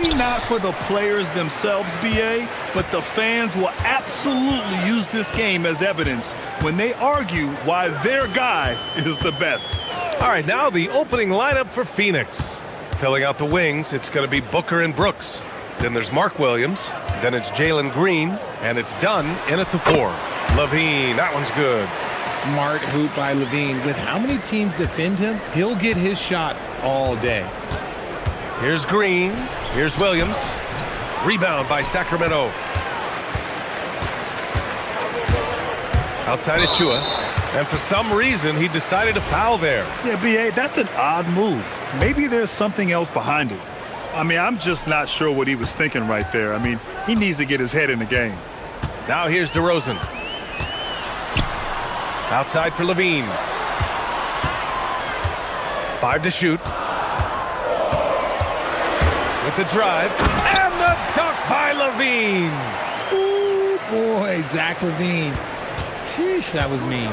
Maybe not for the players themselves, BA, but the fans will absolutely use this game as evidence when they argue why their guy is the best. All right, now the opening lineup for Phoenix. Filling out the wings, it's going to be Booker and Brooks. Then there's Mark Williams. Then it's Jalen Green. And it's Dunn in at the 4. Levine, that one's good. Smart hoop by Levine. With how many teams defend him, he'll get his shot all day. Here's Green. Here's Williams. Rebound by Sacramento. Outside Achua. And for some reason, he decided to foul there. Yeah, BA, that's an odd move. Maybe there's something else behind it. I mean, I'm just not sure what he was thinking right there. I mean, he needs to get his head in the game. Now here's DeRozan. Outside for Levine. 5 to shoot. With the drive. And the dunk by Levine. Ooh, boy, Zach Levine. Sheesh, that was mean.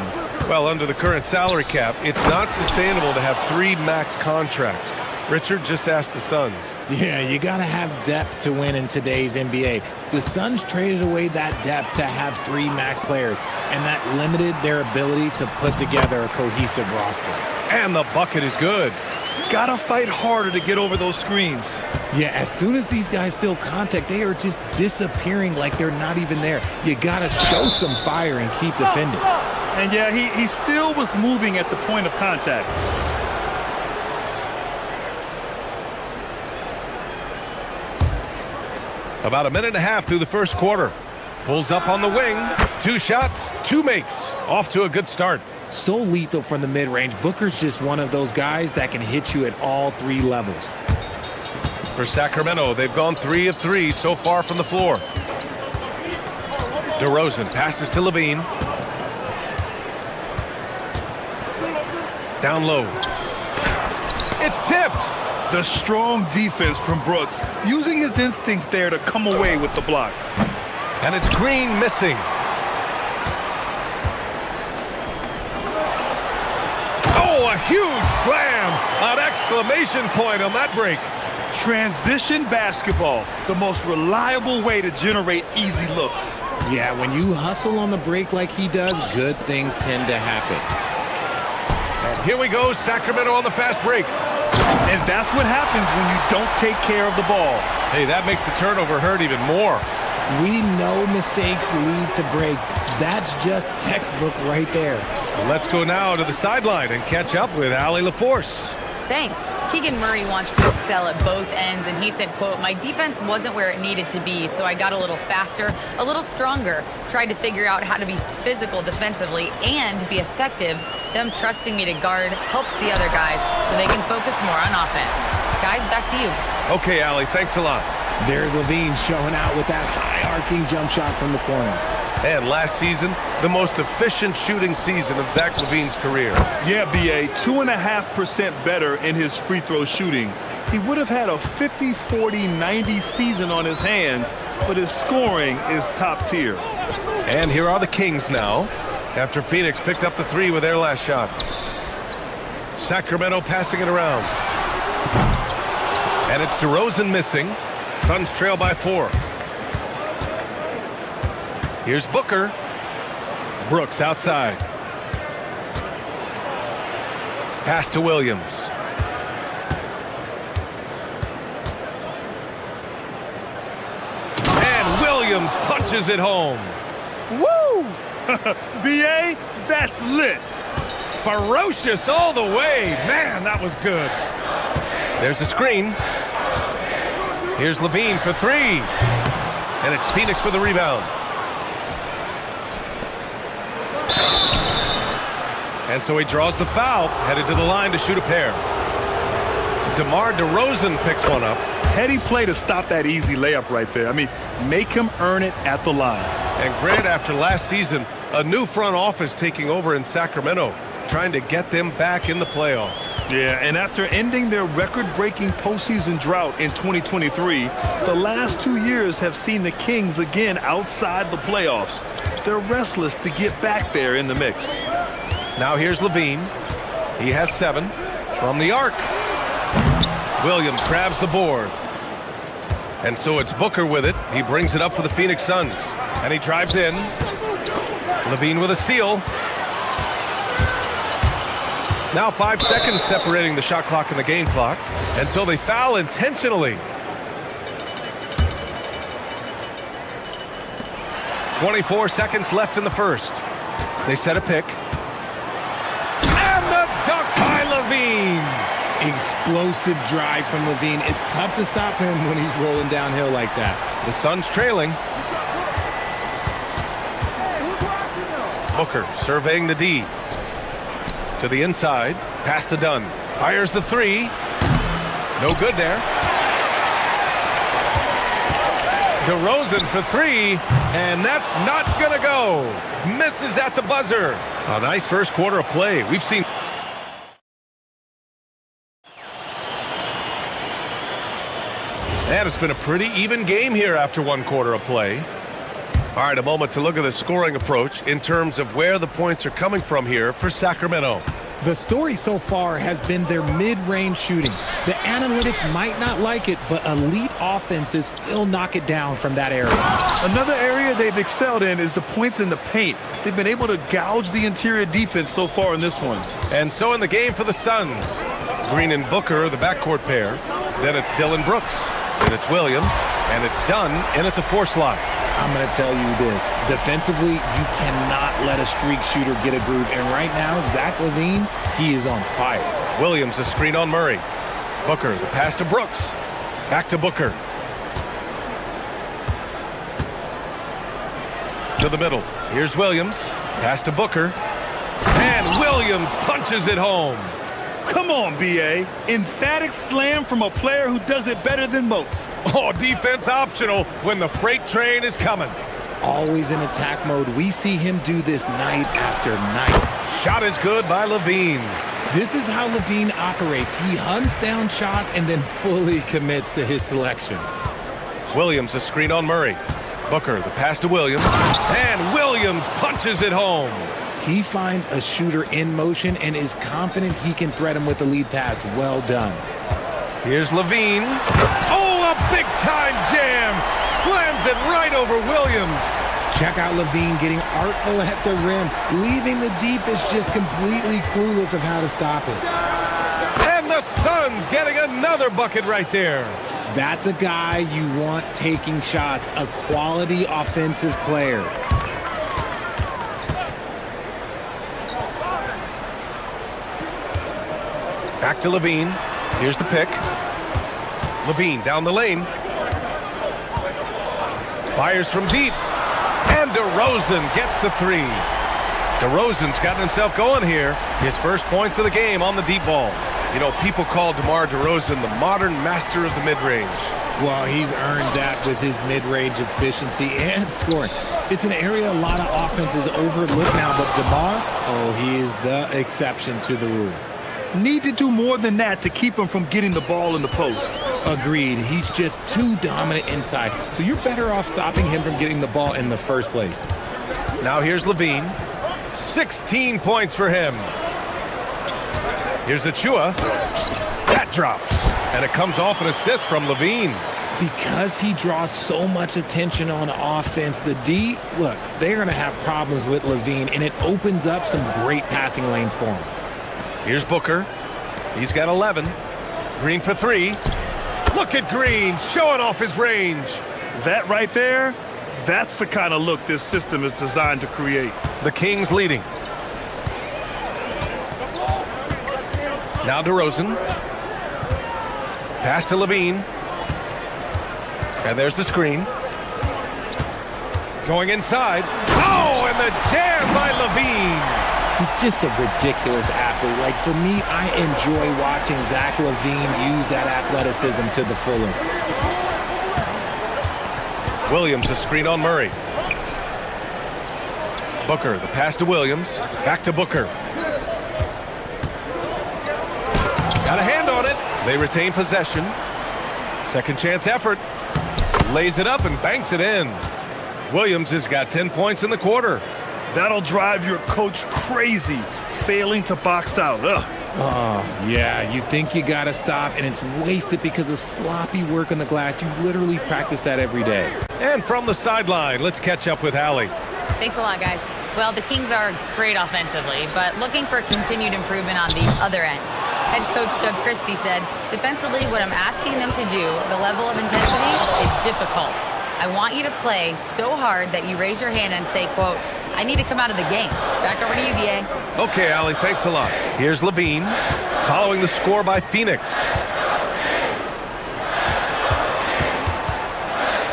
Well, under the current salary cap, it's not sustainable to have 3 max contracts. Richard, just asked the Suns. Yeah, you got to have depth to win in today's NBA. The Suns traded away that depth to have 3 max players, and that limited their ability to put together a cohesive roster. And the bucket is good. Gotta fight harder to get over those screens. Yeah, as soon as these guys feel contact, they are just disappearing like they're not even there. You got to show some fire and keep defending. And yeah, he still was moving at the point of contact. About a minute and a half through the first quarter. Pulls up on the wing. 2 shots, 2 makes. Off to a good start. So lethal from the mid-range. Booker's just one of those guys that can hit you at all 3 levels. For Sacramento, they've gone 3 of 3 so far from the floor. DeRozan passes to Levine. Down low. It's tipped. The strong defense from Brooks, using his instincts there to come away with the block. And it's Green missing. Oh, a huge slam! An exclamation point on that break. Transition basketball, the most reliable way to generate easy looks. Yeah, when you hustle on the break like he does, good things tend to happen. And here we go, Sacramento on the fast break. And that's what happens when you don't take care of the ball. Hey, that makes the turnover hurt even more. We know mistakes lead to breaks. That's just textbook right there. Let's go now to the sideline and catch up with Allie LaForce. Thanks. Keegan Murray wants to excel at both ends, and he said, quote, "My defense wasn't where it needed to be, so I got a little faster, a little stronger, tried to figure out how to be physical defensively and be effective. Them trusting me to guard helps the other guys so they can focus more on offense." Guys, back to you. Okay, Allie, thanks a lot. There's Levine showing out with that high-arcing jump shot from the corner. And last season, the most efficient shooting season of Zach Levine's career. Yeah, BA, 2.5% better in his free throw shooting. He would have had a 50, 40, 90 season on his hands, but his scoring is top tier. And here are the Kings now, after Phoenix picked up the 3 with their last shot. Sacramento passing it around. And it's DeRozan missing. Suns trail by 4. Here's Booker. Brooks outside. Pass to Williams. And Williams punches it home. Woo! BA, that's lit. Ferocious all the way. Man, that was good. There's a screen. Here's Levine for 3. And it's Phoenix with the rebound. And so he draws the foul, headed to the line to shoot a pair. DeMar DeRozan picks one up. Heady play to stop that easy layup right there. I mean, make him earn it at the line. And Grant, after last season, a new front office taking over in Sacramento, trying to get them back in the playoffs. Yeah, and after ending their record-breaking postseason drought in 2023, the last 2 years have seen the Kings again outside the playoffs. They're restless to get back there in the mix. Now here's Levine. He has 7 from the arc. Williams grabs the board. And so it's Booker with it. He brings it up for the Phoenix Suns. And he drives in. Levine with a steal. Now 5 seconds separating the shot clock and the game clock. And so they foul intentionally. 24 seconds left in the first. They set a pick. And the dunk by Levine. Explosive drive from Levine. It's tough to stop him when he's rolling downhill like that. The Suns trailing. Booker surveying the D. To the inside. Pass to Dunn. Fires the three. No good there. DeRozan for three, and that's not gonna go. Misses at the buzzer. A nice first quarter of play. We've seen... And it's been a pretty even game here after one quarter of play. All right, a moment to look at the scoring approach in terms of where the points are coming from here for Sacramento. The story so far has been their mid-range shooting. The analytics might not like it, but elite offenses still knock it down from that area. Another area they've excelled in is the points in the paint. They've been able to gouge the interior defense so far in this one. And so in the game for the Suns, Green and Booker, the backcourt pair. Then it's Dylan Brooks. Then it's Williams. And it's Dunn in at the 4 slot. I'm going to tell you this. Defensively, you cannot let a streak shooter get a groove. And right now, Zach LaVine, he is on fire. Williams, a screen on Murray. Booker, the pass to Brooks. Back to Booker. To the middle. Here's Williams. Pass to Booker. And Williams punches it home. Come on, B.A. Emphatic slam from a player who does it better than most. Oh, defense optional when the freight train is coming. Always in attack mode. We see him do this night after night. Shot is good by Levine. This is how Levine operates. He hunts down shots and then fully commits to his selection. Williams, a screen on Murray. Booker, the pass to Williams. And Williams punches it home. He finds a shooter in motion and is confident he can threat him with the lead pass. Well done. Here's Levine. Oh, a big-time jam. Slams it right over Williams. Check out Levine getting artful at the rim, leaving the defense just completely clueless of how to stop it. And the Suns getting another bucket right there. That's a guy you want taking shots, a quality offensive player. Back to Levine. Here's the pick. Levine down the lane. Fires from deep. And DeRozan gets the three. DeRozan's gotten himself going here. His first points of the game on the deep ball. You know, people call DeMar DeRozan the modern master of the mid-range. Well, he's earned that with his mid-range efficiency and scoring. It's an area a lot of offenses overlook now, but DeMar, oh, he is the exception to the rule. Need to do more than that to keep him from getting the ball in the post. Agreed. He's just too dominant inside. So you're better off stopping him from getting the ball in the first place. Now here's Levine. 16 points for him. Here's Achua. That drops. And it comes off an assist from Levine. Because he draws so much attention on offense, the D, look, they're going to have problems with Levine, and it opens up some great passing lanes for him. Here's Booker. He's got 11. Green for three. Look at Green showing off his range. That right there, that's the kind of look this system is designed to create. The Kings leading. Now DeRozan. Pass to Levine. And there's the screen. Going inside. Oh, and the jam by Levine. He's just a ridiculous athlete. Like, for me, I enjoy watching Zach LaVine use that athleticism to the fullest. Williams, a screen on Murray. Booker, the pass to Williams. Back to Booker. Got a hand on it. They retain possession. Second chance effort. Lays it up and banks it in. Williams has got 10 points in the quarter. That'll drive your coach crazy, failing to box out. Ugh. Oh, yeah, you think you got to stop, and it's wasted because of sloppy work on the glass. You literally practice that every day. And from the sideline, let's catch up with Allie. Thanks a lot, guys. Well, the Kings are great offensively, but looking for continued improvement on the other end. Head coach Doug Christie said, defensively, what I'm asking them to do, the level of intensity, is difficult. I want you to play so hard that you raise your hand and say, quote, I need to come out of the game. Back over to you, BA. Okay, Allie, thanks a lot. Here's Levine, following the score by Phoenix.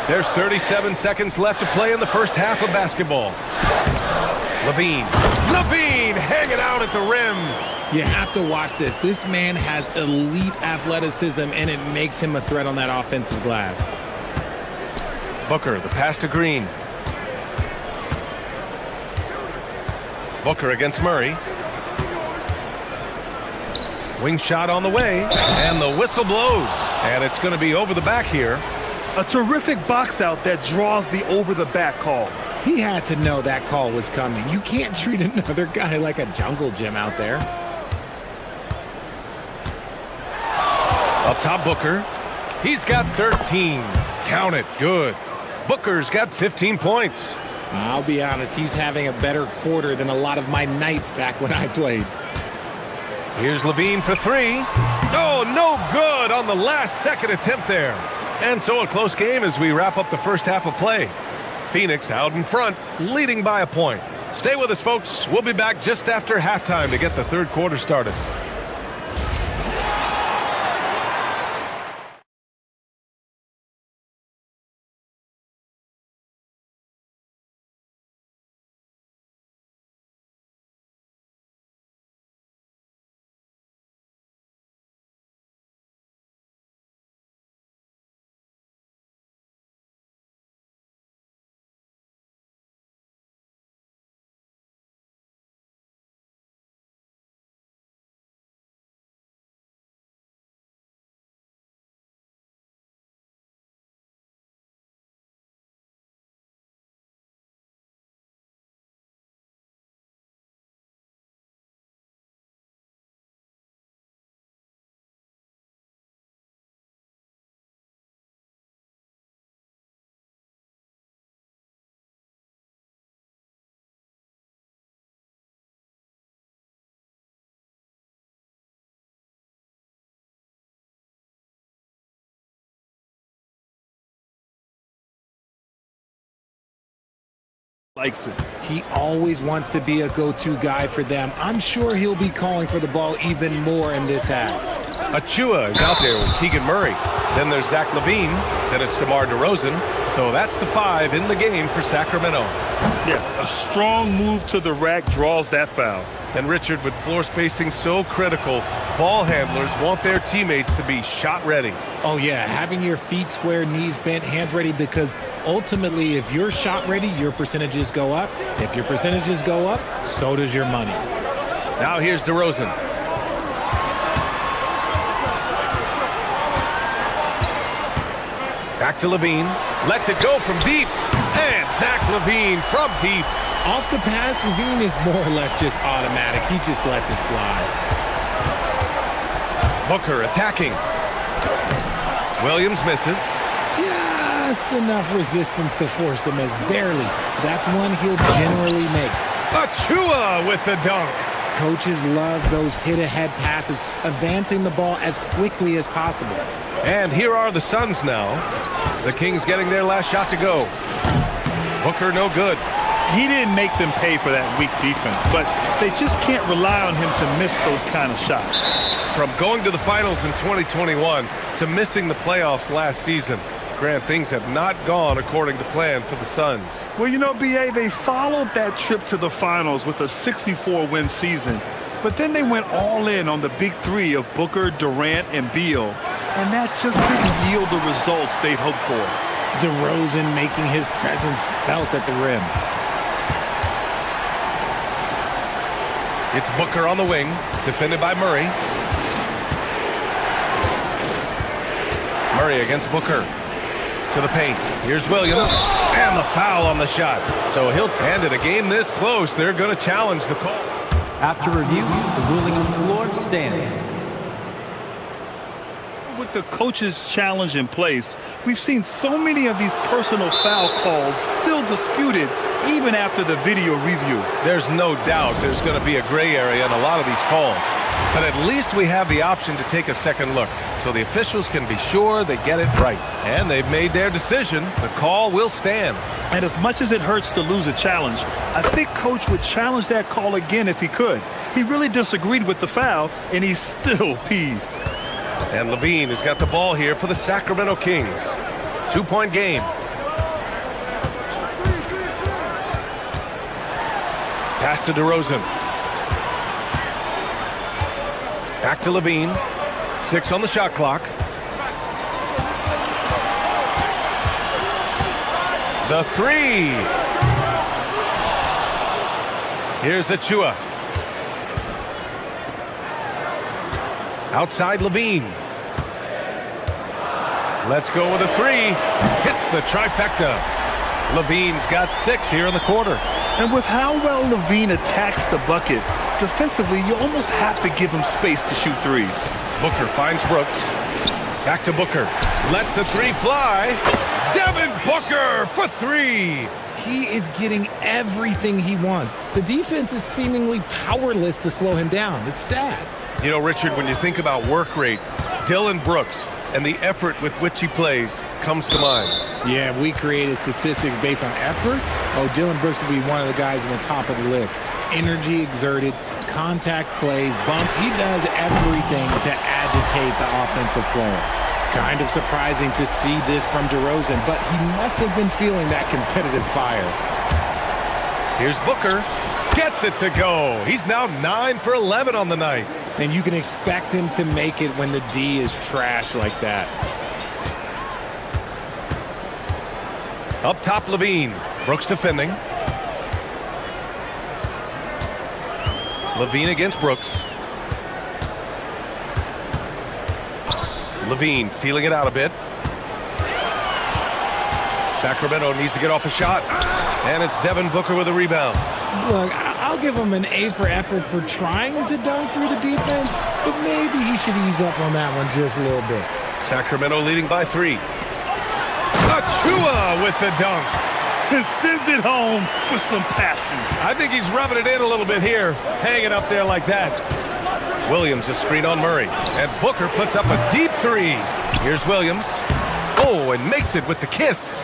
There's 37 seconds left to play in the first half of basketball. Levine hanging out at the rim. You have to watch this. This man has elite athleticism, and it makes him a threat on that offensive glass. Booker, the pass to Green. Booker against Murray. Wing shot on the way, and the whistle blows. And it's going to be over the back here. A terrific box out that draws the over-the-back call. He had to know that call was coming. You can't treat another guy like a jungle gym out there. Up top, Booker. He's got 13. Count it. Good. Booker's got 15 points. I'll be honest, he's having a better quarter than a lot of my nights back when I played. Here's Levine for three. Oh, no good on the last second attempt there. And so a close game as we wrap up the first half of play. Phoenix out in front, leading by a point. Stay with us, folks. We'll be back just after halftime to get the third quarter started. Likes it. He always wants to be a go-to guy for them. I'm sure he'll be calling for the ball even more in this half. Achua is out there with Keegan Murray. Then there's Zach Levine. Then it's DeMar DeRozan. So that's the 5 in the game for Sacramento. Yeah, a strong move to the rack draws that foul. And Richard, with floor spacing so critical, ball handlers want their teammates to be shot ready. Oh, yeah, having your feet square, knees bent, hands ready, because ultimately, if you're shot ready, your percentages go up. If your percentages go up, so does your money. Now here's DeRozan. Back to Levine. Lets it go from deep. And Zach Levine from deep. Off the pass, Levine is more or less just automatic. He just lets it fly. Booker attacking. Williams misses. Just enough resistance to force the miss. Barely. That's one he'll generally make. Achua with the dunk. Coaches love those hit-ahead passes, advancing the ball as quickly as possible. And here are the Suns now. The Kings getting their last shot to go. Booker no good. He didn't make them pay for that weak defense, but they just can't rely on him to miss those kind of shots. From going to the finals in 2021 to missing the playoffs last season, Grant, things have not gone according to plan for the Suns. Well, you know, BA, they followed that trip to the finals with a 64-win season, but then they went all in on the big three of Booker, Durant, and Beal, and that just didn't yield the results they'd hoped for. DeRozan making his presence felt at the rim. It's Booker on the wing, defended by Murray. Murray against Booker. To the paint. Here's Williams. And the foul on the shot. So he'll hand it. A game this close, they're going to challenge the call. After review, the ruling on the floor stands. With the coach's challenge in place, we've seen so many of these personal foul calls still disputed even after the video review. There's no doubt there's going to be a gray area in a lot of these calls. But at least we have the option to take a second look, so the officials can be sure they get it right. And they've made their decision. The call will stand. And as much as it hurts to lose a challenge, I think Coach would challenge that call again if he could. He really disagreed with the foul, and he's still peeved. And Levine has got the ball here for the Sacramento Kings. 2-point game. Pass to DeRozan. Back to Levine. 6 on the shot clock. The three. Here's Achua. Outside Levine. Let's go with a three. Hits the trifecta. Levine's got 6 here in the quarter. And with how well Levine attacks the bucket, defensively, you almost have to give him space to shoot threes. Booker finds Brooks. Back to Booker. Lets the three fly. Devin Booker for 3. He is getting everything he wants. The defense is seemingly powerless to slow him down. It's sad. You know, Richard, when you think about work rate, Dylan Brooks and the effort with which he plays comes to mind. Yeah, we created statistics based on effort. Oh, Dylan Brooks would be one of the guys on the top of the list. Energy exerted, contact plays, bumps. He does everything to agitate the offensive player. Kind of surprising to see this from DeRozan, but he must have been feeling that competitive fire. Here's Booker. Gets it to go. He's now 9 for 11 on the night. And you can expect him to make it when the D is trash like that. Up top, Levine. Brooks defending. Levine against Brooks. Levine feeling it out a bit. Sacramento needs to get off a shot. And it's Devin Booker with a rebound. Look, I'll give him an A for effort for trying to dunk through the defense, but maybe he should ease up on that one just a little bit. Sacramento leading by 3. Achua with the dunk. And sends it home with some passion. I think he's rubbing it in a little bit here, hanging up there like that. Williams a screen on Murray, and Booker puts up a deep 3. Here's Williams. Oh, and makes it with the kiss.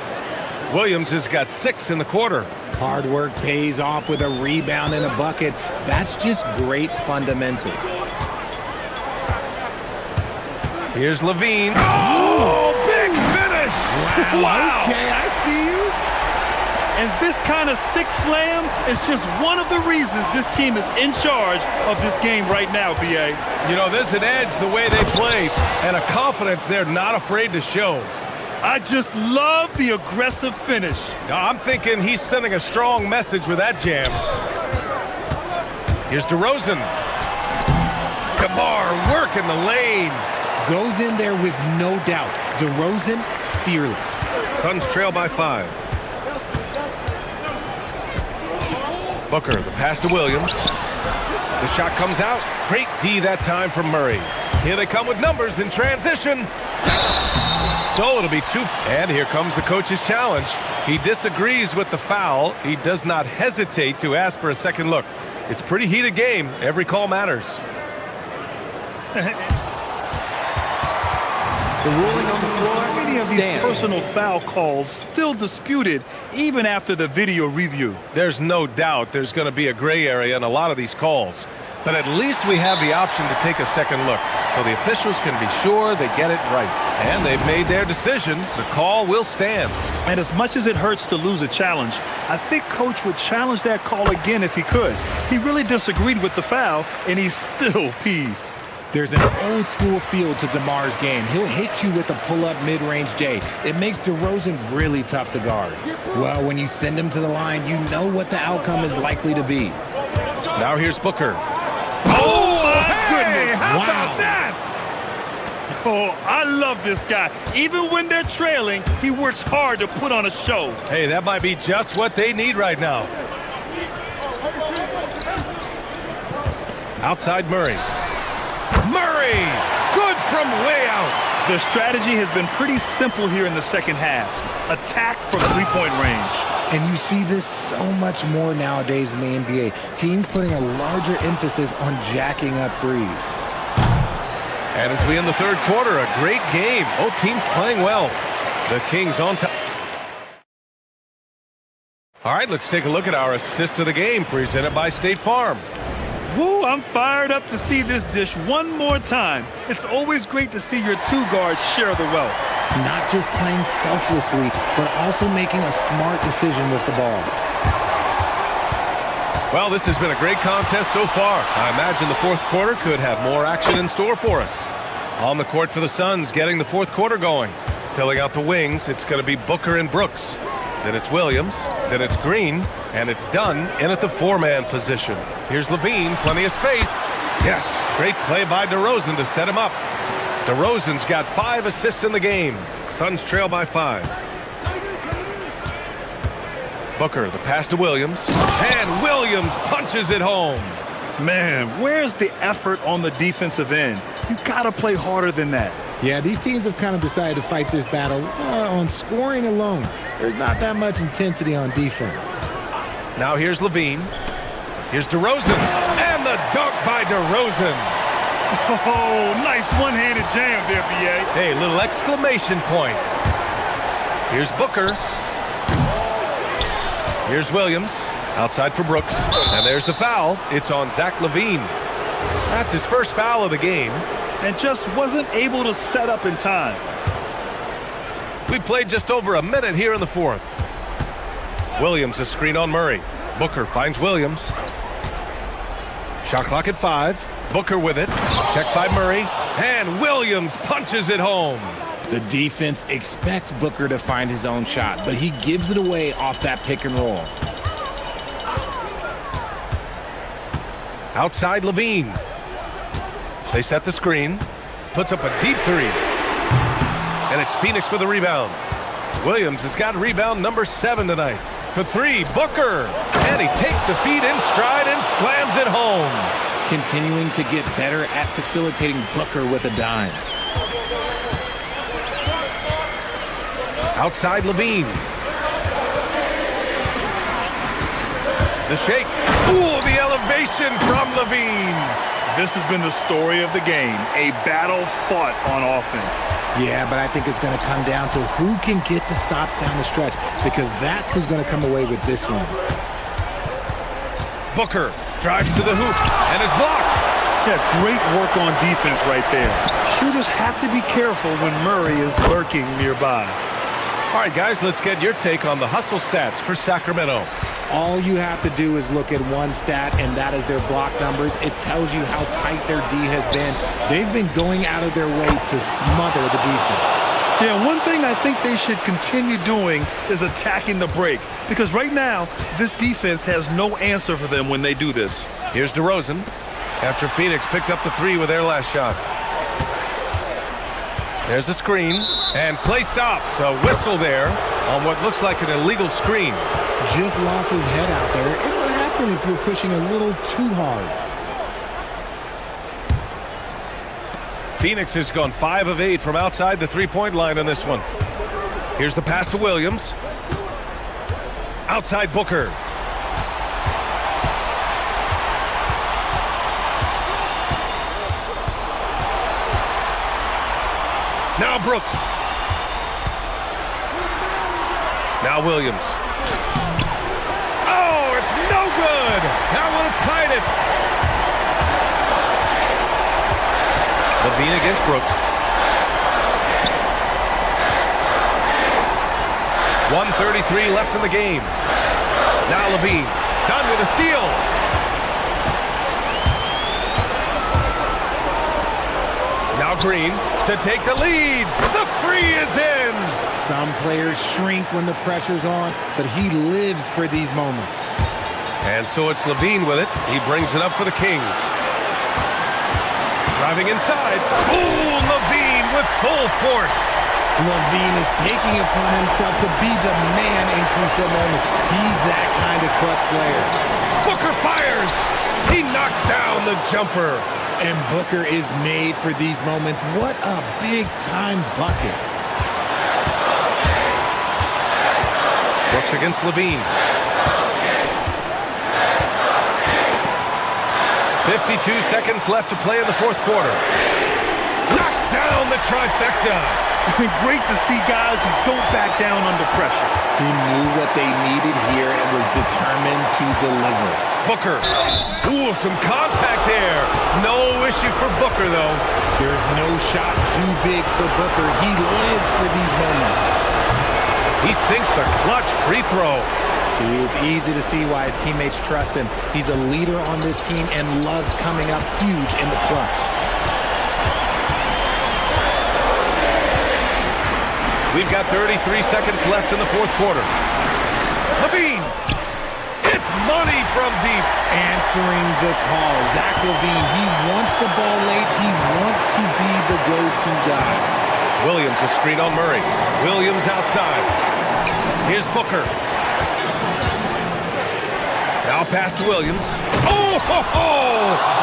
Williams has got 6 in the quarter. Hard work pays off with a rebound and a bucket. That's just great fundamentals. Here's Levine. Oh, big finish! Wow. Okay, I see you. And this kind of six slam is just one of the reasons this team is in charge of this game right now, B.A. You know, there's an edge the way they play and a confidence they're not afraid to show. I just love the aggressive finish. I'm thinking he's sending a strong message with that jam. Here's DeRozan. Kamar working the lane. Goes in there with no doubt. DeRozan, fearless. Suns trail by 5. Booker, the pass to Williams. The shot comes out. Great D that time from Murray. Here they come with numbers in transition. So it'll be 2. And here comes the coach's challenge. He disagrees with the foul. He does not hesitate to ask for a second look. It's a pretty heated game. Every call matters. The ruling on the floor Many of these stands. personal foul calls still disputed even after the video review. There's no doubt there's going to be a gray area in a lot of these calls. But at least we have the option to take a second look, so the officials can be sure they get it right. And they've made their decision. The call will stand. And as much as it hurts to lose a challenge, I think Coach would challenge that call again if he could. He really disagreed with the foul, and he's still peeved. There's an old school feel to DeMar's game. He'll hit you with a pull-up mid-range J. It makes DeRozan really tough to guard. Well, when you send him to the line, you know what the outcome is likely to be. Now here's Booker. Oh, my goodness. How Wow. about that? Oh, I love this guy. Even when they're trailing, he works hard to put on a show. Hey, that might be just what they need right now. Outside Murray. Murray! Good from way out. Their strategy has been pretty simple here in the second half. Attack from three-point range. And you see this so much more nowadays in the NBA. Teams putting a larger emphasis on jacking up threes. And as we end the third quarter, a great game. Both teams playing well. The Kings on top. All right, let's take a look at our assist of the game presented by State Farm. Woo, I'm fired up to see this dish one more time. It's always great to see your two guards share the wealth. Not just playing selflessly, but also making a smart decision with the ball. Well, this has been a great contest so far. I imagine the fourth quarter could have more action in store for us. On the court for the Suns, getting the fourth quarter going. Filling out the wings, it's going to be Booker and Brooks. Then it's Williams, then it's Green, and it's done in at the four-man position. Here's Levine, plenty of space. Yes, great play by DeRozan to set him up. DeRozan's got 5 assists in the game. Suns trail by 5. Booker, the pass to Williams, and Williams punches it home. Man, where's the effort on the defensive end? You gotta play harder than that. Yeah, these teams have kind of decided to fight this battle on scoring alone. There's not that much intensity on defense. Now here's Levine. Here's DeRozan, and the dunk by DeRozan. Oh, nice one-handed jam there, B.A. Hey, little exclamation point. Here's Booker. Here's Williams, outside for Brooks. And there's the foul. It's on Zach LaVine. That's his first foul of the game. And just wasn't able to set up in time. We played just over a minute here in the fourth. Williams a screen on Murray. Booker finds Williams. Shot clock at 5. Booker with it. Checked by Murray. And Williams punches it home. The defense expects Booker to find his own shot, but he gives it away off that pick and roll. Outside Levine. They set the screen. Puts up a deep three. And it's Phoenix with a rebound. Williams has got rebound number 7 tonight. For 3, Booker. And he takes the feed in stride and slams it home. Continuing to get better at facilitating Booker with a dime. Outside Levine. The shake. Ooh, the elevation from Levine. This has been the story of the game, a battle fought on offense. Yeah, but I think it's going to come down to who can get the stops down the stretch, because that's who's going to come away with this one. Booker drives to the hoop and is blocked. Yeah, great work on defense right there. Shooters have to be careful when Murray is lurking nearby. All right, guys, let's get your take on the hustle stats for Sacramento. All you have to do is look at one stat, and that is their block numbers. It tells you how tight their D has been. They've been going out of their way to smother the defense. Yeah, one thing I think they should continue doing is attacking the break, because right now, this defense has no answer for them when they do this. Here's DeRozan after Phoenix picked up the 3 with their last shot. There's a screen, and play stops. A whistle there on what looks like an illegal screen. Just lost his head out there. It'll happen if you're pushing a little too hard. Phoenix has gone 5 of 8 from outside the three-point line on this one. Here's the pass to Williams. Outside Booker. Now Brooks. Now Williams. Oh, it's no good. That would have tied it. Levine against Brooks. 1:33 left in the game. Now Levine. Done with a steal. Now Green to take the lead. The 3 is in. Some players shrink when the pressure's on, but he lives for these moments. And so it's Levine with it. He brings it up for the Kings. Driving inside. Ooh, Levine with full force. Levine is taking it upon himself to be the man in crucial moments. He's that kind of clutch player. Booker fires! He knocks down the jumper. And Booker is made for these moments. What a big-time bucket. Brooks against Levine. 52 seconds left to play in the fourth quarter. Knocks down the trifecta. Great to see guys who don't back down under pressure. He knew what they needed here and was determined to deliver. Booker. Ooh, some contact there. No issue for Booker, though. There's no shot too big for Booker. He lives for these moments. He sinks the clutch free throw. See, it's easy to see why his teammates trust him. He's a leader on this team and loves coming up huge in the clutch. We've got 33 seconds left in the fourth quarter. Levine! It's money from deep. Answering the call. Zach Levine, he wants the ball late. He wants to be the go-to guy. Williams a screen on Murray. Williams outside. Here's Booker. Now pass to Williams. Oh, ho, ho!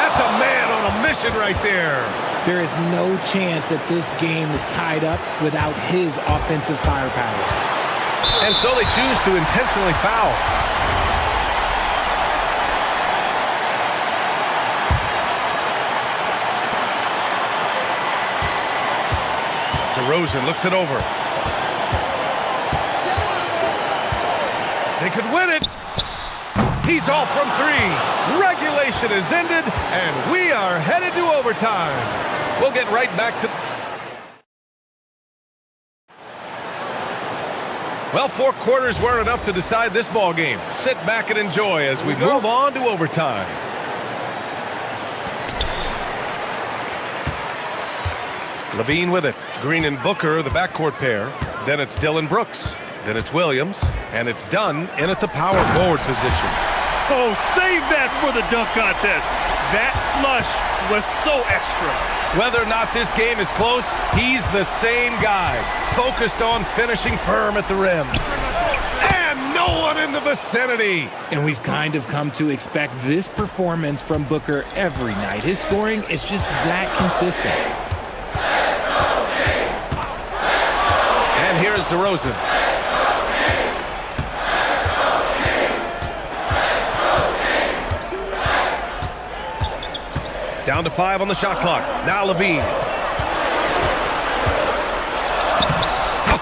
That's a man on a mission right there. There is no chance that this game is tied up without his offensive firepower. And so they choose to intentionally foul. DeRozan looks it over. They could win it. He's off from three. Regulation is ended, and we are headed to overtime. We'll get right back to... Well, 4 quarters weren't enough to decide this ball game. Sit back and enjoy as we move on to overtime. Levine with it. Green and Booker, the backcourt pair. Then it's Dillon Brooks. Then it's Williams. And it's done in at the power forward position. Oh, save that for the dunk contest. That flush was so extra. Whether or not this game is close, he's the same guy, focused on finishing firm at the rim. And no one in the vicinity. And we've kind of come to expect this performance from Booker every night. His scoring is just that consistent. And here's DeRozan. Down to 5 on the shot clock. Now Levine.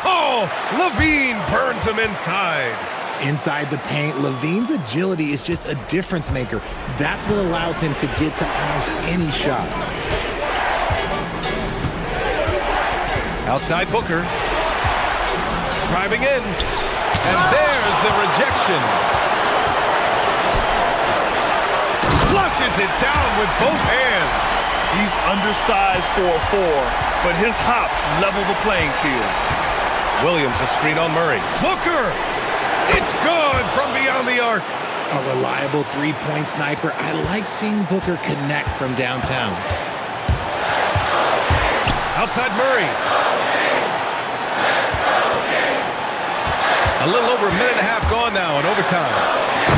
Oh, Levine burns him inside. Inside the paint, Levine's agility is just a difference maker. That's what allows him to get to almost any shot. Outside Booker. Driving in. And there's the rejection. Flushes it down with both hands. He's undersized for a 4, but his hops level the playing field. Williams a screen on Murray. Booker! It's good from beyond the arc. A reliable three-point sniper. I like seeing Booker connect from downtown. Outside Murray. A little over a minute and a half gone now in overtime.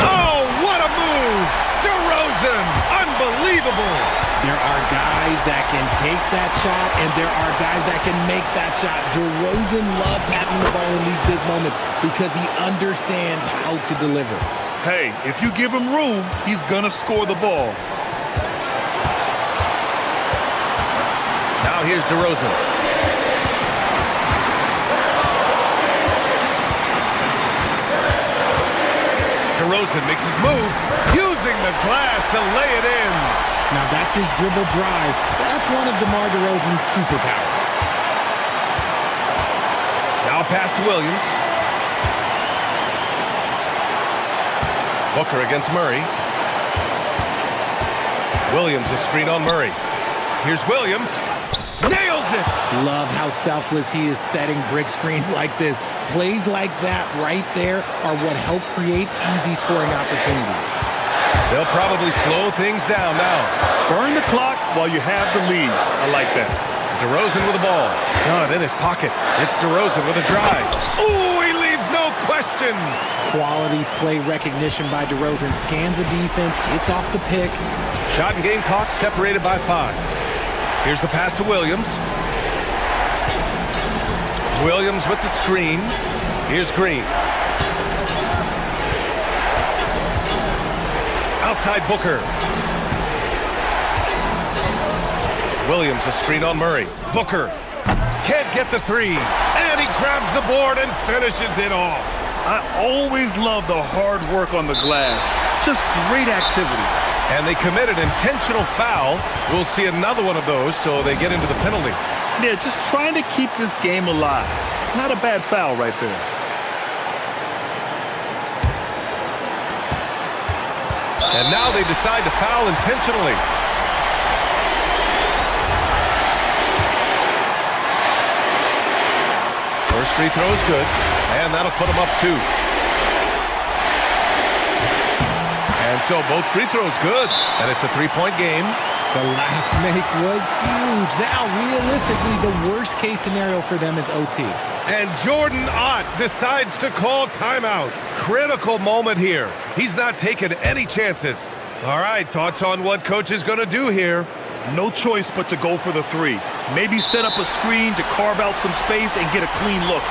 Oh, what a move! DeRozan, unbelievable! There are guys that can take that shot, and there are guys that can make that shot. DeRozan loves having the ball in these big moments because he understands how to deliver. Hey, if you give him room, he's gonna score the ball. Now here's DeRozan. DeRozan makes his move, using the glass to lay it in. Now that's his dribble drive. That's one of DeMar DeRozan's superpowers. Now pass to Williams. Booker against Murray. Williams a screen on Murray. Here's Williams. Nails it! Love how selfless he is setting brick screens like this. Plays like that right there are what help create easy scoring opportunities. They'll probably slow things down now. Burn the clock while you have the lead. I like that. DeRozan with the ball. Done in his pocket. It's DeRozan with a drive. Oh, he leaves no question. Quality play recognition by DeRozan. Scans the defense, hits off the pick. Shot and game clock separated by 5. Here's the pass to Williams. Williams with the screen. Here's Green. Outside Booker. Williams a screen on Murray. Booker can't get the 3. And he grabs the board and finishes it off. I always love the hard work on the glass. Just great activity. And they committed intentional foul. We'll see another one of those, so they get into the penalty. Yeah, just trying to keep this game alive. Not a bad foul right there. And now they decide to foul intentionally. First free throw is good, and that'll put them up 2. And so both free throws good, and it's a 3-point game. The last make was huge. Now, realistically, the worst case scenario for them is OT. And Jordan Ott decides to call timeout. Critical moment here. He's not taking any chances. All right, thoughts on what coach is going to do here? No choice but to go for the 3. Maybe set up a screen to carve out some space and get a clean look.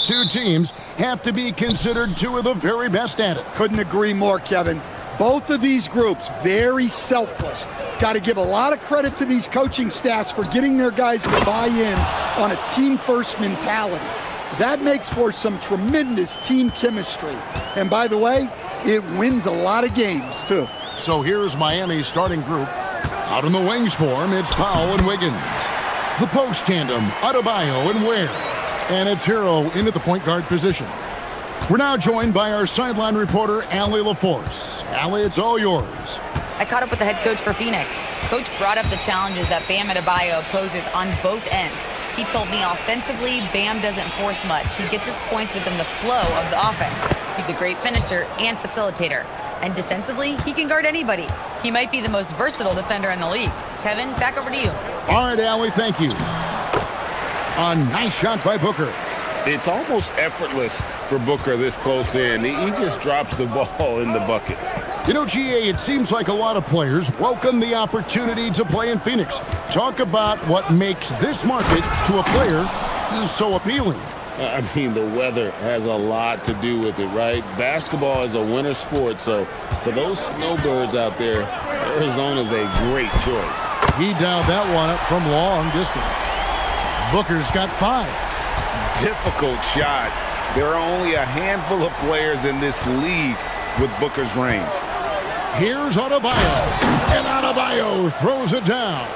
two teams have to be considered two of the very best at it. Couldn't agree more, Kevin. Both of these groups, very selfless. Got to give a lot of credit to these coaching staffs for getting their guys to buy in on a team-first mentality. That makes for some tremendous team chemistry. And by the way, it wins a lot of games, too. So here's Miami's starting group. Out in the wings for him, it's Powell and Wiggins. The post tandem, Adebayo and Ware. And it's Hero in at the point guard position. We're now joined by our sideline reporter, Allie LaForce. Allie, it's all yours. I caught up with the head coach for Phoenix. Coach brought up the challenges that Bam Adebayo poses on both ends. He told me offensively, Bam doesn't force much. He gets his points within the flow of the offense. He's a great finisher and facilitator. And defensively, he can guard anybody. He might be the most versatile defender in the league. Kevin, back over to you. All right, Allie, thank you. A nice shot by Booker. It's almost effortless for Booker this close in. He just drops the ball in the bucket. You know, GA, it seems like a lot of players welcome the opportunity to play in Phoenix. Talk about what makes this market to a player so appealing. I mean, the weather has a lot to do with it, right? Basketball is a winter sport, so for those snowbirds out there, Arizona's a great choice. He dialed that one up from long distance. Booker's got 5. Difficult shot. There are only a handful of players in this league with Booker's range. Here's Adebayo, and Adebayo throws it down.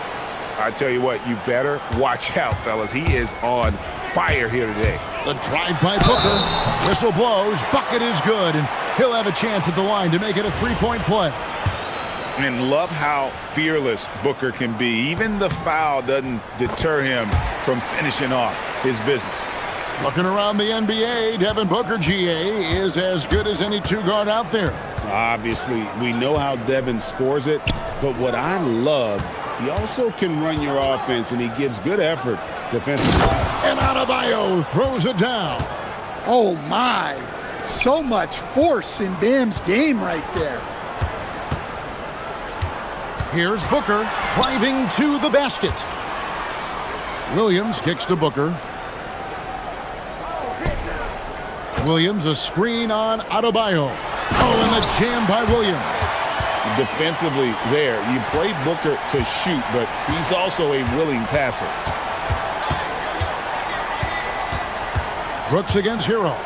I tell you what, you better watch out, fellas. He is on fire here today. The drive by Booker. Whistle blows. Bucket is good, and he'll have a chance at the line to make it a 3-point play. And love how fearless Booker can be. Even the foul doesn't deter him from finishing off his business. Looking around the NBA, Devin Booker, GA, is as good as any two-guard out there. Obviously, we know how Devin scores it, but what I love, he also can run your offense, and he gives good effort defensively. And Adebayo throws it down. Oh, my. So much force in Bam's game right there. Here's Booker driving to the basket. Williams kicks to Booker. Williams, a screen on Adebayo. Oh, and the jam by Williams. Defensively there, you play Booker to shoot, but he's also a willing passer. Brooks against Hero.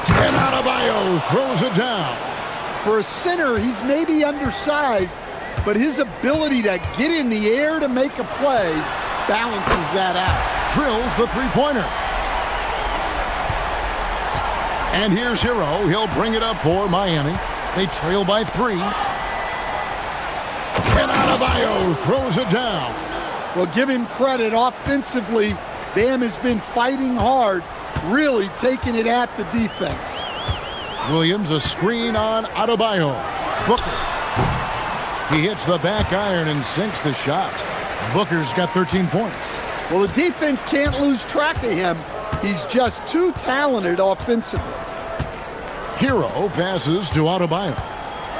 And Adebayo throws it down. For a center, he's maybe undersized, but his ability to get in the air to make a play balances that out. Drills the three-pointer. And here's Hero. He'll bring it up for Miami. They trail by 3. And Adebayo throws it down. Well, give him credit. Offensively, Bam has been fighting hard, really taking it at the defense. Williams, a screen on Adebayo. Booker. He hits the back iron and sinks the shot. Booker's got 13 points. Well, the defense can't lose track of him. He's just too talented offensively. Hero passes to Adebayo.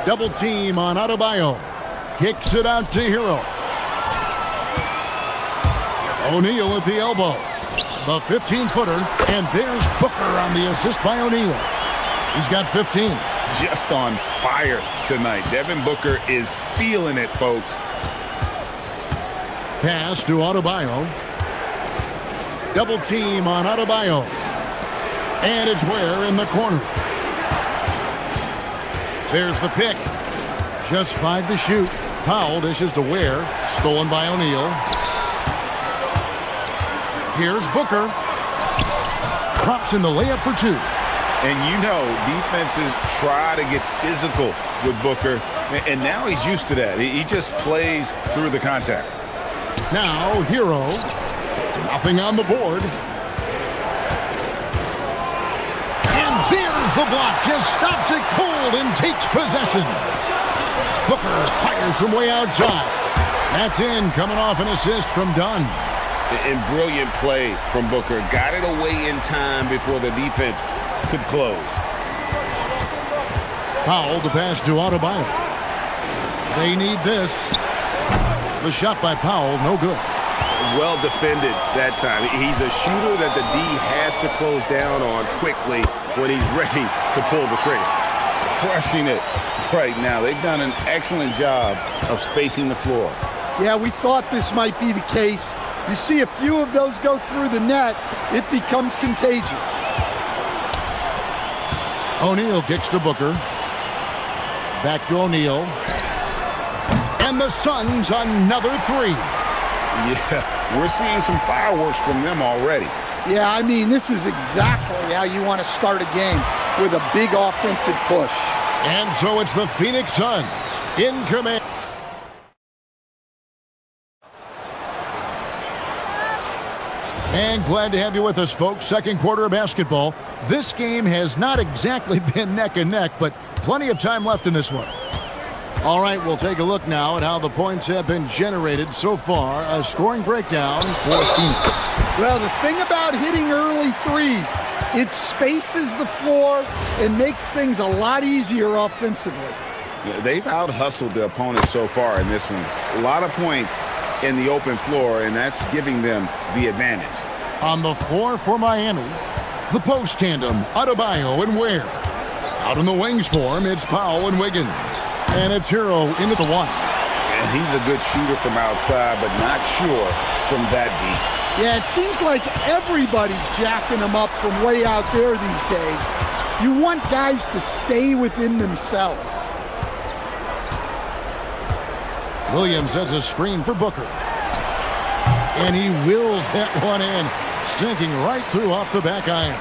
Double team on Adebayo. Kicks it out to Hero. O'Neal at the elbow. The 15-footer. And there's Booker on the assist by O'Neal. He's got 15. Just on fire tonight. Devin Booker is feeling it, folks. Pass to Adebayo. Double team on Adebayo. And it's Ware in the corner. There's the pick. Just 5 to shoot. Powell dishes to Ware. Stolen by O'Neal. Here's Booker. Drops in the layup for 2. And you know, defenses try to get physical with Booker, and now he's used to that. He just plays through the contact. Now, Hero. Nothing on the board. And there's the block. Just stops it cold and takes possession. Booker fires from way outside. That's in, coming off an assist from Dunn. And brilliant play from Booker. Got it away in time before the defense could close. Powell, the pass to Adebayo. They need this. The shot by Powell, no good. Well defended that time. He's a shooter that the D has to close down on quickly when he's ready to pull the trigger. Crushing it right now. They've done an excellent job of spacing the floor. Yeah, we thought this might be the case. You see a few of those go through the net, it becomes contagious. O'Neal kicks to Booker. Back to O'Neal. And the Suns another three. Yeah, we're seeing some fireworks from them already. Yeah, I mean, this is exactly how you want to start a game, with a big offensive push. And so it's the Phoenix Suns in command. And glad to have you with us, folks. Second quarter of basketball. This game has not exactly been neck and neck, but plenty of time left in this one. All right, we'll take a look now at how the points have been generated so far. A scoring breakdown for Phoenix. Well, the thing about hitting early threes, it spaces the floor and makes things a lot easier offensively. They've out-hustled the opponent so far in this one. A lot of points in the open floor, and that's giving them the advantage. On the floor for Miami, the post tandem, Adebayo and Ware. Out on the wings for him, it's Powell and Wiggins. And it's Hero into the one. And he's a good shooter from outside, but not sure from that deep. Yeah, it seems like everybody's jacking them up from way out there these days. You want guys to stay within themselves. Williams has a screen for Booker. And he wills that one in, sinking right through off the back iron.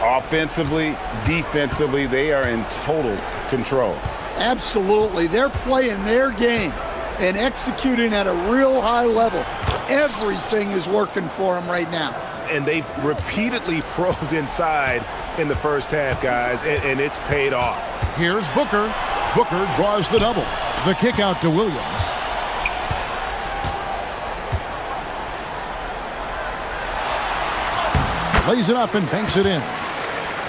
Offensively, defensively, they are in total control. Absolutely. They're playing their game and executing at a real high level. Everything is working for them right now. And they've repeatedly probed inside in the first half, guys, and it's paid off. Here's Booker. Booker draws the double. The kick out to Williams. Lays it up and banks it in.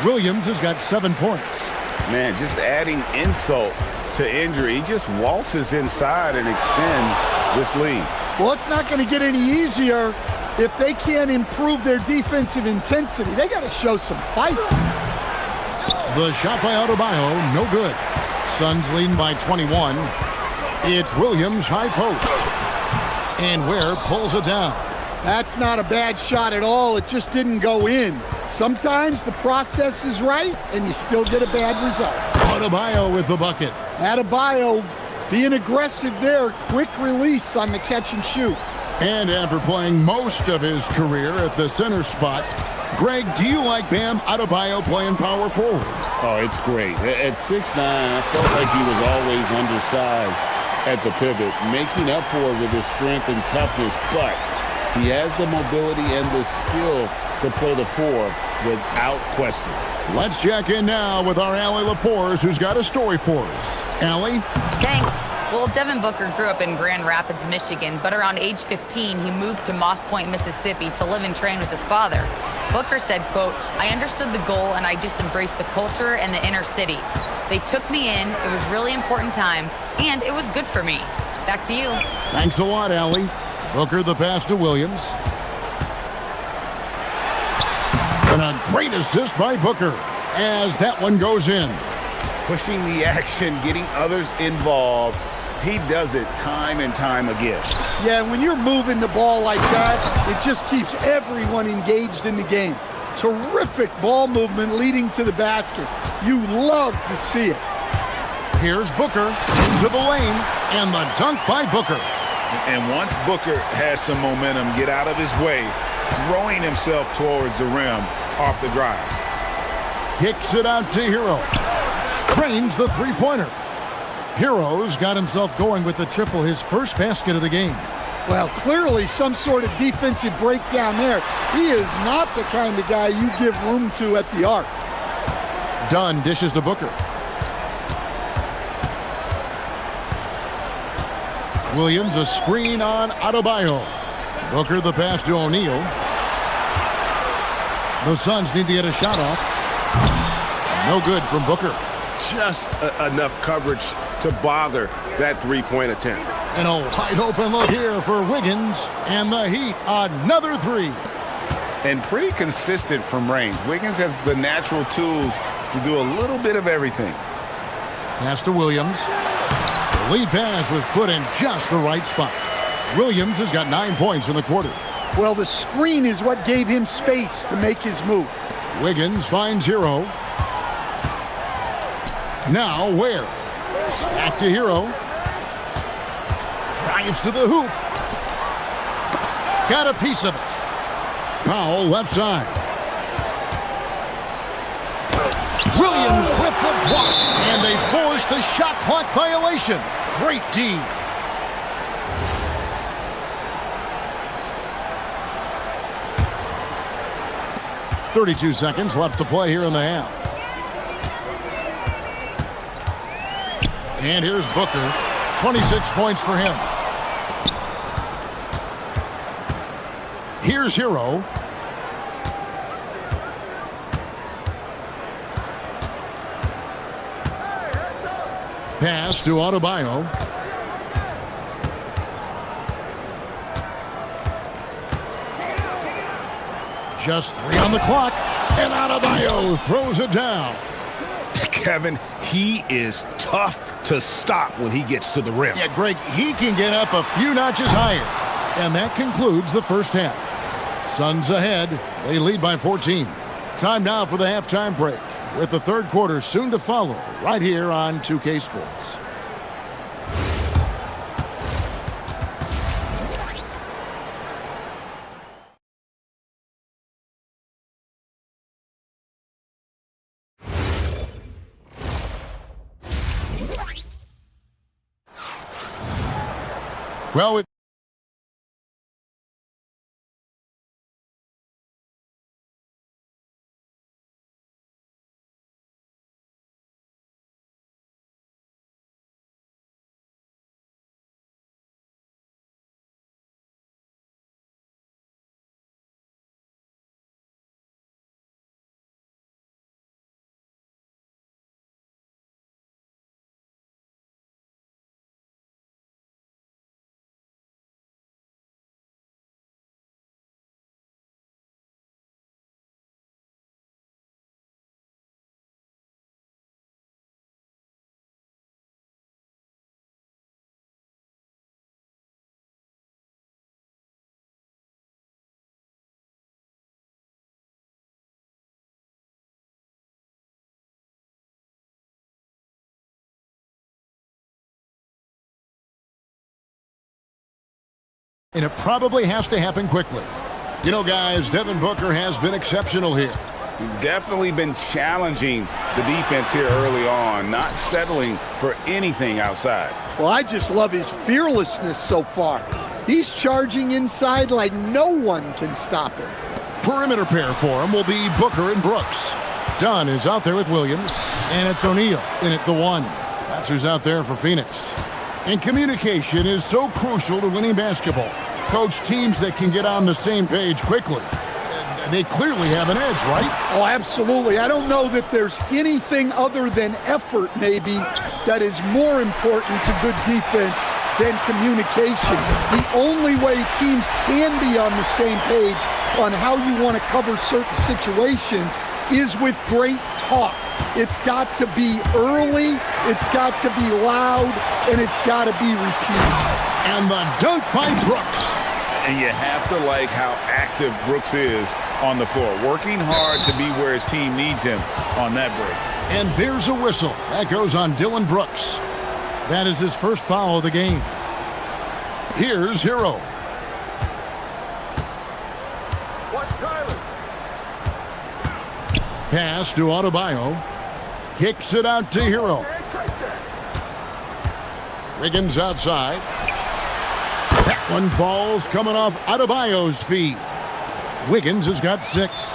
Williams has got 7 points. Man, just adding insult to injury. He just waltzes inside and extends this lead. Well, it's not going to get any easier if they can't improve their defensive intensity. They got to show some fight. The shot by Adebayo, no good. Suns leading by 21. It's Williams high post. And Ware pulls it down. That's not a bad shot at all. It just didn't go in. Sometimes the process is right, and you still get a bad result. Adebayo with the bucket. Adebayo being aggressive there. Quick release on the catch and shoot. And after playing most of his career at the center spot, Greg, do you like Bam Adebayo playing power forward? Oh, it's great. At 6'9", I felt like he was always undersized at the pivot, making up for it with his strength and toughness, but he has the mobility and the skill to play the four without question. Let's check in now with our Allie LaForce, who's got a story for us. Allie? Thanks. Well, Devin Booker grew up in Grand Rapids, Michigan, but around age 15, he moved to Moss Point, Mississippi to live and train with his father. Booker said, quote, "I understood the goal and I just embraced the culture and the inner city. They took me in, it was really important time, and it was good for me." Back to you. Thanks a lot, Allie. Booker the pass to Williams. And a great assist by Booker as that one goes in. Pushing the action, getting others involved. He does it time and time again. Yeah, when you're moving the ball like that, it just keeps everyone engaged in the game. Terrific ball movement leading to the basket. You love to see it. Here's Booker into the lane, and the dunk by Booker. And once Booker has some momentum, get out of his way, throwing himself towards the rim off the drive. Kicks it out to Hero. Cranes the three-pointer. Hero's got himself going with the triple, his first basket of the game. Well, clearly some sort of defensive breakdown there. He is not the kind of guy you give room to at the arc. Dunn dishes to Booker. Williams a screen on Adebayo. Booker the pass to O'Neal. The Suns need to get a shot off. No good from Booker. Just enough coverage to bother that three-point attempt. And a wide open look here for Wiggins. And the Heat, another three. And pretty consistent from range. Wiggins has the natural tools to do a little bit of everything. Pass to Williams. The lead pass was put in just the right spot. Williams has got 9 points in the quarter. Well, the screen is what gave him space to make his move. Wiggins finds Hero. Now Ware. Back to Hero. Drives to the hoop. Got a piece of it. Powell left side. Williams with the block. And they force the shot clock violation. Great D. .32 seconds left to play here in the half. And here's Booker. 26 points for him. Here's Hero. Pass to Adebayo. Just 3 on the clock, and Adebayo throws it down. Kevin, he is tough to stop when he gets to the rim. Yeah, Greg, he can get up a few notches higher. And that concludes the first half. Suns ahead. They lead by 14. Time now for the halftime break, with the third quarter soon to follow, right here on 2K Sports. Well, and it probably has to happen quickly. You know, guys, Devin Booker has been exceptional here. Definitely been challenging the defense here early on, not settling for anything outside. Well, I just love his fearlessness so far. He's charging inside like no one can stop him. Perimeter pair for him will be Booker and Brooks. Dunn is out there with Williams, and it's O'Neal in at the 1. That's who's out there for Phoenix. And communication is so crucial to winning basketball. Coach, teams that can get on the same page quickly, they clearly have an edge, right? Oh, absolutely. I don't know that there's anything other than effort, maybe, that is more important to good defense than communication. The only way teams can be on the same page on how you want to cover certain situations is with great talk. It's got to be early, it's got to be loud, and it's got to be repeated. And the dunk by Brooks. And you have to like how active Brooks is on the floor, working hard to be where his team needs him on that break. And there's a whistle. That goes on Dillon Brooks. That is his first foul of the game. Here's Hero. Watch Tyler. Pass to Adebayo. Kicks it out to Hero. Wiggins outside. That one falls coming off Adebayo's feet. Wiggins has got 6.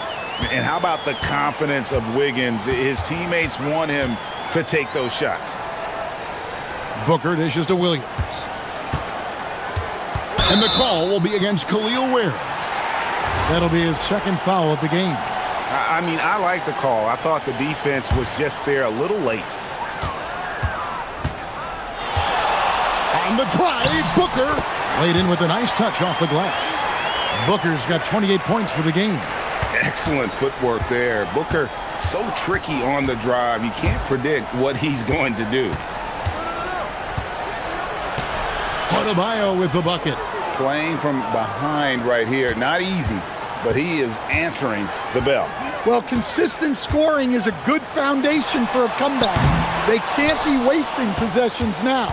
And how about the confidence of Wiggins? His teammates want him to take those shots. Booker dishes to Williams. And the call will be against Khalil Ware. That'll be his second foul of the game. I mean, I like the call. I thought the defense was just there a little late. On the drive, Booker laid in with a nice touch off the glass. Booker's got 28 points for the game. Excellent footwork there. Booker so tricky on the drive. You can't predict what he's going to do. Adebayo with the bucket. Playing from behind right here. Not easy, but he is answering the bell. Well, consistent scoring is a good foundation for a comeback. They can't be wasting possessions now.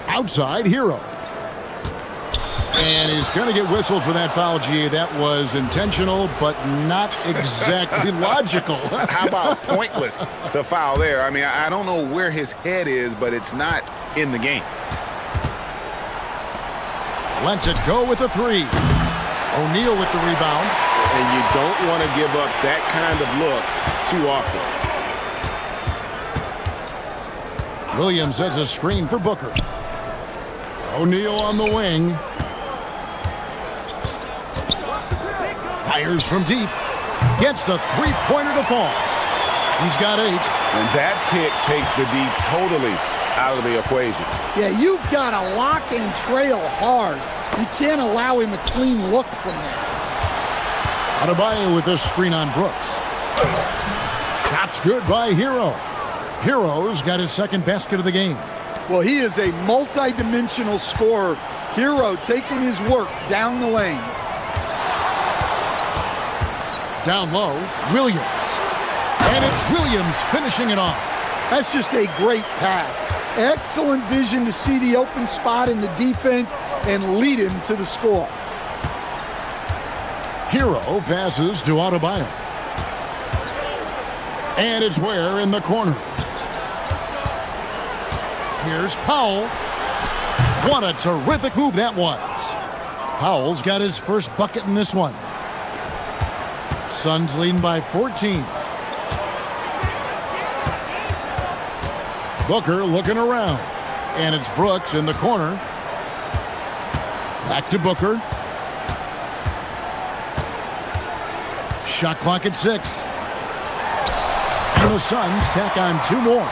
Outside, Hero. And he's going to get whistled for that foul, G. That was intentional, but not exactly logical. How about pointless to foul there? I mean, I don't know where his head is, but it's not in the game. Lets it go with a three. O'Neal with the rebound. And you don't want to give up that kind of look too often. Williams has a screen for Booker. O'Neal on the wing. Fires from deep. Gets the three-pointer to fall. He's got 8. And that pick takes the D totally out of the equation. Yeah, you've got to lock and trail hard. You can't allow him a clean look from there. Adebayo with this screen on Brooks. Shot's good by Hero. Hero's got his second basket of the game. Well, he is a multi-dimensional scorer. Hero taking his work down the lane. Down low, Williams. And it's Williams finishing it off. That's just a great pass. Excellent vision to see the open spot in the defense and lead him to the score. Hero passes to Adebayo. And it's Ware in the corner. Here's Powell. What a terrific move that was. Powell's got his first bucket in this one. Suns leading by 14. Booker looking around. And it's Brooks in the corner. Back to Booker. Shot clock at 6. And the Suns tack on 2 more.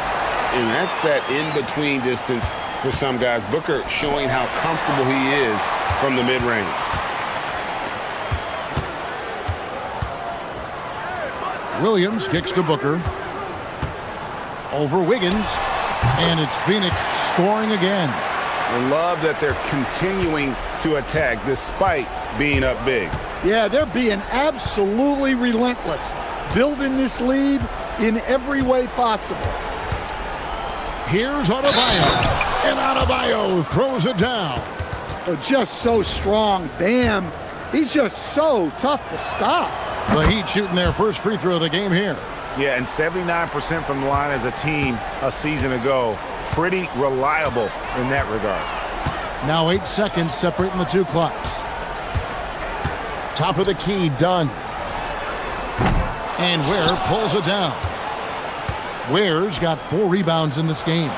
And that's that in-between distance for some guys. Booker showing how comfortable he is from the mid-range. Williams kicks to Booker. Over Wiggins. And it's Phoenix scoring again. I love that they're continuing to attack despite being up big. Yeah, they're being absolutely relentless. Building this lead in every way possible. Here's Adebayo. And Adebayo throws it down. Oh, just so strong. Bam. He's just so tough to stop. The Heat shooting their first free throw of the game here. Yeah, and 79% from the line as a team a season ago. Pretty reliable in that regard. Now 8 seconds separating the 2 clocks. Top of the key, done. And Ware pulls it down. Ware's got 4 rebounds in this game.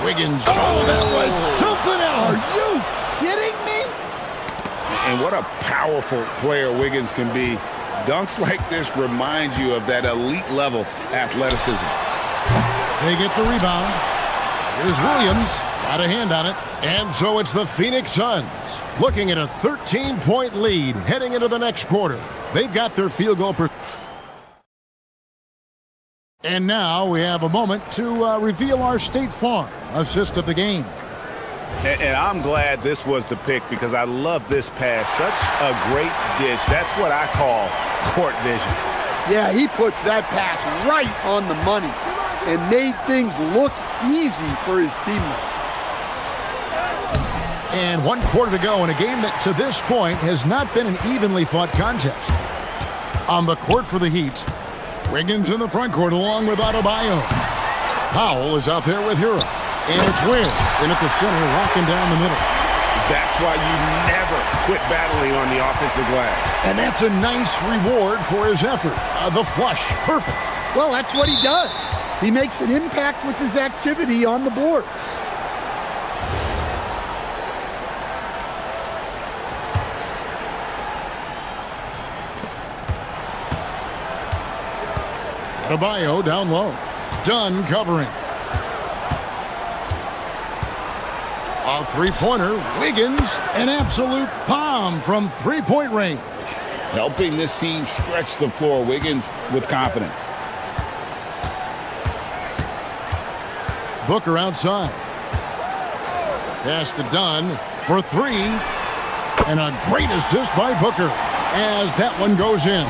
Wiggins. Oh, that was something else. Are you kidding me? And what a powerful player Wiggins can be. Dunks like this remind you of that elite level athleticism. They get the rebound. Here's Williams. Got a hand on it. And so it's the Phoenix Suns looking at a 13-point lead heading into the next quarter. They've got their field goal And now we have a moment to reveal our State Farm assist of the game. And I'm glad this was the pick because I love this pass. Such a great dish. That's what I call court vision. Yeah, he puts that pass right on the money and made things look easy for his teammate. And 1 quarter to go in a game that to this point has not been an evenly fought contest. On the court for the Heat, Wiggins in the front court along with Adebayo. Powell is out there with Hero. And it's Ware in at the center, locking down the middle. That's why you never quit battling on the offensive glass. And that's a nice reward for his effort. The flush, perfect. Well, that's what he does. He makes an impact with his activity on the boards. Adebayo down low. Dunn covering. A three-pointer, Wiggins, an absolute bomb from three-point range. Helping this team stretch the floor. Wiggins with confidence. Booker outside. Pass to Dunn for three. And a great assist by Booker as that one goes in.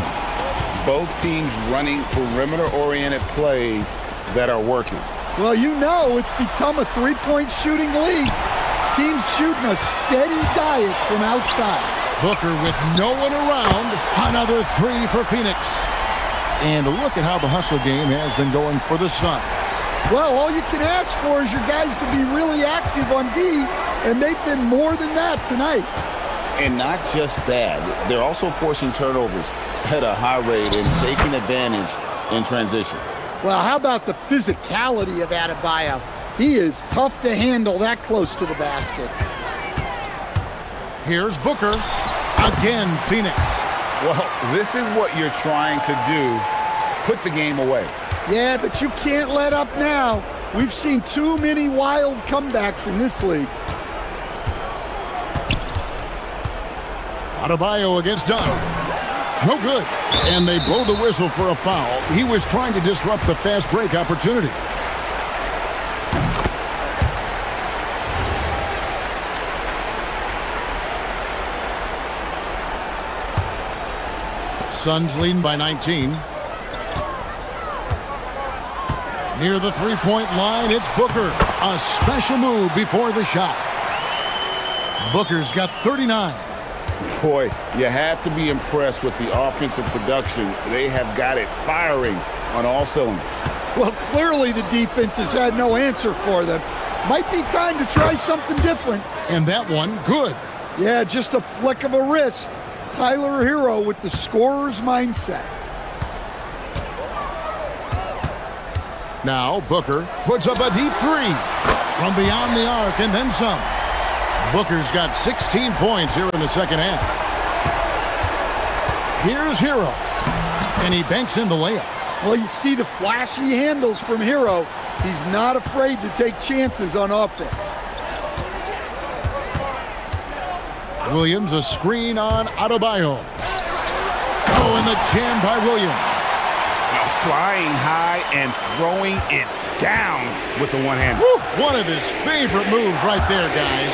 Both teams running perimeter-oriented plays that are working. Well, you know it's become a three-point shooting league. Teams shooting a steady diet from outside. Booker with no one around. Another three for Phoenix. And look at how the hustle game has been going for the Suns. Well, all you can ask for is your guys to be really active on D, and they've been more than that tonight. And not just that, they're also forcing turnovers at a high rate and taking advantage in transition. Well, how about the physicality of Adebayo? He is tough to handle that close to the basket. Here's Booker. Again, Phoenix. Well, this is what you're trying to do. Put the game away. Yeah, but you can't let up now. We've seen too many wild comebacks in this league. Adebayo against Dunn. No good. And they blow the whistle for a foul. He was trying to disrupt the fast break opportunity. Suns leading by 19. Near the three-point line, it's Booker. A special move before the shot. Booker's got 39. Boy, you have to be impressed with the offensive production. They have got it firing on all cylinders. Well, clearly the defense has had no answer for them. Might be time to try something different. And that one, good. Yeah, just a flick of a wrist. Tyler Hero with the scorer's mindset. Now Booker puts up a deep three from beyond the arc and then some. Booker's got 16 points here in the second half. Here's Hero, and he banks in the layup. Well, you see the flashy handles from Hero. He's not afraid to take chances on offense. Williams, a screen on Adebayo. Oh, and the jam by Williams. Flying high and throwing it down with the one-hander. One of his favorite moves right there, guys.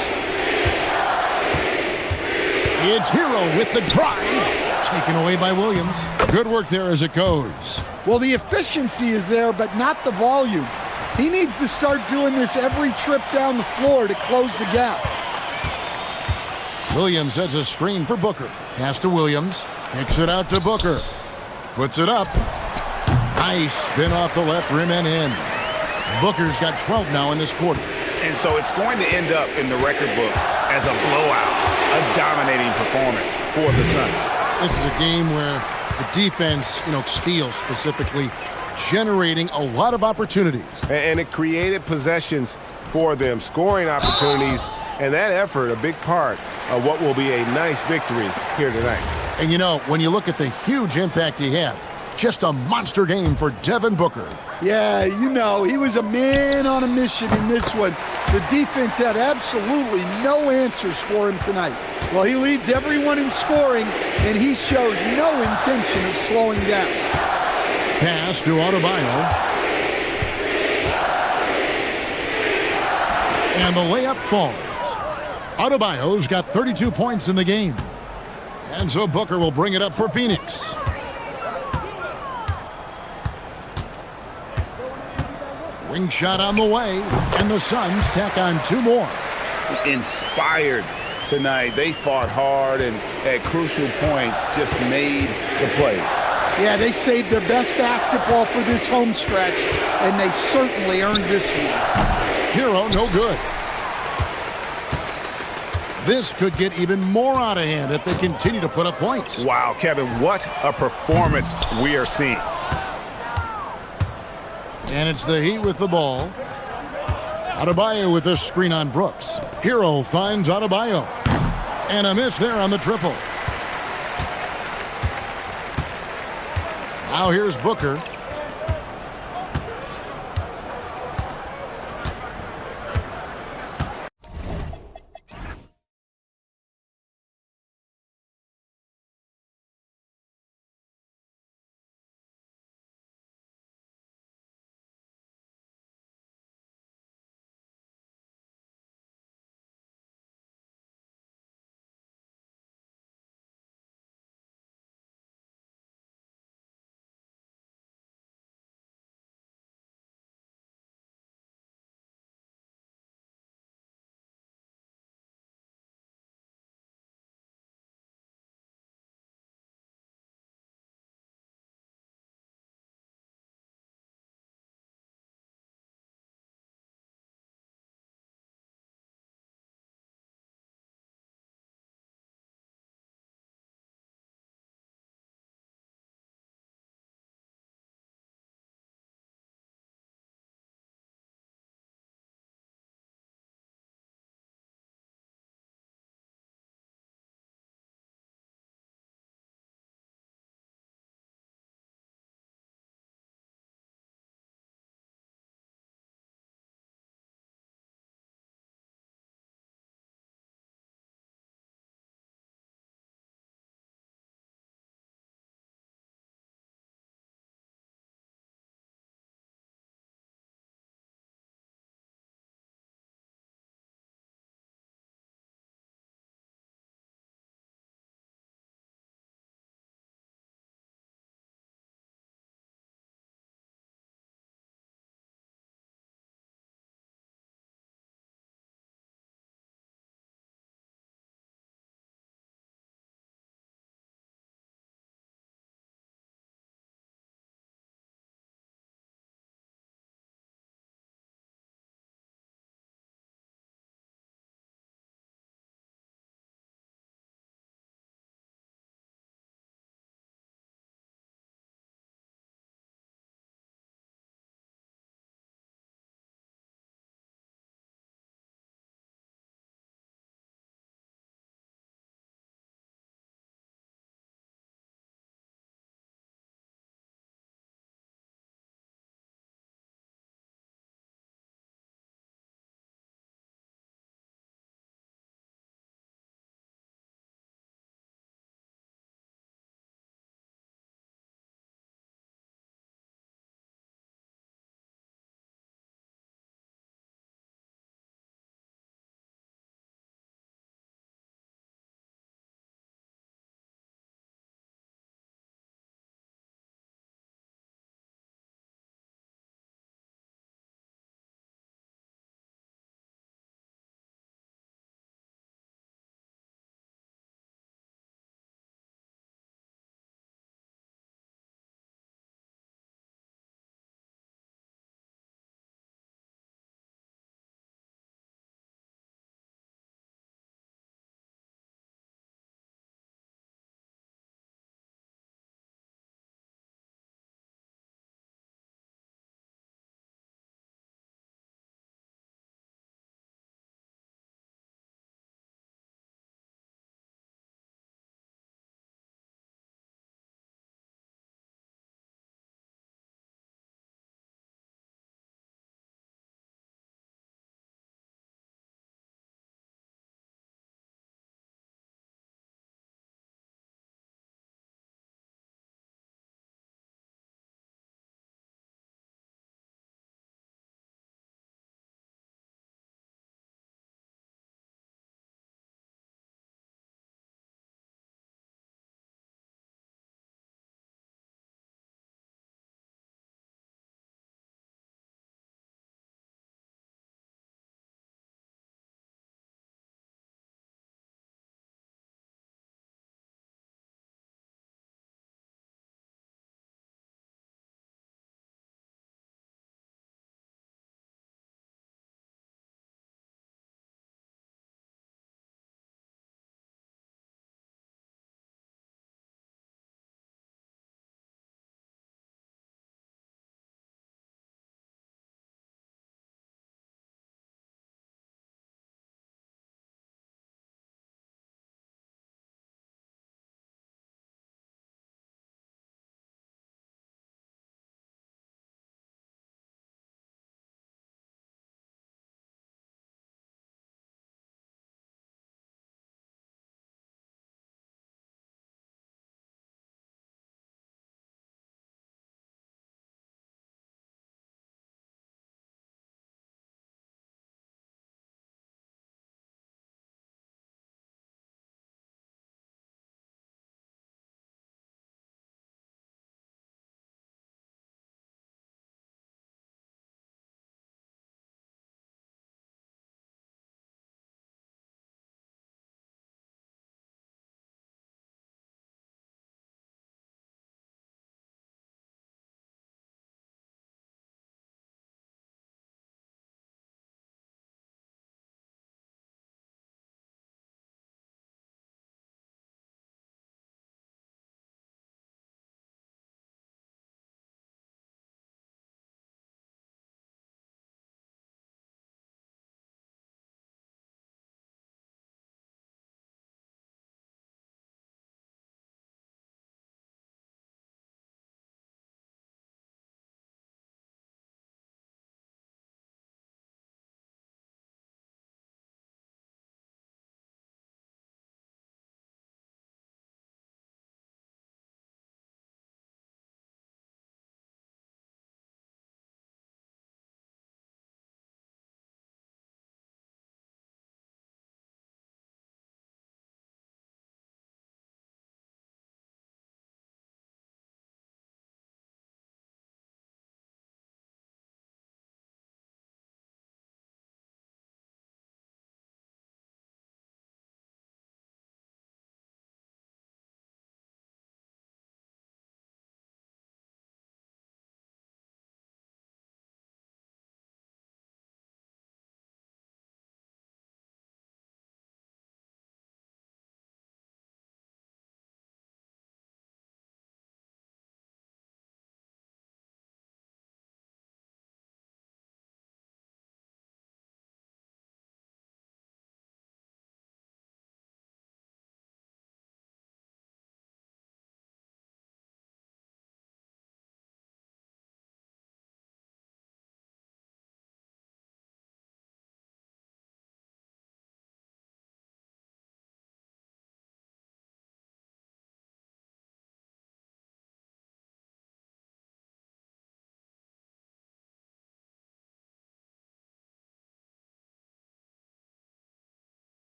It's Hero with the drive. Taken away by Williams. Good work there as it goes. Well, the efficiency is there, but not the volume. He needs to start doing this every trip down the floor to close the gap. Williams sets a screen for Booker. Pass to Williams. Kicks it out to Booker. Puts it up. Nice spin off the left rim and in. Booker's got 12 now in this quarter. And so it's going to end up in the record books as a blowout, a dominating performance for the Suns. This is a game where the defense, steals specifically, generating a lot of opportunities. And it created possessions for them, scoring opportunities, and that effort, a big part of what will be a nice victory here tonight. And when you look at the huge impact he had, just a monster game for Devin Booker. Yeah, he was a man on a mission in this one. The defense had absolutely no answers for him tonight. Well, he leads everyone in scoring, and he shows no intention of slowing down. Pass to Adebayo. And the layup falls. Adebayo's got 32 points in the game. And so Booker will bring it up for Phoenix. Wing shot on the way, and the Suns tack on two more. Inspired tonight. They fought hard and at crucial points just made the plays. Yeah, they saved their best basketball for this home stretch, and they certainly earned this one. Hero, no good. This could get even more out of hand if they continue to put up points. Wow, Kevin, what a performance we are seeing. And it's the Heat with the ball. Adebayo with a screen on Brooks. Hero finds Adebayo. And a miss there on the triple. Now here's Booker.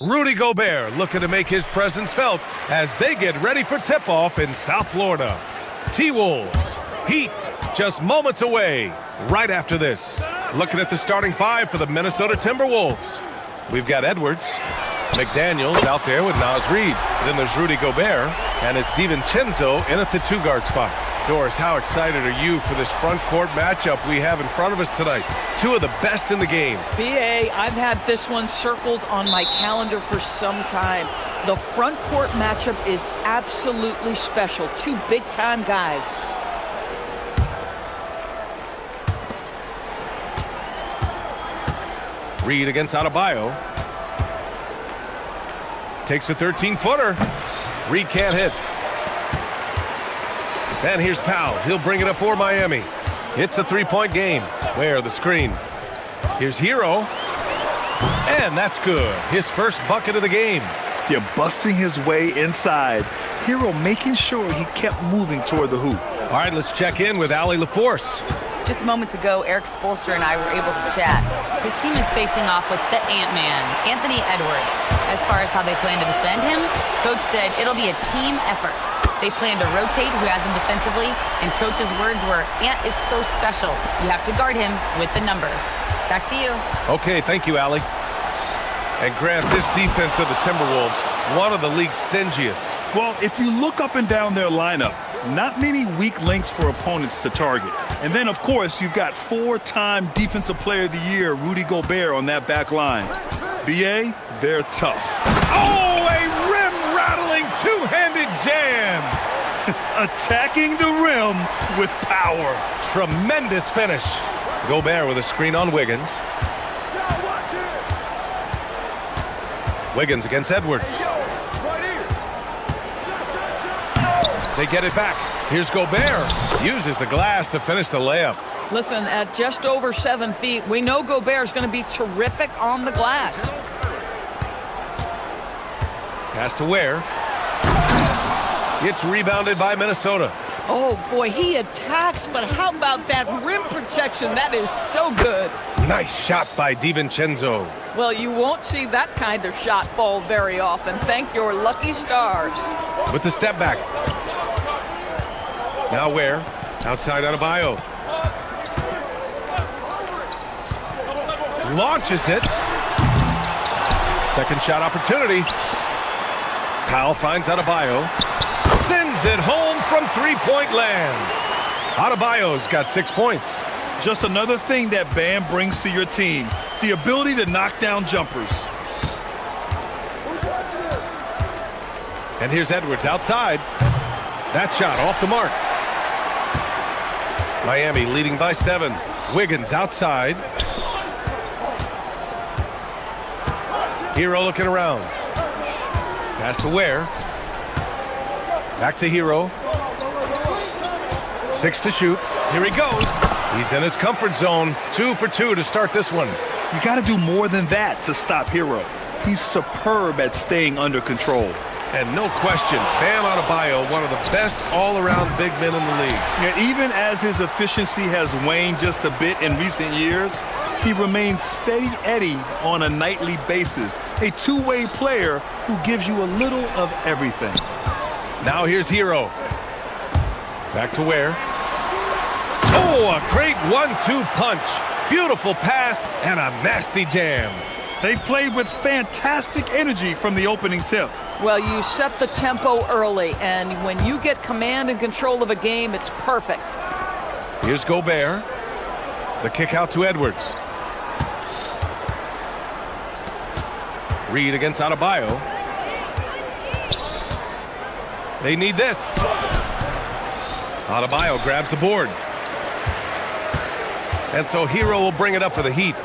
Rudy Gobert looking to make his presence felt as they get ready for tip-off in South Florida. T-Wolves, Heat, just moments away right after this. Looking at the starting five for the Minnesota Timberwolves. We've got Edwards, McDaniels out there with Naz Reid. Then there's Rudy Gobert, and it's DiVincenzo in at the two-guard spot. Doris, how excited are you for this front court matchup we have in front of us tonight? Two of the best in the game. BA, I've had this one circled on my calendar for some time. The front court matchup is absolutely special. Two big-time guys. Reid against Adebayo. Takes a 13-footer. Reid can't hit. And here's Powell. He'll bring it up for Miami. It's a three-point game. Where the screen. Here's Hero. And that's good. His first bucket of the game. Yeah, busting his way inside. Hero making sure he kept moving toward the hoop. All right, let's check in with Allie LaForce. Just moments ago, Eric Spoelstra and I were able to chat. His team is facing off with the Ant-Man, Anthony Edwards. As far as how they plan to defend him, Coach said it'll be a team effort. They plan to rotate who has him defensively, and Coach's words were, Ant is so special. You have to guard him with the numbers. Back to you. Okay, thank you, Allie. And Grant, this defense of the Timberwolves, one of the league's stingiest. Well, if you look up and down their lineup, not many weak links for opponents to target. And then, of course, you've got four-time Defensive Player of the Year, Rudy Gobert, on that back line. BA, they're tough. Oh, a rim-rattling two-handed jam. Attacking the rim with power. Tremendous finish. Gobert with a screen on Wiggins. Wiggins against Edwards. They get it back. Here's Gobert. Uses the glass to finish the layup. Listen, at just over 7 feet, we know Gobert's going to be terrific on the glass. Pass to Ware. It's rebounded by Minnesota. Oh, boy, he attacks, but how about that rim protection? That is so good. Nice shot by DiVincenzo. Well, you won't see that kind of shot fall very often. Thank your lucky stars. With the step back. Now Ware, outside Adebayo. Launches it. Second shot opportunity. Powell finds Adebayo. Sends it home from three-point land. Adebayo's got 6 points. Just another thing that Bam brings to your team, the ability to knock down jumpers. And here's Edwards outside. That shot off the mark. Miami leading by 7. Wiggins outside. Hero looking around. Pass to Ware. Back to Hero. 6 to shoot. Here he goes. He's in his comfort zone. 2 for 2 to start this one. You got to do more than that to stop Hero. He's superb at staying under control. And no question, Bam Adebayo, one of the best all-around big men in the league. Yeah, even as his efficiency has waned just a bit in recent years, he remains steady Eddie on a nightly basis. A two-way player who gives you a little of everything. Now here's Hero. Back to Ware. Oh, a great 1-2 punch. Beautiful pass and a nasty jam. They played with fantastic energy from the opening tip. Well, you set the tempo early, and when you get command and control of a game, it's perfect. Here's Gobert. The kick out to Edwards. Reid against Adebayo. They need this. Adebayo grabs the board. And so Hero will bring it up for the Heat.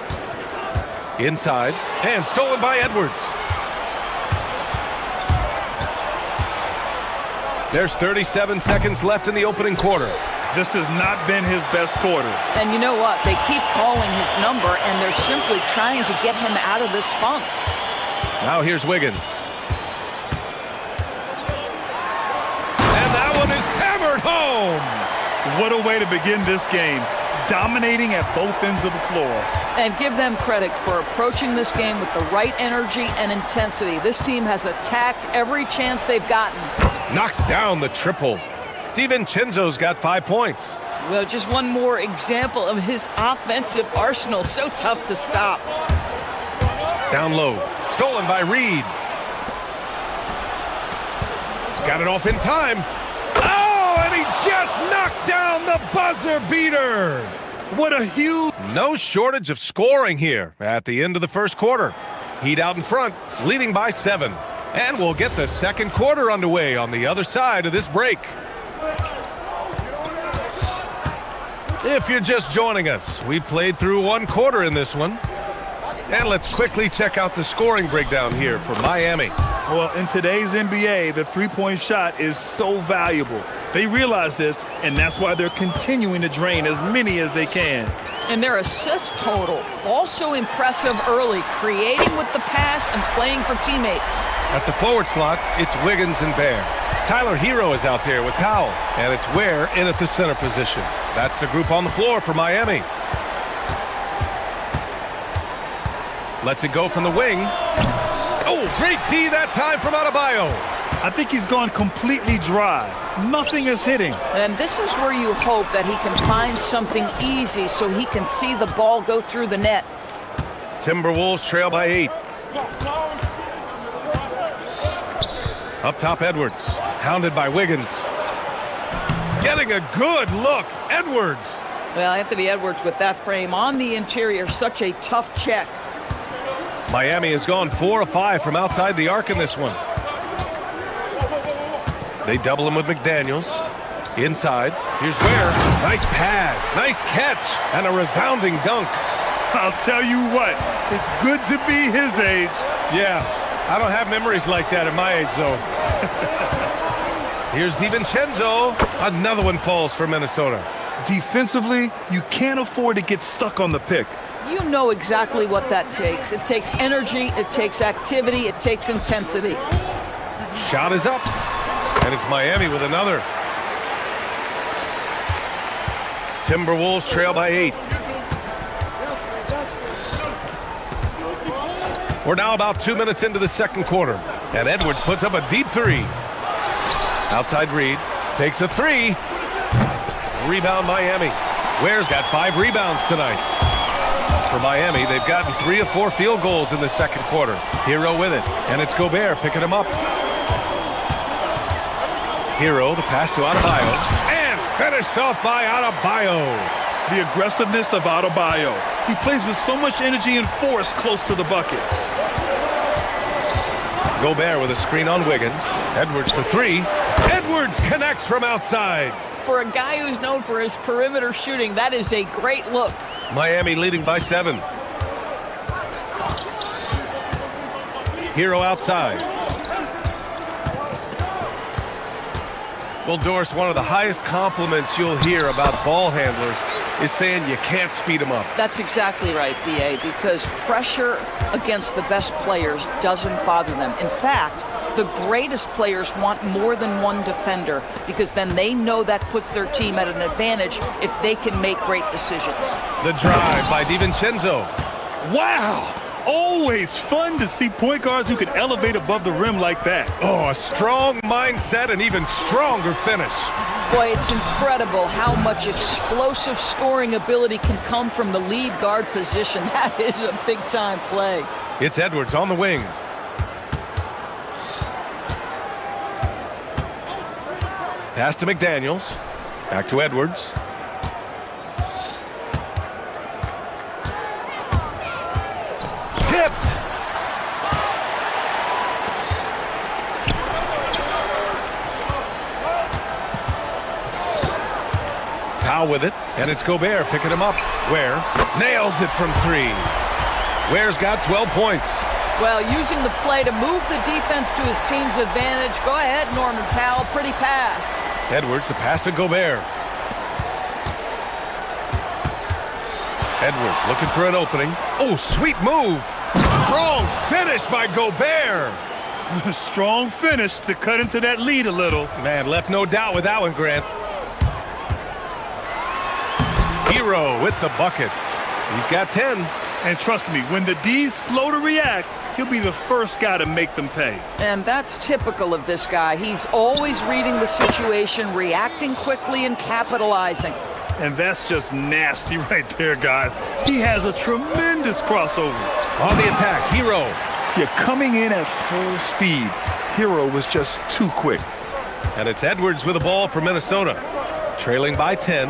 Inside, and stolen by Edwards. There's 37 seconds left in the opening quarter. This has not been his best quarter. And you know what? They keep calling his number, and they're simply trying to get him out of this funk. Now here's Wiggins. And that one is hammered home. What a way to begin this game. dominating at both ends of the floor. And give them credit for approaching this game with the right energy and intensity. This team has attacked every chance they've gotten. Knocks down the triple. DiVincenzo's got 5 points. Well, just one more example of his offensive arsenal. So tough to stop. Down low. Stolen by Reed. Got it off in time. Oh, and he just knocked down the buzzer beater. What a huge... No shortage of scoring here at the end of the first quarter. Heat out in front, leading by 7. And we'll get the second quarter underway on the other side of this break. If you're just joining us, we played through 1 quarter in this one. And let's quickly check out the scoring breakdown here for Miami. Well, in today's NBA, the three-point shot is so valuable. They realize this, and that's why they're continuing to drain as many as they can. And their assist total, also impressive early, creating with the pass and playing for teammates. At the forward slots, it's Wiggins and Bear. Tyler Hero is out there with Powell, and it's Ware in at the center position. That's the group on the floor for Miami. Lets it go from the wing. Oh, great D that time from Adebayo. I think he's gone completely dry. Nothing is hitting. And this is where you hope that he can find something easy so he can see the ball go through the net. Timberwolves trail by 8. Up top, Edwards. Hounded by Wiggins. Getting a good look. Edwards. Well, Anthony Edwards with that frame on the interior, such a tough check. Miami has gone 4 of 5 from outside the arc in this one. They double him with McDaniels. Inside. Here's Ware. Nice pass. Nice catch. And a resounding dunk. I'll tell you what, it's good to be his age. Yeah, I don't have memories like that at my age, though. Here's DiVincenzo. Another one falls for Minnesota. Defensively, you can't afford to get stuck on the pick. You know exactly what that takes. It takes energy, it takes activity, it takes intensity. Shot is up, and it's Miami with another. Timberwolves trail by 8. We're now about 2 minutes into the second quarter, and Edwards puts up a deep 3. Outside Reed, takes a 3. Rebound Miami. Ware's got 5 rebounds tonight. For Miami, they've gotten 3 of 4 field goals in the second quarter. Hero with it, and it's Gobert picking him up. Hero, the pass to Adebayo, and finished off by Adebayo. The aggressiveness of Adebayo. He plays with so much energy and force close to the bucket. Gobert with a screen on Wiggins. Edwards for 3. Edwards connects from outside. For a guy who's known for his perimeter shooting, that is a great look. Miami leading by 7. Hero outside. Well, Doris, one of the highest compliments you'll hear about ball handlers is saying you can't speed them up. That's exactly right, B.A., because pressure against the best players doesn't bother them. In fact, the greatest players want more than one defender because then they know that puts their team at an advantage if they can make great decisions. The drive by DiVincenzo. Wow! Always fun to see point guards who can elevate above the rim like that. Oh, a strong mindset and even stronger finish. Boy, it's incredible how much explosive scoring ability can come from the lead guard position. That is a big-time play. It's Edwards on the wing. Pass to McDaniels. Back to Edwards. Tipped. Powell with it, and it's Gobert picking him up. Ware nails it from 3. Ware's got 12 points. Well, using the play to move the defense to his team's advantage. Go ahead, Norman Powell. Pretty pass. Edwards, the pass to Gobert. Edwards looking for an opening. Oh, sweet move. Strong finish by Gobert. Strong finish to cut into that lead a little. Man, left no doubt with that one, Grant. Hero with the bucket. He's got 10. And trust me, when the D's slow to react, he'll be the first guy to make them pay. And that's typical of this guy. He's always reading the situation, reacting quickly and capitalizing. And that's just nasty right there, guys. He has a tremendous crossover. On the attack, Hero. Yeah, coming in at full speed. Hero was just too quick. And it's Edwards with the ball for Minnesota. Trailing by 10.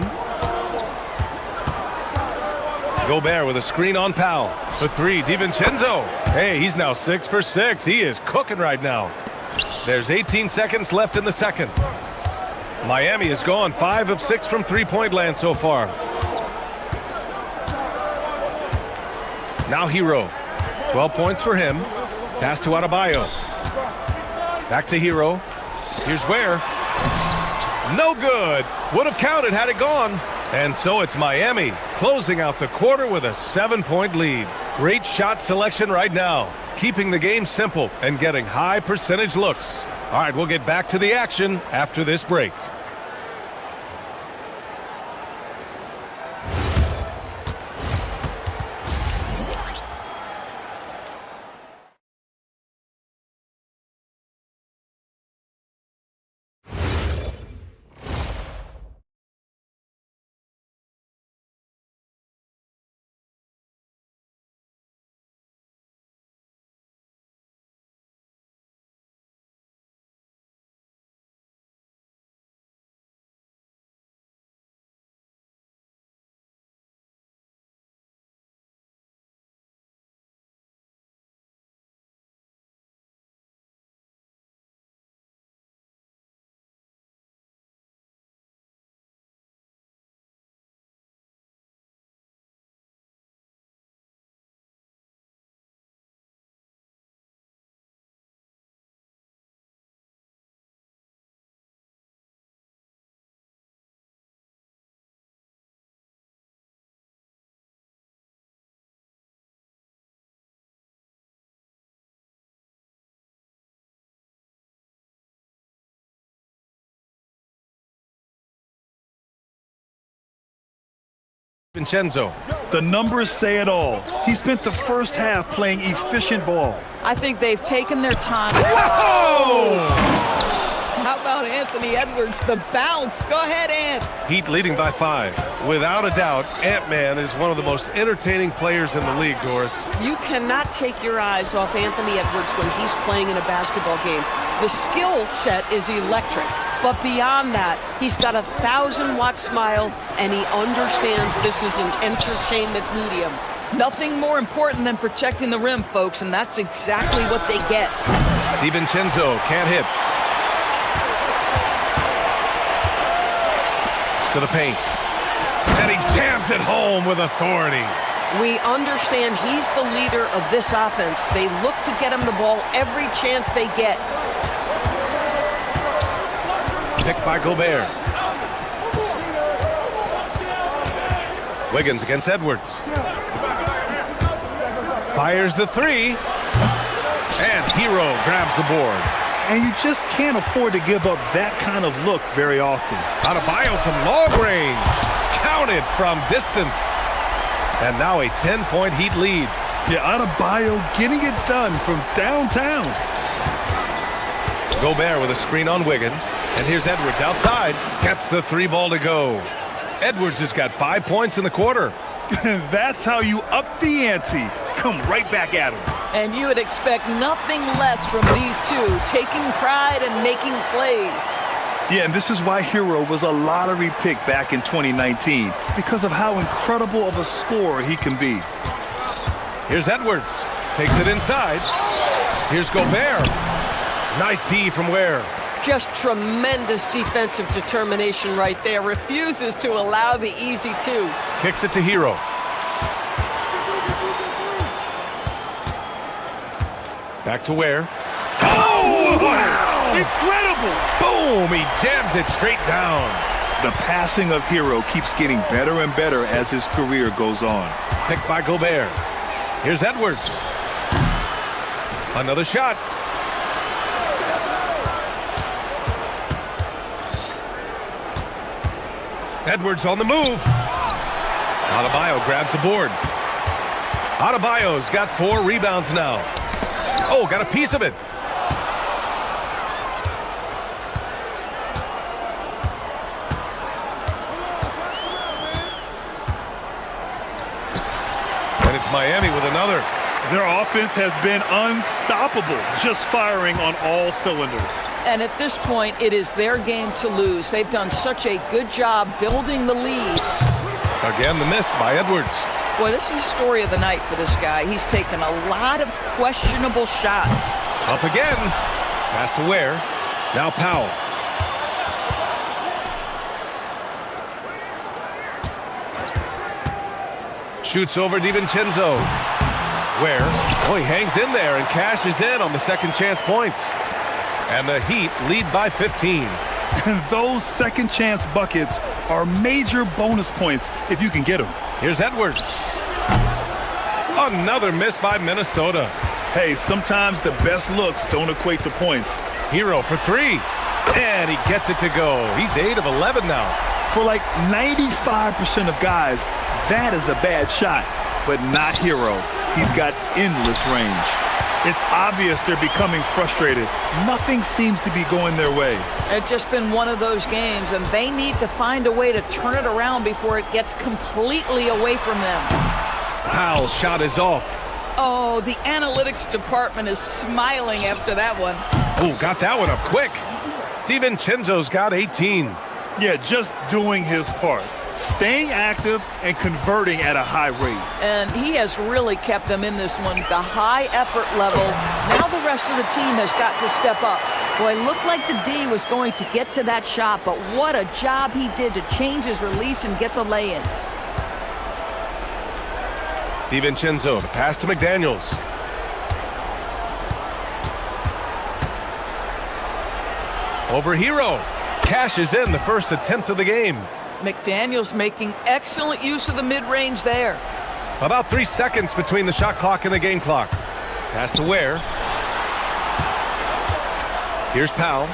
Gobert with a screen on Powell. The three, DiVincenzo. Hey, he's now 6 for 6. He is cooking right now. There's 18 seconds left in the second. Miami has gone 5 of 6 from three-point land so far. Now Hero. 12 points for him. Pass to Adebayo. Back to Hero. Here's Ware. No good. Would have counted had it gone. And so it's Miami closing out the quarter with a 7-point lead. Great shot selection right now, keeping the game simple and getting high percentage looks. All right, we'll get back to the action after this break. Vincenzo. The numbers say it all. He spent the first half playing efficient ball. I think they've taken their time. Whoa! How about Anthony Edwards, the bounce? Go ahead, Ant. Heat leading by 5. Without a doubt, Ant-Man is one of the most entertaining players in the league, Doris. You cannot take your eyes off Anthony Edwards when he's playing in a basketball game. The skill set is electric. But beyond that, he's got a 1,000-watt smile, and he understands this is an entertainment medium. Nothing more important than protecting the rim, folks, and that's exactly what they get. DiVincenzo can't hit. To the paint. And he jams it home with authority. We understand he's the leader of this offense. They look to get him the ball every chance they get. Picked by Gobert. Wiggins against Edwards. Fires the three. And Hero grabs the board. And you just can't afford to give up that kind of look very often. Adebayo from long range. Counted from distance. And now a 10-point Heat lead. Yeah, Adebayo getting it done from downtown. Gobert with a screen on Wiggins. And here's Edwards outside. Gets the three ball to go. Edwards has got 5 points in the quarter. That's how you up the ante. Come right back at him. And you would expect nothing less from these two, taking pride and making plays. Yeah, and this is why Hero was a lottery pick back in 2019, because of how incredible of a scorer he can be. Here's Edwards. Takes it inside. Here's Gobert. Nice D from Ware. Just tremendous defensive determination right there. Refuses to allow the easy two. Kicks it to Hero. Back to Ware. Oh, wow! Incredible! Boom! He jams it straight down. The passing of Hero keeps getting better and better as his career goes on. Picked by Gobert. Here's Edwards. Another shot. Edwards on the move. Adebayo grabs the board. Adebayo's got 4 rebounds now. Oh, got a piece of it. And it's Miami with another. Their offense has been unstoppable, just firing on all cylinders. And at this point, it is their game to lose. They've done such a good job building the lead. Again, the miss by Edwards. Boy, this is the story of the night for this guy. He's taken a lot of questionable shots. Up again. Pass to Ware. Now Powell. Shoots over DiVincenzo. Ware. Oh, he hangs in there and cashes in on the second chance points. And the Heat lead by 15. Those second chance buckets are major bonus points if you can get them. Here's Edwards. Another miss by Minnesota. Hey, sometimes the best looks don't equate to points. Hero for 3. And he gets it to go. He's 8 of 11 now. For like 95% of guys, that is a bad shot, but not Hero. He's got endless range. It's obvious they're becoming frustrated. Nothing seems to be going their way. It's just been one of those games, and they need to find a way to turn it around before it gets completely away from them. Powell's shot is off. Oh, the analytics department is smiling after that one. Oh, got that one up quick. DiVincenzo's got 18. Yeah, just doing his part. Staying active and converting at a high rate. And he has really kept them in this one. The high effort level. Now the rest of the team has got to step up. Boy, looked like the D was going to get to that shot, but what a job he did to change his release and get the lay-in. DiVincenzo, the pass to McDaniels. Over Hero. Cashes in the first attempt of the game. McDaniels making excellent use of the mid-range there. About 3 seconds between the shot clock and the game clock. Pass to Ware. Here's Powell.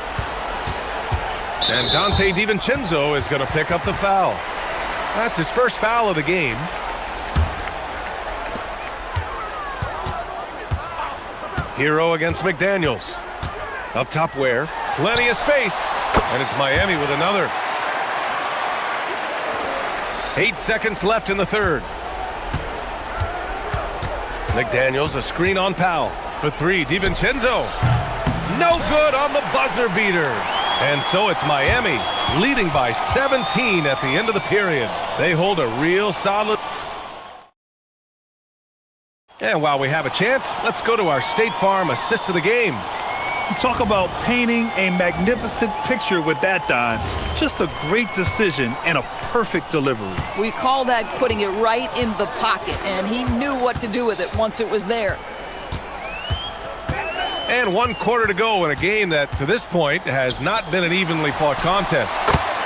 And Dante DiVincenzo is going to pick up the foul. That's his first foul of the game. Hero against McDaniels. Up top Ware. Plenty of space. And it's Miami with another. 8 seconds left in the third. McDaniels, a screen on Powell. For 3, DiVincenzo. No good on the buzzer beater. And so it's Miami, leading by 17 at the end of the period. They hold a real solid. And while we have a chance, let's go to our State Farm assist of the game. Talk about painting a magnificent picture with that, Don. Just a great decision and a perfect delivery. We call that putting it right in the pocket, and he knew what to do with it once it was there. And 1 quarter to go in a game that, to this point, has not been an evenly fought contest.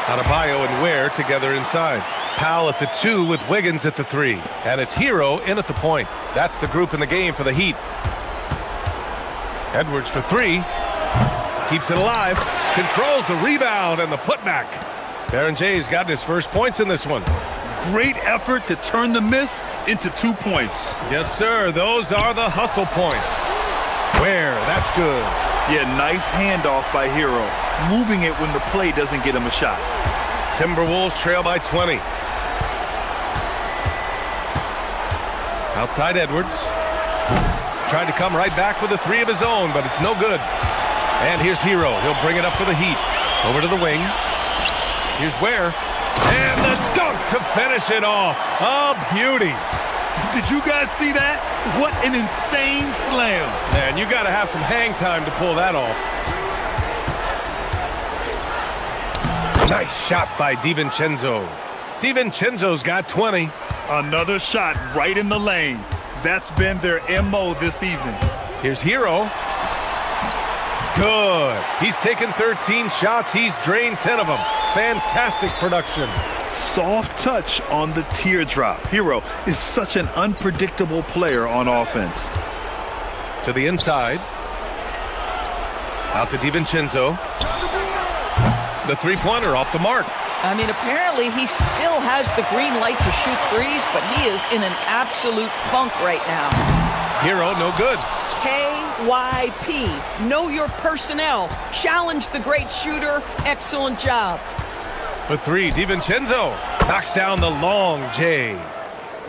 Adebayo and Ware together inside. Powell at the 2 with Wiggins at the 3. And it's Hero in at the point. That's the group in the game for the Heat. Edwards for 3. Keeps it alive. Controls the rebound and the putback. Baron Jay's gotten his first points in this one. Great effort to turn the miss into 2 points. Yes, sir. Those are the hustle points. Ware, that's good. Yeah, nice handoff by Hero. Moving it when the play doesn't get him a shot. Timberwolves trail by 20. Outside Edwards. Tried to come right back with a 3 of his own, but it's no good. And here's Hero. He'll bring it up for the Heat. Over to the wing. Here's Ware. And the dunk to finish it off. A beauty. Did you guys see that? What an insane slam. Man, you got to have some hang time to pull that off. Nice shot by DiVincenzo. DiVincenzo's got 20. Another shot right in the lane. That's been their MO this evening. Here's Hero. Good. He's taken 13 shots. He's drained 10 of them. Fantastic production. Soft touch on the teardrop. Hero is such an unpredictable player on offense. To the inside. Out to DiVincenzo. The three-pointer off the mark. I mean, apparently he still has the green light to shoot threes, but he is in an absolute funk right now. Hero, no good. KYP. Know your personnel. Challenge the great shooter. Excellent job. For three, DiVincenzo knocks down the long J.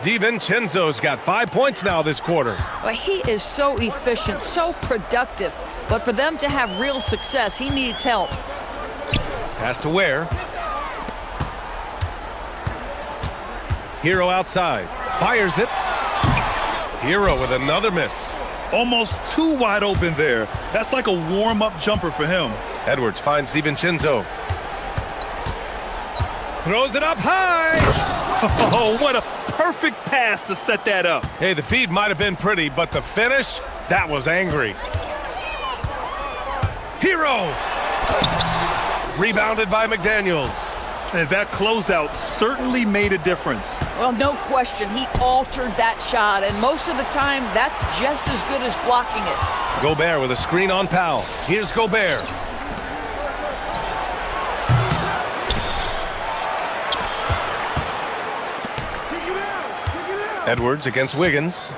DiVincenzo's got 5 points now this quarter. Well, he is so efficient, so productive. But for them to have real success, he needs help. Pass to Ware. Hero outside. Fires it. Hero with another miss. Almost too wide open there. That's like a warm-up jumper for him. Edwards finds DiVincenzo. Throws it up high. Oh, what a perfect pass to set that up. Hey, the feed might have been pretty, but the finish, that was angry. Hero. Rebounded by McDaniels. And that closeout certainly made a difference. Well, no question, he altered that shot, and most of the time, that's just as good as blocking it. Gobert with a screen on Powell. Here's Gobert. Edwards against Wiggins.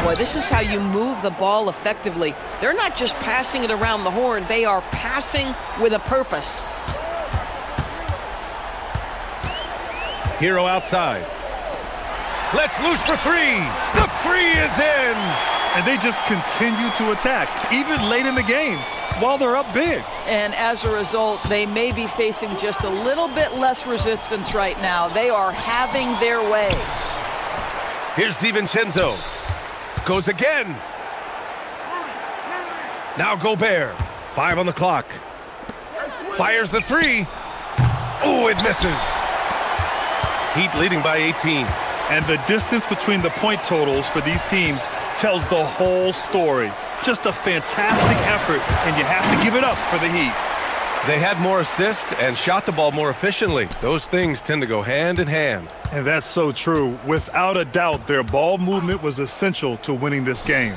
Boy, this is how you move the ball effectively. They're not just passing it around the horn, they are passing with a purpose. Hero outside. Let's loose for three. The three is in. And they just continue to attack, even late in the game, while they're up big. And as a result, they may be facing just a little bit less resistance right now. They are having their way. Here's DiVincenzo. Goes again. Now Gobert. 5 on the clock. Fires the three. Oh, it misses. Heat leading by 18. And the distance between the point totals for these teams tells the whole story. Just a fantastic effort, and you have to give it up for the Heat. They had more assists and shot the ball more efficiently. Those things tend to go hand in hand. And that's so true. Without a doubt, their ball movement was essential to winning this game.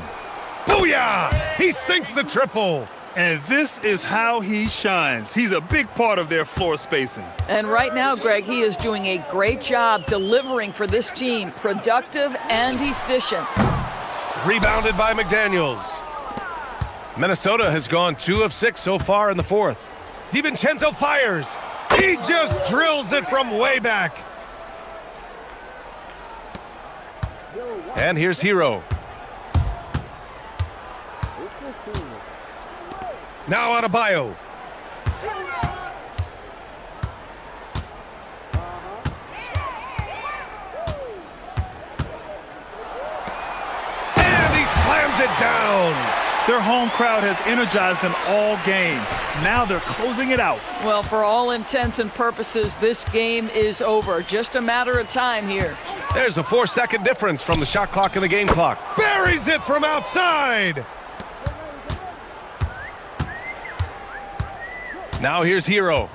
Booyah! He sinks the triple. And this is how he shines. He's a big part of their floor spacing. And right now, Greg, he is doing a great job delivering for this team, productive and efficient. Rebounded by McDaniels. Minnesota has gone 2 of 6 so far in the fourth. DiVincenzo fires. He just drills it from way back. And here's Hero. Now Adebayo. And he slams it down. Their home crowd has energized them all game. Now they're closing it out. Well, for all intents and purposes, this game is over. Just a matter of time here. There's a 4-second difference from the shot clock and the game clock. Buries it from outside. Now here's Hero.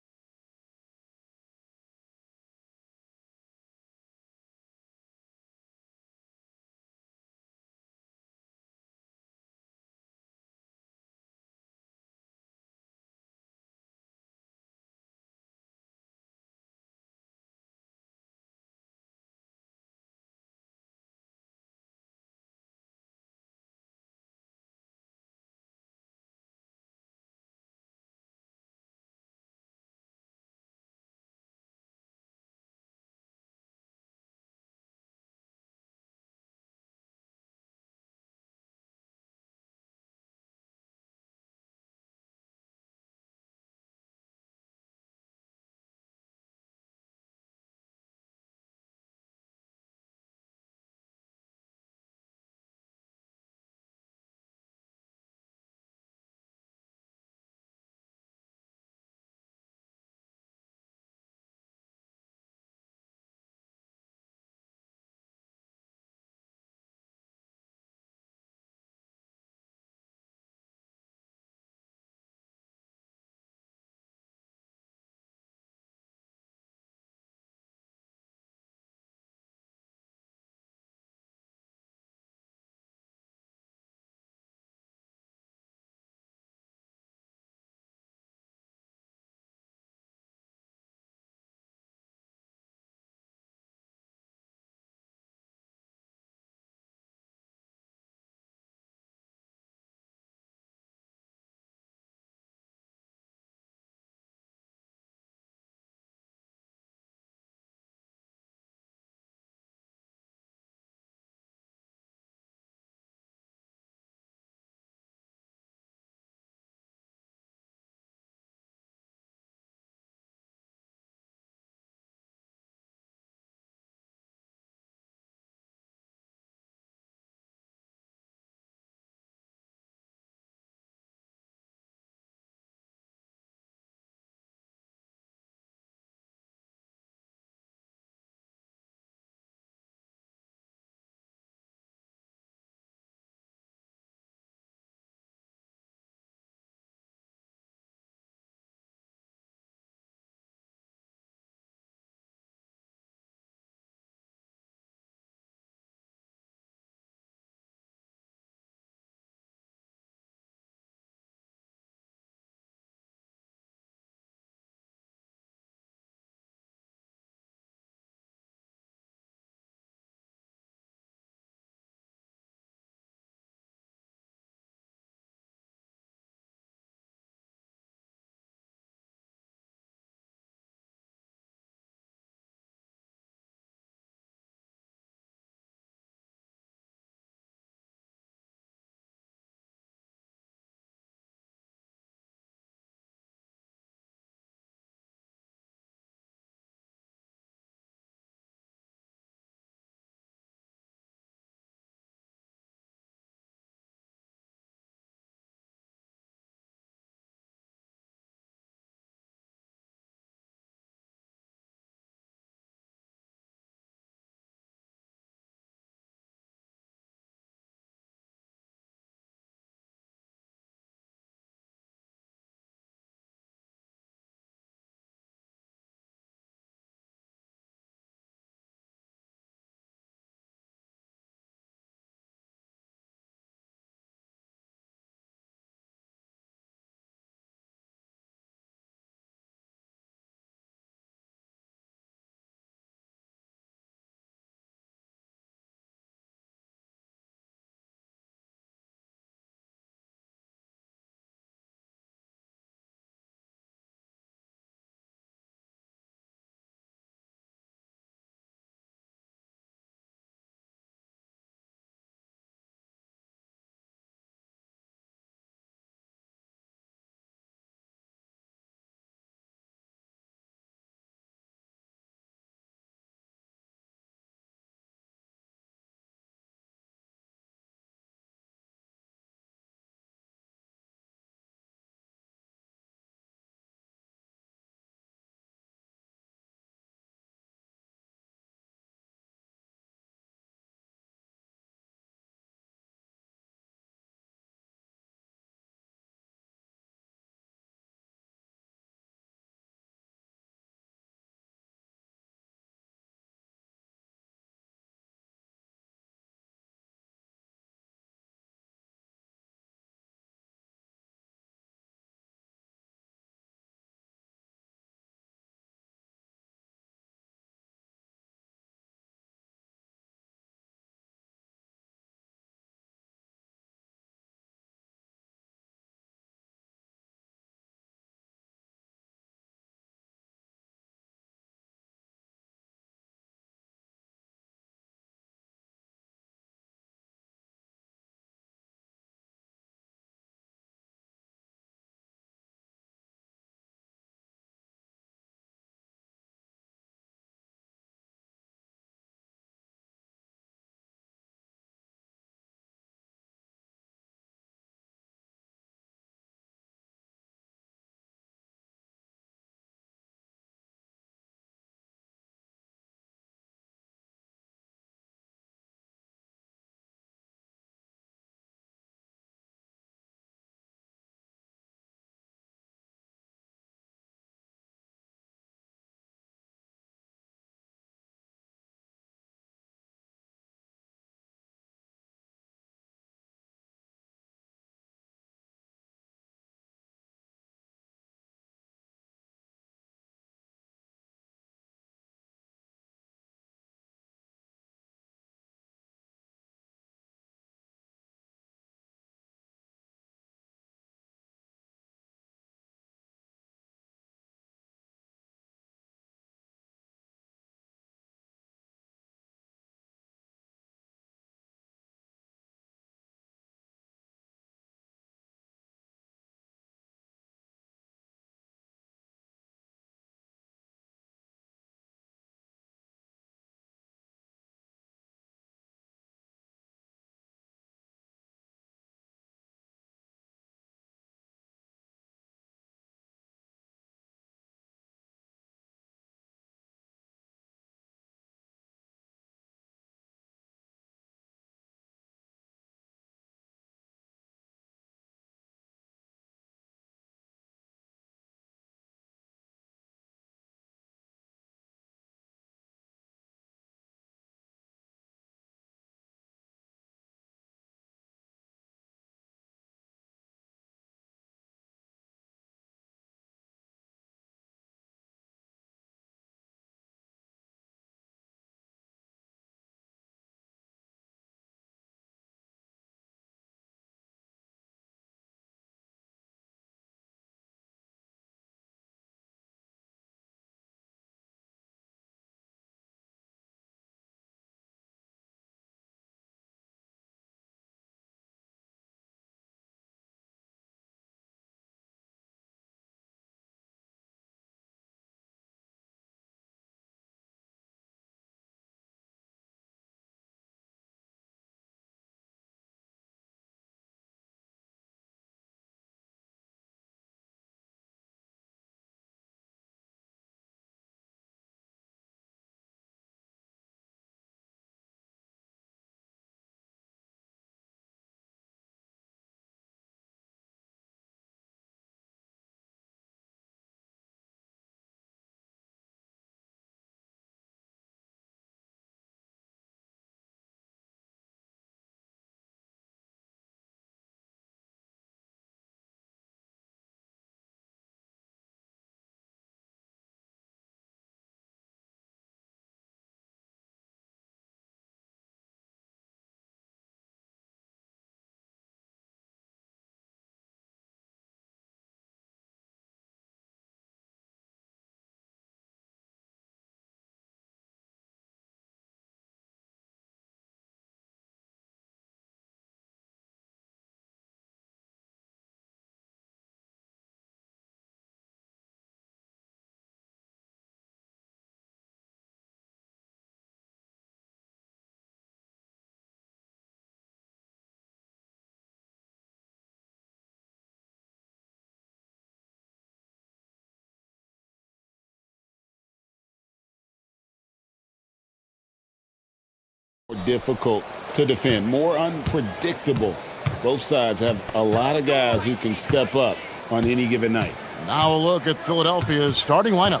More difficult to defend, more unpredictable. Both sides have a lot of guys who can step up on any given night. Now a look at Philadelphia's starting lineup.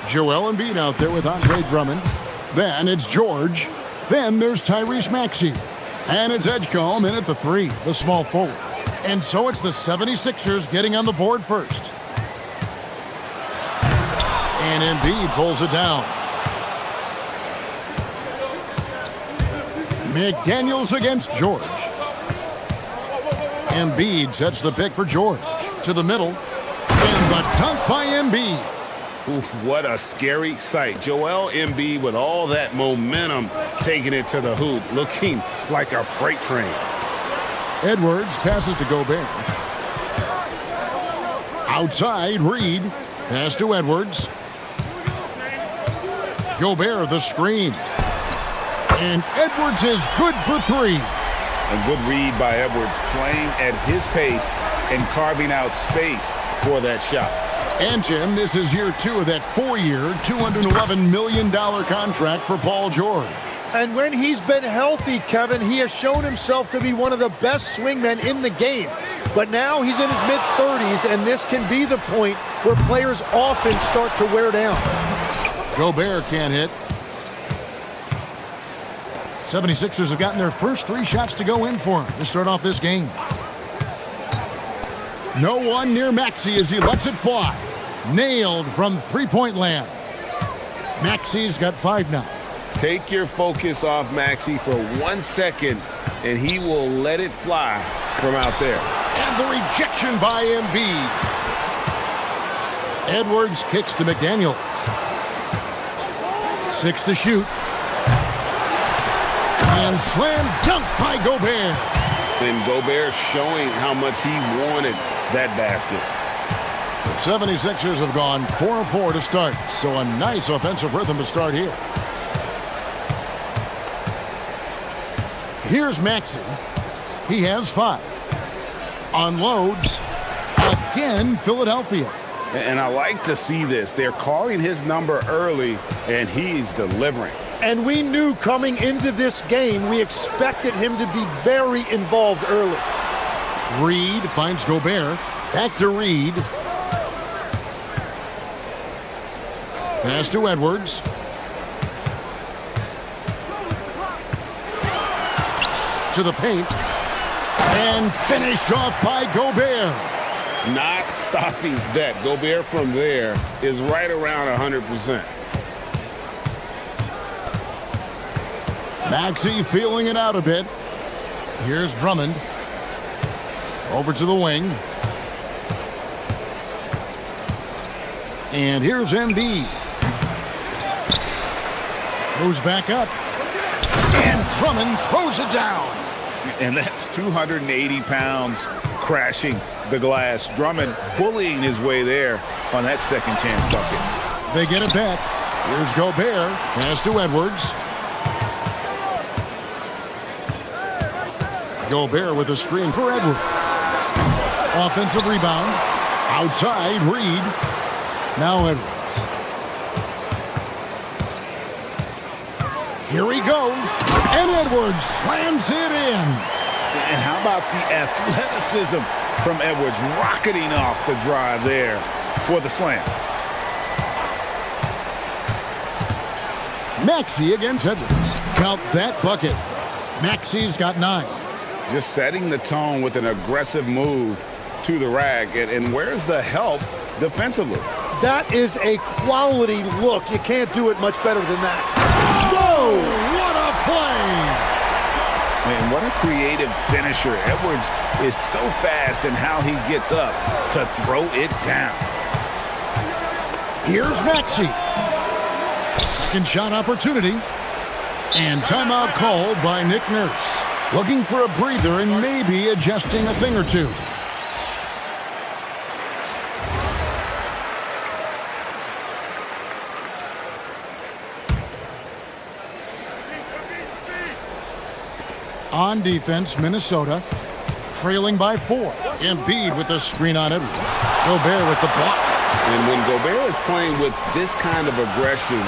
Joel Embiid out there with Andre Drummond. Then it's George. Then there's Tyrese Maxey. And it's Edgecombe in at the 3, the small forward. And so it's the 76ers getting on the board first. And Embiid pulls it down. McDaniels against George. Embiid sets the pick for George. To the middle. And the dunk by Embiid. Oof, what a scary sight. Joel Embiid with all that momentum taking it to the hoop, looking like a freight train. Edwards passes to Gobert. Outside, Reed. Pass to Edwards. Gobert the screen. And Edwards is good for 3. A good read by Edwards, playing at his pace and carving out space for that shot. And Jim, this is year 2 of that 4-year, $211 million contract for Paul George. And when he's been healthy, Kevin, he has shown himself to be one of the best swingmen in the game. But now he's in his mid-30s, and this can be the point where players often start to wear down. Gobert can't hit. 76ers have gotten their first 3 shots to go in for him to start off this game. No one near Maxey as he lets it fly. Nailed from three-point land. Maxey's got 5 now. Take your focus off Maxey for 1 second, and he will let it fly from out there. And the rejection by Embiid. Edwards kicks to McDaniels. 6 to shoot. And slam dunk by Gobert. And Gobert showing how much he wanted that basket. The 76ers have gone 4 of 4 to start, so a nice offensive rhythm to start here. Here's Maxey. He has 5. Unloads. Again, Philadelphia. And I like to see this. They're calling his number early, and he's delivering. And we knew coming into this game, we expected him to be very involved early. Reed finds Gobert. Back to Reed. Pass to Edwards. To the paint. And finished off by Gobert. Not stopping that. Gobert from there is right around 100%. Maxey feeling it out a bit. Here's Drummond. Over to the wing. And here's Embiid. Goes back up. And Drummond throws it down. And that's 280 pounds crashing the glass. Drummond bullying his way there on that second chance bucket. They get it back. Here's Gobert. Pass to Edwards. Gobert with a screen for Edwards. Offensive rebound. Outside, Reed. Now Edwards. Here he goes. And Edwards slams it in. And how about the athleticism from Edwards rocketing off the drive there for the slam. Maxey against Edwards. Count that bucket. Maxey's got 9. Just setting the tone with an aggressive move to the rack. And where's the help defensively? That is a quality look. You can't do it much better than that. Whoa! What a play! Man, what a creative finisher. Edwards is so fast in how he gets up to throw it down. Here's Maxey. Second shot opportunity. And timeout called by Nick Nurse. Looking for a breather and maybe adjusting a thing or two. On defense, Minnesota trailing by 4. Embiid with the screen on Edwards. Gobert with the block. And when Gobert is playing with this kind of aggression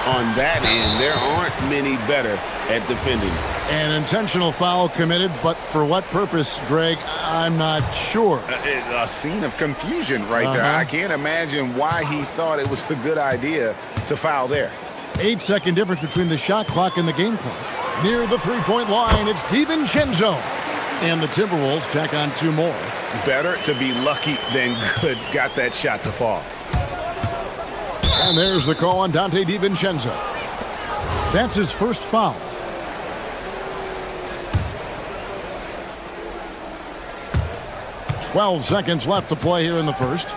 on that end. There aren't many better at defending. An intentional foul committed, but for what purpose, Greg? I'm not sure. A scene of confusion right there. I can't imagine why he thought it was a good idea to foul there. 8-second difference between the shot clock and the game clock. Near the three-point line, it's DiVincenzo. And the Timberwolves tack on 2 more. Better to be lucky than good. Got that shot to fall. And there's the call on Dante DiVincenzo. That's his first foul. "12 seconds left to play here in the first.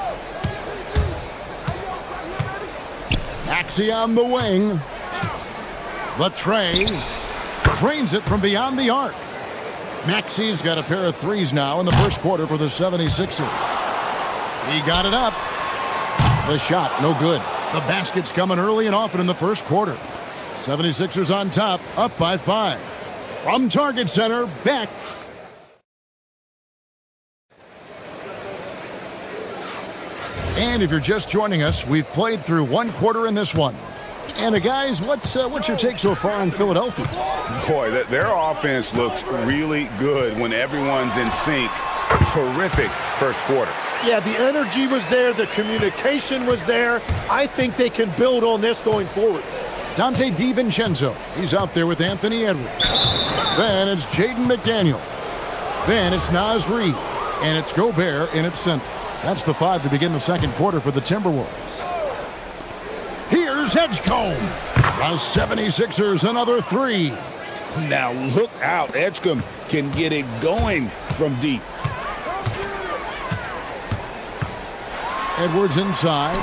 Maxey on the wing. The tray. Drains it from beyond the arc. Maxey's got a pair of threes now in the first quarter for the 76ers. He got it up. The shot, no good. The basket's coming early and often in the first quarter. 76ers on top, up by 5. From Target Center, back. And if you're just joining us, we've played through 1 quarter in this one. And guys, what's your take so far on Philadelphia? Boy, their offense looks really good when everyone's in sync. Terrific first quarter. Yeah, the energy was there. The communication was there. I think they can build on this going forward. Dante DiVincenzo. He's out there with Anthony Edwards. Then it's Jaden McDaniel. Then it's Naz Reid. And it's Gobert in its center. That's the 5 to begin the second quarter for the Timberwolves. Here's Edgecombe. The 76ers another 3. Now look out. Edgecombe can get it going from deep. Edwards inside.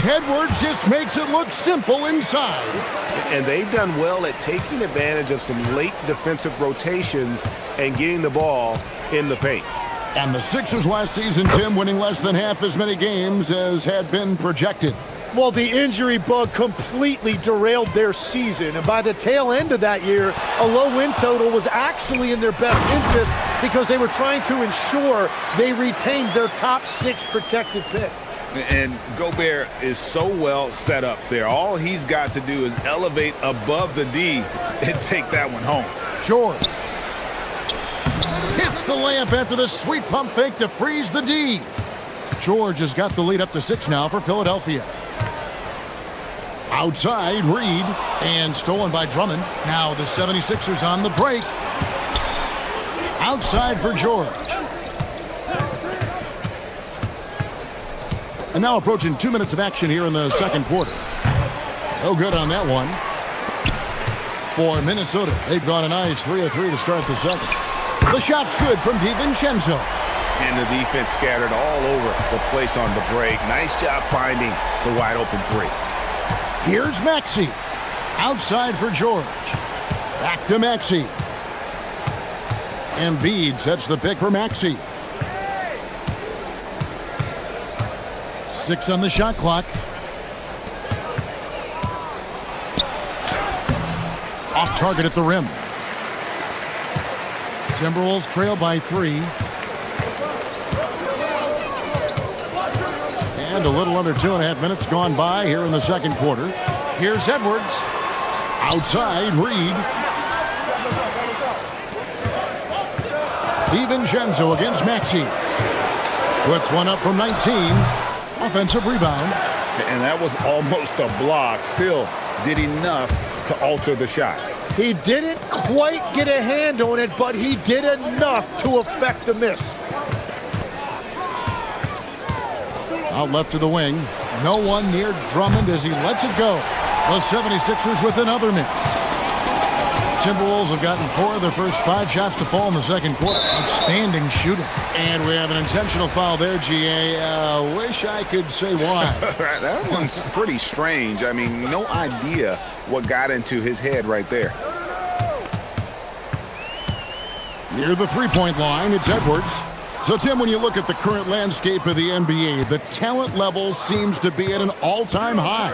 Edwards just makes it look simple inside. And they've done well at taking advantage of some late defensive rotations and getting the ball in the paint. And the Sixers last season, Tim, winning less than half as many games as had been projected. Well, the injury bug completely derailed their season. And by the tail end of that year, a low win total was actually in their best interest because they were trying to ensure they retained their top 6 protected pick. And Gobert is so well set up there. All he's got to do is elevate above the D and take that one home. George hits the layup after the sweet pump fake to freeze the D. George has got the lead up to 6 now for Philadelphia. Outside, Reed, and stolen by Drummond. Now the 76ers on the break. Outside for George. And now approaching 2 minutes of action here in the second quarter. No good on that one. For Minnesota, they've got a nice 3 of 3 to start the second. The shot's good from DiVincenzo. And the defense scattered all over the place on the break. Nice job finding the wide open 3. Here's Maxey. Outside for George. Back to Maxey. Embiid sets the pick for Maxey. 6 on the shot clock. Off target at the rim. Timberwolves trail by 3. And a little under 2.5 minutes gone by here in the second quarter. Here's Edwards. Outside, Reed. DiVincenzo against Maxey. Puts one up from 19. Offensive rebound. And that was almost a block. Still did enough to alter the shot. He didn't quite get a hand on it, but he did enough to affect the miss. Out left to the wing. No one near Drummond as he lets it go. The 76ers with another miss. Timberwolves have gotten 4 of their first 5 shots to fall in the second quarter. Outstanding shooting. And we have an intentional foul there, GA. Wish I could say why. That one's pretty strange. I mean, no idea what got into his head right there. Near the three-point line, it's Edwards. So, Tim, when you look at the current landscape of the NBA, the talent level seems to be at an all-time high.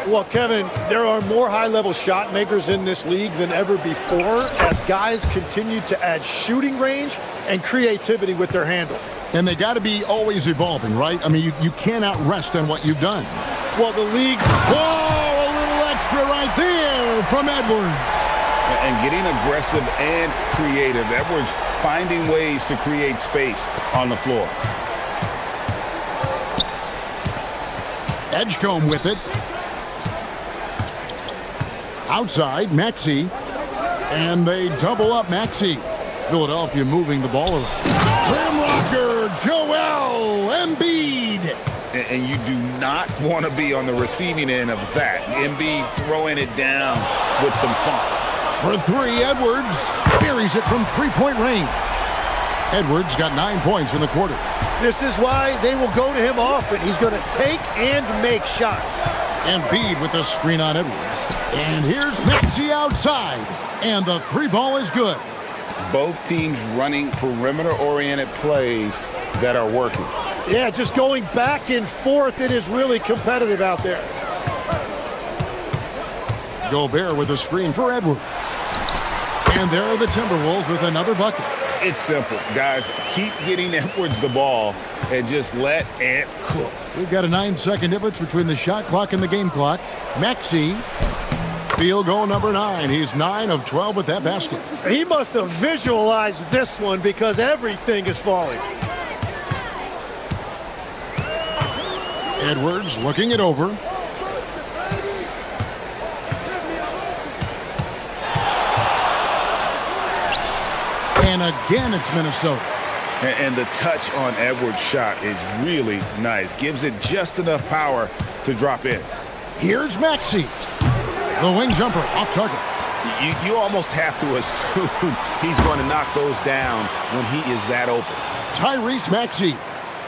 Well, Kevin, there are more high-level shot makers in this league than ever before as guys continue to add shooting range and creativity with their handle. And they got to be always evolving, right? I mean, you cannot rest on what you've done. Well, the league... Whoa! A little extra extra right there from Edwards. And getting aggressive and creative. Edwards finding ways to create space on the floor. Edgecombe with it. Outside, Maxey. And they double up Maxey. Philadelphia moving the ball around. Rim rocker, Joel Embiid. And you do not want to be on the receiving end of that. Embiid throwing it down with some funk. For three, Edwards buries it from three-point range. Edwards got 9 points in the quarter. This is why they will go to him often. He's going to take and make shots. Embiid with the screen on Edwards. And here's Maxey outside. And the three ball is good. Both teams running perimeter-oriented plays that are working. Yeah, just going back and forth. It is really competitive out there. Gobert with a screen for Edwards. And there are the Timberwolves with another bucket. It's simple, guys. Keep getting Edwards the ball and just let it cook. We've got a 9-second difference between the shot clock and the game clock. Maxey, field goal number 9. He's 9 of 12 with that basket. He must have visualized this one because everything is falling. Edwards looking it over. And again, it's Minnesota. And the touch on Edwards' shot is really nice. Gives it just enough power to drop in. Here's Maxey. The wing jumper off target. You almost have to assume he's going to knock those down when he is that open. Tyrese Maxey.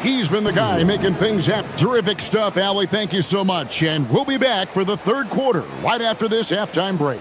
He's been the guy making things happen. Terrific stuff, Allie. Thank you so much. And we'll be back for the third quarter right after this halftime break.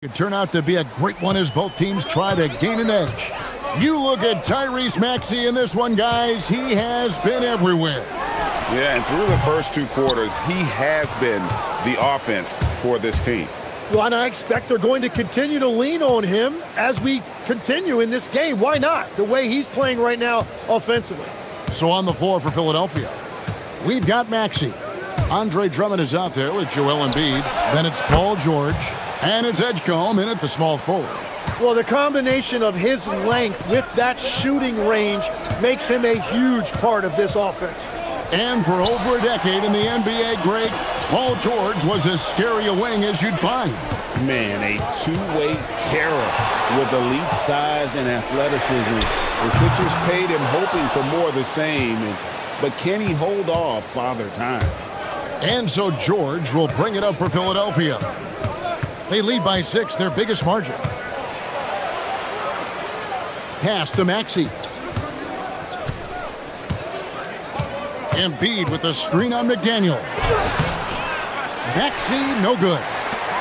Could turn out to be a great one as both teams try to gain an edge. You look at Tyrese Maxey in this one, guys. He has been everywhere. Yeah, and through the first two quarters, he has been the offense for this team. Well, and I expect they're going to continue to lean on him as we continue in this game. Why not? The way he's playing right now offensively. So on the floor for Philadelphia, we've got Maxey. Andre Drummond is out there with Joel Embiid. Then it's Paul George. And it's Edgecombe in at the small forward. Well, the combination of his length with that shooting range makes him a huge part of this offense. And for over a decade in the NBA, Greg, Paul George was as scary a wing as you'd find. Man, a two-way terror with elite size and athleticism. The Sixers paid him hoping for more of the same, but can he hold off Father Time? And so George will bring it up for Philadelphia. They lead by 6, their biggest margin. Pass to Maxey. Embiid with the screen on McDaniel. Maxey, no good.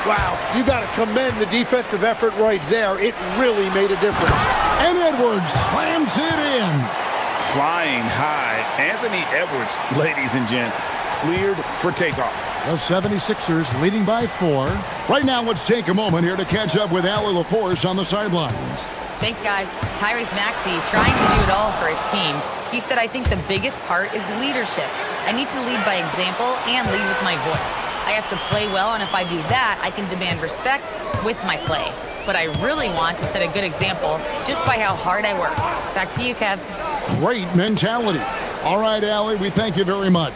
Wow, you got to commend the defensive effort right there. It really made a difference. And Edwards slams it in. Flying high, Anthony Edwards, ladies and gents, cleared for takeoff. The 76ers leading by 4. Right now, let's take a moment here to catch up with Allie LaForce on the sidelines. Thanks, guys. Tyrese Maxey trying to do it all for his team. He said, I think the biggest part is leadership. I need to lead by example and lead with my voice. I have to play well, and if I do that, I can demand respect with my play. but I really want to set a good example just by how hard I work. Back to you, Kev. Great mentality. All right, Allie, we thank you very much.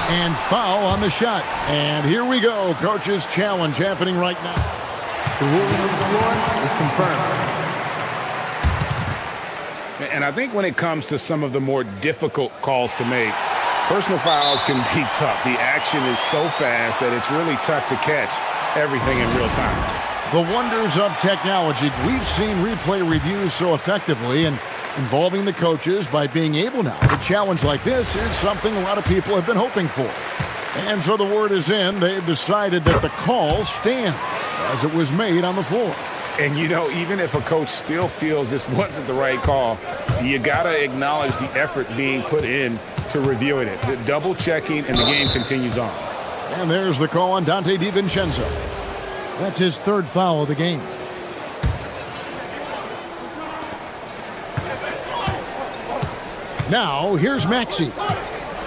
And foul on the shot. And here we go. Coach's challenge happening right now. The ruling on the floor is confirmed. And I think when it comes to some of the more difficult calls to make, personal fouls can be tough. The action is so fast that it's really tough to catch everything in real time. The wonders of technology. We've seen replay reviews so effectively, and involving the coaches by being able now to challenge like this is something a lot of people have been hoping for. And so the word is in. They've decided that the call stands as it was made on the floor. And, you know, even if a coach still feels this wasn't the right call, you got to acknowledge the effort being put in to reviewing it. The double checking, and the game continues on. And there's the call on Dante DiVincenzo. That's his third foul of the game. Now, here's Maxey.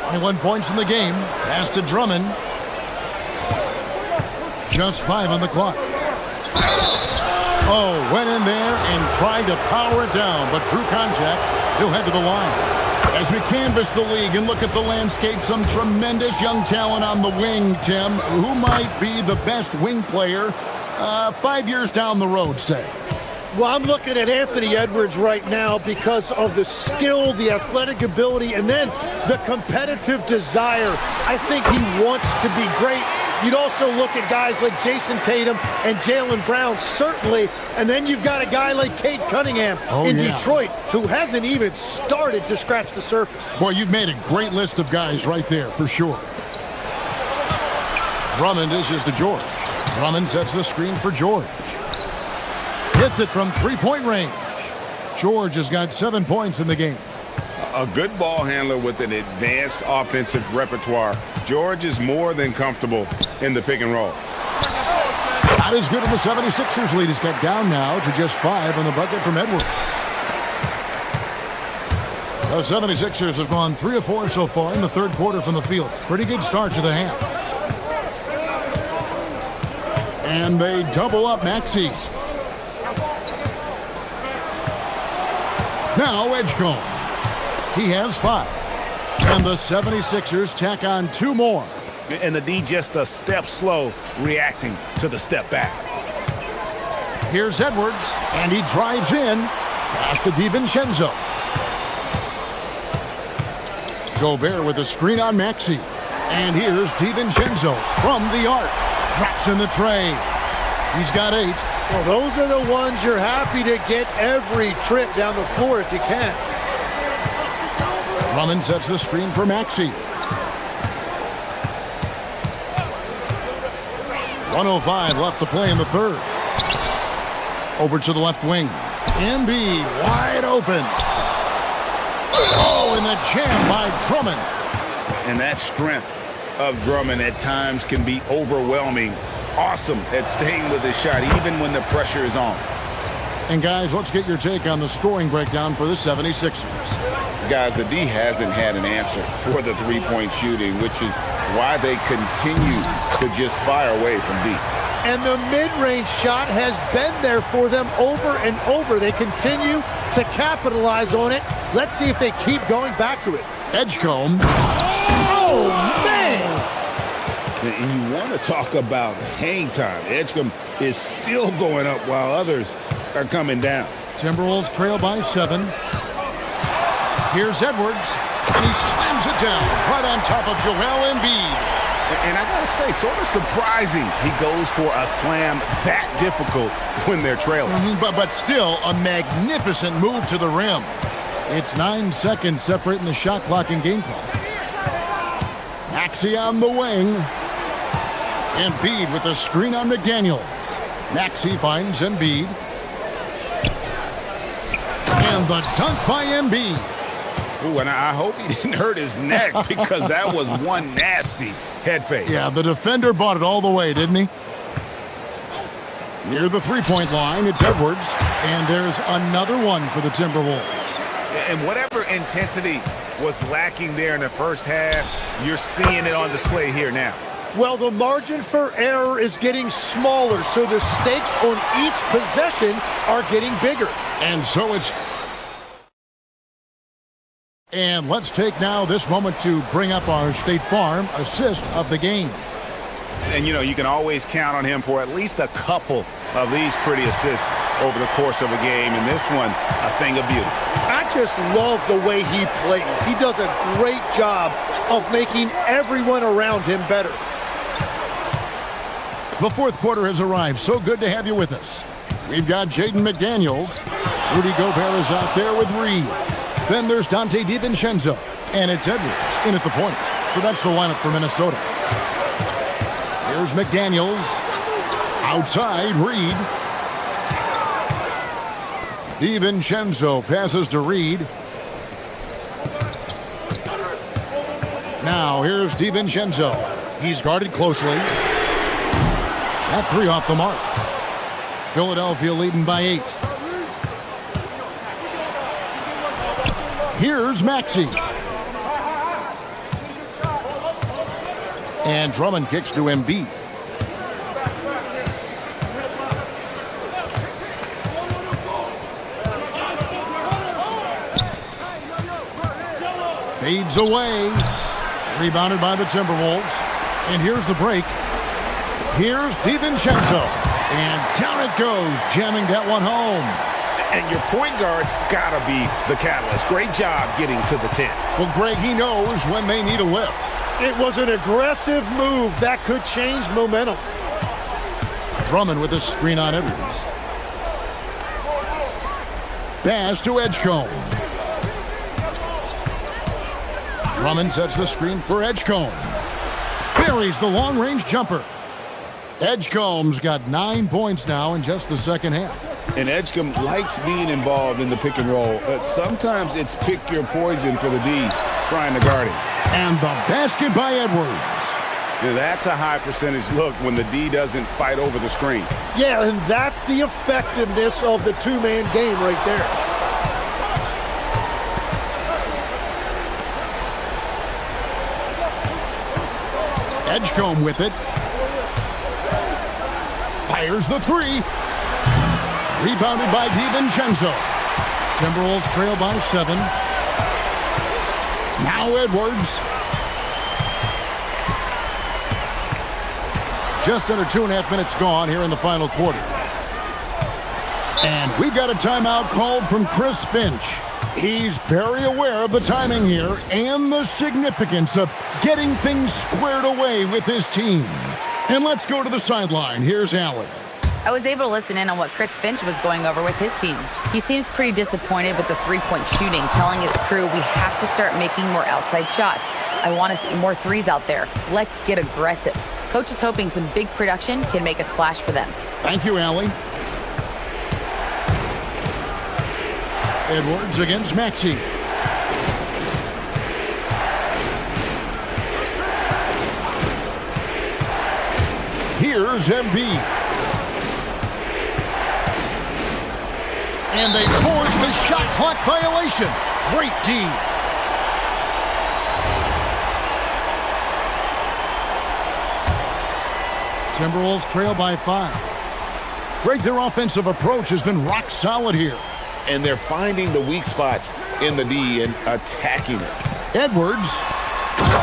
21 points in the game. Pass to Drummond. Just 5 on the clock. Oh, went in there and tried to power it down, but drew contact. He'll head to the line. As we canvass the league and look at the landscape, some tremendous young talent on the wing, Tim. Who might be the best wing player 5 years down the road, say? Well, I'm looking at Anthony Edwards right now because of the skill, the athletic ability, and then the competitive desire. I think he wants to be great. You'd also look at guys like Jason Tatum and Jaylen Brown, certainly. And then you've got a guy like Cade Cunningham in Detroit, who hasn't even started to scratch the surface. Boy, you've made a great list of guys right there, for sure. Drummond dishes to George. Drummond sets the screen for George. Hits it from three-point range. George has got 7 points in the game. A good ball handler with an advanced offensive repertoire. George is more than comfortable in the pick and roll. Not as good in the 76ers lead. He's cut down now to just 5 on the bucket from Edwards. The 76ers have gone 3 of 4 so far in the third quarter from the field. Pretty good start to the half. And they double up Maxey. Now Edgecombe. He has 5. And the 76ers tack on 2 more. And the D just a step slow reacting to the step back. Here's Edwards, and he drives in. Pass to DiVincenzo. Gobert with a screen on Maxey. And here's DiVincenzo from the arc. Drops in the tray. He's got 8. Well, those are the ones you're happy to get every trip down the floor if you can. Drummond sets the screen for Maxey. 1:05 left to play in the third. Over to the left wing. Embiid wide open. Oh, and the jam by Drummond. And that strength of Drummond at times can be overwhelming. Awesome at staying with his shot, even when the pressure is on. And guys, let's get your take on the scoring breakdown for the 76ers. Guys, the D hasn't had an answer for the three-point shooting, which is why they continue to just fire away from deep. And the mid-range shot has been there for them over and over. They continue to capitalize on it. Let's see if they keep going back to it. Edgecombe. Oh, man! And you want to talk about hang time. Edgecombe is still going up while others are coming down. Timberwolves trail by 7. Here's Edwards, and he slams it down right on top of Joel Embiid. And I gotta say, sort of surprising he goes for a slam that difficult when they're trailing. But still a magnificent move to the rim. It's 9 seconds separating the shot clock and game clock. Maxey on the wing. Embiid with a screen on McDaniels. Maxey finds Embiid. And the dunk by Embiid. Ooh, and I hope he didn't hurt his neck because that was one nasty head fake. Yeah, the defender bought it all the way, didn't he? Near the three-point line, it's Edwards. And there's another one for the Timberwolves. And whatever intensity was lacking there in the first half, you're seeing it on display here now. Well, the margin for error is getting smaller, so the stakes on each possession are getting bigger. And so it's... And let's take now this moment to bring up our State Farm assist of the game. And, you know, you can always count on him for at least a couple of these pretty assists over the course of a game. And this one, a thing of beauty. I just love the way he plays. He does a great job of making everyone around him better. The fourth quarter has arrived. So good to have you with us. We've got Jaden McDaniels. Rudy Gobert is out there with Reed. Then there's Dante DiVincenzo. And it's Edwards in at the point. So that's the lineup for Minnesota. Here's McDaniels. Outside, Reed. DiVincenzo passes to Reed. Now here's DiVincenzo. He's guarded closely. That three off the mark. Philadelphia leading by 8. Here's Maxey. And Drummond kicks to Embiid. Fades away. Rebounded by the Timberwolves. And here's the break. Here's DiVincenzo. And down it goes, jamming that one home. And your point guard's got to be the catalyst. Great job getting to the 10. Well, Greg, he knows when they need a lift. It was an aggressive move that could change momentum. Drummond with a screen on Edwards. Pass to Edgecombe. Drummond sets the screen for Edgecombe. Buries the long-range jumper. Edgecombe's got 9 points now in just the second half. And Edgecombe likes being involved in the pick and roll. Sometimes it's pick your poison for the D trying to guard him. And the basket by Edwards. Yeah, that's a high percentage look when the D doesn't fight over the screen. Yeah, and that's the effectiveness of the two-man game right there. Edgecombe with it. Fires the three. Rebounded by DiVincenzo. Timberwolves trail by 7. Now Edwards. Just under 2.5 minutes gone here in the final quarter. And we've got a timeout called from Chris Finch. He's very aware of the timing here and the significance of getting things squared away with his team. And let's go to the sideline. Here's Allen. I was able to listen in on what Chris Finch was going over with his team. He seems pretty disappointed with the three-point shooting, telling his crew we have to start making more outside shots. I want to see more threes out there. Let's get aggressive. Coach is hoping some big production can make a splash for them. Thank you, Allie. Edwards against Maxey. Here's Embiid. And they force the shot clock violation. Great D. Timberwolves trail by 5. Greg, their offensive approach has been rock solid here. And they're finding the weak spots in the D and attacking it. Edwards.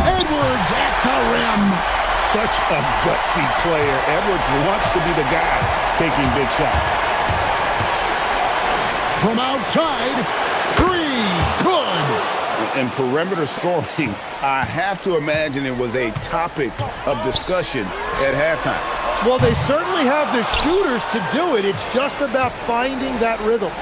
Edwards at the rim. Such a gutsy player. Edwards wants to be the guy taking big shots. From outside, 3, good. And perimeter scoring, I have to imagine it was a topic of discussion at halftime. Well, they certainly have the shooters to do it. It's just about finding that rhythm.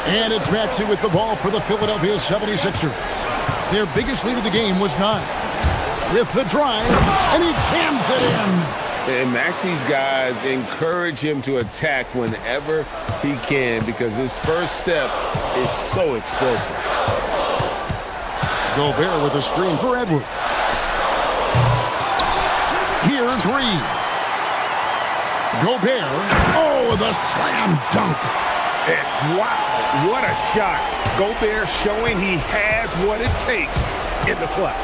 And it's Maxey with the ball for the Philadelphia 76ers. Their biggest lead of the game was 9. With the drive, and he jams it in. And Maxey's guys encourage him to attack whenever he can because his first step is so explosive. Gobert with a screen for Edwards. Here's Reed. Gobert. Oh, the slam dunk. And wow, what a shot. Gobert showing he has what it takes in the clutch.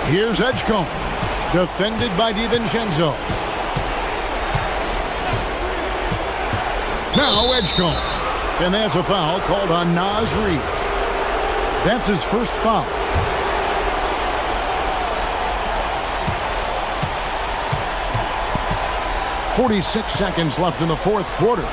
Here's Edgecombe, defended by DiVincenzo. Now Edgecombe, and that's a foul called on Naz Reid. That's his first foul. .46 seconds left in the fourth quarter.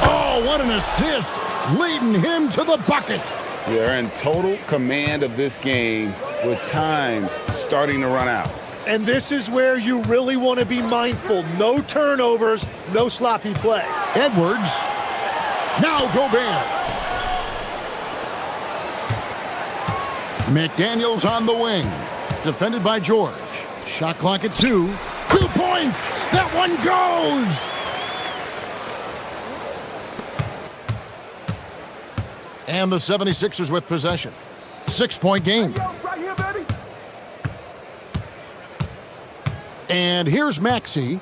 Oh, what an assist, leading him to the bucket. They're in total command of this game with time starting to run out. And this is where you really want to be mindful. No turnovers, no sloppy play. Edwards. Now Gobert. McDaniels on the wing. Defended by George. Shot clock at 2. 2 points. That one goes. And the 76ers with possession. 6-point game. And here's Maxey.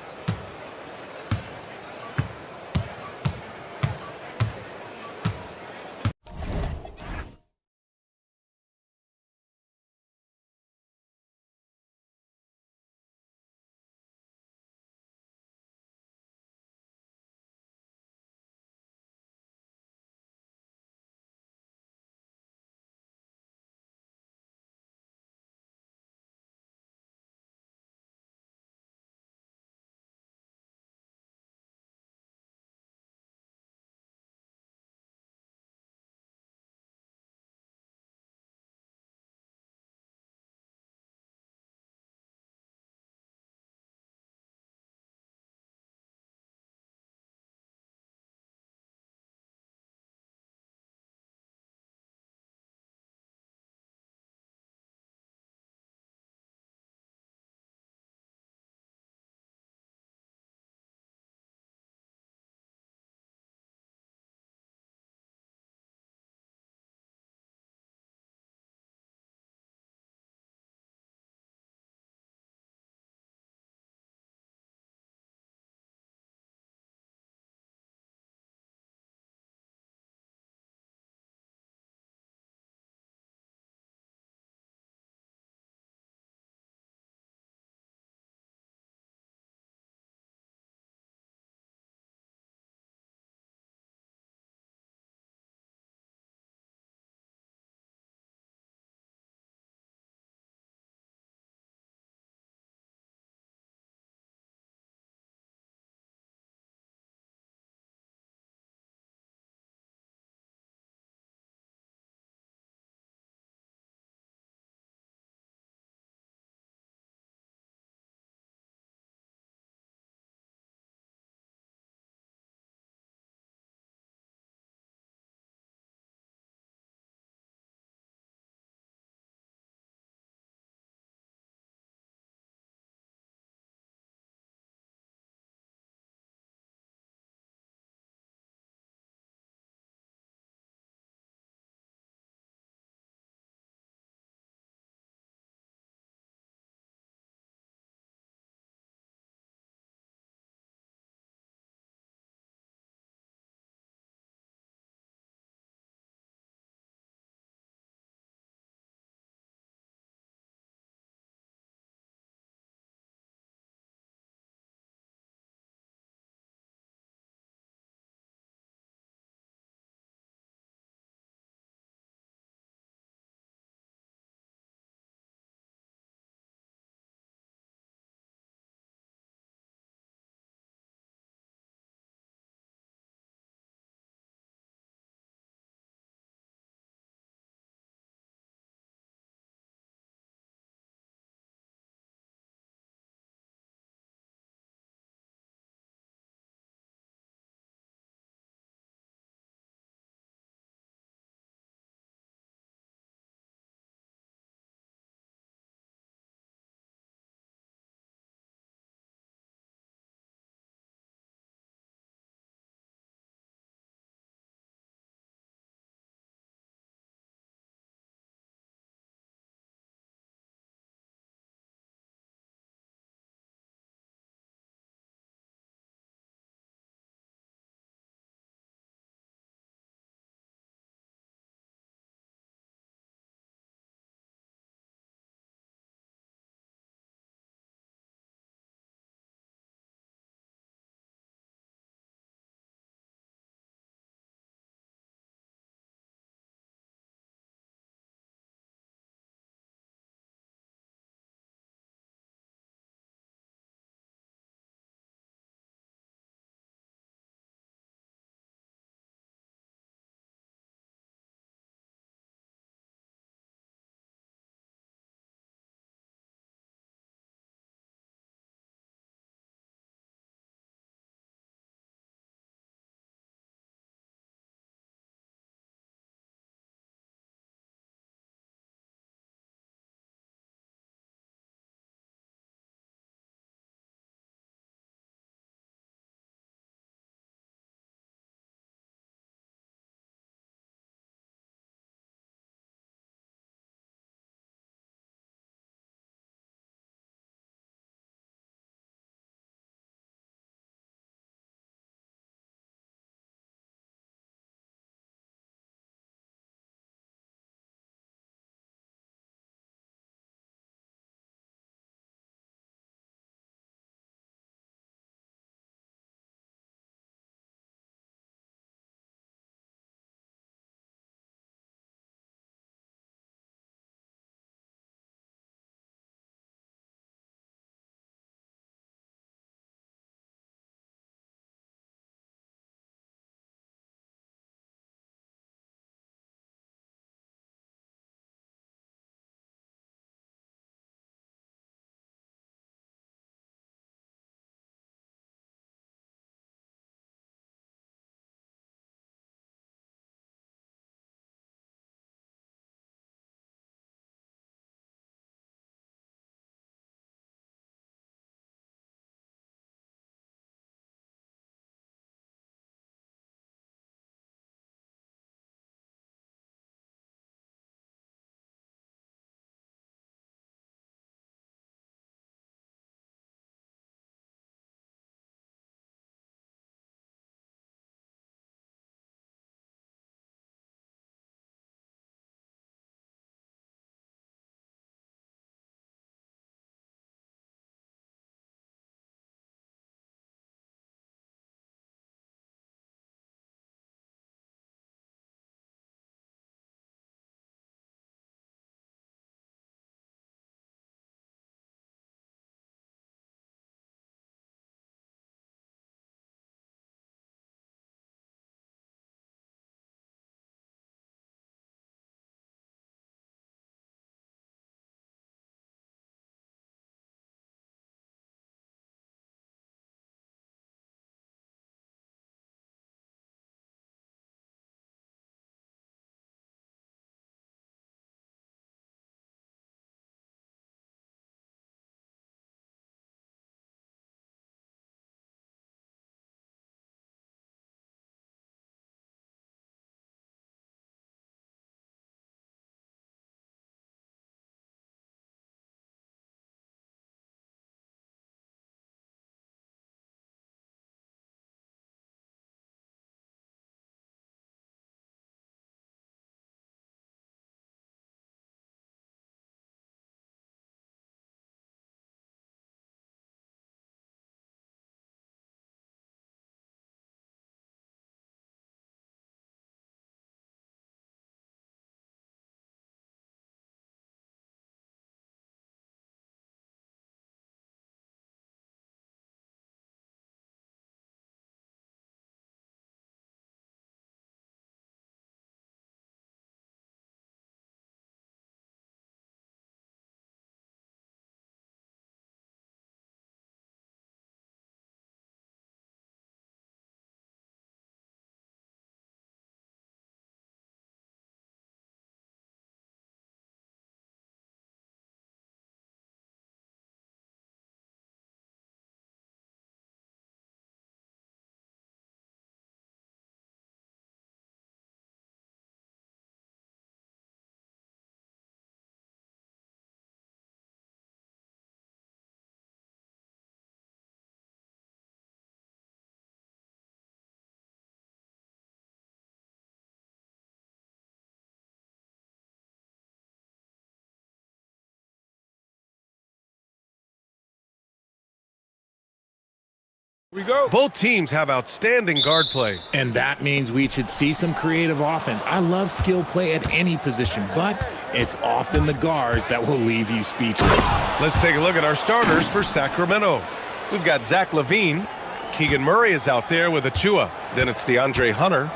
We go. Both teams have outstanding guard play. And that means we should see some creative offense. I love skill play at any position, but it's often the guards that will leave you speechless. Let's take a look at our starters for Sacramento. We've got Zach LaVine. Keegan Murray is out there with Achua. Then it's DeAndre Hunter.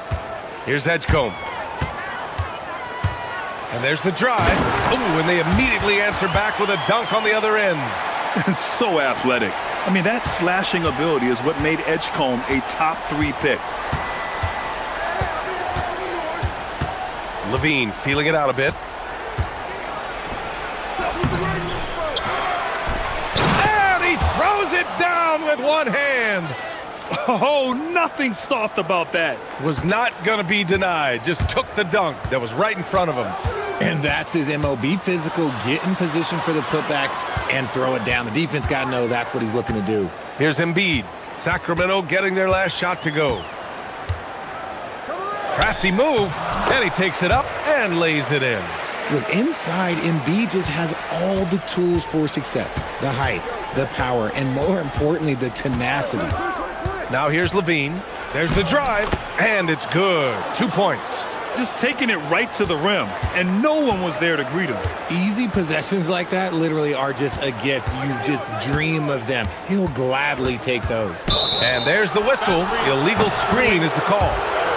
Here's Edgecombe. And there's the drive. Oh, and they immediately answer back with a dunk on the other end. So athletic. I mean, that slashing ability is what made Edgecombe a top 3 pick. LaVine feeling it out a bit. And he throws it down with one hand. Oh, nothing soft about that. Was not going to be denied. Just took the dunk that was right in front of him. And that's his MO. Be physical, get in position for the putback, and throw it down. The defense got to know that's what he's looking to do. Here's Embiid. Sacramento getting their last shot to go. Crafty move, and he takes it up and lays it in. Look, inside, Embiid just has all the tools for success. The height, the power, and more importantly, the tenacity. Now here's LaVine. There's the drive, and it's good. 2 points. Just taking it right to the rim, and no one was there to greet him. Easy possessions like that literally are just a gift. You just dream of them. He'll gladly take those. And there's the whistle. Illegal screen is the call.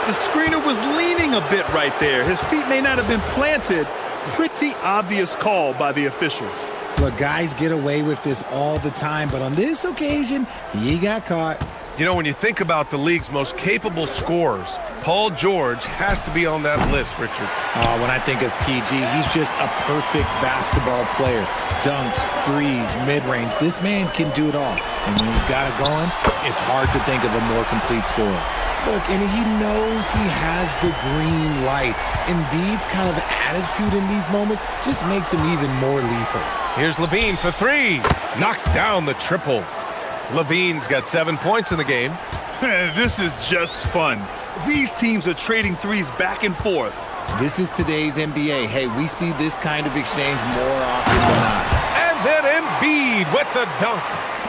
The screener was leaning a bit right there. His feet may not have been planted. Pretty obvious call by the officials. Look, guys get away with this all the time, but on this occasion, he got caught. You know, when you think about the league's most capable scorers, Paul George has to be on that list, Richard. When I think of PG, he's just a perfect basketball player. Dunks, threes, mid-range. This man can do it all. And when he's got it going, it's hard to think of a more complete scorer. Look, and he knows he has the green light. Embiid's kind of attitude in these moments just makes him even more lethal. Here's LaVine for 3. Knocks down the triple. LaVine's got 7 points in the game. This is just fun. These teams are trading threes back and forth. This is today's NBA. Hey, we see this kind of exchange more often than not. And then Embiid with the dunk.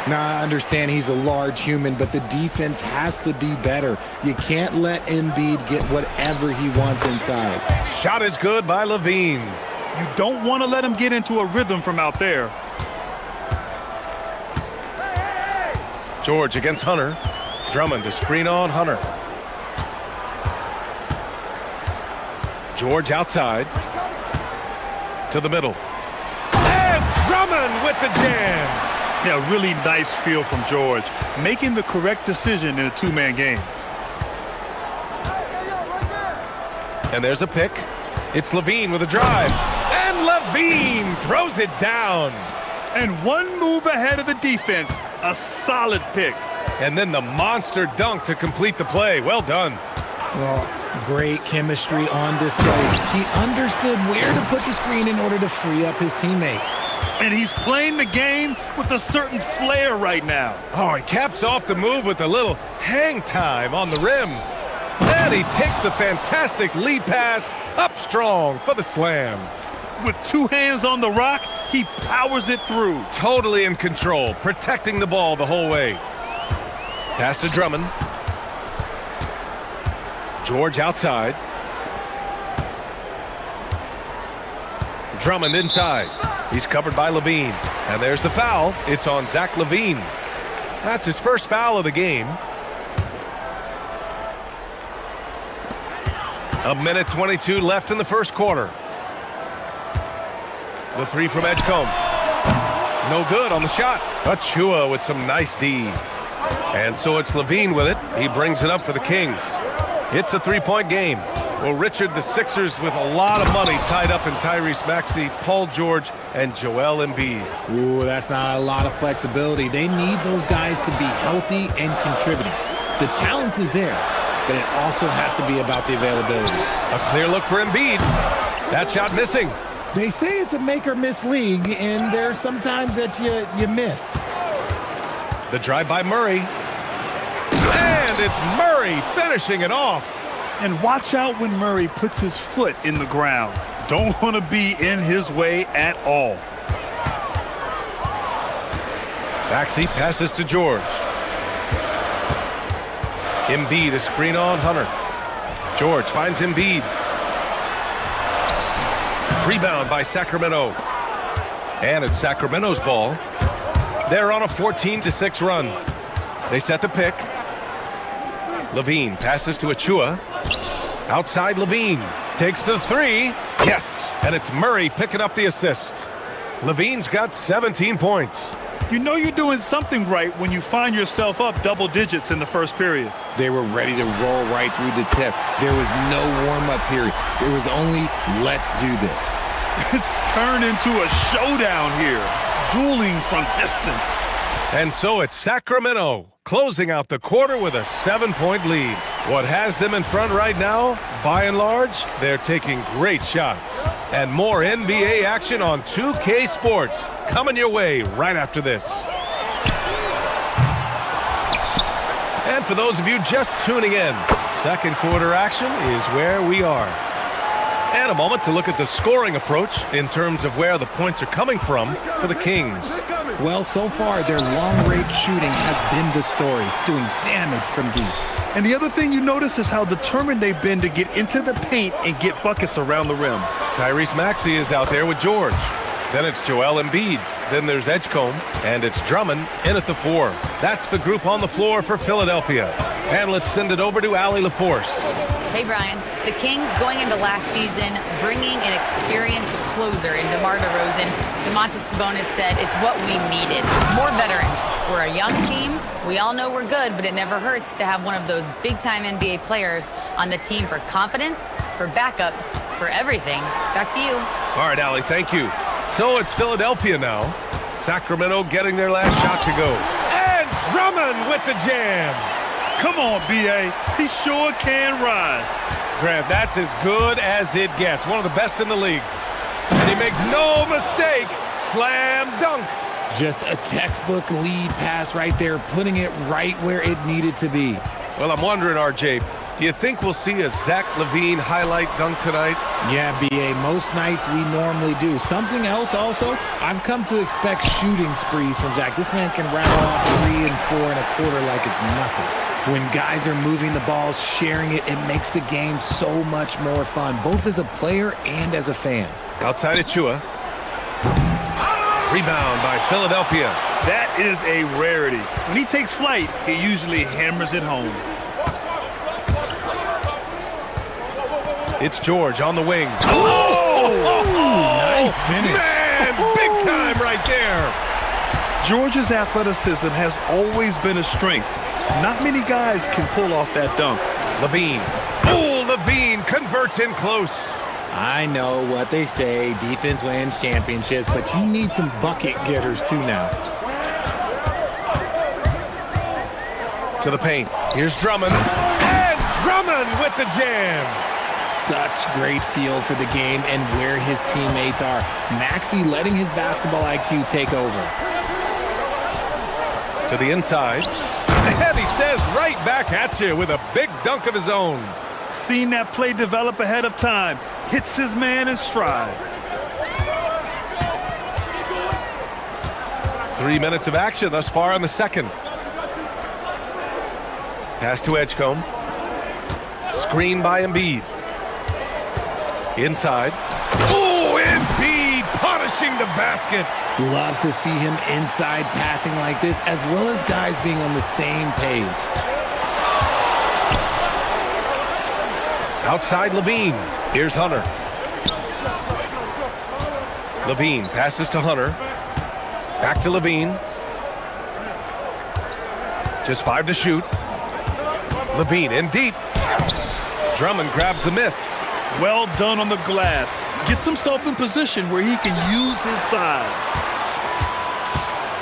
Now, I understand he's a large human, but the defense has to be better. You can't let Embiid get whatever he wants inside. Shot is good by LaVine. You don't want to let him get into a rhythm from out there. George against Hunter. Drummond to screen on Hunter. George outside. To the middle. And Drummond with the jam. Yeah, really nice feel from George. Making the correct decision in a two-man game. And there's a pick. It's LaVine with a drive. And LaVine throws it down. And one move ahead of the defense. A solid pick. And then the monster dunk to complete the play. Well done. Well, great chemistry on display. He understood where to put the screen in order to free up his teammate. And he's playing the game with a certain flair right now. Oh, he caps off the move with a little hang time on the rim. And he takes the fantastic lead pass up strong for the slam. With 2 hands on the rock, he powers it through. Totally in control, protecting the ball the whole way. Pass to Drummond. George outside. Drummond inside. He's covered by LaVine. And there's the foul. It's on Zach LaVine. That's his first foul of the game. A minute 22 left in the first quarter. The 3 from Edgecombe. No good on the shot. Achua with some nice D. And so it's LaVine with it. He brings it up for the Kings. It's a 3-point game. Well, Richard, the Sixers with a lot of money tied up in Tyrese Maxey, Paul George, and Joel Embiid. Ooh, that's not a lot of flexibility. They need those guys to be healthy and contributing. The talent is there, but it also has to be about the availability. A clear look for Embiid. That shot missing. They say it's a make-or-miss league, and there's sometimes that you miss. The drive by Murray. And it's Murray finishing it off. And watch out when Murray puts his foot in the ground. Don't want to be in his way at all. Maxey passes to George. Embiid, a screen on Hunter. George finds Embiid. Rebound by Sacramento. And it's Sacramento's ball. They're on a 14-6 run. They set the pick. Levine passes to Achua. Outside Levine. Takes the three. Yes. And it's Murray picking up the assist. Levine's got 17 points. You know you're doing something right when you find yourself up double digits in the first period. They were ready to roll right through the tip. There was no warm-up period. There was only, let's do this. It's turned into a showdown here, dueling from distance. And so it's Sacramento closing out the quarter with a 7-point lead. What has them in front right now, by and large, they're taking great shots. And more NBA action on 2K Sports coming your way right after this. And for those of you just tuning in, second quarter action is where we are. And a moment to look at the scoring approach in terms of where the points are coming from for the Kings. Well, so far, their long-range shooting has been the story, doing damage from deep. And the other thing you notice is how determined they've been to get into the paint and get buckets around the rim. Tyrese Maxey is out there with George. Then it's Joel Embiid. Then there's Edgecombe. And it's Drummond in at the 4. That's the group on the floor for Philadelphia. And let's send it over to Allie LaForce. Hey, Brian. The Kings going into last season, bringing an experienced closer in DeMar DeRozan. Domantas Sabonis said it's what we needed. More veterans. We're a young team. We all know we're good, but it never hurts to have one of those big-time NBA players on the team for confidence, for backup, for everything. Back to you. All right, Allie, thank you. So it's Philadelphia now. Sacramento getting their last shot to go. And Drummond with the jam. Come on, B.A. He sure can rise. Grant, that's as good as it gets. One of the best in the league. And he makes no mistake. Slam dunk. Just a textbook lead pass right there, putting it right where it needed to be. Well, I'm wondering, RJ, do you think we'll see a Zach LaVine highlight dunk tonight? Yeah, B.A., most nights we normally do. Something else also, I've come to expect shooting sprees from Zach. This man can rattle off 3 and 4 and a quarter like it's nothing. When guys are moving the ball, sharing it, it makes the game so much more fun, both as a player and as a fan. Outside Achua. Rebound by Philadelphia. That is a rarity. When he takes flight, he usually hammers it home. It's George on the wing. Nice finish. Man, big time right there. George's athleticism has always been a strength. Not many guys can pull off that dunk. Levine. Oh, Levine converts in close. I know what they say, defense wins championships, but you need some bucket getters too now. To the paint. Here's Drummond. And Drummond with the jam. Such great feel for the game and where his teammates are. Maxey letting his basketball IQ take over. To the inside. And he says right back at you with a big dunk of his own. Seen that play develop ahead of time. Hits his man in stride. 3 minutes of action thus far in the second. Pass to Edgecombe. Screen by Embiid. Inside. Oh, Embiid punishing the basket. Love to see him inside passing like this, as well as guys being on the same page. Outside Levine. Here's Hunter. Levine passes to Hunter. Back to Levine. Just 5 to shoot. Levine in deep. Drummond grabs the miss. Well done on the glass. Gets himself in position where he can use his size.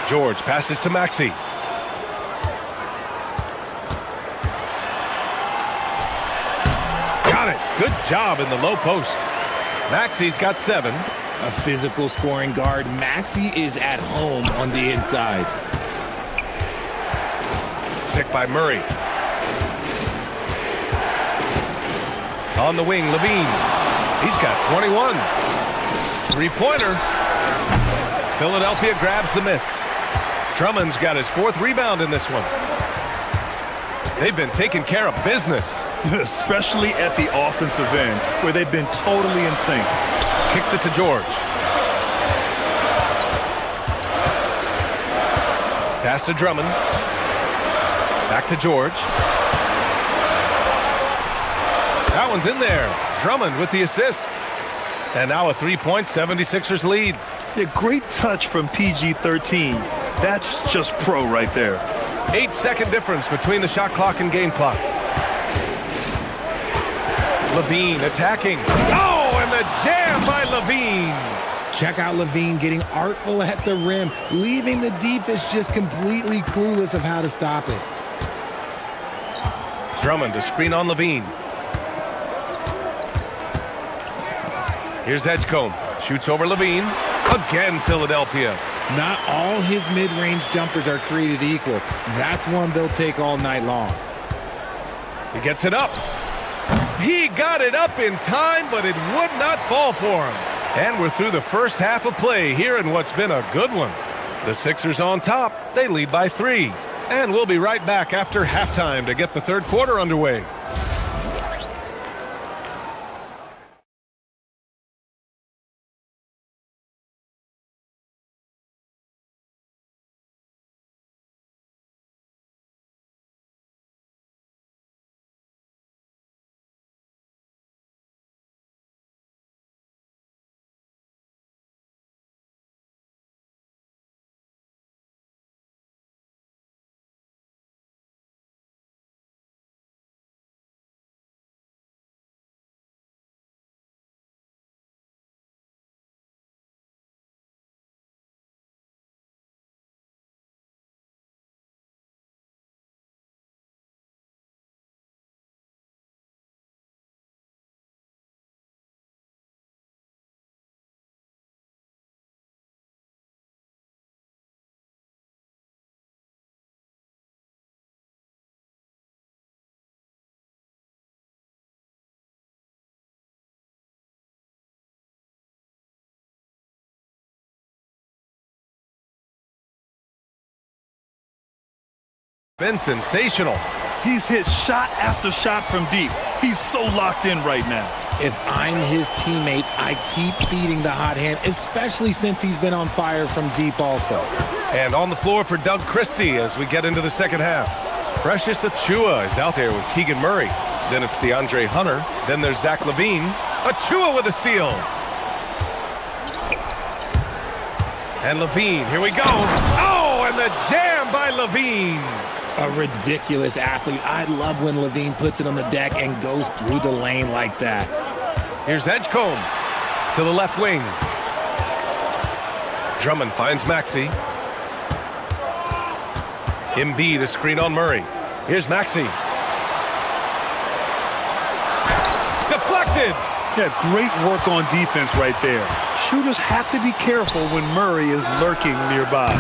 George passes to Maxey. Got it. Good job in the low post. Maxey's got 7. A physical scoring guard. Maxey is at home on the inside. Picked by Murray. On the wing, Levine. He's got 21. Three-pointer. Philadelphia grabs the miss. Drummond's got his 4th rebound in this one. They've been taking care of business. Especially at the offensive end, where they've been totally in sync. Kicks it to George. Pass to Drummond. Back to George. That one's in there. Drummond with the assist. And now a 3-point 76ers lead. Yeah, great touch from PG-13. That's just pro right there. 8-second difference between the shot clock and game clock. Levine attacking. Oh, and the jam by Levine. Check out Levine getting artful at the rim, leaving the defense just completely clueless of how to stop it. Drummond to screen on Levine. Here's Edgecombe. Shoots over Levine. Again, Philadelphia. Not all his mid-range jumpers are created equal. That's one they'll take all night long. He gets it up. He got it up in time, but it would not fall for him. And we're through the first half of play here in what's been a good one. The Sixers on top. They lead by 3. And we'll be right back after halftime to get the third quarter underway. Been sensational. He's hit shot after shot from deep. He's so locked in right now. If I'm his teammate, I keep feeding the hot hand, especially since he's been on fire from deep also. And on the floor for Doug Christie as we get into the second half. Precious Achiuwa is out there with Keegan Murray. Then it's DeAndre Hunter. Then there's Zach LaVine. Achiuwa with a steal. And LaVine, here we go. Oh, and the jam by LaVine. A ridiculous athlete. I love when LaVine puts it on the deck and goes through the lane like that. Here's Edgecombe to the left wing. Drummond finds Maxey. Embiid a screen on Murray. Here's Maxey. Deflected. Yeah, great work on defense right there. Shooters have to be careful when Murray is lurking nearby.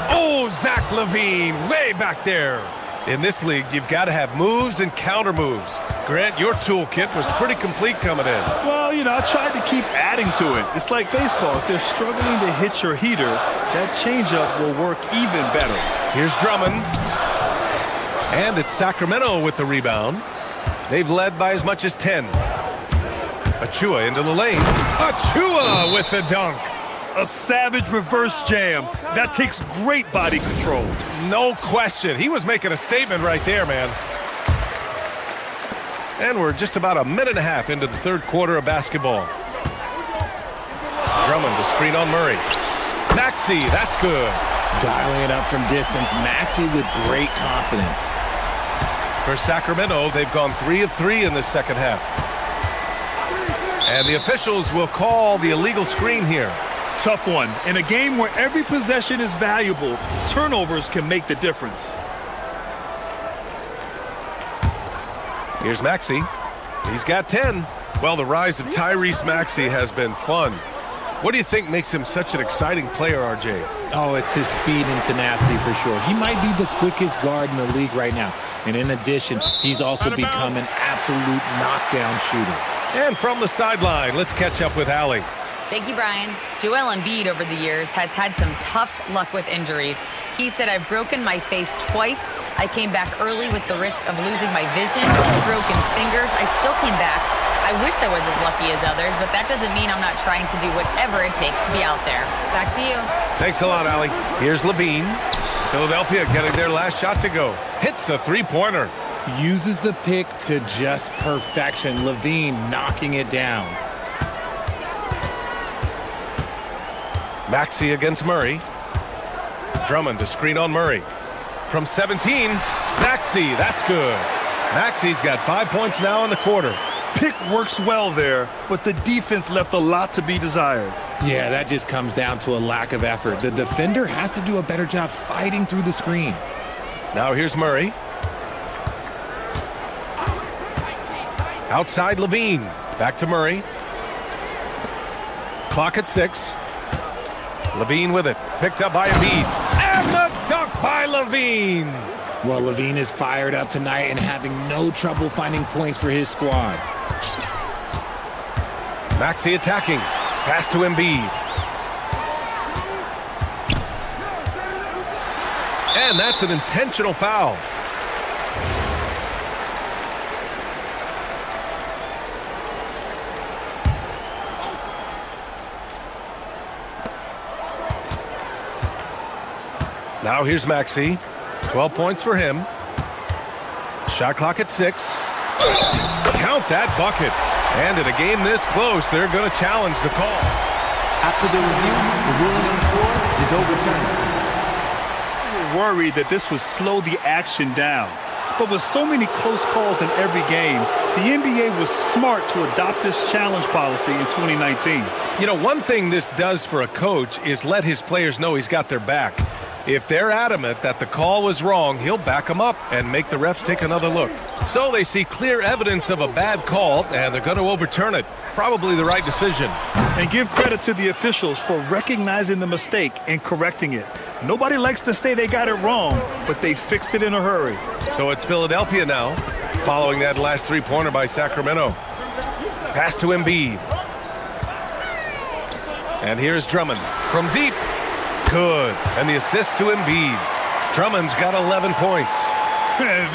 Oh, Zach LaVine, way back there. In this league, you've got to have moves and counter moves. Grant, your toolkit was pretty complete coming in. Well, you know, I tried to keep adding to it. It's like baseball. If they're struggling to hit your heater, that changeup will work even better. Here's Drummond. And it's Sacramento with the rebound. They've led by as much as 10. Achiuwa into the lane. Achiuwa with the dunk. A savage reverse jam. That takes great body control. No question. He was making a statement right there, man. And we're just about a minute and a half into the third quarter of basketball. Drummond to screen on Murray. Maxey, that's good. Dialing it up from distance. Maxey with great confidence. For Sacramento, they've gone 3 of 3 in this second half. And the officials will call the illegal screen here. Tough one. In a game where every possession is valuable, turnovers can make the difference. Here's Maxey. He's got 10. Well, the rise of Tyrese Maxey has been fun. What do you think makes him such an exciting player, RJ? Oh, it's his speed and tenacity for sure. He might be the quickest guard in the league right now. And in addition, he's also become an absolute knockdown shooter. And from the sideline, let's catch up with Allie. Thank you, Brian. Joel Embiid over the years has had some tough luck with injuries. He said, I've broken my face twice I came back early with the risk of losing my vision, broken fingers. I still came back. I wish I was as lucky as others, but that doesn't mean I'm not trying to do whatever it takes to be out there. Back to you. Thanks a lot, Allie. Here's Levine. Philadelphia getting their last shot to go. Hits a three-pointer. Uses the pick to just perfection. Levine knocking it down. Maxey against Murray. Drummond to screen on Murray. From 17, Maxey, that's good. Maxey's got 5 points now in the quarter. Pick works well there, but the defense left a lot to be desired. Yeah, that just comes down to a lack of effort. The defender has to do a better job fighting through the screen. Now here's Murray. Outside Levine. Back to Murray. Clock at 6. Levine with it. Picked up by Embiid. And the dunk by Levine. Well, Levine is fired up tonight and having no trouble finding points for his squad. Maxey attacking. Pass to Embiid. And that's an intentional foul. Now here's Maxey. 12 points for him. Shot clock at 6. Count that bucket. And in a game this close, they're going to challenge the call. After the review, the ruling on the floor is overturned. We were worried that this would slow the action down. But with so many close calls in every game, the NBA was smart to adopt this challenge policy in 2019. You know, one thing this does for a coach is let his players know he's got their back. If they're adamant that the call was wrong, he'll back them up and make the refs take another look. So they see clear evidence of a bad call, and they're going to overturn it. Probably the right decision. And give credit to the officials for recognizing the mistake and correcting it. Nobody likes to say they got it wrong, but they fixed it in a hurry. So it's Philadelphia now, following that last three-pointer by Sacramento. Pass to Embiid. And here's Drummond from deep. Good. And the assist to Embiid. Drummond's got 11 points.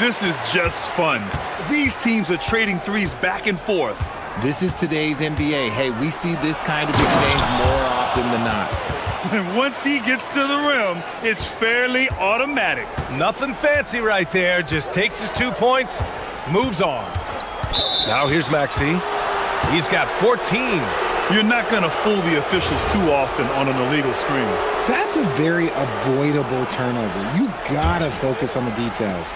This is just fun. These teams are trading threes back and forth. This is today's NBA. Hey, we see this kind of exchange more often than not. And once he gets to the rim, it's fairly automatic. Nothing fancy right there. Just takes his 2 points, moves on. Now here's Maxey. He's got 14. You're not going to fool the officials too often on an illegal screen. That's a very avoidable turnover. You gotta focus on the details.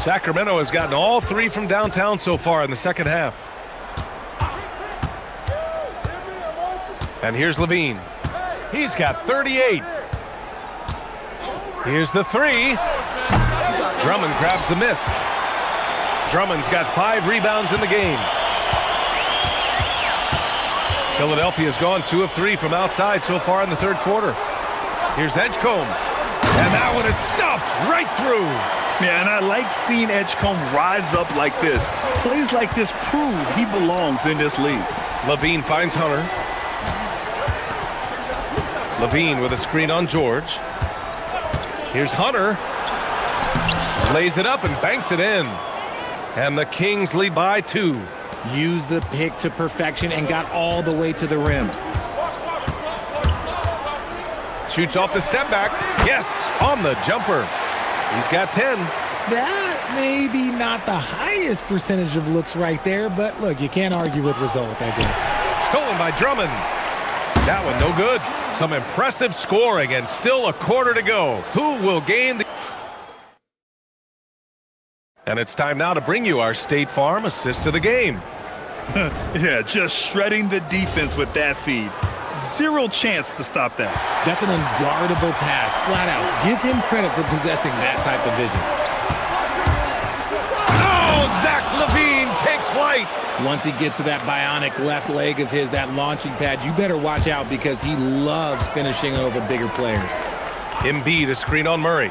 Sacramento has gotten all 3 from downtown so far in the second half. And here's Levine. He's got 38. Here's the 3. Drummond grabs the miss. Drummond's got 5 rebounds in the game. Philadelphia's gone 2 of 3 from outside so far in the third quarter. Here's Edgecombe. And that one is stuffed right through. Yeah, and I like seeing Edgecombe rise up like this. Plays like this prove he belongs in this league. Levine finds Hunter. Levine with a screen on George. Here's Hunter. Lays it up and banks it in. And the Kings lead by 2. Used the pick to perfection and got all the way to the rim. Shoots off the step back. Yes, on the jumper. He's got 10. That may be not the highest percentage of looks right there, but look, you can't argue with results, I guess. Stolen by Drummond. That one no good. Some impressive scoring and still a quarter to go. Who will gain the... And it's time now to bring you our State Farm assist to the game. Yeah, just shredding the defense with that feed. Zero chance to stop that. That's an unguardable pass, flat out. Give him credit for possessing that type of vision. Oh, Zach LaVine takes flight. Once he gets to that bionic left leg of his, that launching pad, you better watch out because he loves finishing over bigger players. Embiid a screen on Murray.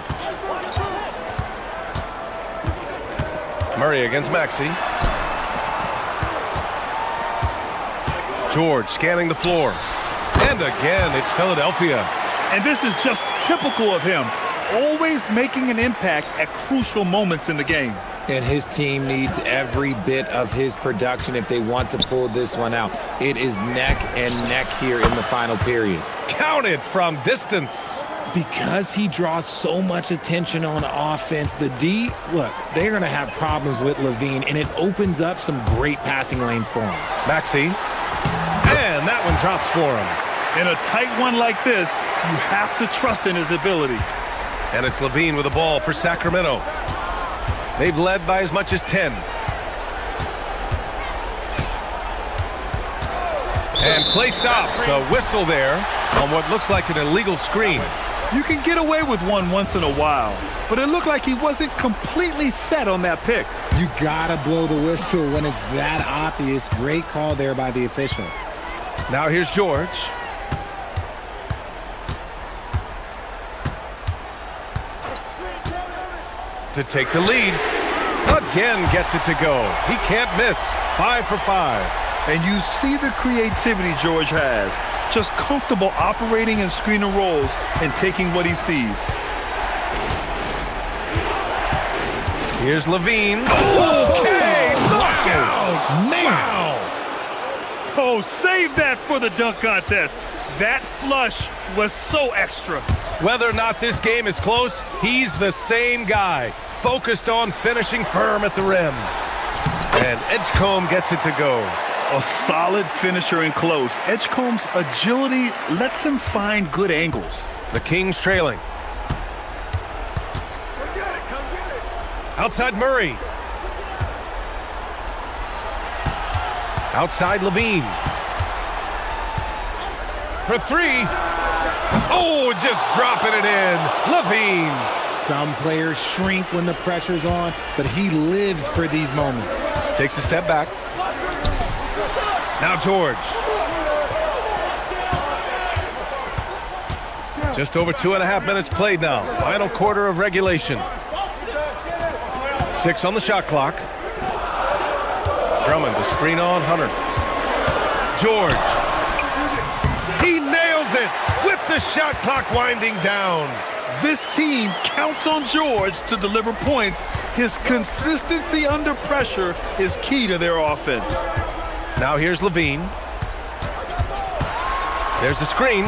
Murray against Maxey. George scanning the floor. And again, it's Philadelphia. And this is just typical of him. always making an impact at crucial moments in the game. And his team needs every bit of his production if they want to pull this one out. It is neck and neck here in the final period. Counted from distance. Because he draws so much attention on offense, the D, look, they're going to have problems with Levine, and it opens up some great passing lanes for him. Maxey. And that one drops for him. In a tight one like this, you have to trust in his ability. And it's Levine with the ball for Sacramento. They've led by as much as 10. And play stops. A whistle there on what looks like an illegal screen. You can get away with one once in a while, but it looked like he wasn't completely set on that pick. You gotta blow the whistle when it's that obvious. Great call there by the official. Now here's George. To take the lead. Again gets it to go. He can't miss. 5 for 5. And you see the creativity George has. Just comfortable operating in screen and rolls and taking what he sees. Here's Levine. Okay, knockout. Wow. Oh, save that for the dunk contest. That flush was so extra. Whether or not this game is close, he's the same guy. Focused on finishing firm at the rim. And Edgecombe gets it to go. A solid finisher in close. Edgecombe's agility lets him find good angles. The Kings trailing. Outside Murray. Outside Levine. For 3. Oh, just dropping it in. Levine. Some players shrink when the pressure's on, but he lives for these moments. Takes a step back. Now George. Just over 2.5 minutes played now. Final quarter of regulation. 6 on the shot clock. Drummond to screen on Hunter. George. He nails it with the shot clock winding down. This team counts on George to deliver points. His consistency under pressure is key to their offense. Now here's Levine. There's the screen.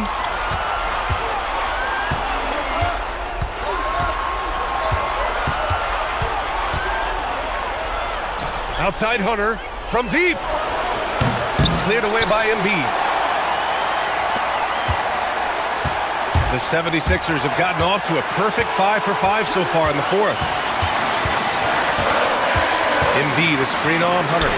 Outside Hunter from deep. Cleared away by Embiid. The 76ers have gotten off to a perfect 5 for 5 so far in the 4th. Embiid, a screen on Hunter.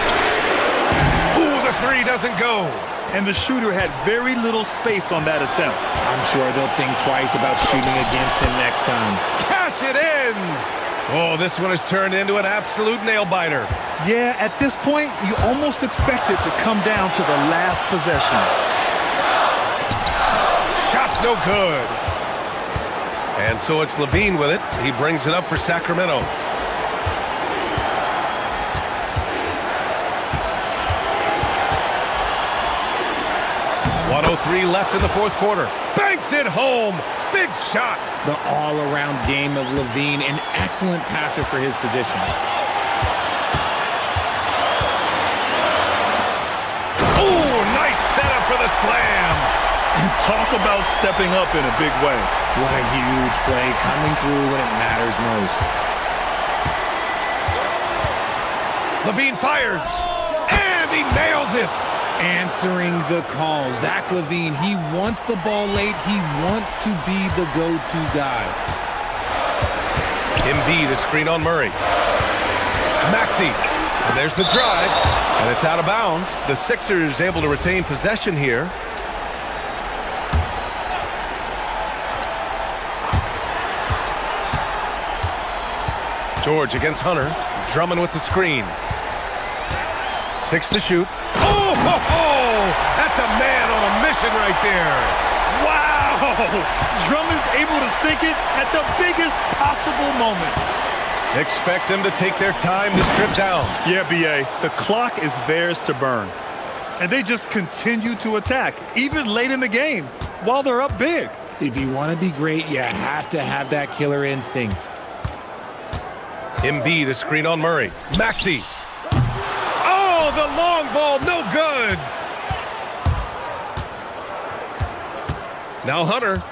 Ooh, the 3 doesn't go. And the shooter had very little space on that attempt. I'm sure they'll think twice about shooting against him next time. Cash it in. Oh, this one has turned into an absolute nail-biter. Yeah, at this point, you almost expect it to come down to the last possession. Shot's no good. And so it's Levine with it. He brings it up for Sacramento. .103 left in the 4th quarter. Banks it home. Big shot. The all-around game of Levine, an excellent passer for his position. Oh, nice setup for the slam. Talk about stepping up in a big way. What a huge play, coming through when it matters most. Levine fires, and he nails it. Answering the call. Zach Levine, he wants the ball late. He wants to be the go-to guy. Embiid, a screen on Murray. Maxey, and there's the drive, and it's out of bounds. The Sixers able to retain possession here. George against Hunter. Drummond with the screen. 6 to shoot. Oh, ho, ho! That's a man on a mission right there. Wow! Drummond's able to sink it at the biggest possible moment. Expect them to take their time this trip down. Yeah, B.A., the clock is theirs to burn. And they just continue to attack, even late in the game, while they're up big. If you want to be great, you have to have that killer instinct. Embiid, a screen on Murray. Maxey. Oh, the long ball, no good. Now Hunter.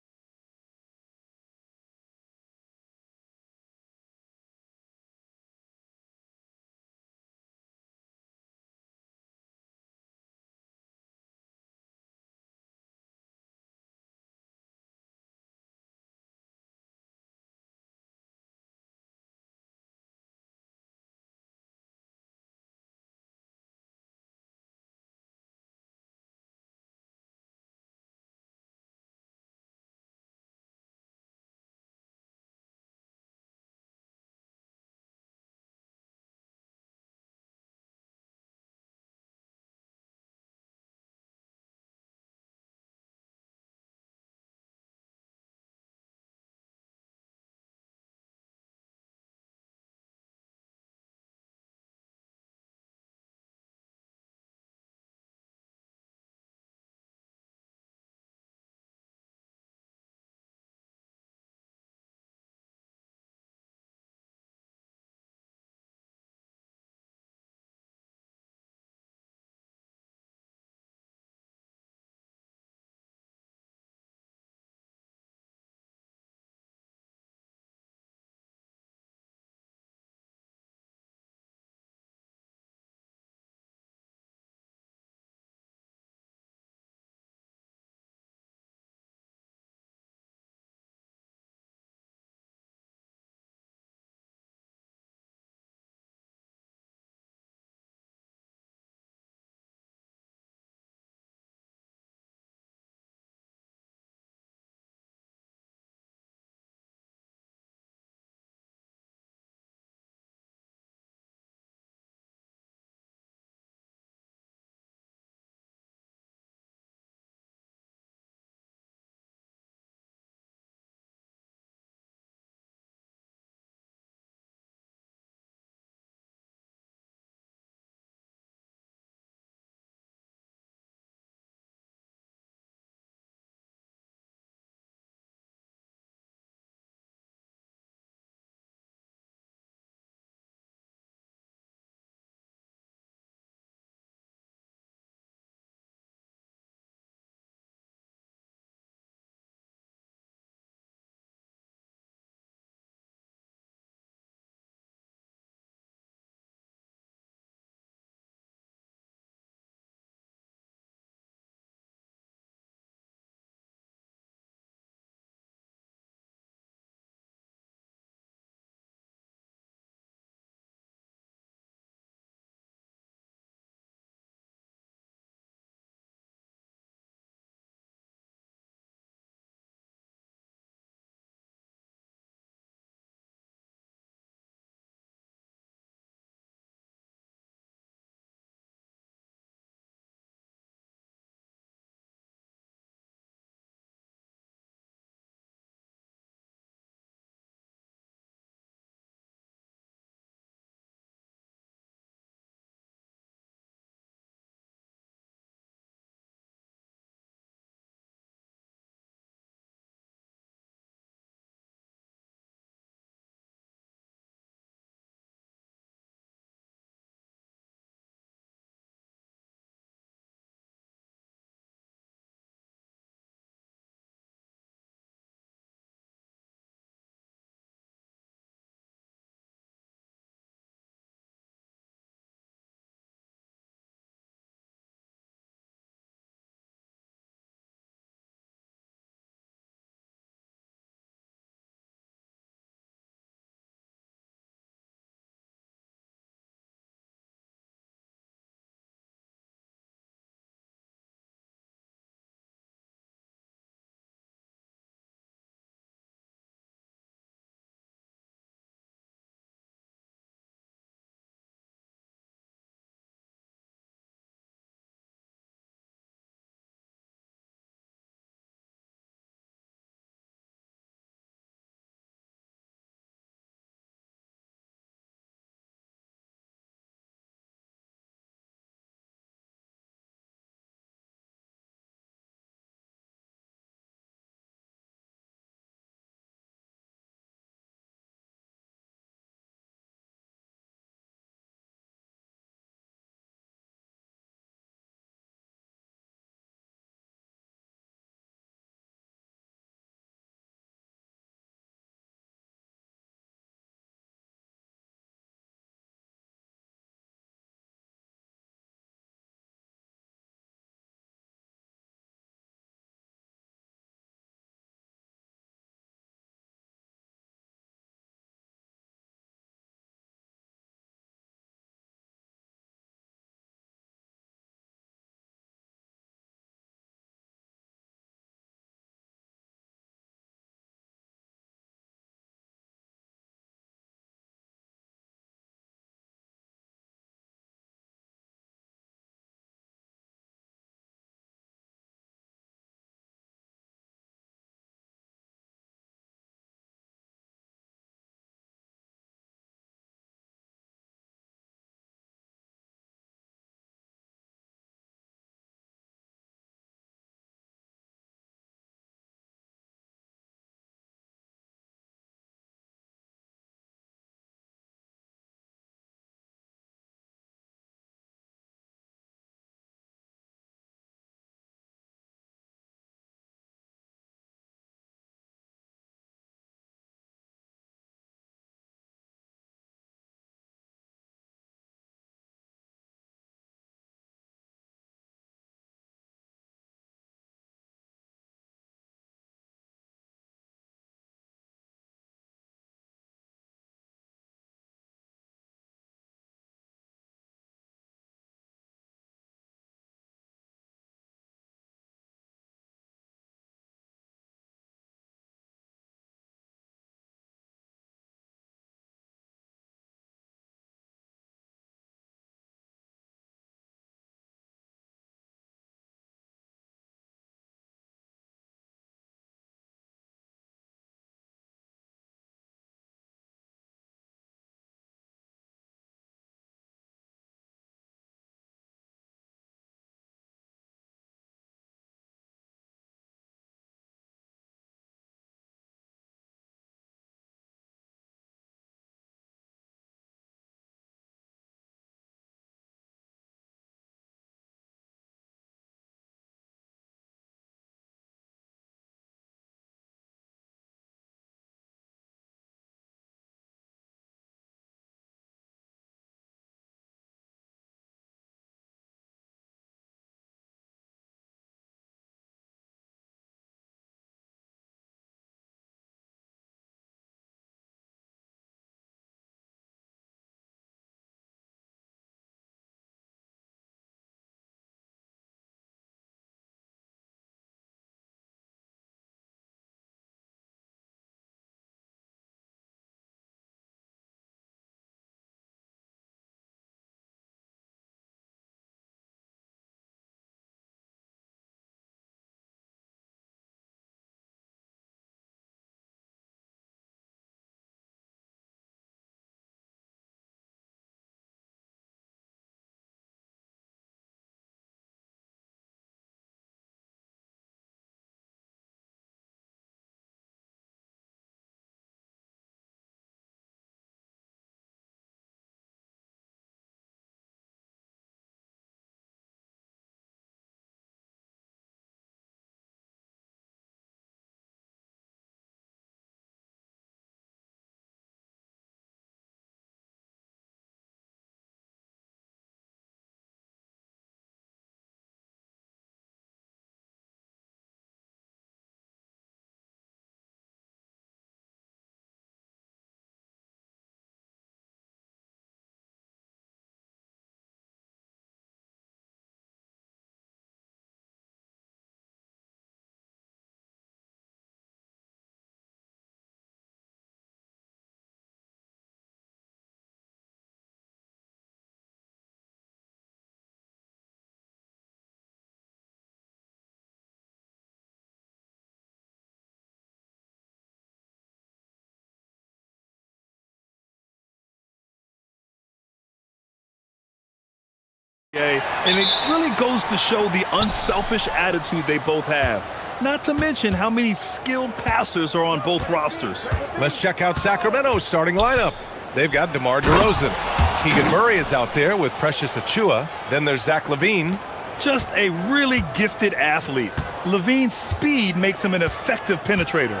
And it really goes to show the unselfish attitude they both have. Not to mention how many skilled passers are on both rosters. Let's check out Sacramento's starting lineup. They've got DeMar DeRozan. Keegan Murray is out there with Precious Achiuwa. Then there's Zach LaVine. Just a really gifted athlete. LaVine's speed makes him an effective penetrator.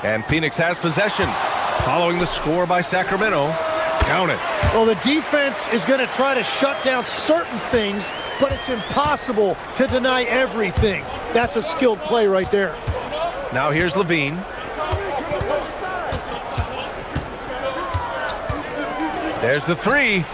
And Phoenix has possession. Following the score by Sacramento. Count it. Well, the defense is going to try to shut down certain things, but it's impossible to deny everything. That's a skilled play right there. Now here's LaVine. There's the three.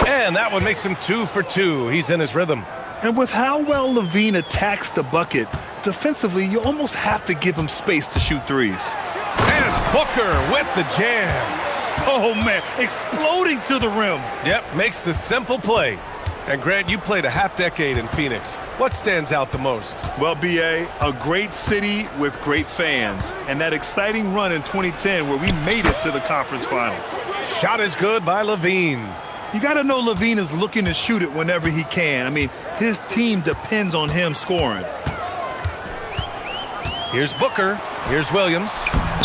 And that one makes him 2 for 2. He's in his rhythm. And with how well LaVine attacks the bucket, defensively, you almost have to give him space to shoot threes. And Booker with the jam. Oh, man, exploding to the rim. Yep, makes the simple play. And Grant, you played a half-decade in Phoenix. What stands out the most? Well, B.A., a great city with great fans. And that exciting run in 2010 where we made it to the conference finals. Shot is good by LaVine. You got to know LaVine is looking to shoot it whenever he can. I mean, his team depends on him scoring. Here's Booker. Here's Williams.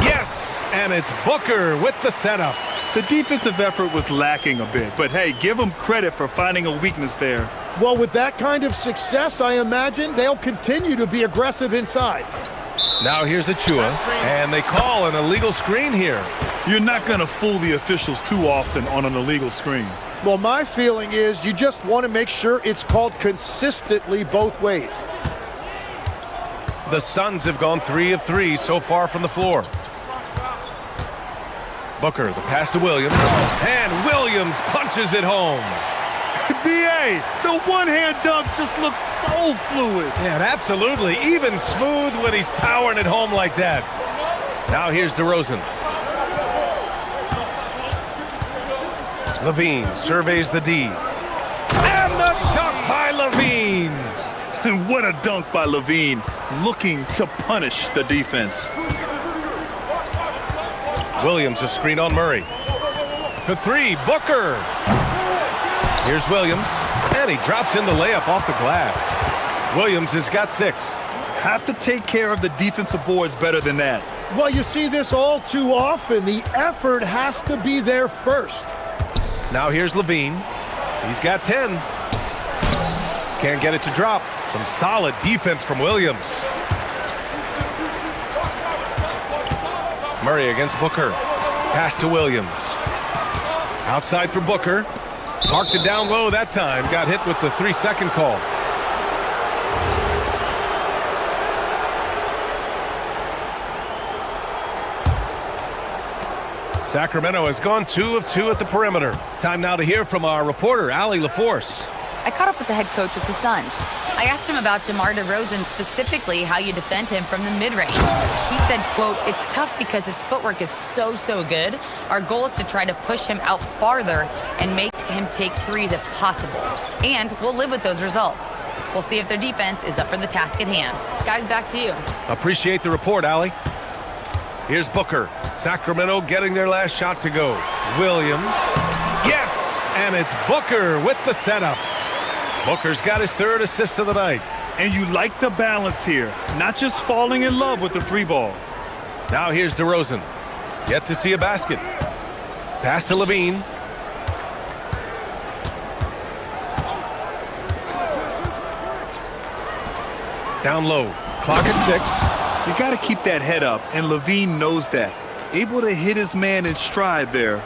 Yes! And it's Booker with the setup. The defensive effort was lacking a bit, but hey, give them credit for finding a weakness there. Well, with that kind of success, I imagine they'll continue to be aggressive inside. Now here's Achiuwa, and they call an illegal screen here. You're not going to fool the officials too often on an illegal screen. Well, my feeling is you just want to make sure it's called consistently both ways. The Suns have gone 3 of 3 so far from the floor. Booker, the pass to Williams, and Williams punches it home. B.A., the one-hand dunk just looks so fluid. Yeah, absolutely. Even smooth when he's powering it home like that. Now here's DeRozan. LaVine surveys the D. And the dunk by LaVine. And what a dunk by LaVine, looking to punish the defense. Williams, a screen on Murray. For three, Booker. Here's Williams, and he drops in the layup off the glass. Williams has got 6. Have to take care of the defensive boards better than that. Well, you see this all too often. The effort has to be there first. Now here's LaVine. He's got 10. Can't get it to drop. Some solid defense from Williams. Murray against Booker. Pass to Williams. Outside for Booker. Parked it down low that time. Got hit with the 3-second call. Sacramento has gone 2 of 2 at the perimeter. Time now to hear from our reporter, Allie LaForce. I caught up with the head coach of the Suns. I asked him about DeMar DeRozan, specifically how you defend him from the mid-range. He said, quote, "It's tough because his footwork is so good. Our goal is to try to push him out farther and make him take threes if possible. And we'll live with those results. We'll see if their defense is up for the task at hand." Guys, back to you. Appreciate the report, Allie. Here's Booker. Sacramento getting their last shot to go. Williams. Yes! And it's Booker with the setup. Booker's got his 3rd assist of the night. And you like the balance here, not just falling in love with the 3-ball. Now here's DeRozan. Yet to see a basket. Pass to LaVine. Down low. Clock at 6. You got to keep that head up, and LaVine knows that. Able to hit his man in stride there.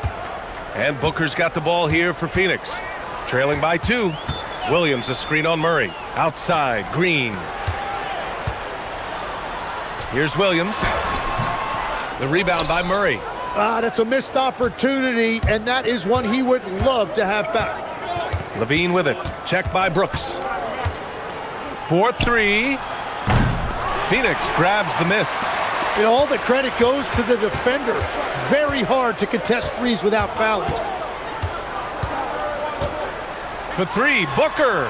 And Booker's got the ball here for Phoenix. Trailing by 2. Williams, a screen on Murray. Outside, Green. Here's Williams. The rebound by Murray. That's a missed opportunity, and that is one he would love to have back. LaVine with it. Check by Brooks. 4-3. Phoenix grabs the miss. And all the credit goes to the defender. Very hard to contest threes without fouling. For 3, Booker.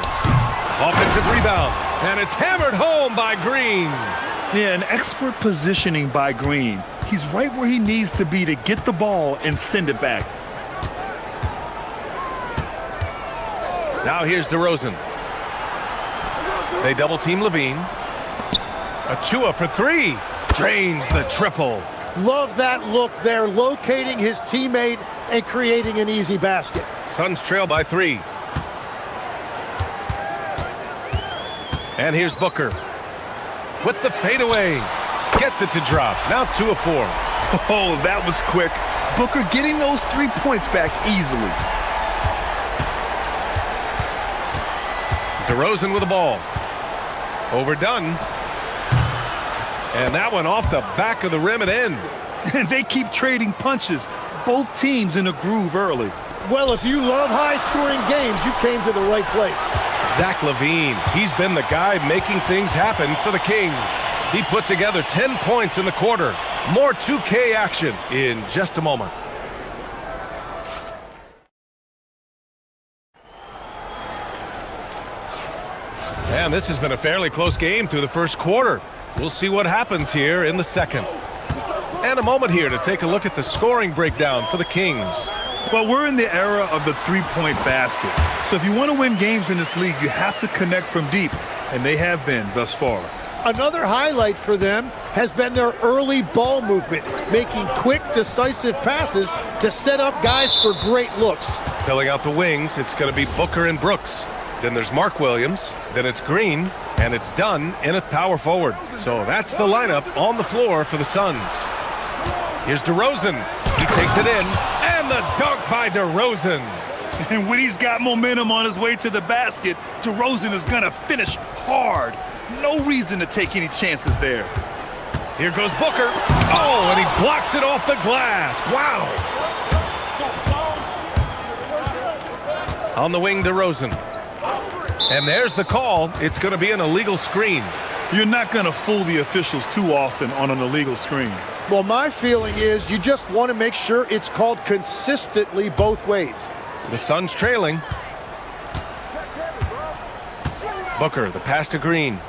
Offensive rebound. And it's hammered home by Green. Yeah, an expert positioning by Green. He's right where he needs to be to get the ball and send it back. Now here's DeRozan. They double team Levine. Achua for three. Drains the triple. Love that look there, locating his teammate and creating an easy basket. Suns trail by 3. And here's Booker with the fadeaway. Gets it to drop. Now 2 of 4. Oh, that was quick. Booker getting those 3 points back easily. DeRozan with the ball. Overdone. And that one off the back of the rim and in. And they keep trading punches. Both teams in a groove early. Well, if you love high-scoring games, you came to the right place. Zach LaVine, he's been the guy making things happen for the Kings. He put together 10 points in the quarter. More 2K action in just a moment. And this has been a fairly close game through the first quarter. We'll see what happens here in the second. And a moment here to take a look at the scoring breakdown for the Kings. Well, we're in the era of the three-point basket. So if you want to win games in this league, you have to connect from deep. And they have been thus far. Another highlight for them has been their early ball movement, making quick, decisive passes to set up guys for great looks. Filling out the wings, it's going to be Booker and Brooks. Then there's Mark Williams. Then it's Green. And it's done in a power forward. So that's the lineup on the floor for the Suns. Here's DeRozan. He takes it in. And the dunk by DeRozan. And when he's got momentum on his way to the basket, DeRozan is going to finish hard. No reason to take any chances there. Here goes Booker. Oh, and he blocks it off the glass. Wow. On the wing, DeRozan. And there's the call. It's going to be an illegal screen. You're not going to fool the officials too often on an illegal screen. Well, my feeling is you just want to make sure it's called consistently both ways. The Suns trailing. Booker, the pass to Green.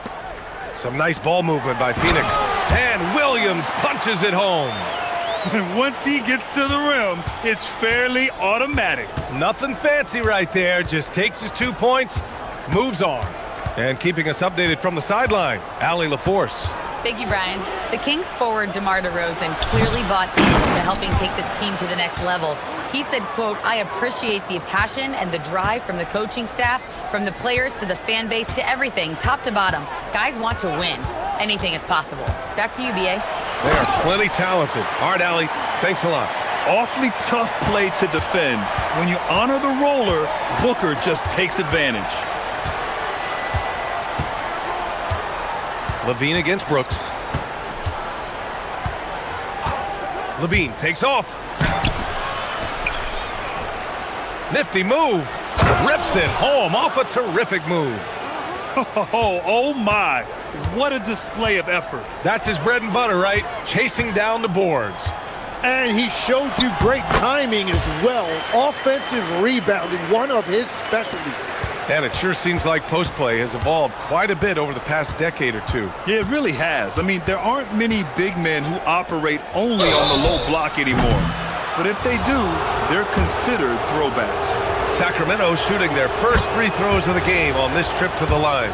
Some nice ball movement by Phoenix. And Williams punches it home. And once he gets to the rim, it's fairly automatic. Nothing fancy right there. Just takes his 2 points, moves on. And keeping us updated from the sideline, Allie LaForce. Thank you, Brian. The Kings forward DeMar DeRozan clearly bought into helping take this team to the next level. He said, quote, "I appreciate the passion and the drive from the coaching staff, from the players to the fan base to everything, top to bottom. Guys want to win. Anything is possible." Back to you, B.A. They are plenty talented. All right, Allie, thanks a lot. Awfully tough play to defend. When you honor the roller, Booker just takes advantage. Levine against Brooks. Levine takes off. Nifty move. Rips it home off a terrific move. Oh my. What a display of effort. That's his bread and butter, right? Chasing down the boards. And he showed you great timing as well. Offensive rebounding, one of his specialties. And it sure seems like post play has evolved quite a bit over the past decade or two. Yeah, it really has. I mean, there aren't many big men who operate only on the low block anymore. But if they do, they're considered throwbacks. Sacramento shooting their first free throws of the game on this trip to the line.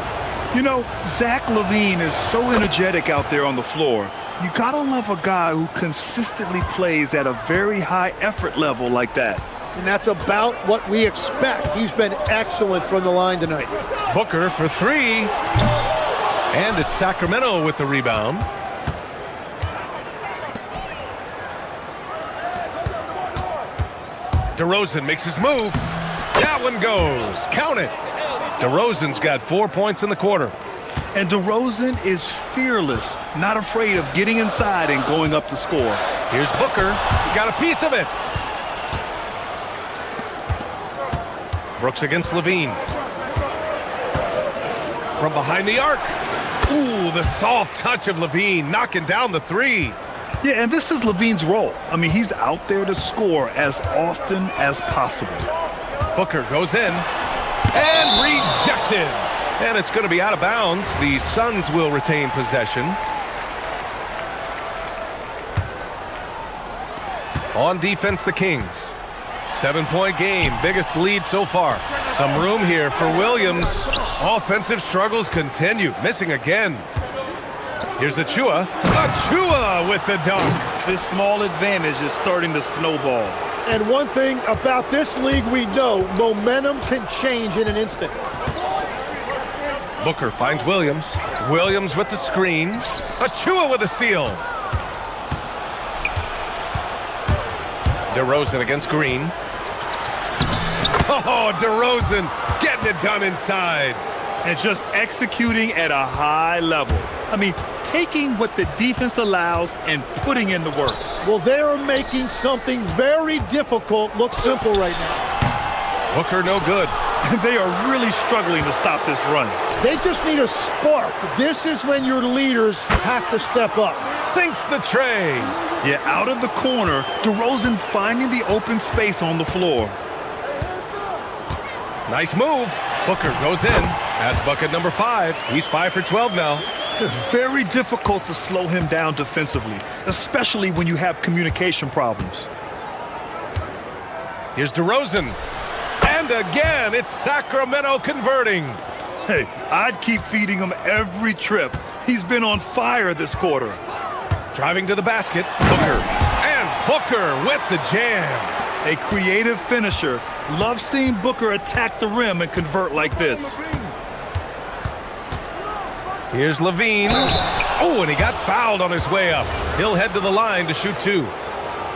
You know, Zach LaVine is so energetic out there on the floor. You gotta love a guy who consistently plays at a very high effort level like that. And that's about what we expect. He's been excellent from the line tonight. Booker for three. And it's Sacramento with the rebound. DeRozan makes his move. That one goes. Count it. DeRozan's got 4 points in the quarter. And DeRozan is fearless, not afraid of getting inside and going up to score. Here's Booker. He got a piece of it. Brooks against Levine. From behind the arc. Ooh, the soft touch of Levine knocking down the three. Yeah, and this is Levine's role. I mean, he's out there to score as often as possible. Booker goes in. And rejected. And it's going to be out of bounds. The Suns will retain possession. On defense, the Kings. 7-point game, biggest lead so far. Some room here for Williams. Offensive struggles continue, missing again. Here's Achua. Achua with the dunk. This small advantage is starting to snowball. And one thing about this league we know, momentum can change in an instant. Booker finds Williams. Williams with the screen. Achua with a steal. DeRozan against Green. Oh, DeRozan getting it done inside. And just executing at a high level. I mean, taking what the defense allows and putting in the work. Well, they are making something very difficult look simple right now. Booker no good. They are really struggling to stop this run. They just need a spark. This is when your leaders have to step up. Sinks the tray. Yeah, out of the corner, DeRozan finding the open space on the floor. Nice move. Booker goes in. That's bucket number 5. He's 5 for 12 now. It's very difficult to slow him down defensively, especially when you have communication problems. Here's DeRozan. And again, it's Sacramento converting. Hey, I'd keep feeding him every trip. He's been on fire this quarter. Driving to the basket, Booker. And Booker with the jam. A creative finisher. Love seeing Booker attack the rim and convert like this. Here's Levine. Oh, and he got fouled on his way up. He'll head to the line to shoot 2.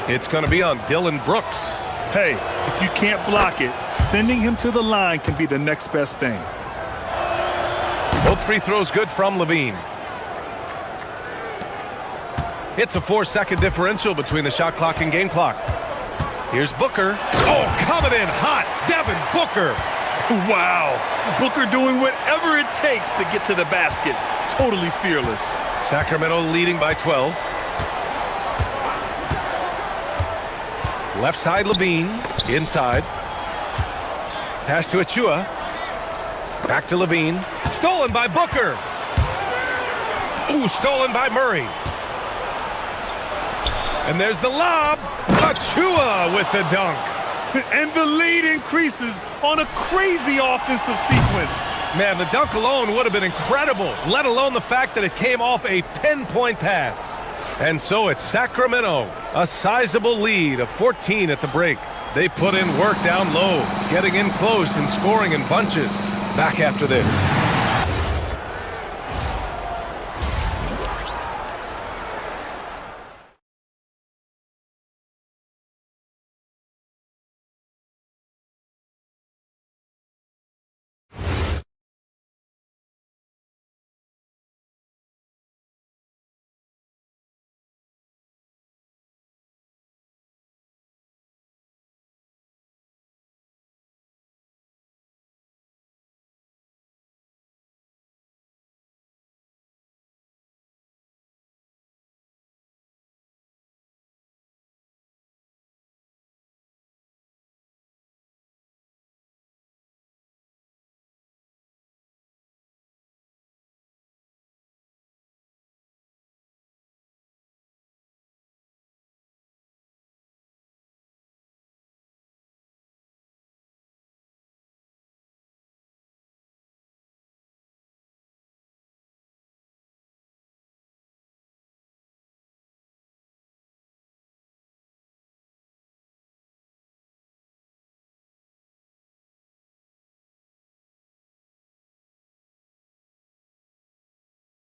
It's going to be on Dylan Brooks. Hey, if you can't block it, sending him to the line can be the next best thing. Both free throws good from Levine. It's a 4-second differential between the shot clock and game clock. Here's Booker. Oh, coming in hot. Devin Booker. Wow. Booker doing whatever it takes to get to the basket. Totally fearless. Sacramento leading by 12. Left side Levine. Inside. Pass to Achua. Back to Levine. Stolen by Booker. Ooh, stolen by Murray. And there's the lob. Achua with the dunk. And the lead increases on a crazy offensive sequence. Man, the dunk alone would have been incredible, let alone the fact that it came off a pinpoint pass. And so it's Sacramento, a sizable lead of 14 at the break. They put in work down low, getting in close and scoring in bunches. Back after this.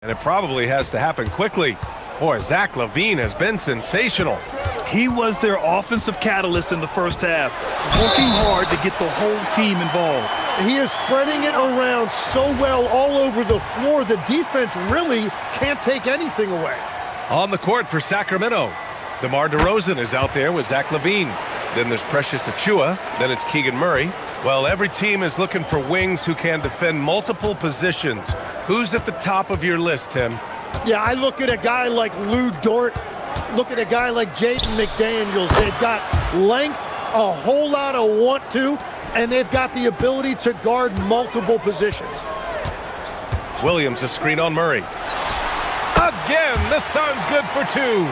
And it probably has to happen quickly. Boy, Zach LaVine has been sensational. He was their offensive catalyst in the first half, working hard to get the whole team involved. He is spreading it around so well all over the floor. The defense really can't take anything away. On the court for Sacramento, DeMar DeRozan is out there with Zach LaVine. Then there's Precious Achua. Then it's Keegan Murray. Well, every team is looking for wings who can defend multiple positions. Who's at the top of your list, Tim? Yeah, I look at a guy like Lou Dort. Look at a guy like Jaden McDaniels. They've got length, a whole lot of want to, and they've got the ability to guard multiple positions. Williams a screen on Murray. Again, the Suns good for 2.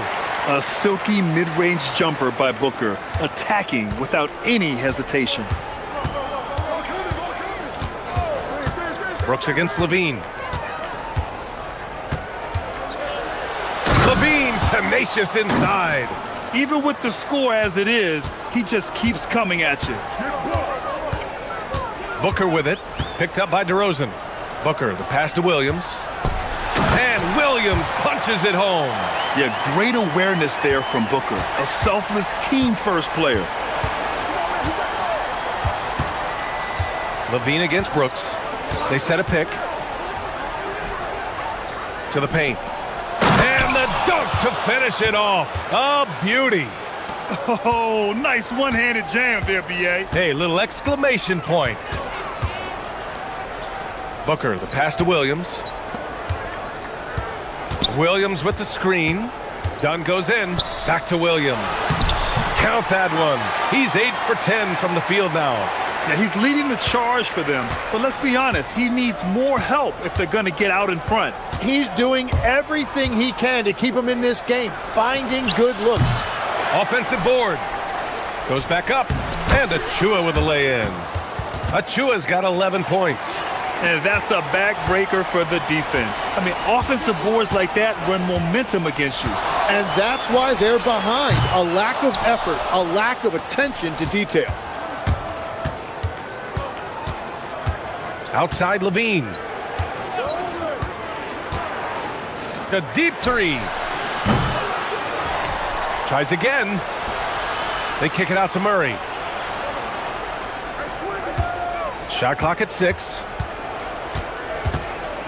A silky mid-range jumper by Booker, attacking without any hesitation. Brooks against Levine. Levine tenacious inside. Even with the score as it is, he just keeps coming at you. Booker with it, picked up by DeRozan. Booker, the pass to Williams. And Williams punches it home. Yeah, great awareness there from Booker. A selfless team-first player. Levine against Brooks. They set a pick. To the paint. And the dunk to finish it off. A beauty. Oh, nice one-handed jam there, B.A. Hey, little exclamation point. Booker, the pass to Williams. Williams with the screen. Dunn goes in. Back to Williams. Count that one. He's 8 for 10 from the field now. Yeah, he's leading the charge for them. But let's be honest, he needs more help if they're going to get out in front. He's doing everything he can to keep them in this game, finding good looks. Offensive board. Goes back up. And Achua with a lay-in. Achua's got 11 points. And that's a backbreaker for the defense. I mean, offensive boards like that run momentum against you. And that's why they're behind. A lack of effort, a lack of attention to detail. Outside Levine. A deep three. Tries again. They kick it out to Murray. Shot clock at 6.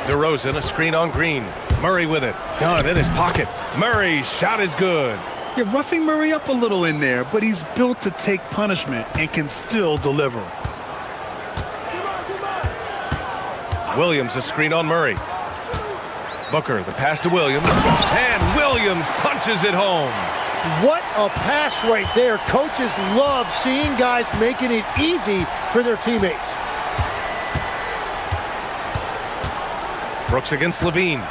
DeRozan, a screen on Green. Murray with it. Dunn in his pocket. Murray's shot is good. You're roughing Murray up a little in there, but he's built to take punishment and can still deliver. Williams, a screen on Murray. Booker, the pass to Williams. And Williams punches it home. What a pass right there. Coaches love seeing guys making it easy for their teammates. Brooks against Levine.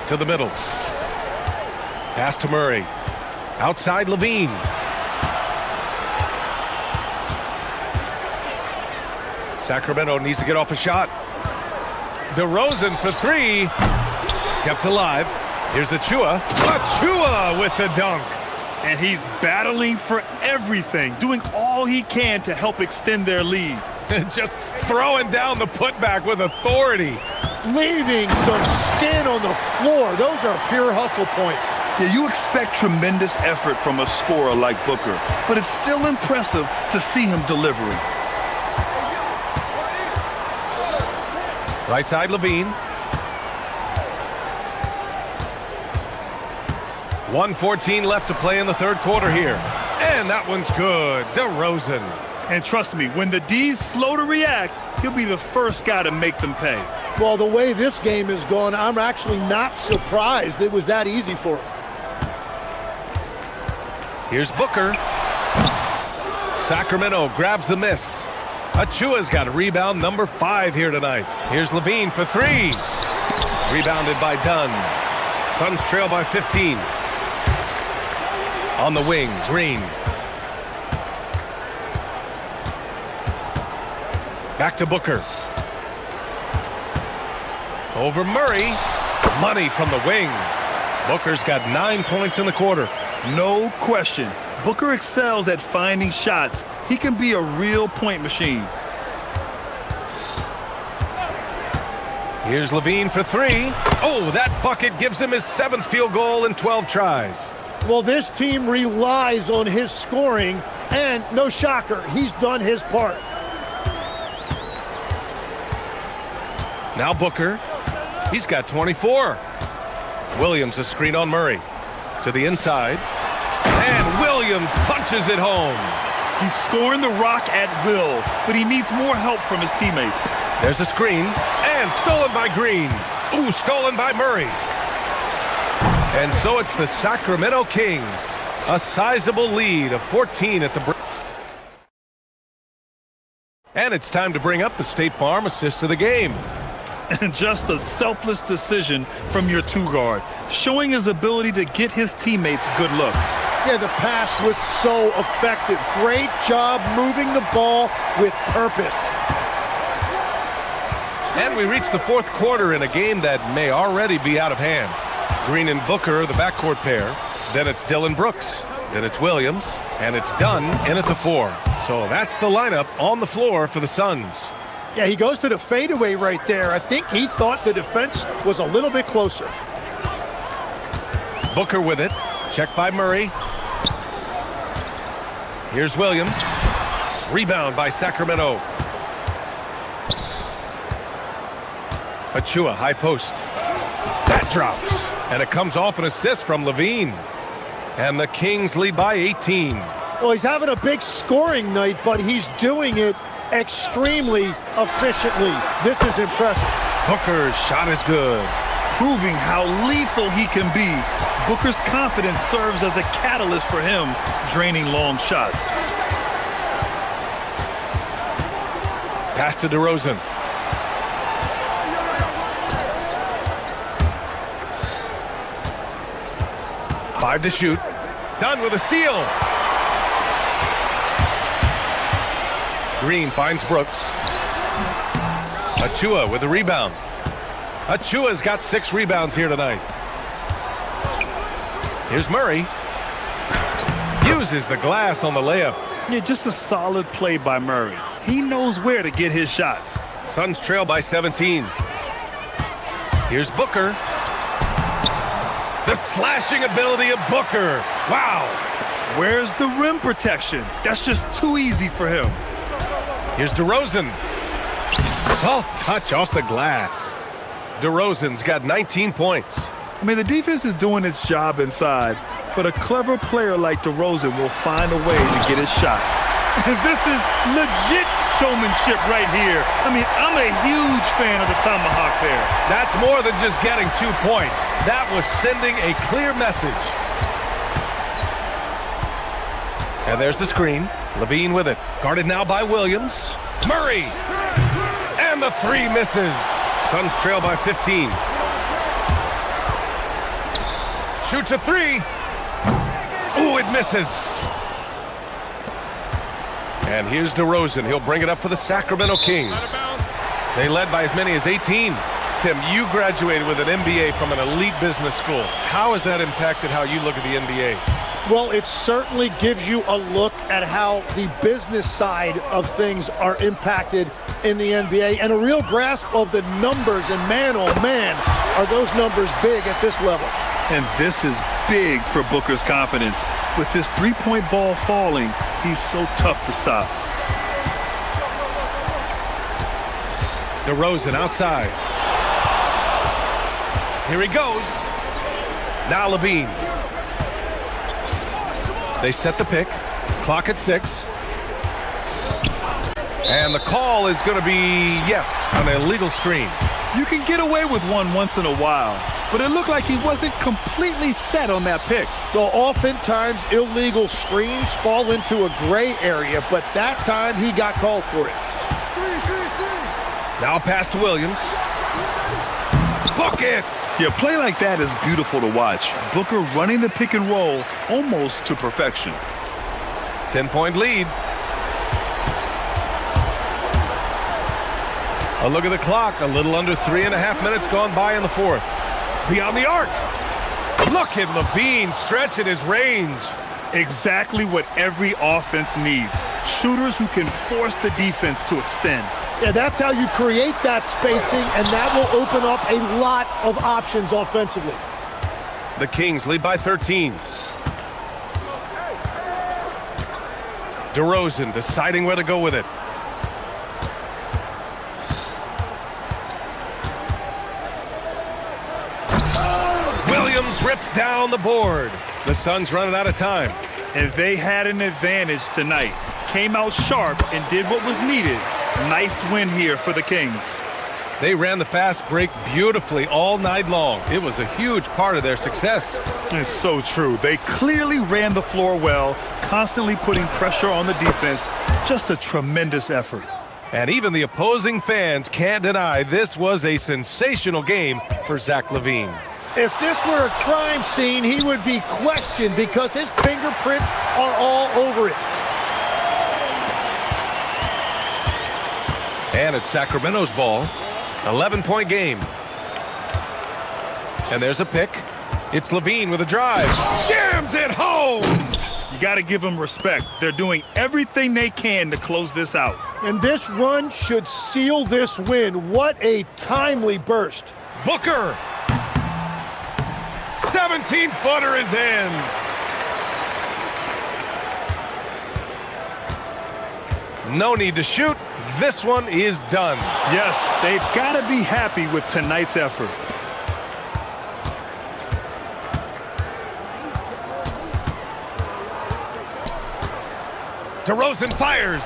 To the middle. Pass to Murray. Outside Levine. Sacramento needs to get off a shot. DeRozan for 3. Kept alive. Here's Achua. Achua with the dunk. And he's battling for everything, doing all he can to help extend their lead. Just throwing down the putback with authority. Leaving some skin on the floor. Those are pure hustle points. Yeah, you expect tremendous effort from a scorer like Booker, but it's still impressive to see him delivering. Right side Levine. 1:14 left to play in the third quarter here. And that one's good. DeRozan. And trust me, when the D's slow to react, he'll be the first guy to make them pay. Well, the way this game is going, I'm actually not surprised it was that easy for him. Here's Booker. Sacramento grabs the miss. Achua's got a rebound number 5 here tonight. Here's Levine for 3. Rebounded by Dunn. Suns trail by 15. On the wing, Green. Back to Booker. Over Murray. Money from the wing. Booker's got 9 points in the quarter. No question. Booker excels at finding shots. He can be a real point machine. Here's Levine for 3. Oh, that bucket gives him his 7th field goal in 12 tries. Well, this team relies on his scoring, and no shocker, he's done his part. Now Booker. He's got 24. Williams a screen on Murray. To the inside. And Williams punches it home. He's scoring the rock at will, but he needs more help from his teammates. There's a screen. And stolen by Green. Ooh, stolen by Murray. And so it's the Sacramento Kings. A sizable lead of 14 at the break. And it's time to bring up the State Farm assist of the game. And just a selfless decision from your two-guard, showing his ability to get his teammates good looks. Yeah, the pass was so effective. Great job moving the ball with purpose. And we reach the fourth quarter in a game that may already be out of hand. Green and Booker, the backcourt pair. Then it's Dylan Brooks. Then it's Williams. And it's Dunn in at the 4. So that's the lineup on the floor for the Suns. Yeah, he goes to the fadeaway right there. I think he thought the defense was a little bit closer. Booker with it. Checked by Murray. Here's Williams. Rebound by Sacramento. Achua, high post. That drops. And it comes off an assist from Levine. And the Kings lead by 18. Well, he's having a big scoring night, but he's doing it extremely efficiently. This is impressive. Booker's shot is good. Proving how lethal he can be. Booker's confidence serves as a catalyst for him, draining long shots. Pass to DeRozan. Five to shoot. Done with a steal. Green finds Brooks. Achua with a rebound. Achua's got 6 rebounds here tonight. Here's Murray. Uses the glass on the layup. Yeah, just a solid play by Murray. He knows where to get his shots. Suns trail by 17. Here's Booker. The slashing ability of Booker. Wow. Where's the rim protection? That's just too easy for him. Here's DeRozan. Soft touch off the glass. DeRozan's got 19 points. I mean, the defense is doing its job inside, but a clever player like DeRozan will find a way to get his shot. This is legit showmanship right here. I mean, I'm a huge fan of the tomahawk there. That's more than just getting 2 points. That was sending a clear message. And there's the screen. Levine with it. Guarded now by Williams. Murray! And the 3 misses. Suns trail by 15. Shoots a 3. Ooh, it misses. And here's DeRozan. He'll bring it up for the Sacramento Kings. They led by as many as 18. Tim, you graduated with an MBA from an elite business school. How has that impacted how you look at the NBA? Well, it certainly gives you a look at how the business side of things are impacted in the NBA and a real grasp of the numbers. And man, oh man, are those numbers big at this level. And this is big for Booker's confidence. With this three-point ball falling, he's so tough to stop. DeRozan outside. Here he goes. Now Levine. They set the pick. Clock at 6. And the call is going to be, yes, an illegal screen. You can get away with one once in a while, but it looked like he wasn't completely set on that pick. Well, oftentimes illegal screens fall into a gray area, but that time he got called for it. Now pass to Williams. Book it! Yeah, a play like that is beautiful to watch. Booker running the pick and roll almost to perfection. 10-point lead. A look at the clock. A little under 3.5 minutes gone by in the fourth. Beyond the arc. Look at Levine stretching his range. Exactly what every offense needs. Shooters who can force the defense to extend. Yeah, that's how you create that spacing, and that will open up a lot of options offensively. The Kings lead by 13. DeRozan deciding where to go with it. Williams rips down the board. The Suns running out of time. And they had an advantage tonight. Came out sharp and did what was needed. Nice win here for the Kings. They ran the fast break beautifully all night long. It was a huge part of their success. It's so true. They clearly ran the floor well, constantly putting pressure on the defense. Just a tremendous effort. And even the opposing fans can't deny this was a sensational game for Zach LaVine. If this were a crime scene, he would be questioned because his fingerprints are all over it. And it's Sacramento's ball. 11-point game. And there's a pick. It's LaVine with a drive. Jams it home! You got to give them respect. They're doing everything they can to close this out. And this run should seal this win. What a timely burst. Booker! 17-footer is in! No need to shoot. This one is done. Yes, they've got to be happy with tonight's effort. DeRozan fires.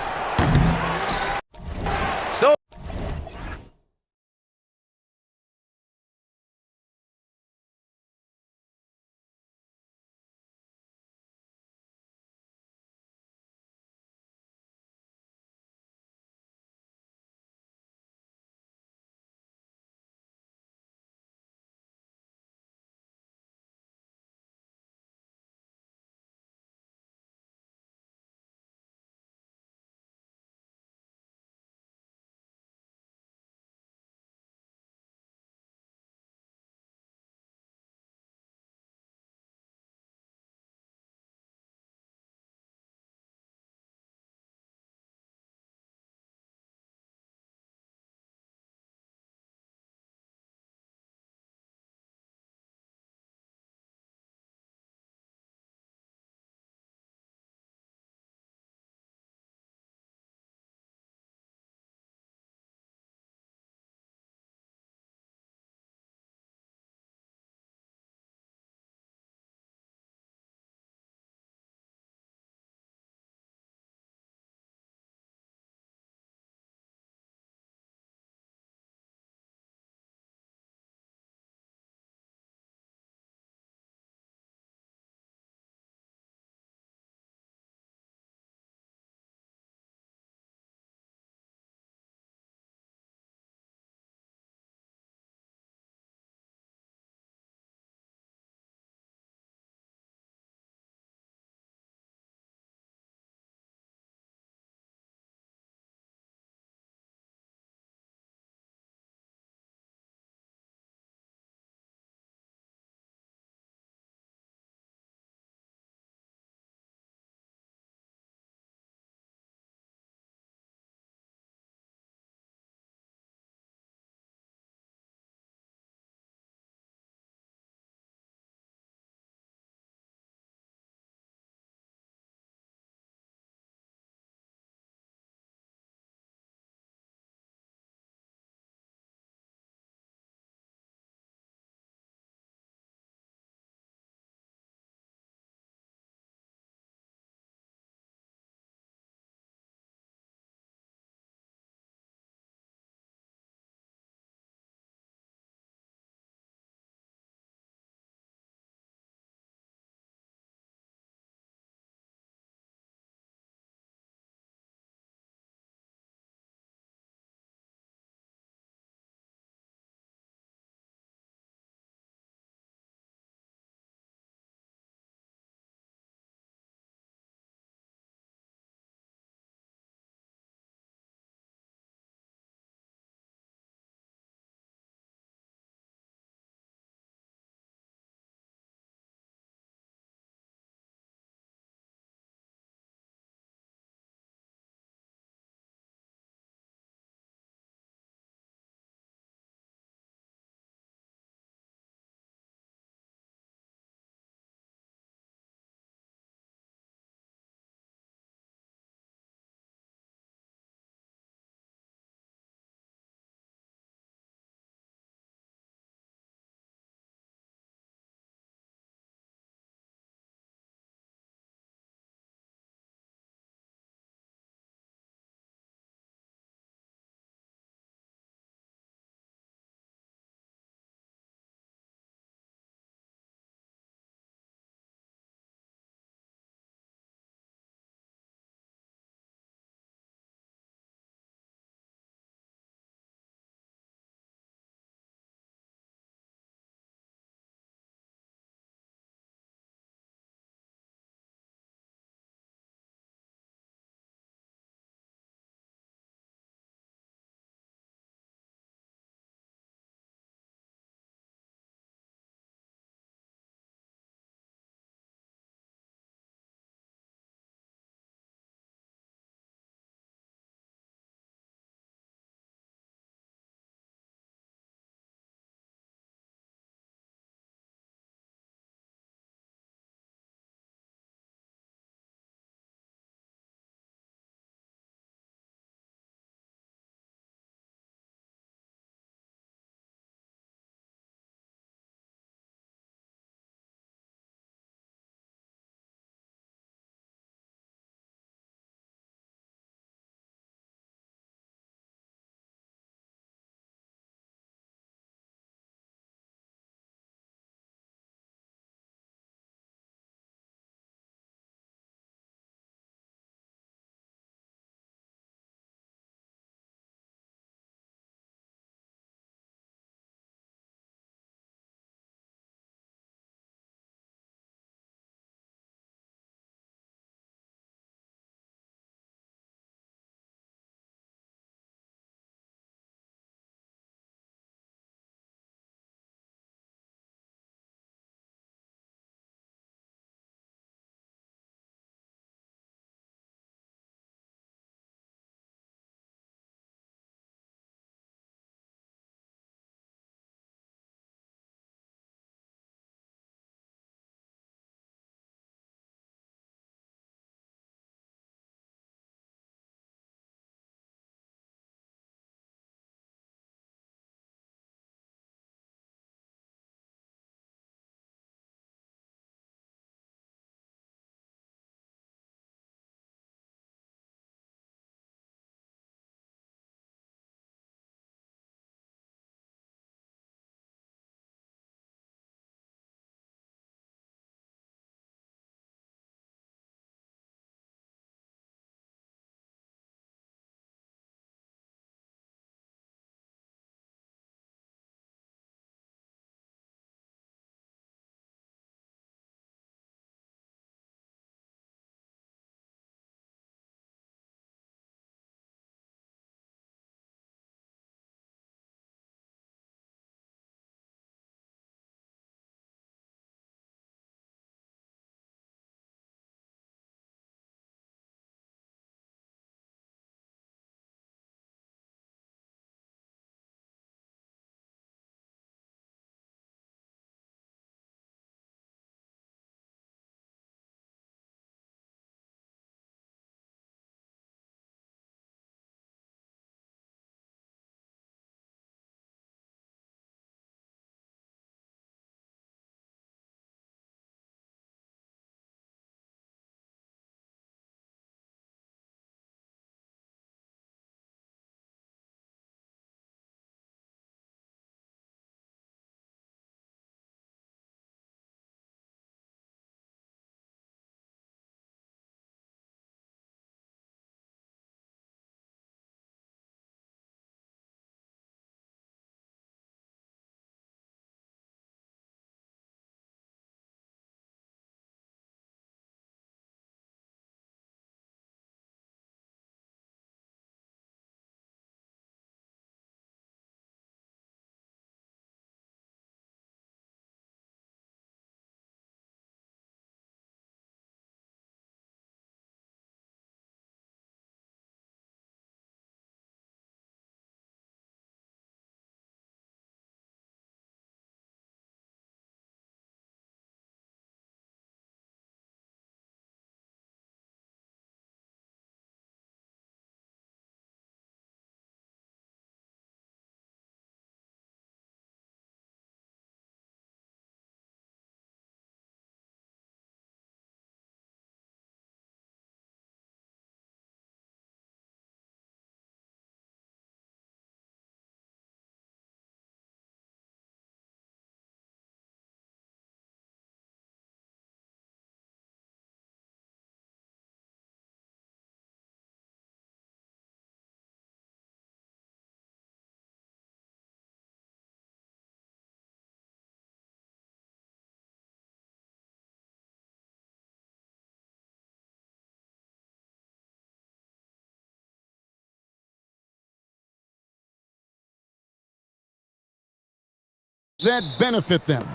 that benefit them.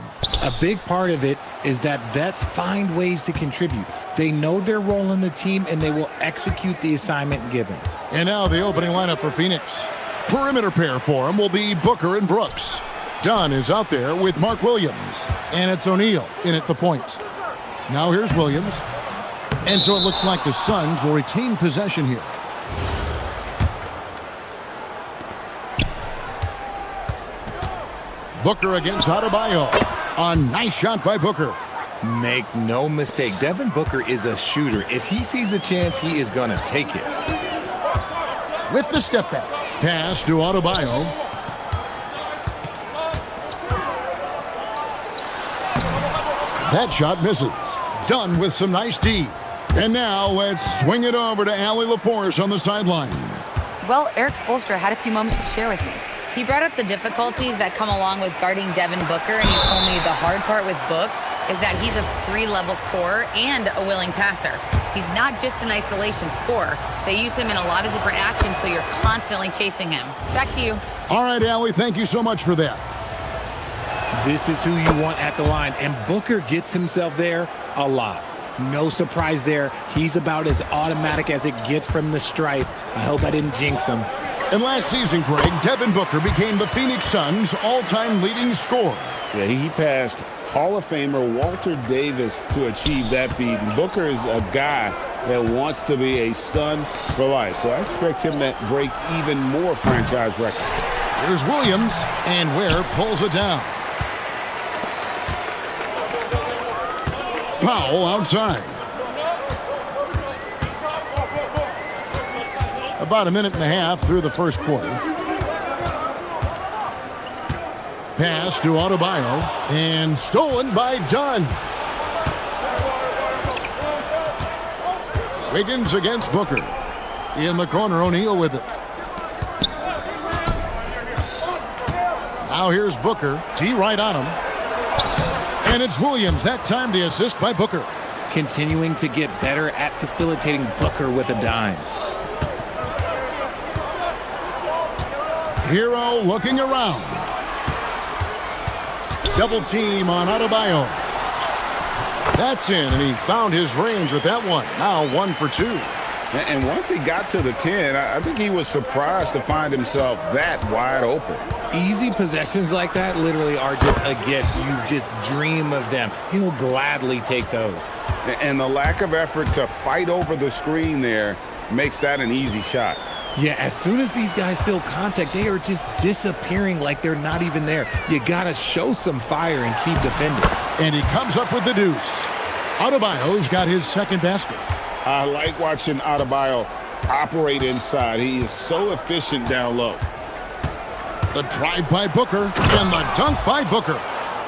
A big part of it is that vets find ways to contribute. They know their role in the team, and they will execute the assignment given. And now the opening lineup for Phoenix. Perimeter pair for him will be Booker and Brooks. Dunn is out there with Mark Williams. And it's O'Neal in at the point. Now here's Williams. And so it looks like the Suns will retain possession here. Booker against Adebayo. A nice shot by Booker. Make no mistake, Devin Booker is a shooter. If he sees a chance, he is going to take it. With the step back. Pass to Adebayo. That shot misses. Dunn with some nice D. And now let's swing it over to Allie LaForce on the sideline. Well, Eric Spoelstra had a few moments to share with me. He brought up the difficulties that come along with guarding Devin Booker, and he told me the hard part with Book is that he's a three-level scorer and a willing passer. He's not just an isolation scorer. They use him in a lot of different actions, so you're constantly chasing him. Back to you. All right, Allie, thank you so much for that. This is who you want at the line, and Booker gets himself there a lot. No surprise there. He's about as automatic as it gets from the stripe. I hope I didn't jinx him. And last season, Greg, Devin Booker became the Phoenix Suns' all-time leading scorer. Yeah, he passed Hall of Famer Walter Davis to achieve that feat. And Booker is a guy that wants to be a Sun for life. So I expect him to break even more franchise records. Here's Williams, and Ware pulls it down. Powell outside. About a minute and a half through the first quarter. Pass to Adebayo, and stolen by Dunn. Wiggins against Booker. In the corner, O'Neal with it. Now here's Booker. T right on him. And it's Williams. That time the assist by Booker. Continuing to get better at facilitating Booker with a dime. Hero looking around. Double team on Adebayo. That's in, and he found his range with that one. Now 1 for 2. And once he got to the 10, I think he was surprised to find himself that wide open. Easy possessions like that literally are just a gift. You just dream of them. He'll gladly take those. And the lack of effort to fight over the screen there makes that an easy shot. Yeah, as soon as these guys feel contact, they are just disappearing like they're not even there. You got to show some fire and keep defending. And he comes up with the deuce. Adebayo's got his second basket. I like watching Adebayo operate inside. He is so efficient down low. The drive by Booker and the dunk by Booker.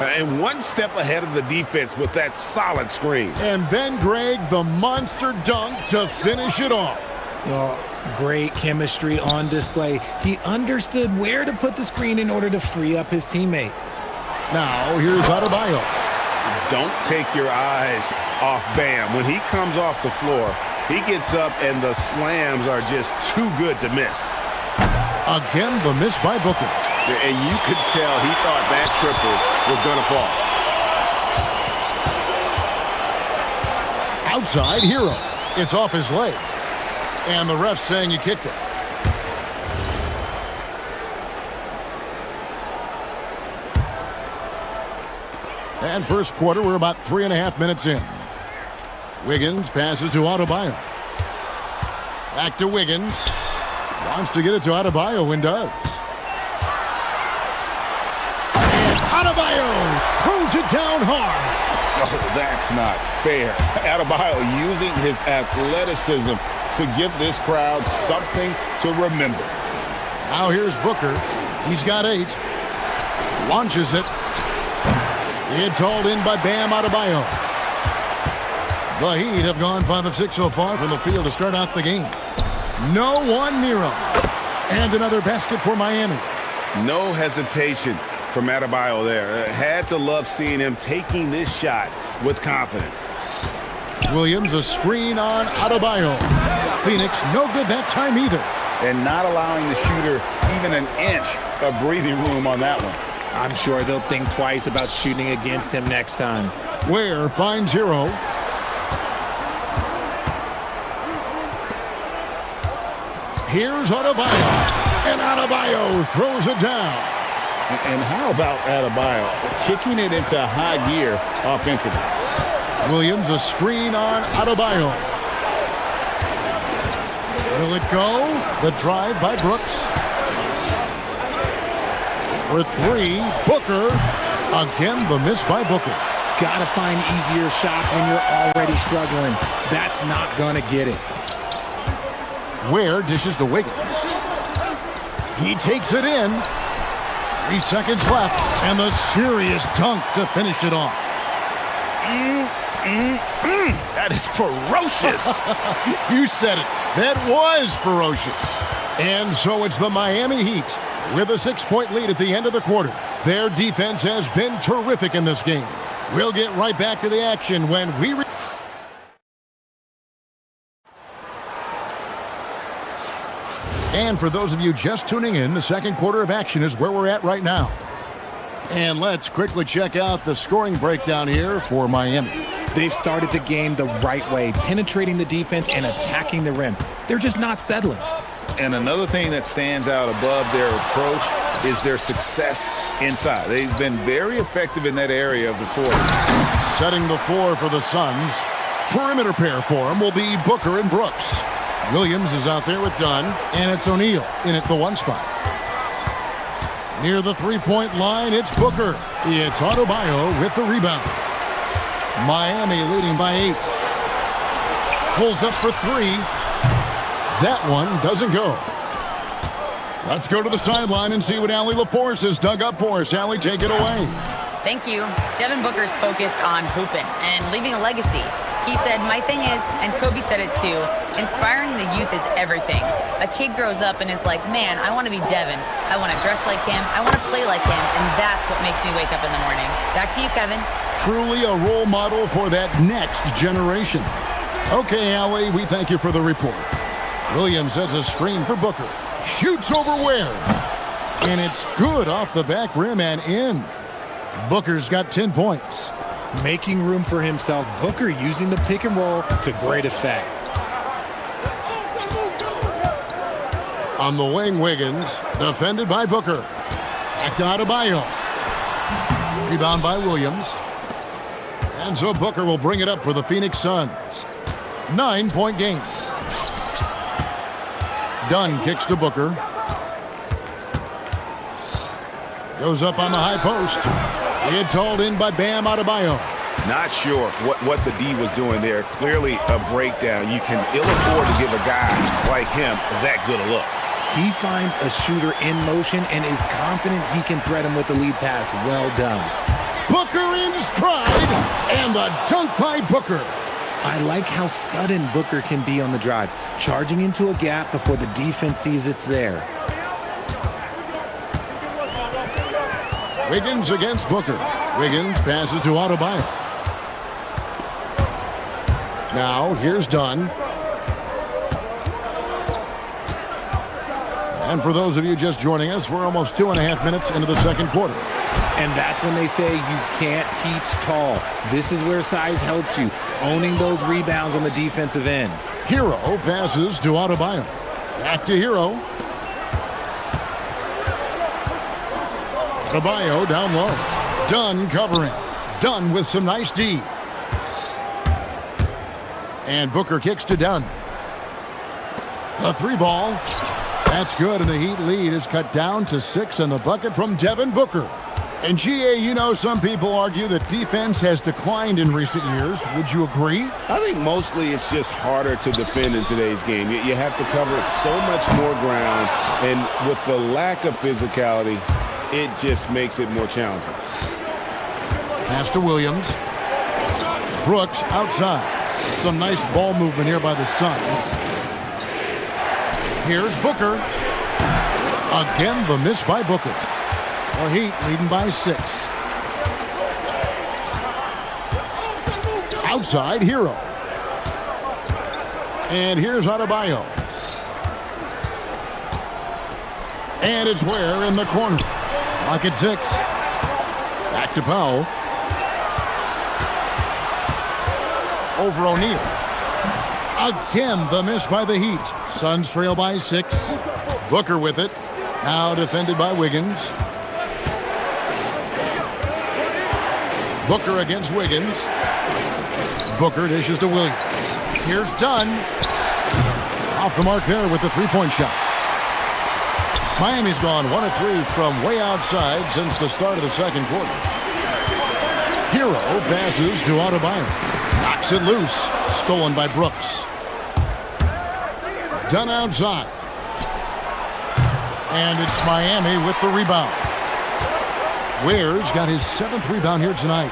And one step ahead of the defense with that solid screen. And then, Greg, the monster dunk to finish it off. Oh, great chemistry on display. He understood where to put the screen in order to free up his teammate. Now, here's Adebayo. Don't take your eyes off Bam. When he comes off the floor, he gets up and the slams are just too good to miss. Again, the miss by Booker. And you could tell he thought that triple was going to fall. Outside, Hero. It's off his leg. And the ref's saying he kicked it. And first quarter, we're about 3.5 minutes in. Wiggins passes to Adebayo. Back to Wiggins. Wants to get it to Adebayo and does. And Adebayo throws it down hard. Oh, that's not fair. Adebayo using his athleticism to give this crowd something to remember. Now here's Booker. He's got 8. Launches it. It's hauled in by Bam Adebayo. The Heat have gone 5 of 6 so far from the field to start out the game. No one near him. And another basket for Miami. No hesitation from Adebayo there. Had to love seeing him taking this shot with confidence. Williams, a screen on Adebayo. Phoenix, no good that time either. And not allowing the shooter even an inch of breathing room on that one. I'm sure they'll think twice about shooting against him next time. Ware finds Hero. Here's Adebayo. And Adebayo throws it down. And how about Adebayo kicking it into high gear offensively? Williams, a screen on Adebayo. Will it go? The drive by Brooks. For three, Booker. Again, the miss by Booker. Gotta find easier shots when you're already struggling. That's not gonna get it. Ware dishes to Wiggins. He takes it in. 3 seconds left, and the serious dunk to finish it off. That is ferocious. You said it. That was ferocious. And so it's the Miami Heat with a 6-point lead at the end of the quarter. Their defense has been terrific in this game. We'll get right back to the action when we... And for those of you just tuning in, the second quarter of action is where we're at right now. And let's quickly check out the scoring breakdown here for Miami. They've started the game the right way, penetrating the defense and attacking the rim. They're just not settling. And another thing that stands out above their approach is their success inside. They've been very effective in that area of the floor. Setting the floor for the Suns. Perimeter pair for them will be Booker and Brooks. Williams is out there with Dunn, and it's O'Neal in at the 1 spot. Near the 3-point line, it's Booker. It's Adebayo with the rebound. Miami leading by 8. Pulls up for 3. That one doesn't go. Let's go to the sideline and see what Allie LaForce has dug up for us. Allie, take it away. Thank you. Devin Booker's focused on hooping and leaving a legacy. He said, my thing is, and Kobe said it too, inspiring the youth is everything. A kid grows up and is like, man, I want to be Devin. I want to dress like him. I want to play like him. And that's what makes me wake up in the morning. Back to you, Kevin. Truly a role model for that next generation. Okay, Allie, we thank you for the report. Williams has a screen for Booker. Shoots over Ware. And it's good off the back rim and in. Booker's got 10 points. Making room for himself, Booker using the pick and roll to great effect. On the wing, Wiggins, defended by Booker. Back to Adebayo. Rebound by Williams. And so Booker will bring it up for the Phoenix Suns. 9-point game. Dunn kicks to Booker. Goes up on the high post. It's hauled in by Bam Adebayo. Not sure what the D was doing there. Clearly a breakdown. You can ill afford to give a guy like him that good a look. He finds a shooter in motion and is confident he can thread him with the lead pass. Well done. Booker in stride, and the dunk by Booker. I like how sudden Booker can be on the drive, charging into a gap before the defense sees it's there. Wiggins against Booker. Wiggins passes to Adebayo. Now, here's Dunn. And for those of you just joining us, we're almost 2.5 minutes into the second quarter. And that's when they say you can't teach tall. This is where size helps you, owning those rebounds on the defensive end. Hero passes to Adebayo. Back to Hero. Adebayo down low. Dunn covering. Dunn with some nice D. And Booker kicks to Dunn. A 3-ball. That's good, and the Heat lead is cut down to 6 in the bucket from Devin Booker. And GA, you know, some people argue that defense has declined in recent years. Would you agree? I think mostly it's just harder to defend in today's game. You have to cover so much more ground, and with the lack of physicality, it just makes it more challenging. Pass to Williams. Brooks outside. Some nice ball movement here by the Suns. Here's Booker. Again, the miss by Booker. The Heat leading by 6. Outside, Hero. And here's Adebayo. And it's Ware in the corner. Lock at 6. Back to Powell. Over O'Neal. Again, the miss by the Heat. Suns trail by 6. Booker with it. Now defended by Wiggins. Booker against Wiggins. Booker dishes to Williams. Here's Dunn. Off the mark there with the three-point shot. Miami's gone 1 of 3 from way outside since the start of the second quarter. Hero passes to Adebayo. Knocks it loose. Stolen by Brooks. Dunn outside. And it's Miami with the rebound. Ware's got his 7th rebound here tonight.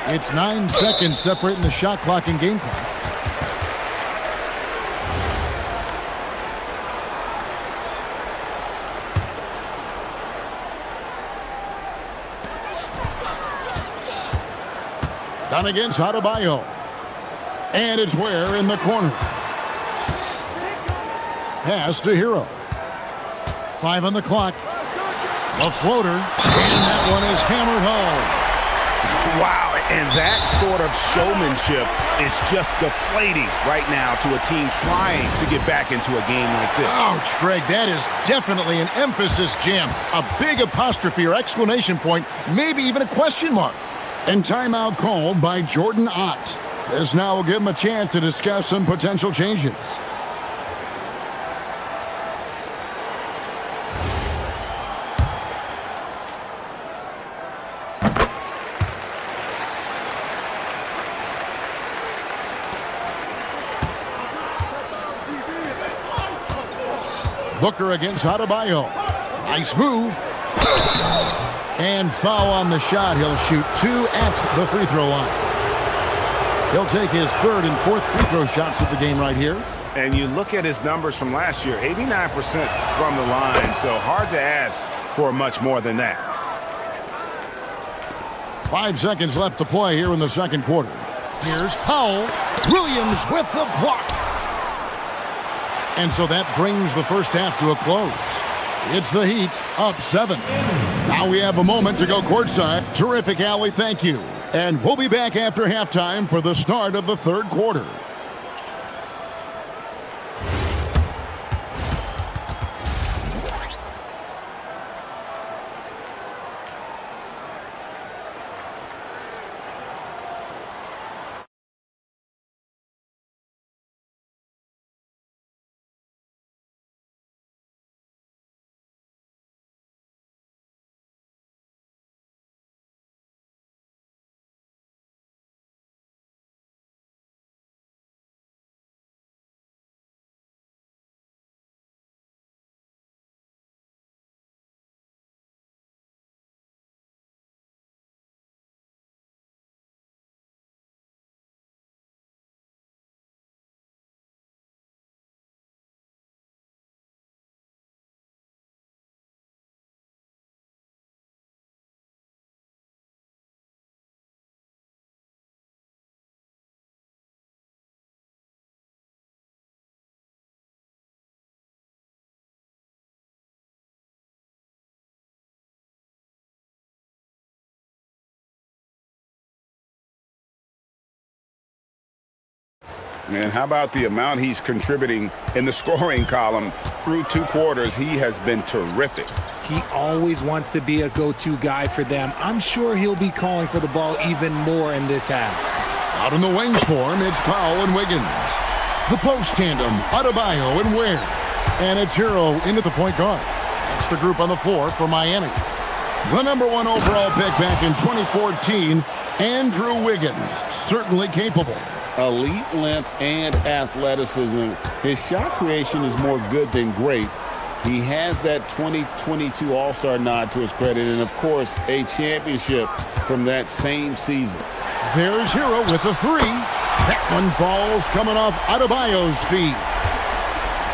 It's 9 seconds separating the shot clock and game clock. Down against Adebayo. And it's Ware in the corner. Pass to Hero. 5 on the clock. A floater. And that one is hammered home. Wow, and that sort of showmanship is just deflating right now to a team trying to get back into a game like this. Ouch, Greg, that is definitely an emphasis jam. A big apostrophe or exclamation point, maybe even a question mark. And timeout called by Jordan Ott. This now will give him a chance to discuss some potential changes. Booker against Adebayo. Nice move. And foul on the shot. He'll shoot 2 at the free throw line. He'll take his 3rd and 4th free throw shots at the game right here. And you look at his numbers from last year, 89% from the line, so hard to ask for much more than that. 5 seconds left to play here in the second quarter. Here's Powell. Williams with the block. And so that brings the first half to a close. It's the Heat up 7. Now we have a moment to go courtside. Terrific, Allie. Thank you. And we'll be back after halftime for the start of the third quarter. And how about the amount he's contributing in the scoring column through 2 quarters? He has been terrific. He always wants to be a go-to guy for them. I'm sure he'll be calling for the ball even more in this half. Out in the wings for him, it's Powell and Wiggins. The post tandem, Adebayo and Ware. And it's Hero in at the point guard. That's the group on the floor for Miami. The number 1 overall pick back in 2014, Andrew Wiggins, certainly capable. Elite length and athleticism. His shot creation is more good than great. He has that 2022 All-Star nod to his credit, and of course, a championship from that same season. There's Hero with the 3. That one falls coming off Adebayo's feet.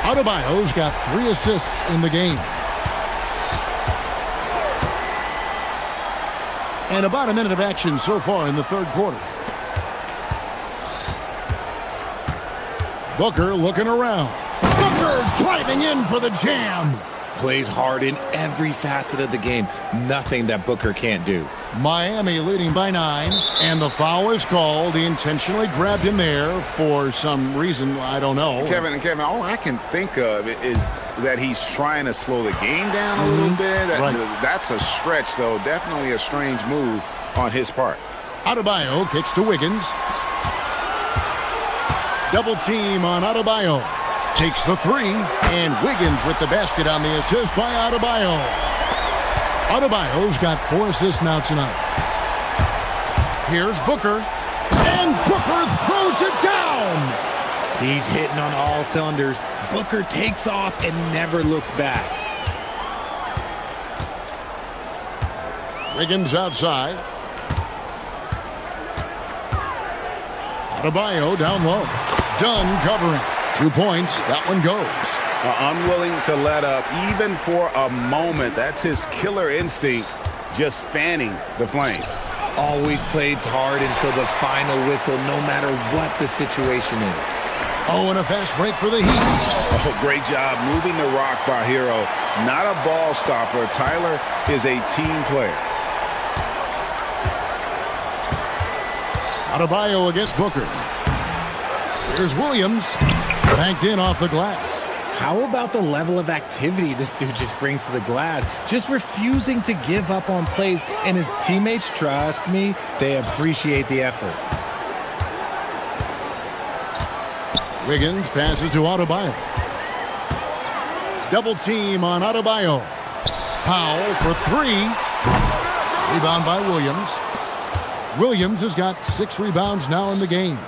Adebayo's got 3 assists in the game. And about a minute of action so far in the third quarter. Booker looking around. Booker driving in for the jam. Plays hard in every facet of the game. Nothing that Booker can't do. Miami leading by 9, and the foul is called. He intentionally grabbed him there for some reason, I don't know. Kevin, all I can think of is that he's trying to slow the game down a little bit. That's a stretch, though. Definitely a strange move on his part. Adebayo kicks to Wiggins. Double team on Adebayo. Takes the 3, and Wiggins with the basket on the assist by Adebayo. Adebayo's got 4 assists now tonight. Here's Booker, and Booker throws it down. He's hitting on all cylinders. Booker takes off and never looks back. Wiggins outside. Adebayo down low. Dunn covering. 2 points. That one goes. Unwilling to let up even for a moment. That's his killer instinct, just fanning the flames. Always plays hard until the final whistle, no matter what the situation is. Oh, and a fast break for the Heat. Oh, great job moving the rock by Hero. Not a ball stopper. Tyler is a team player. Adebayo against Booker. Here's Williams. Banked in off the glass. How about the level of activity this dude just brings to the glass? Just refusing to give up on plays, and his teammates, trust me, they appreciate the effort. Wiggins passes to Adebayo. Double team on Adebayo. Powell for 3. Rebound by Williams. Williams has got 6 rebounds now in the game.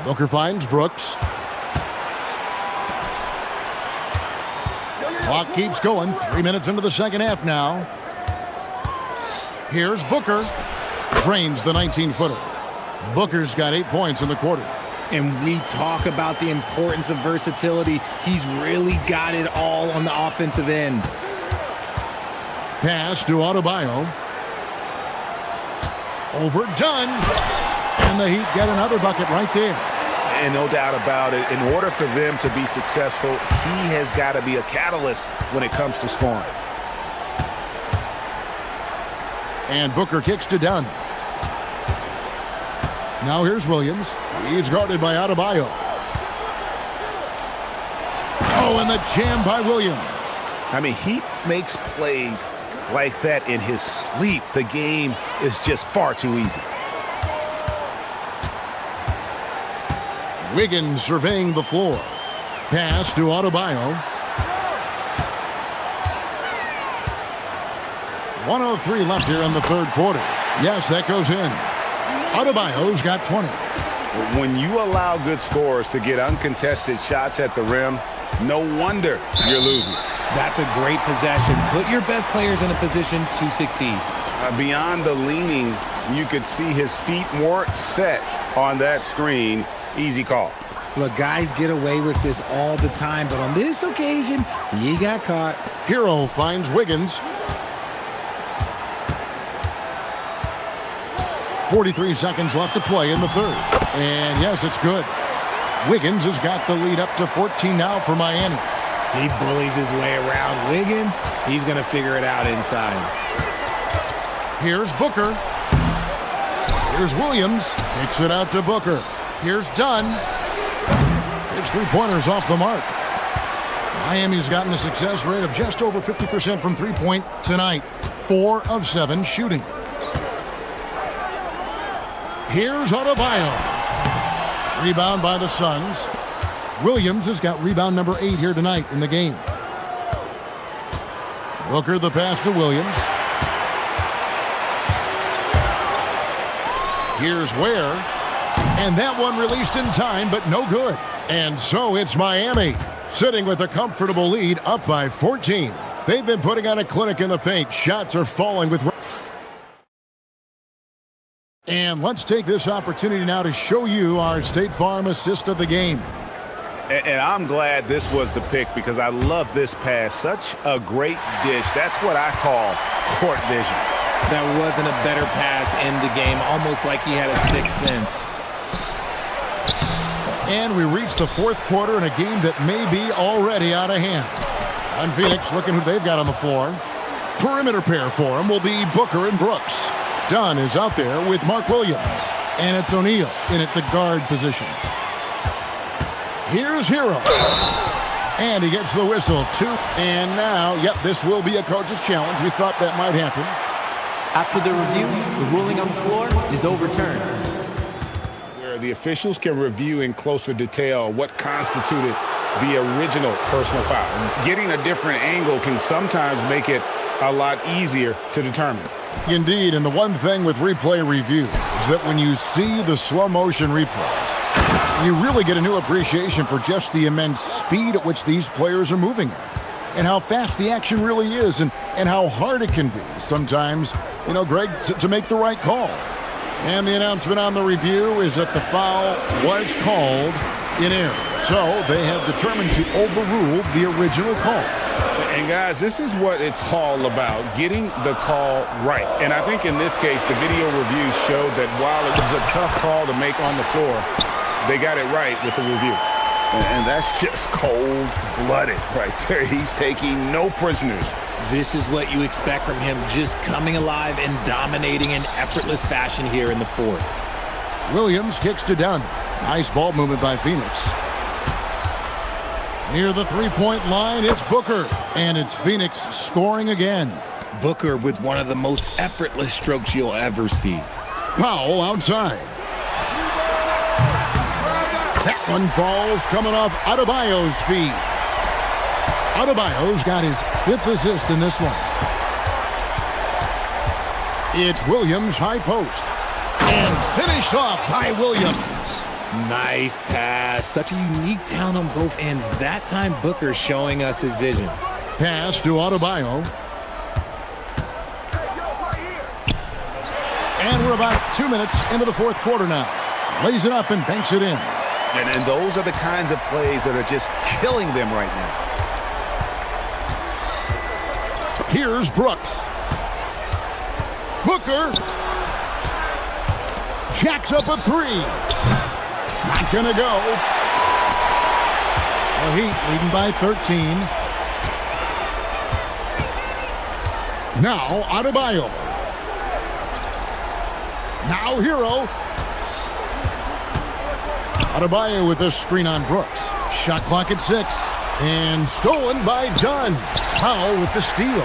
Booker finds Brooks. Clock keeps going. 3 minutes into the second half now. Here's Booker. Drains the 19-footer. Booker's got 8 points in the quarter. And we talk about the importance of versatility. He's really got it all on the offensive end. Pass to Adebayo. Overdone. And the Heat get another bucket right there. And no doubt about it, in order for them to be successful, he has got to be a catalyst when it comes to scoring. And Booker kicks to Dunn. Now here's Williams. He's guarded by Adebayo. Oh, and the jam by Williams. I mean, he makes plays like that in his sleep. The game is just far too easy. Wiggins surveying the floor. Pass to Adebayo. 1:03 left here in the third quarter. Yes, that goes in. Adebayo's got 20. When you allow good scorers to get uncontested shots at the rim, no wonder you're losing. That's a great possession. Put your best players in a position to succeed. Beyond the leaning, you could see his feet more set on that screen. Easy call. Look, guys get away with this all the time, but on this occasion, he got caught. Hero finds Wiggins. 43 seconds left to play in the third. And yes, it's good. Wiggins has got the lead up to 14 now for Miami. He bullies his way around. Wiggins, he's going to figure it out inside. Here's Booker. Here's Williams. Kicks it out to Booker. Here's Dunn. His 3-pointers off the mark. Miami's gotten a success rate of just over 50% from 3-point tonight. 4 of 7 shooting. Here's Adebayo. Rebound by the Suns. Williams has got rebound number 8 here tonight in the game. Booker the pass to Williams. Here's Ware. And that one released in time, but no good. And so it's Miami, sitting with a comfortable lead, up by 14. They've been putting on a clinic in the paint. Shots are falling with... And let's take this opportunity now to show you our State Farm assist of the game. And I'm glad this was the pick because I love this pass. Such a great dish. That's what I call court vision. That wasn't a better pass in the game, almost like he had a sixth sense. And we reach the fourth quarter in a game that may be already out of hand. On Phoenix, looking who they've got on the floor. Perimeter pair for him will be Booker and Brooks. Dunn is out there with Mark Williams. And it's O'Neal in at the guard position. Here's Hero. And he gets the whistle, too. And now, yep, this will be a coach's challenge. We thought that might happen. After the review, the ruling on the floor is overturned. Where the officials can review in closer detail what constituted the original personal foul. Getting a different angle can sometimes make it a lot easier to determine. Indeed, and the one thing with replay review is that when you see the slow motion replays, you really get a new appreciation for just the immense speed at which these players are moving at, and how fast the action really is, and how hard it can be sometimes, Greg, to make the right call. And the announcement on the review is that the foul was called in error. So they have determined to overrule the original call. And guys, this is what it's all about, getting the call right. And I think in this case, the video review showed that while it was a tough call to make on the floor, they got it right with the review. And that's just cold-blooded right there. He's taking no prisoners. This is what you expect from him, just coming alive and dominating in effortless fashion here in the fourth. Williams kicks to Dunn. Nice ball movement by Phoenix. Near the three-point line, it's Booker. And it's Phoenix scoring again. Booker with one of the most effortless strokes you'll ever see. Powell outside. That one falls coming off Adebayo's feet. Adebayo's got his 5th assist in this one. It's Williams high post. And finished off by Williams. Nice pass. Such a unique talent on both ends. That time Booker showing us his vision. Pass to Adebayo. And we're about 2 minutes into the fourth quarter now. Lays it up and banks it in. And those are the kinds of plays that are just killing them right now. Here's Brooks. Booker jacks up a three. Not gonna go. The Heat leading by 13. Now Adebayo. Now Hero. Adebayo with a screen on Brooks. Shot clock at 6. And stolen by Dunn. Powell with the steal.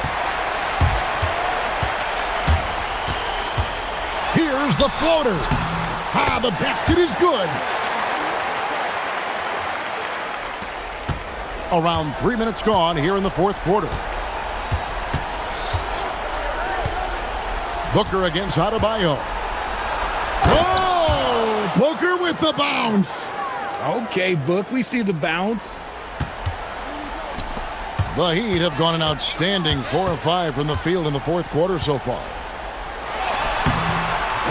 Here's the floater. The basket is good. Around 3 minutes gone here in the fourth quarter. Booker against Adebayo. Oh! Booker with the bounce. Okay, Book, we see the bounce. The Heat have gone an outstanding 4 of 5 from the field in the fourth quarter so far.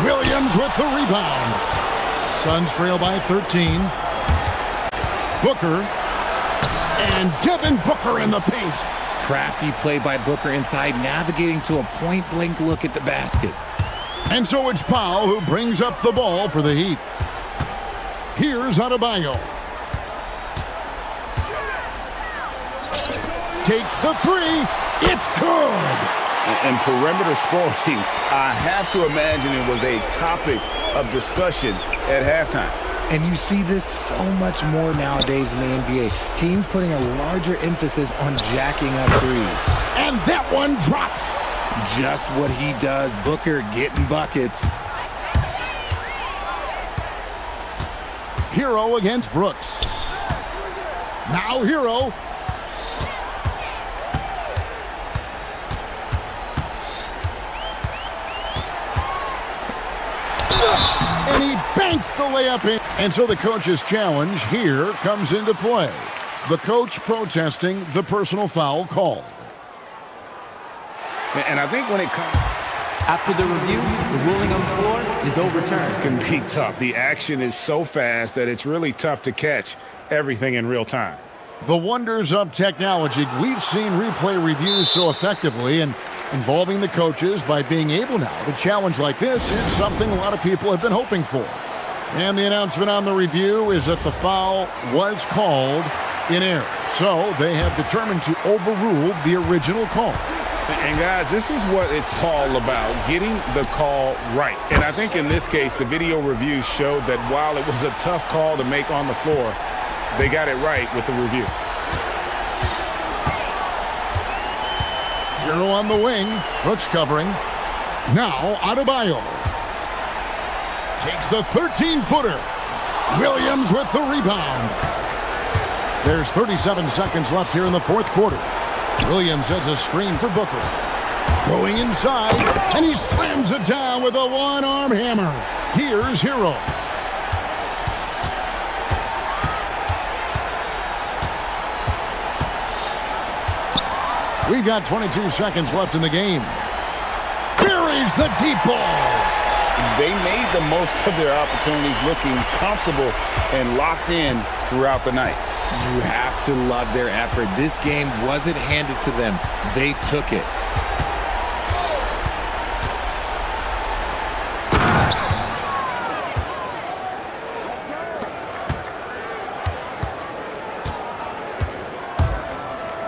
Williams with the rebound. Suns trail by 13. Booker. And Devin Booker in the paint. Crafty play by Booker inside, navigating to a point-blank look at the basket. And so it's Powell who brings up the ball for the Heat. Here's Adebayo. Takes the three. It's good. And perimeter scoring, I have to imagine it was a topic of discussion at halftime. And you see this so much more nowadays in the NBA. Teams putting a larger emphasis on jacking up threes. And that one drops. Just what he does. Booker getting buckets. Hero against Brooks. Now Hero. And he banks the layup in. And so the coach's challenge here comes into play. The coach protesting the personal foul called. And I think when it comes... After the review, the ruling on the floor is overturned. It can be tough. The action is so fast that it's really tough to catch everything in real time. The wonders of technology. We've seen replay reviews so effectively, and involving the coaches by being able now to challenge like this is something a lot of people have been hoping for. And the announcement on the review is that the foul was called in error. So they have determined to overrule the original call. And guys, this is what it's all about, getting the call right. And I think in this case, the video review showed that while it was a tough call to make on the floor, they got it right with the review. Hero on the wing, Brooks covering. Now Adebayo takes the 13-footer. Williams with the rebound. There's 37 seconds left here in the fourth quarter. Williams sets a screen for Booker. Going inside, and he slams it down with a one-arm hammer. Here's Hero. We've got 22 seconds left in the game. Buries the deep ball. They made the most of their opportunities, looking comfortable and locked in throughout the night. You have to love their effort. This game wasn't handed to them. They took it.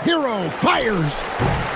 Hero fires.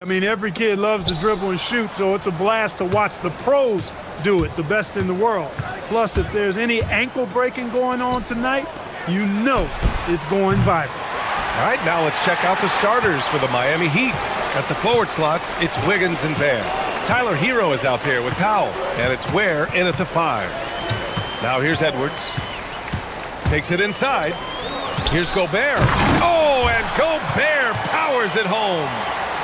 I mean, every kid loves to dribble and shoot, so it's a blast to watch the pros do it, the best in the world. Plus, if there's any ankle breaking going on tonight, you know it's going viral. All right, now let's check out the starters for the Miami Heat. At the forward slots, it's Wiggins and Bear. Tyler Hero is out there with Powell, and it's Ware in at the 5. Now here's Edwards. Takes it inside. Here's Gobert. Oh, and Gobert powers it home.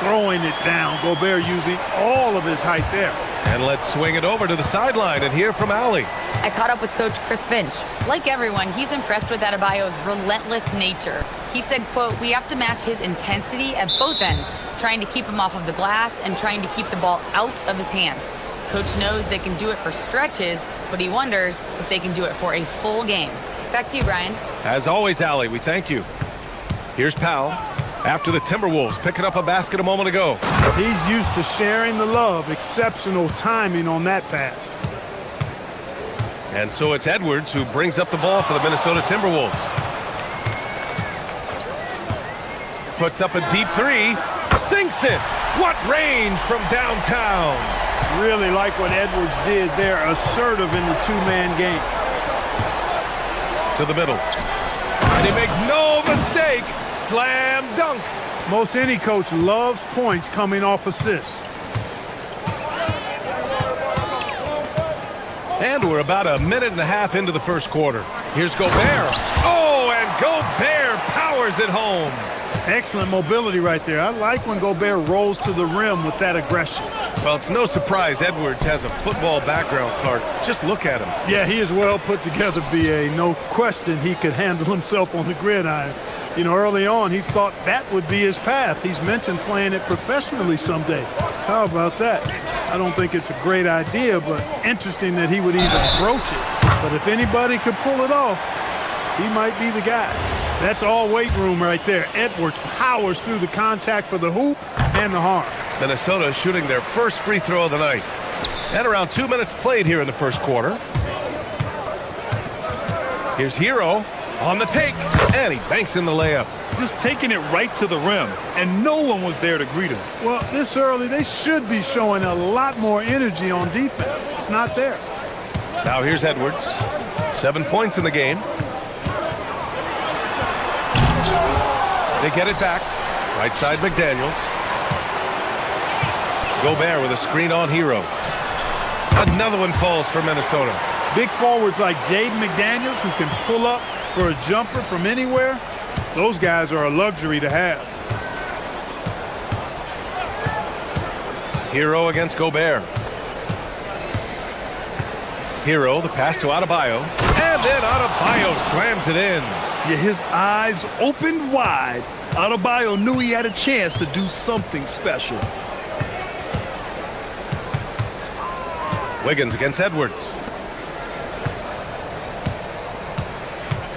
Throwing it down. Gobert using all of his height there. And let's swing it over to the sideline and hear from Allie. I caught up with Coach Chris Finch. Like everyone, he's impressed with Adebayo's relentless nature. He said, quote, "We have to match his intensity at both ends, trying to keep him off of the glass and trying to keep the ball out of his hands. Coach knows they can do it for stretches, but he wonders if they can do it for a full game." Back to you, Brian. As always, Allie, we thank you. Here's Powell. After the Timberwolves picking up a basket a moment ago. He's used to sharing the love. Exceptional timing on that pass. And so it's Edwards who brings up the ball for the Minnesota Timberwolves. Puts up a deep 3. Sinks it. What range from downtown. Really like what Edwards did there. Assertive in the two-man game. To the middle. And he makes no mistake. Slam dunk. Most any coach loves points coming off assists. And we're about a minute and a half into the first quarter. Here's Gobert. Oh, and Gobert powers it home. Excellent mobility right there. I like when Gobert rolls to the rim with that aggression. Well, it's no surprise Edwards has a football background, Clark. Just look at him. Yeah, he is well put together, B.A. No question he could handle himself on the gridiron. You know, early on, he thought that would be his path. He's mentioned playing it professionally someday. How about that? I don't think it's a great idea, but interesting that he would even broach it. But if anybody could pull it off, he might be the guy. That's all weight room right there. Edwards powers through the contact for the hoop and the harm. Minnesota shooting their first free throw of the night. And around 2 minutes played here in the first quarter. Here's Hero on the take, and he banks in the layup. Just taking it right to the rim, and no one was there to greet him. Well, this early, they should be showing a lot more energy on defense. It's not there. Now here's Edwards. 7 points in the game. They get it back. Right side McDaniels. Gobert with a screen on Hero. Another one falls for Minnesota. Big forwards like Jaden McDaniels who can pull up for a jumper from anywhere. Those guys are a luxury to have. Hero against Gobert. Hero, the pass to Adebayo. And then Adebayo slams it in. Yeah, his eyes opened wide. Adebayo knew he had a chance to do something special. Wiggins against Edwards.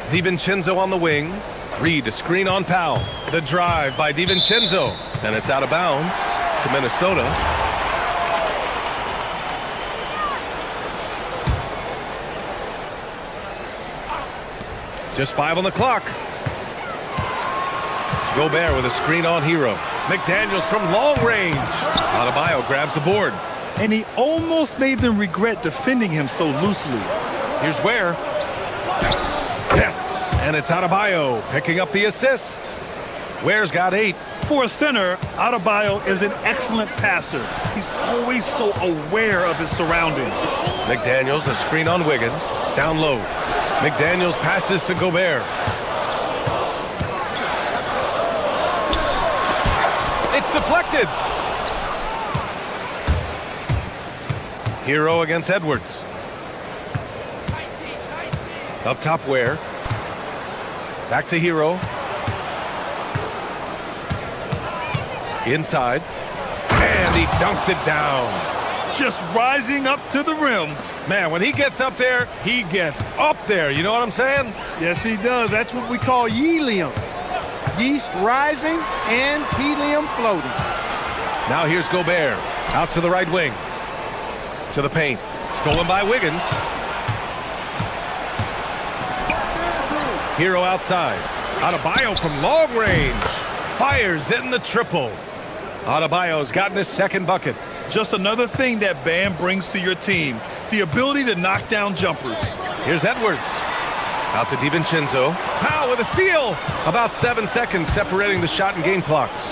DiVincenzo on the wing. Reed, a screen on Powell. The drive by DiVincenzo. And it's out of bounds to Minnesota. Just 5 on the clock. Gobert with a screen on Hero. McDaniels from long range. Adebayo grabs the board. And he almost made them regret defending him so loosely. Here's Ware. Yes, and it's Adebayo picking up the assist. Ware's got 8. For a center, Adebayo is an excellent passer. He's always so aware of his surroundings. McDaniels, a screen on Wiggins. Down low. McDaniels passes to Gobert. It's deflected. Hero against Edwards. Up top, Ware. Back to Hero. Inside. And he dunks it down. Just rising up to the rim. Man, when he gets up there, he gets up there. You know what I'm saying? Yes, he does. That's what we call helium. Yeast rising and helium floating. Now here's Gobert. Out to the right wing. To the paint. Stolen by Wiggins. Hero outside. Adebayo from long range. Fires in the triple. Adebayo's gotten his second bucket. Just another thing that Bam brings to your team, the ability to knock down jumpers. Here's Edwards. Out to DiVincenzo. Powell with a steal. About 7 seconds separating the shot and game clocks.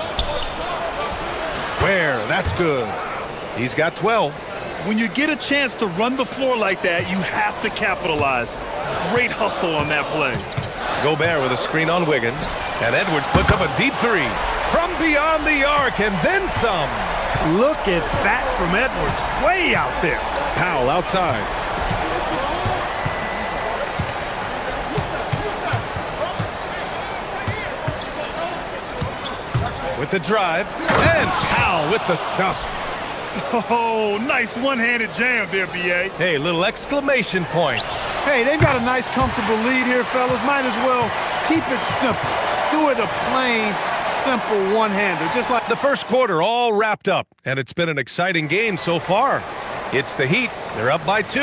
Where? That's good. He's got 12. When you get a chance to run the floor like that, you have to capitalize. Great hustle on that play. Gobert with a screen on Wiggins. And Edwards puts up a deep three. From beyond the arc and then some. Look at that from Edwards. Way out there. Powell outside. With the drive. And Powell with the stuff. Oh, nice one-handed jam there, B.A. Hey, little exclamation point. Hey, they've got a nice, comfortable lead here, fellas. Might as well keep it simple. Do it a plain, simple one-hander, just like the first quarter all wrapped up, and it's been an exciting game so far. It's the Heat. They're up by 2,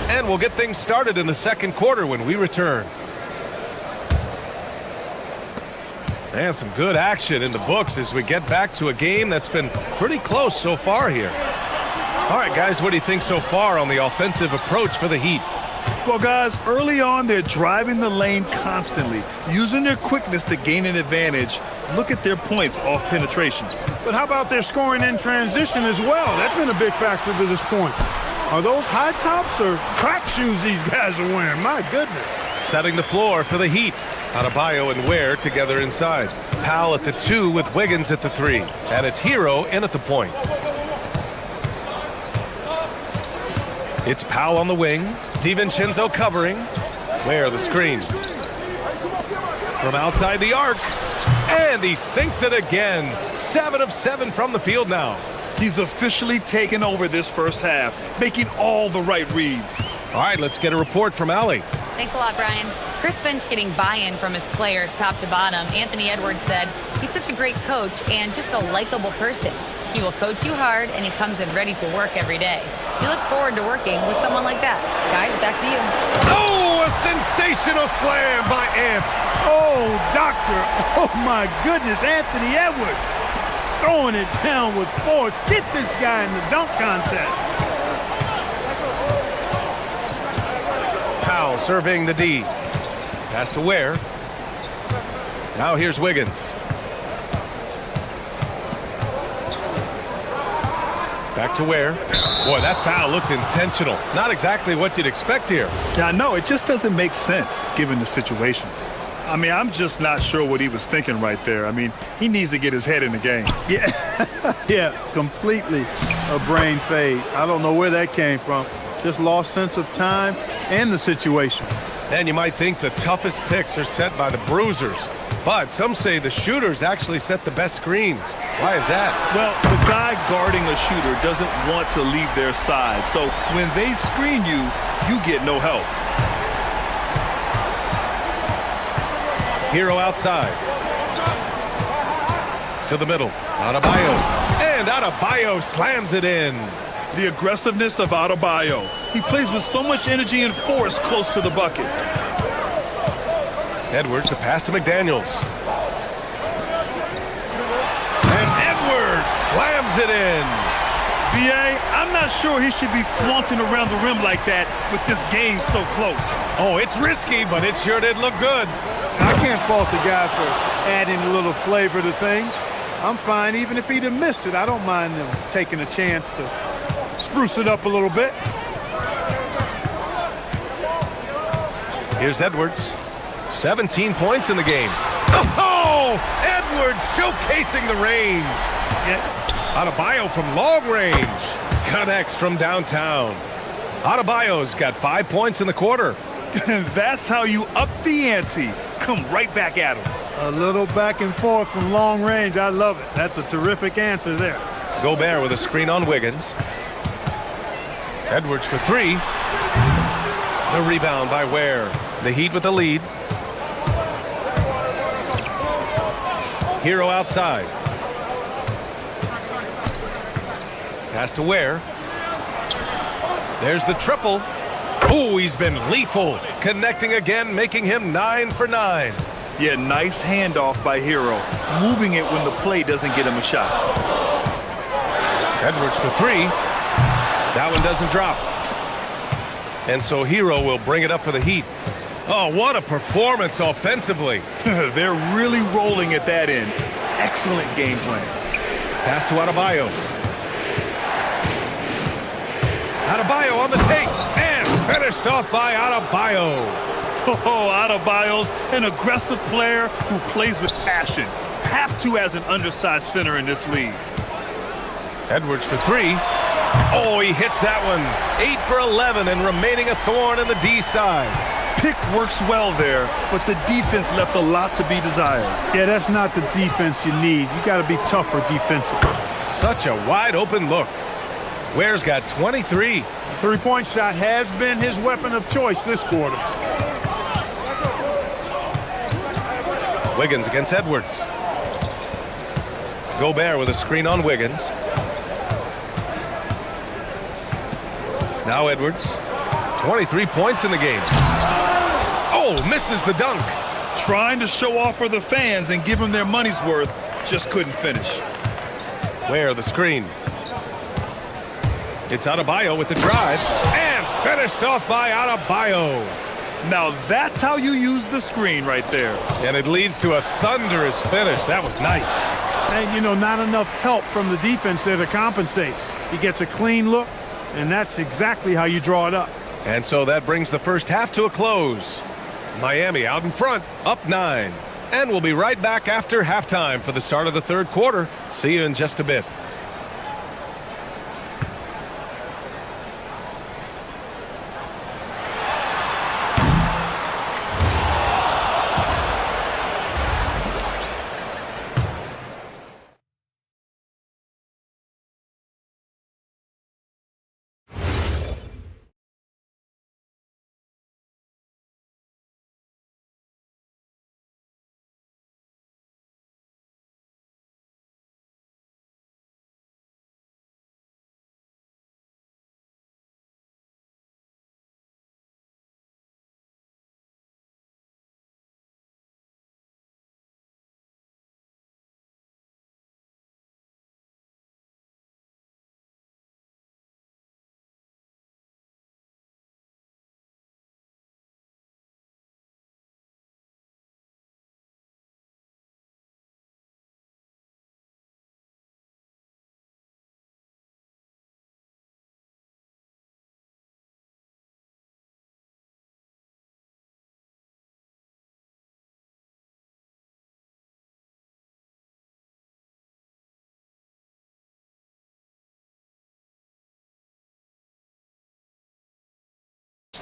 and we'll get things started in the second quarter when we return. And some good action in the books as we get back to a game that's been pretty close so far here. All right, guys, what do you think so far on the offensive approach for the Heat? Well, guys, early on, they're driving the lane constantly, using their quickness to gain an advantage. Look at their points off penetration. But how about their scoring in transition as well? That's been a big factor to this point. Are those high tops or crack shoes these guys are wearing? My goodness. Setting the floor for the Heat. Adebayo and Ware together inside. Powell at the 2 with Wiggins at the 3. And it's Hero in at the point. It's Powell on the wing. DiVincenzo covering. Ware the screen. From outside the arc. And he sinks it again. 7 of 7 from the field now. He's officially taken over this first half, making all the right reads. All right, let's get a report from Allie. Thanks a lot, Brian. Chris Finch getting buy-in from his players top to bottom. Anthony Edwards said, he's such a great coach and just a likable person. He will coach you hard, and he comes in ready to work every day. You look forward to working with someone like that. Guys, back to you. Oh, a sensational slam by Amp. Oh, doctor. Oh, my goodness. Anthony Edwards throwing it down with force. Get this guy in the dunk contest. Powell surveying the D. Pass to Ware. Now here's Wiggins. Back to Ware. Boy, that foul looked intentional. Not exactly what you'd expect here. Yeah, no, it just doesn't make sense given the situation. I mean, I'm just not sure what he was thinking right there. I mean, he needs to get his head in the game. Yeah, completely a brain fade. I don't know where that came from. Just lost sense of time and the situation. And you might think the toughest picks are set by the bruisers. But some say the shooters actually set the best screens. Why is that? Well, the guy guarding a shooter doesn't want to leave their side. So when they screen you, you get no help. Hero outside. To the middle. Adebayo. And Adebayo slams it in. The aggressiveness of Adebayo. He plays with so much energy and force close to the bucket. Edwards, the pass to McDaniels. And Edwards slams it in. B.A., I'm not sure he should be flaunting around the rim like that with this game so close. Oh, it's risky, but it sure did look good. I can't fault the guy for adding a little flavor to things. I'm fine even if he'd have missed it. I don't mind them taking a chance to spruce it up a little bit. Here's Edwards. 17 points in the game. Oh! Edwards showcasing the range. Adebayo from long range. Connects from downtown. Adebayo's got 5 points in the quarter. That's how you up the ante. Come right back at him. A little back and forth from long range. I love it. That's a terrific answer there. Gobert with a screen on Wiggins. Edwards for 3. The rebound by Ware. The Heat with the lead. Hero outside. Pass to Ware. There's the triple. Oh, he's been lethal. Connecting again, making him 9 for 9. Yeah, nice handoff by Hero. Moving it when the play doesn't get him a shot. Edwards for three. That one doesn't drop. And so Hero will bring it up for the Heat. Oh, what a performance offensively. They're really rolling at that end. Excellent game plan. Pass to Adebayo. Adebayo on the take. And finished off by Adebayo. Oh, Adebayo's an aggressive player who plays with passion. Have to as an undersized center in this league. Edwards for three. Oh, he hits that one. 8 for 11 and remaining a thorn in the D side. Pick works well there, but the defense left a lot to be desired. Yeah, that's not the defense you need. You got to be tougher defensively. Such a wide open look. Ware's got 23. Three-point shot has been his weapon of choice this quarter. Wiggins against Edwards. Gobert with a screen on Wiggins. Now Edwards. 23 points in the game. Oh, misses the dunk. Trying to show off for the fans and give them their money's worth, just couldn't finish. Ware the screen. It's Adebayo with the drive. And finished off by Adebayo. Now that's how you use the screen right there. And it leads to a thunderous finish. That was nice. And, you know, not enough help from the defense there to compensate. He gets a clean look, and that's exactly how you draw it up. And so that brings the first half to a close. Miami out in front, up 9. And we'll be right back after halftime for the start of the third quarter. See you in just a bit.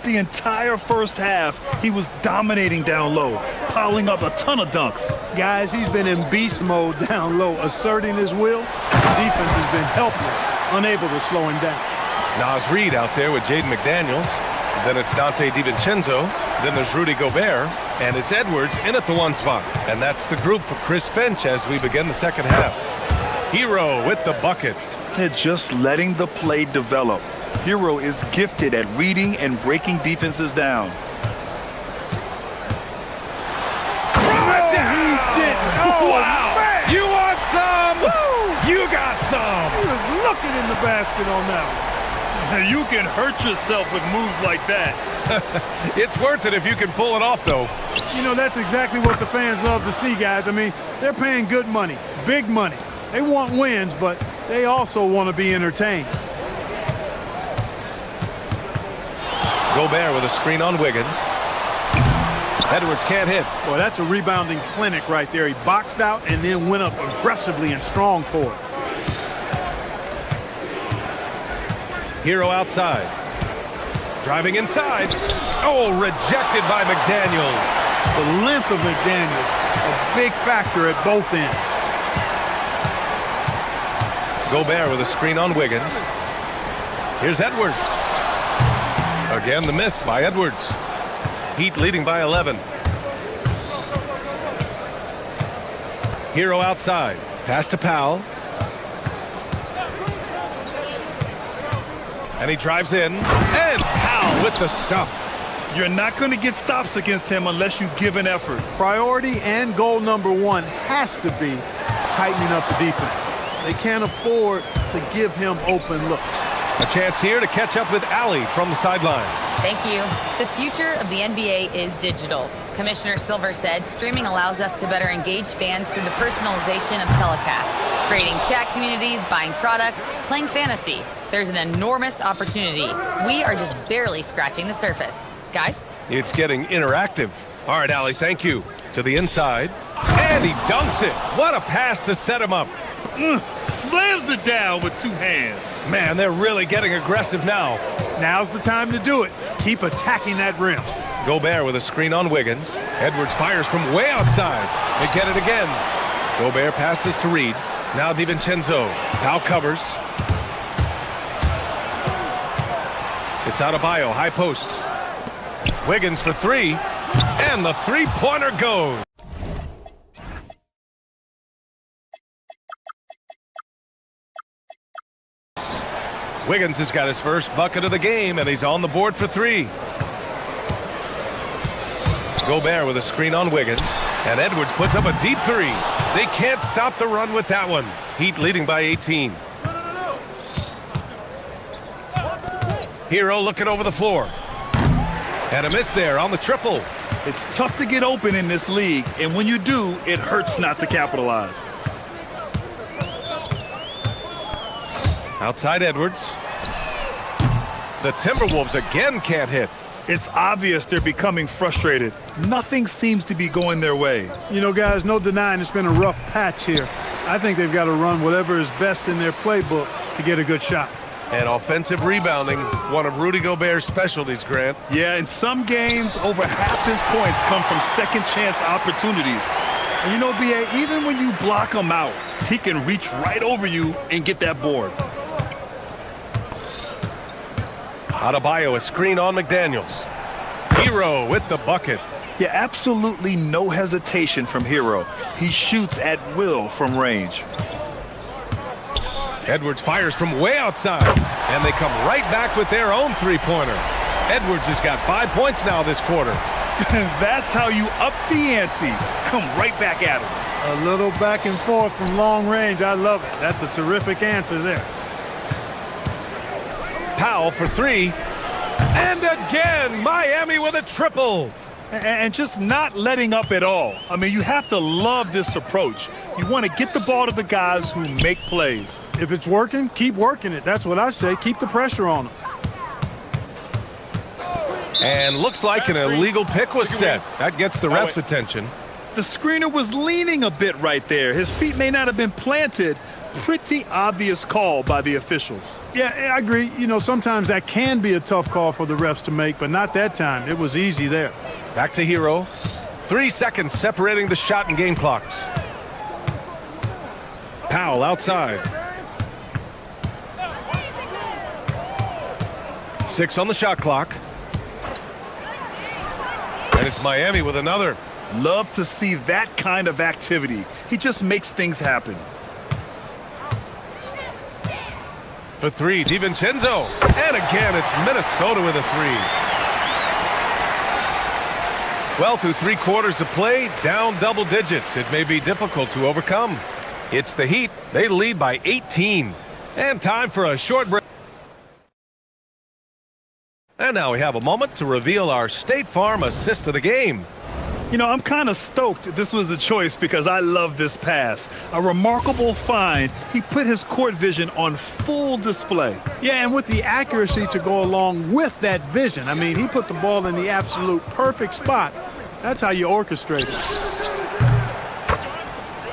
The entire first half, he was dominating down low, piling up a ton of dunks. Guys, he's been in beast mode down low, asserting his will. The defense has been helpless, unable to slow him down. Nas Reed out there with Jaden McDaniels. Then it's Dante DiVincenzo. Then there's Rudy Gobert. And it's Edwards in at the one spot. And that's the group for Chris Finch as we begin the second half. Hero with the bucket. They're just letting the play develop. Hero is gifted at reading and breaking defenses down. Wow! Man. You want some? Woo! You got some! He was looking in the basket on that one. You can hurt yourself with moves like that. It's worth it if you can pull it off, though. You know, that's exactly what the fans love to see, guys. I mean, they're paying good money, big money. They want wins, but they also want to be entertained. Gobert with a screen on Wiggins. Edwards can't hit. Boy, that's a rebounding clinic right there. He boxed out and then went up aggressively and strong for it. Hero outside. Driving inside. Oh, rejected by McDaniels. The length of McDaniels, a big factor at both ends. Gobert with a screen on Wiggins. Here's Edwards. Again, the miss by Edwards. Heat leading by 11. Hero outside. Pass to Powell. And he drives in. And Powell with the stuff. You're not going to get stops against him unless you give an effort. Priority and goal number one has to be tightening up the defense. They can't afford to give him open looks. A chance here to catch up with Allie from the sideline. Thank you. The future of the NBA is digital. Commissioner Silver said streaming allows us to better engage fans through the personalization of telecasts, creating chat communities, buying products, playing fantasy. There's an enormous opportunity. We are just barely scratching the surface. Guys? It's getting interactive. All right, Allie, thank you. To the inside. And he dunks it. What a pass to set him up. Slams it down with two hands. Man, they're really getting aggressive now. Now's the time to do it. Keep attacking that rim. Gobert with a screen on Wiggins. Edwards fires from way outside. They get it again. Gobert passes to Reed. Now DiVincenzo. Now covers. It's Adebayo, high post. Wiggins for three. And the three-pointer goes. Wiggins has got his first bucket of the game, and he's on the board for three. Gobert with a screen on Wiggins, and Edwards puts up a deep three. They can't stop the run with that one. Heat leading by 18. Hero looking over the floor. And a miss there on the triple. It's tough to get open in this league, and when you do, it hurts not to capitalize. Outside Edwards. The Timberwolves again can't hit. It's obvious they're becoming frustrated. Nothing seems to be going their way. You know, guys, no denying it's been a rough patch here. I think they've got to run whatever is best in their playbook to get a good shot. And offensive rebounding, one of Rudy Gobert's specialties, Grant. Yeah, in some games, over half his points come from second-chance opportunities. And you know, B.A., even when you block him out, he can reach right over you and get that board. Adebayo, a screen on McDaniels. Hero with the bucket. Yeah, absolutely no hesitation from Hero. He shoots at will from range. Edwards fires from way outside, and they come right back with their own three-pointer. Edwards has got 5 points now this quarter. That's how you up the ante. Come right back at him. A little back and forth from long range. I love it. That's a terrific answer there. Powell for three. And again, Miami with a triple. And just not letting up at all. I mean, you have to love this approach. You want to get the ball to the guys who make plays. If it's working, keep working it. That's what I say. Keep the pressure on them. And looks like an illegal pick was set. That gets the ref's attention. The screener was leaning a bit right there. His feet may not have been planted. Pretty obvious call by the officials. Yeah, I agree. You know, sometimes that can be a tough call for the refs to make, but not that time. It was easy there. Back to Hero. 3 seconds separating the shot and game clocks. Powell outside. 6 on the shot clock. And it's Miami with another. Love to see that kind of activity. He just makes things happen. For three, DiVincenzo. And again, it's Minnesota with a three. Well, through 3 quarters of play, down double digits. It may be difficult to overcome. It's the Heat. They lead by 18. And time for a short break. And now we have a moment to reveal our State Farm assist of the game. You know, I'm kind of stoked this was a choice because I love this pass. A remarkable find. He put his court vision on full display. Yeah, and with the accuracy to go along with that vision. I mean, he put the ball in the absolute perfect spot. That's how you orchestrate it.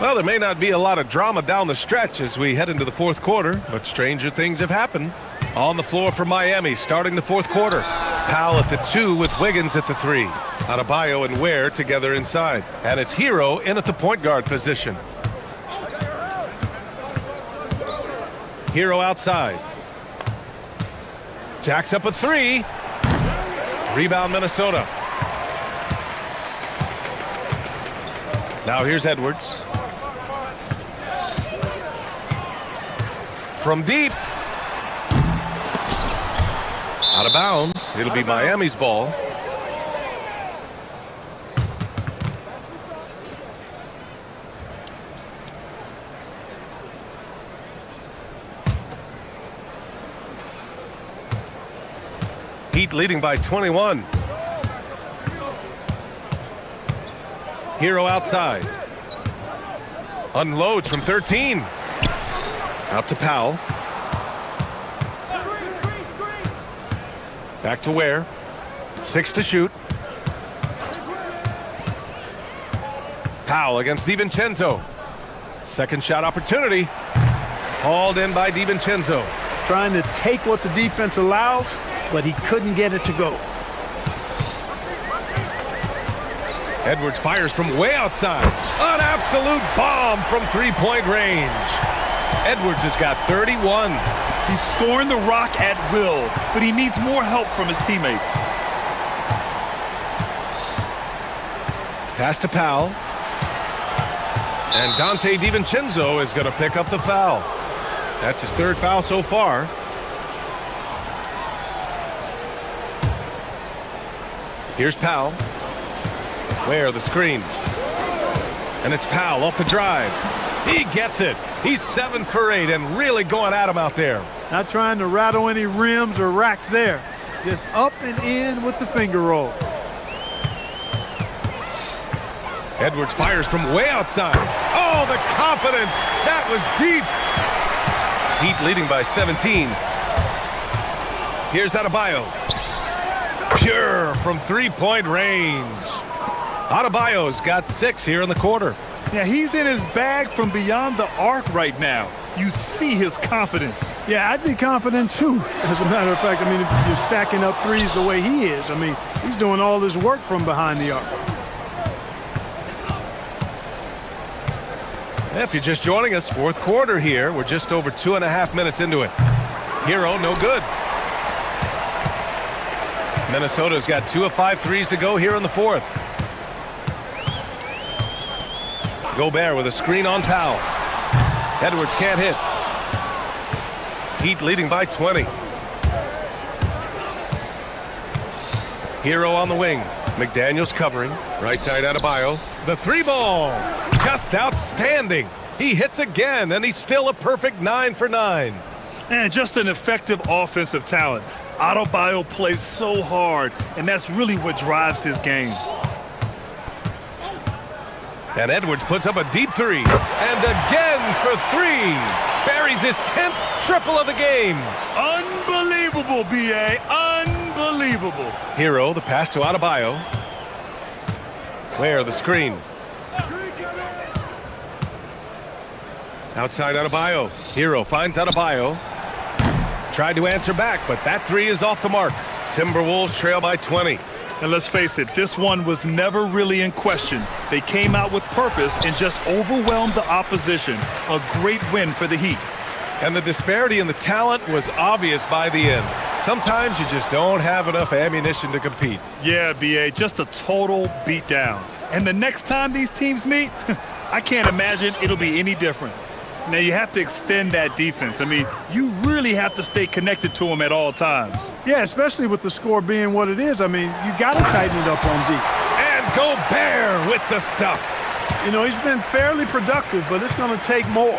Well, there may not be a lot of drama down the stretch as we head into the fourth quarter, but stranger things have happened. On the floor for Miami, starting the fourth quarter. Powell at the 2 with Wiggins at the 3. Adebayo and Ware together inside. And it's Hero in at the point guard position. Hero outside. Jacks up a 3. Rebound Minnesota. Now here's Edwards. From deep. Out of bounds. It'll be Miami's ball. Heat leading by 21. Hero outside. Unloads from 13. Out to Powell. Back to Ware. 6 to shoot. Powell against DiVincenzo. Second shot opportunity. Hauled in by DiVincenzo. Trying to take what the defense allows, but he couldn't get it to go. Edwards fires from way outside. An absolute bomb from three-point range. Edwards has got 31. He's scoring the rock at will, but he needs more help from his teammates. Pass to Powell. And Dante DiVincenzo is going to pick up the foul. That's his third foul so far. Here's Powell. Ware the screen. And it's Powell off the drive. He gets it. He's 7 for 8 and really going at him out there. Not trying to rattle any rims or racks there. Just up and in with the finger roll. Edwards fires from way outside. Oh, the confidence. That was deep. Heat leading by 17. Here's Adebayo. Pure from three-point range. Adebayo's got 6 here in the quarter. Yeah, he's in his bag from beyond the arc right now. You see his confidence. Yeah, I'd be confident too. As a matter of fact, I mean, if you're stacking up threes the way he is, I mean, he's doing all this work from behind the arc. If you're just joining us, fourth quarter here. We're just over 2.5 minutes into it. Hero, no good. Minnesota's got 2 of 5 threes to go here in the fourth. Gobert with a screen on Powell. Edwards can't hit. Heat leading by 20. Hero on the wing. McDaniels covering. Right side Adebayo. The 3-ball. Just outstanding. He hits again, and he's still a perfect 9 for 9. And just an effective offensive talent. Adebayo plays so hard, and that's really what drives his game. And Edwards puts up a deep 3. And again for 3. Buries his 10th triple of the game. Unbelievable, B.A. Unbelievable. Hero, the pass to Adebayo. Ware the screen. Outside Adebayo. Hero finds Adebayo. Tried to answer back, but that 3 is off the mark. Timberwolves trail by 20. And let's face it, this one was never really in question. They came out with purpose and just overwhelmed the opposition. A great win for the Heat. And the disparity in the talent was obvious by the end. Sometimes you just don't have enough ammunition to compete. Yeah, B.A., just a total beatdown. And the next time these teams meet, I can't imagine it'll be any different. Now, you have to extend that defense. I mean, you really have to stay connected to them at all times. Yeah, especially with the score being what it is. I mean, you got to tighten it up on D. And Gobert with the stuff. You know, he's been fairly productive, but it's going to take more,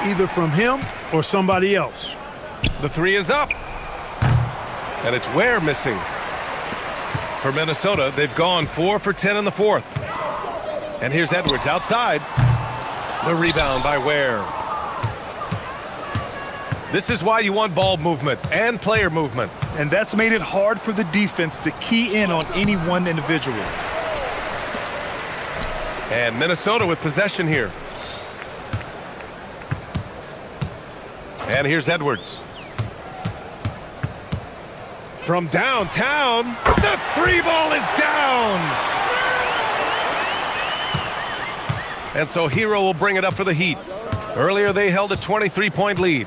either from him or somebody else. The 3 is up. And it's Ware missing. For Minnesota, they've gone 4 for 10 in the fourth. And here's Edwards outside. The rebound by Ware. This is why you want ball movement and player movement. And that's made it hard for the defense to key in on any one individual. And Minnesota with possession here. And here's Edwards. From downtown, the 3-ball is down! And so Hero will bring it up for the Heat. Earlier they held a 23-point lead.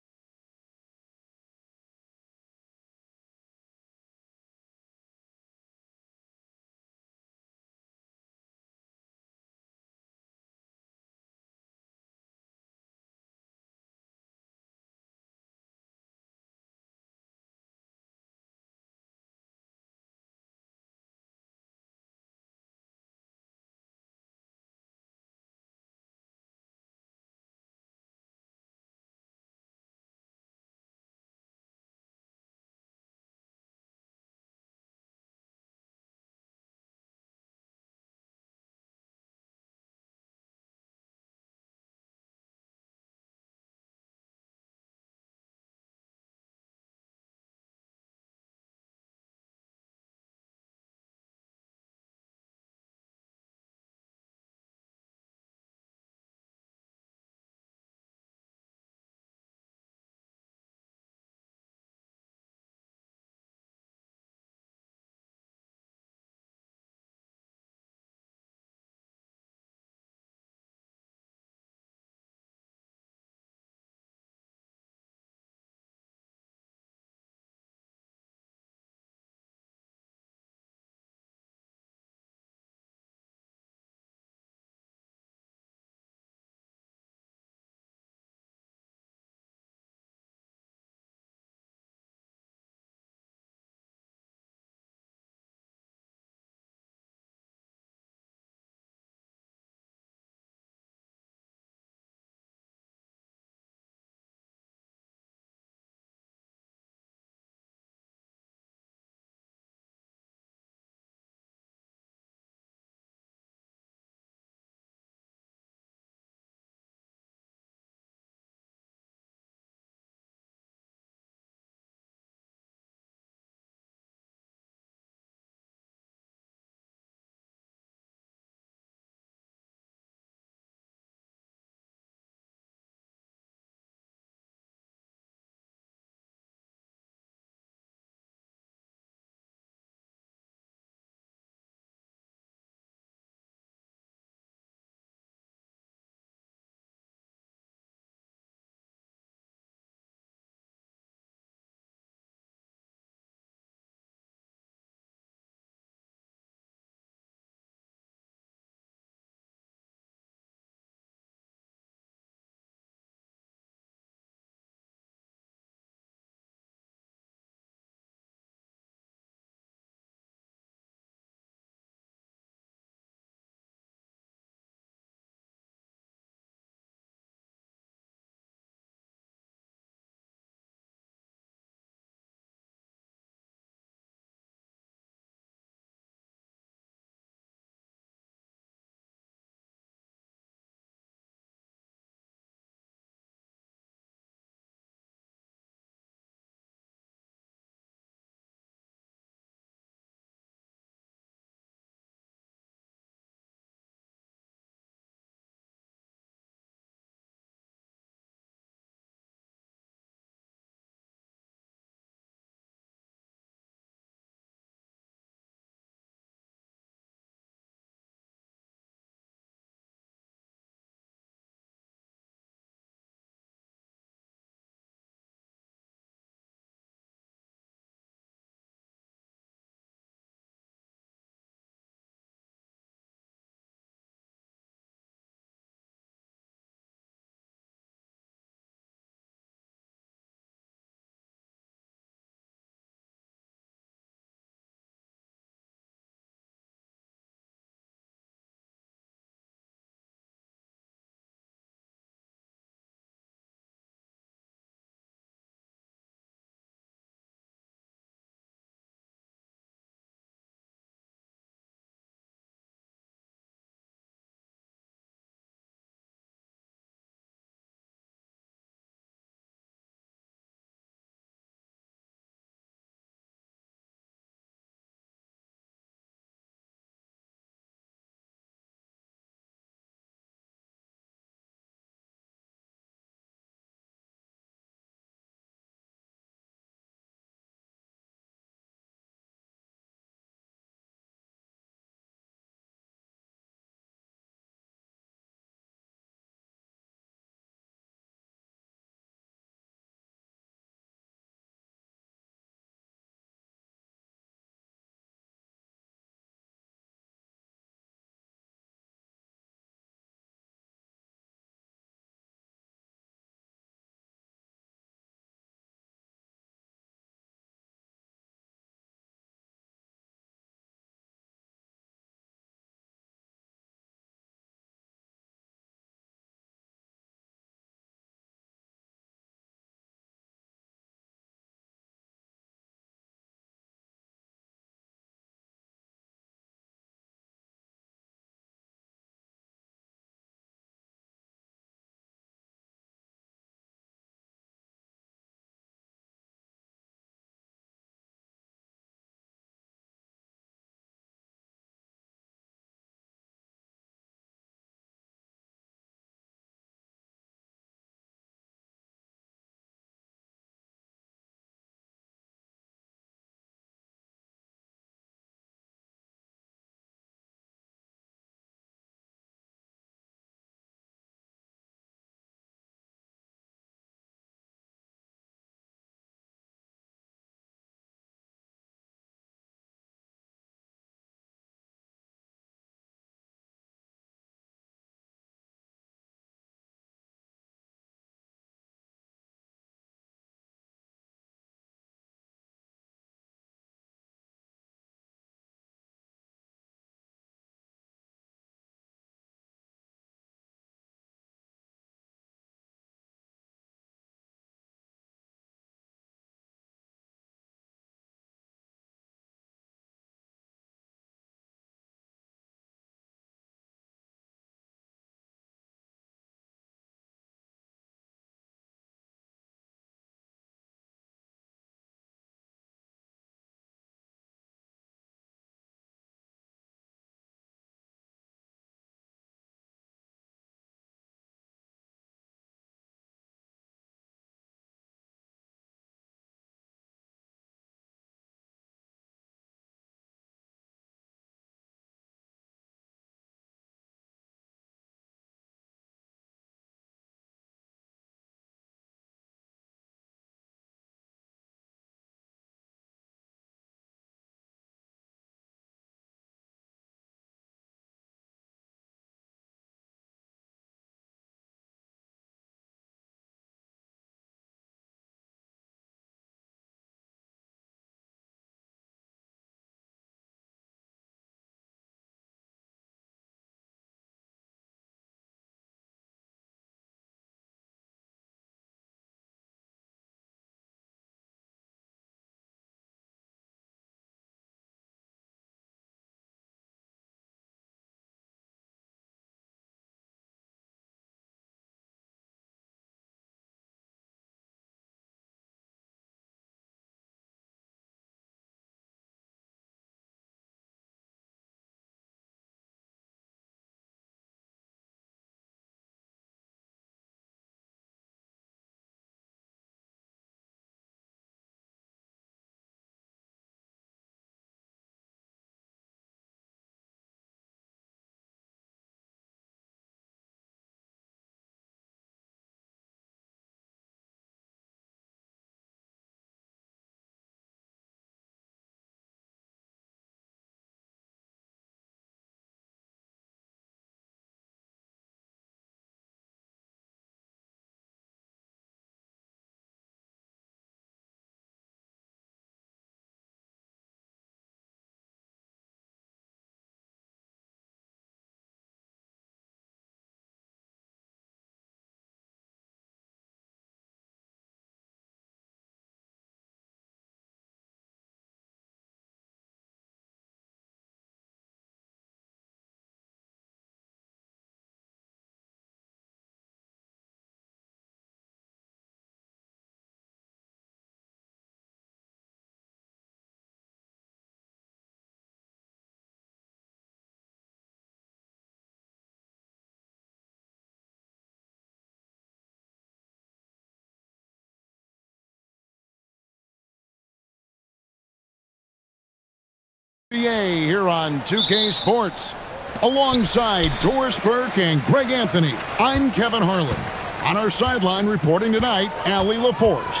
NBA here on 2K Sports. Alongside Doris Burke and Greg Anthony, I'm Kevin Harlan. On our sideline reporting tonight, Allie LaForce.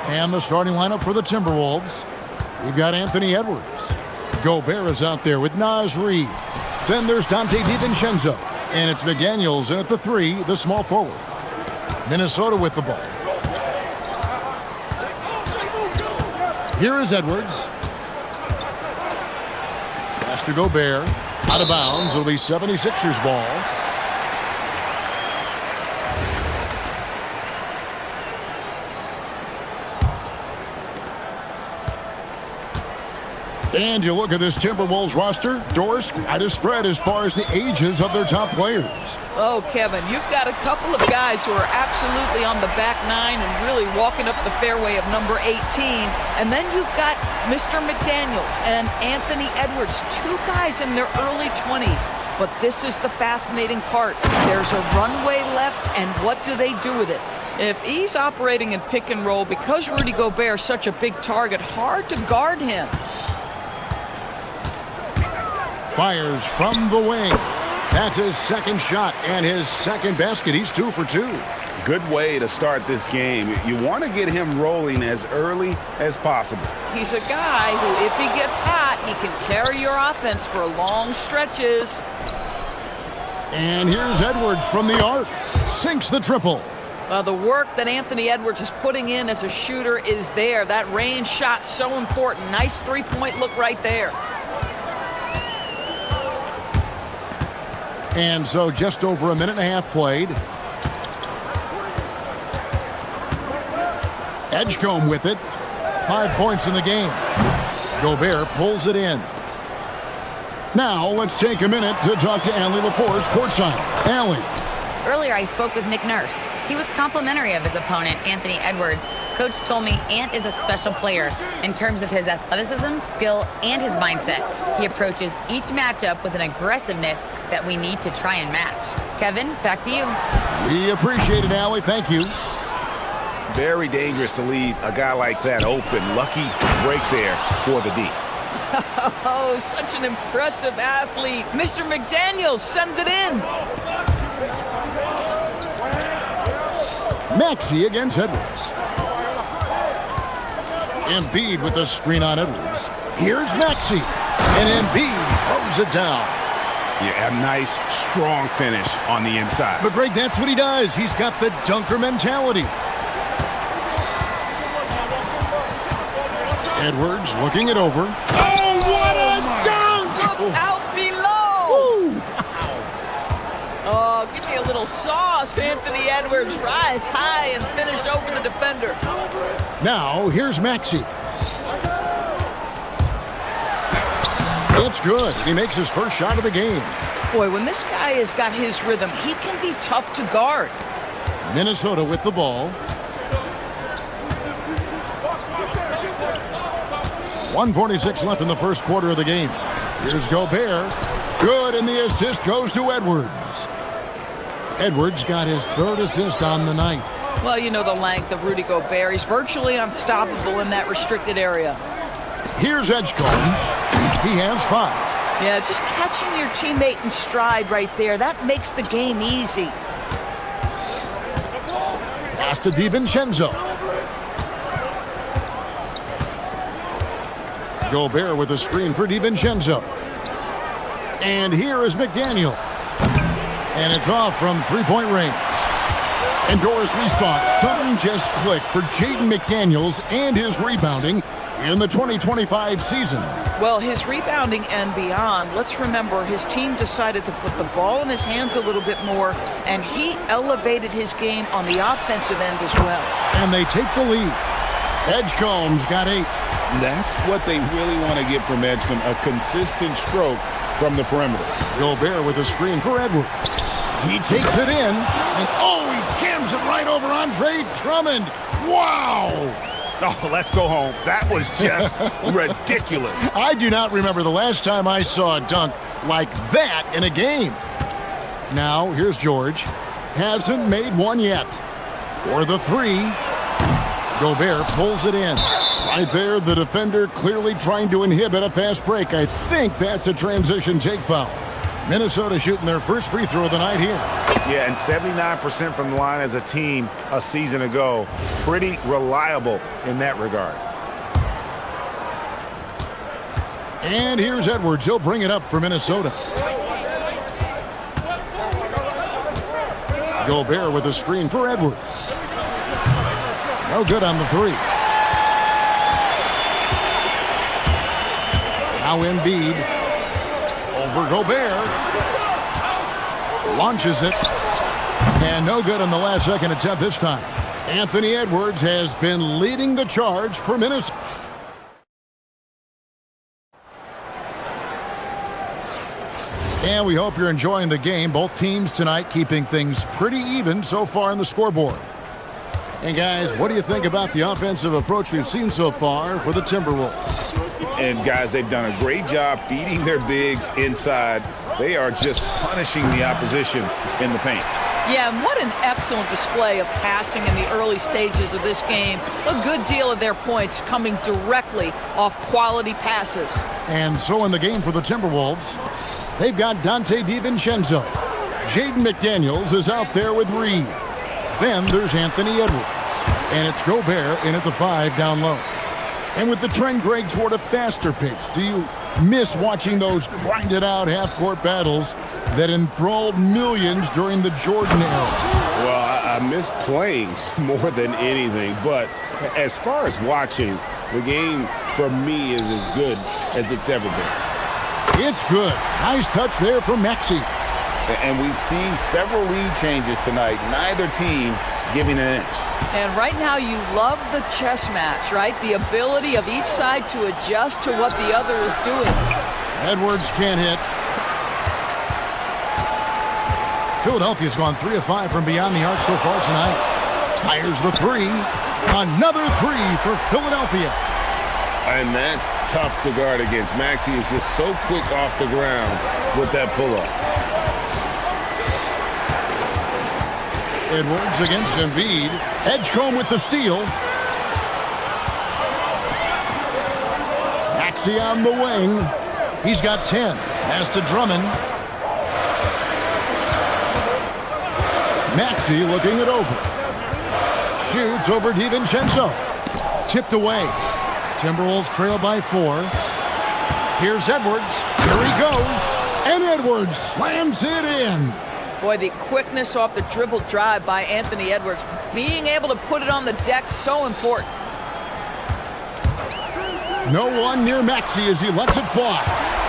And the starting lineup for the Timberwolves, we've got Anthony Edwards. Gobert is out there with Naz Reid. Then there's Dante DiVincenzo. And it's McDaniels in at the 3, the small forward. Minnesota with the ball. Here is Edwards. Pass to Gobert. Out of bounds. It'll be 76ers ball. And you look at this Timberwolves roster, Doris, quite a spread as far as the ages of their top players. Oh, Kevin, you've got a couple of guys who are absolutely on the back nine and really walking up the fairway of number 18. And then you've got Mr. McDaniels and Anthony Edwards, two guys in their early 20s. But this is the fascinating part. There's a runway left, and what do they do with it? If he's operating in pick and roll, because Rudy Gobert is such a big target, hard to guard him. Fires from the wing. That's his second shot and his second basket. He's 2 for 2. Good way to start this game. You want to get him rolling as early as possible. He's a guy who, if he gets hot, he can carry your offense for long stretches. And here's Edwards from the arc. Sinks the triple. The work that Anthony Edwards is putting in as a shooter is there. That range shot so important. Nice three-point look right there. And so just over a minute and a half played. Edgecombe with it. 5 points in the game. Gobert pulls it in. Now let's take a minute to talk to Allie LaForce courtside. Allie. Earlier I spoke with Nick Nurse. He was complimentary of his opponent, Anthony Edwards. Coach told me Ant is a special player in terms of his athleticism, skill, and his mindset. He approaches each matchup with an aggressiveness that we need to try and match. Kevin, back to you. We appreciate it, Allie. Thank you. Very dangerous to leave a guy like that open. Lucky break there for the D. Oh, such an impressive athlete. Mr. McDaniels, send it in. Maxey against Edwards. Embiid with a screen on Edwards. Here's Maxey. And Embiid throws it down. Yeah, a nice, strong finish on the inside. But Greg, that's what he does. He's got the dunker mentality. Edwards looking it over. Oh, what a dunk! Look out below! Oh, give me a little sauce, Anthony Edwards. Rise high and finish over the defender. Now, here's Maxey. It's good. He makes his first shot of the game. Boy, when this guy has got his rhythm, he can be tough to guard. Minnesota with the ball. 1:46 left in the first quarter of the game. Here's Gobert. Good, and the assist goes to Edwards. Edwards got his third assist on the night. Well, you know the length of Rudy Gobert. He's virtually unstoppable in that restricted area. Here's Edgecombe. He has 5. Yeah, just catching your teammate in stride right there, that makes the game easy. Pass to DiVincenzo. Gobert with a screen for DiVincenzo. And here is McDaniels. And it's off from three-point range. And Doris, we saw it. Something just clicked for Jaden McDaniels and his rebounding in the 2025 season. Well, his rebounding and beyond, let's remember his team decided to put the ball in his hands a little bit more, and he elevated his game on the offensive end as well. And they take the lead. Edgecombe's got 8. That's what they really want to get from Edgecombe, a consistent stroke from the perimeter. Gobert with a screen for Edwards. He takes it in, and he jams it right over Andre Drummond. Wow! Oh, let's go home. That was just ridiculous. I do not remember the last time I saw a dunk like that in a game. Now, here's George. Hasn't made one yet. For the 3. Gobert pulls it in. Right there, the defender clearly trying to inhibit a fast break. I think that's a transition take foul. Minnesota shooting their first free throw of the night here. Yeah, and 79% from the line as a team a season ago. Pretty reliable in that regard. And here's Edwards. He'll bring it up for Minnesota. Gobert with a screen for Edwards. No good on the three. Now Embiid over Gobert. Launches it. And no good on the last second attempt this time. Anthony Edwards has been leading the charge for Minnesota. And we hope you're enjoying the game. Both teams tonight keeping things pretty even so far on the scoreboard. And guys, what do you think about the offensive approach we've seen so far for the Timberwolves? And guys, they've done a great job feeding their bigs inside. They are just punishing the opposition in the paint. Yeah, and what an excellent display of passing in the early stages of this game. A good deal of their points coming directly off quality passes. And so in the game for the Timberwolves, they've got Dante DiVincenzo. Jaden McDaniels is out there with Reed. Then there's Anthony Edwards. And it's Gobert in at the 5 down low. And with the trend, Greg, toward a faster pace, do you miss watching those grinded-out half-court battles that enthralled millions during the Jordan era? Well, I miss playing more than anything. But as far as watching, the game for me is as good as it's ever been. It's good. Nice touch there from Maxey. And we've seen several lead changes tonight. Neither team giving an inch. And right now you love the chess match, right? The ability of each side to adjust to what the other is doing. Edwards can't hit. Philadelphia's gone 3 of 5 from beyond the arc so far tonight. Fires the 3. Another 3 for Philadelphia. And that's tough to guard against. Maxey is just so quick off the ground with that pull-up. Edwards against Embiid. Edgecombe with the steal. Maxey on the wing. He's got 10. Pass to Drummond. Maxey looking it over. Shoots over DiVincenzo. Tipped away. Timberwolves trail by 4. Here's Edwards. Here he goes. And Edwards slams it in. Boy, the quickness off the dribble drive by Anthony Edwards. Being able to put it on the deck, so important. No one near Maxey as he lets it fly.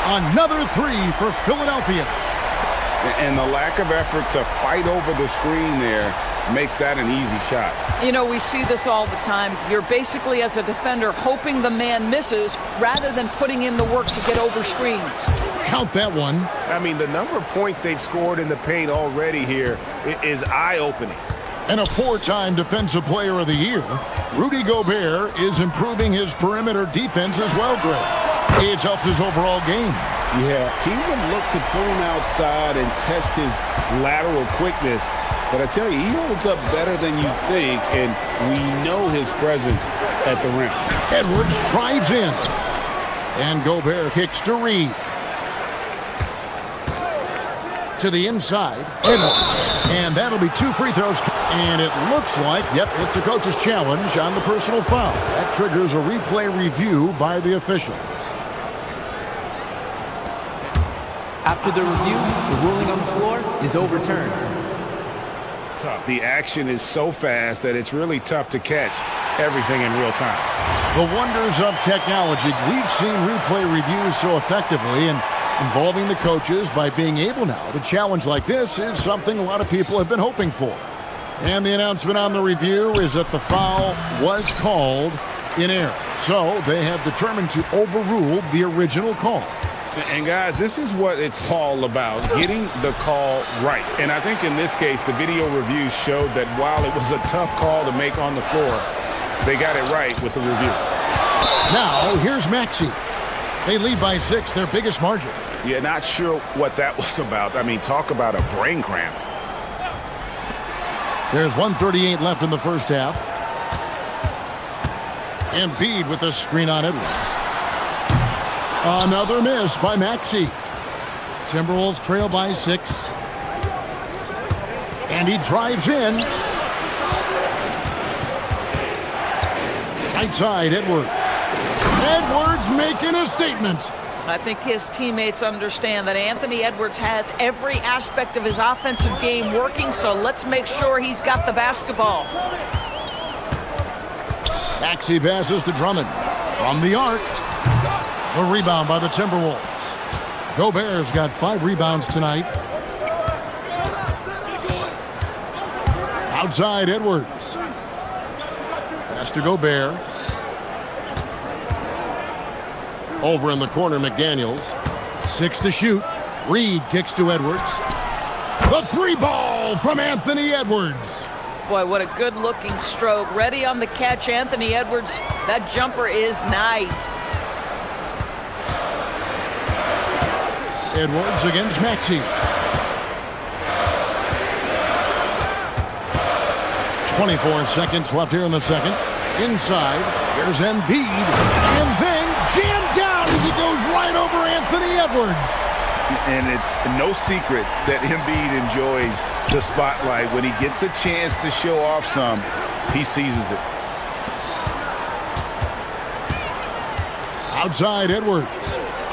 Another 3 for Philadelphia. And the lack of effort to fight over the screen there makes that an easy shot. You know, we see this all the time. You're basically, as a defender, hoping the man misses rather than putting in the work to get over screens. Count that one. I mean, the number of points they've scored in the paint already here is eye-opening. And a 4-time Defensive Player of the Year, Rudy Gobert is improving his perimeter defense as well, Greg. It's helped his overall game. Yeah, teams have looked to pull him outside and test his lateral quickness. But I tell you, he holds up better than you think, and we know his presence at the rim. Edwards drives in. And Gobert kicks to Reed. To the inside. Edwards. And that'll be 2 free throws. And it looks like, yep, it's a coach's challenge on the personal foul. That triggers a replay review by the officials. After the review, the ruling on the floor is overturned. The action is so fast that it's really tough to catch everything in real time. The wonders of technology. We've seen replay reviews so effectively, and involving the coaches by being able now to challenge like this is something a lot of people have been hoping for. And the announcement on the review is that the foul was called in error. So they have determined to overrule the original call. And guys, this is what it's all about, getting the call right. And I think in this case, the video review showed that while it was a tough call to make on the floor, they got it right with the review. Now, here's Maxey. They lead by 6, their biggest margin. Yeah, not sure what that was about. I mean, talk about a brain cramp. There's 1:38 left in the first half. Embiid with the screen on Edwards. Another miss by Maxey. Timberwolves trail by 6. And he drives in. Right side, Edwards. Edwards making a statement. I think his teammates understand that Anthony Edwards has every aspect of his offensive game working, so let's make sure he's got the basketball. Maxey passes to Drummond. From the arc. The rebound by the Timberwolves. Gobert's got 5 rebounds tonight. Outside, Edwards. Pass to Gobert. Over in the corner, McDaniels. 6 to shoot. Reed kicks to Edwards. The 3 ball from Anthony Edwards. Boy, what a good-looking stroke. Ready on the catch, Anthony Edwards. That jumper is nice. Edwards against Maxey. 24 seconds left here in the second. Inside, here's Embiid. And then jammed down as he goes right over Anthony Edwards. And it's no secret that Embiid enjoys the spotlight. When he gets a chance to show off some, he seizes it. Outside, Edwards.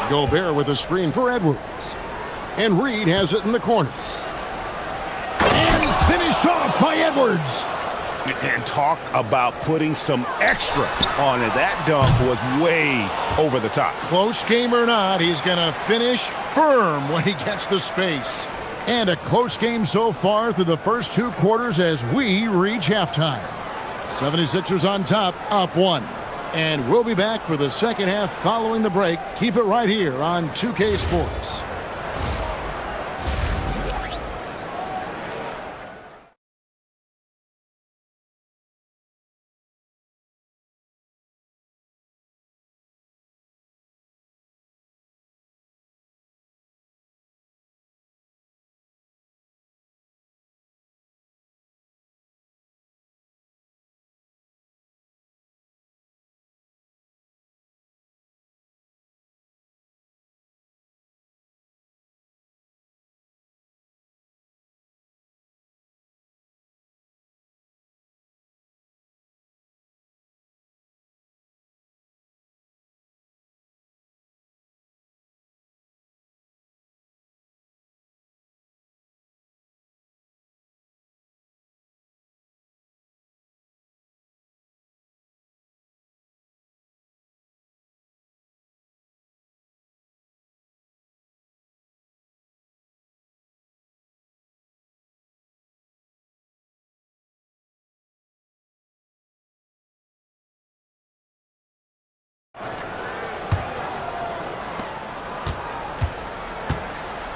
Gobert with a screen for Edwards. And Reed has it in the corner. And finished off by Edwards. And talk about putting some extra on it. That dunk was way over the top. Close game or not, he's going to finish firm when he gets the space. And a close game so far through the first 2 quarters as we reach halftime. 76ers on top, up 1. And we'll be back for the second half following the break. Keep it right here on 2K Sports.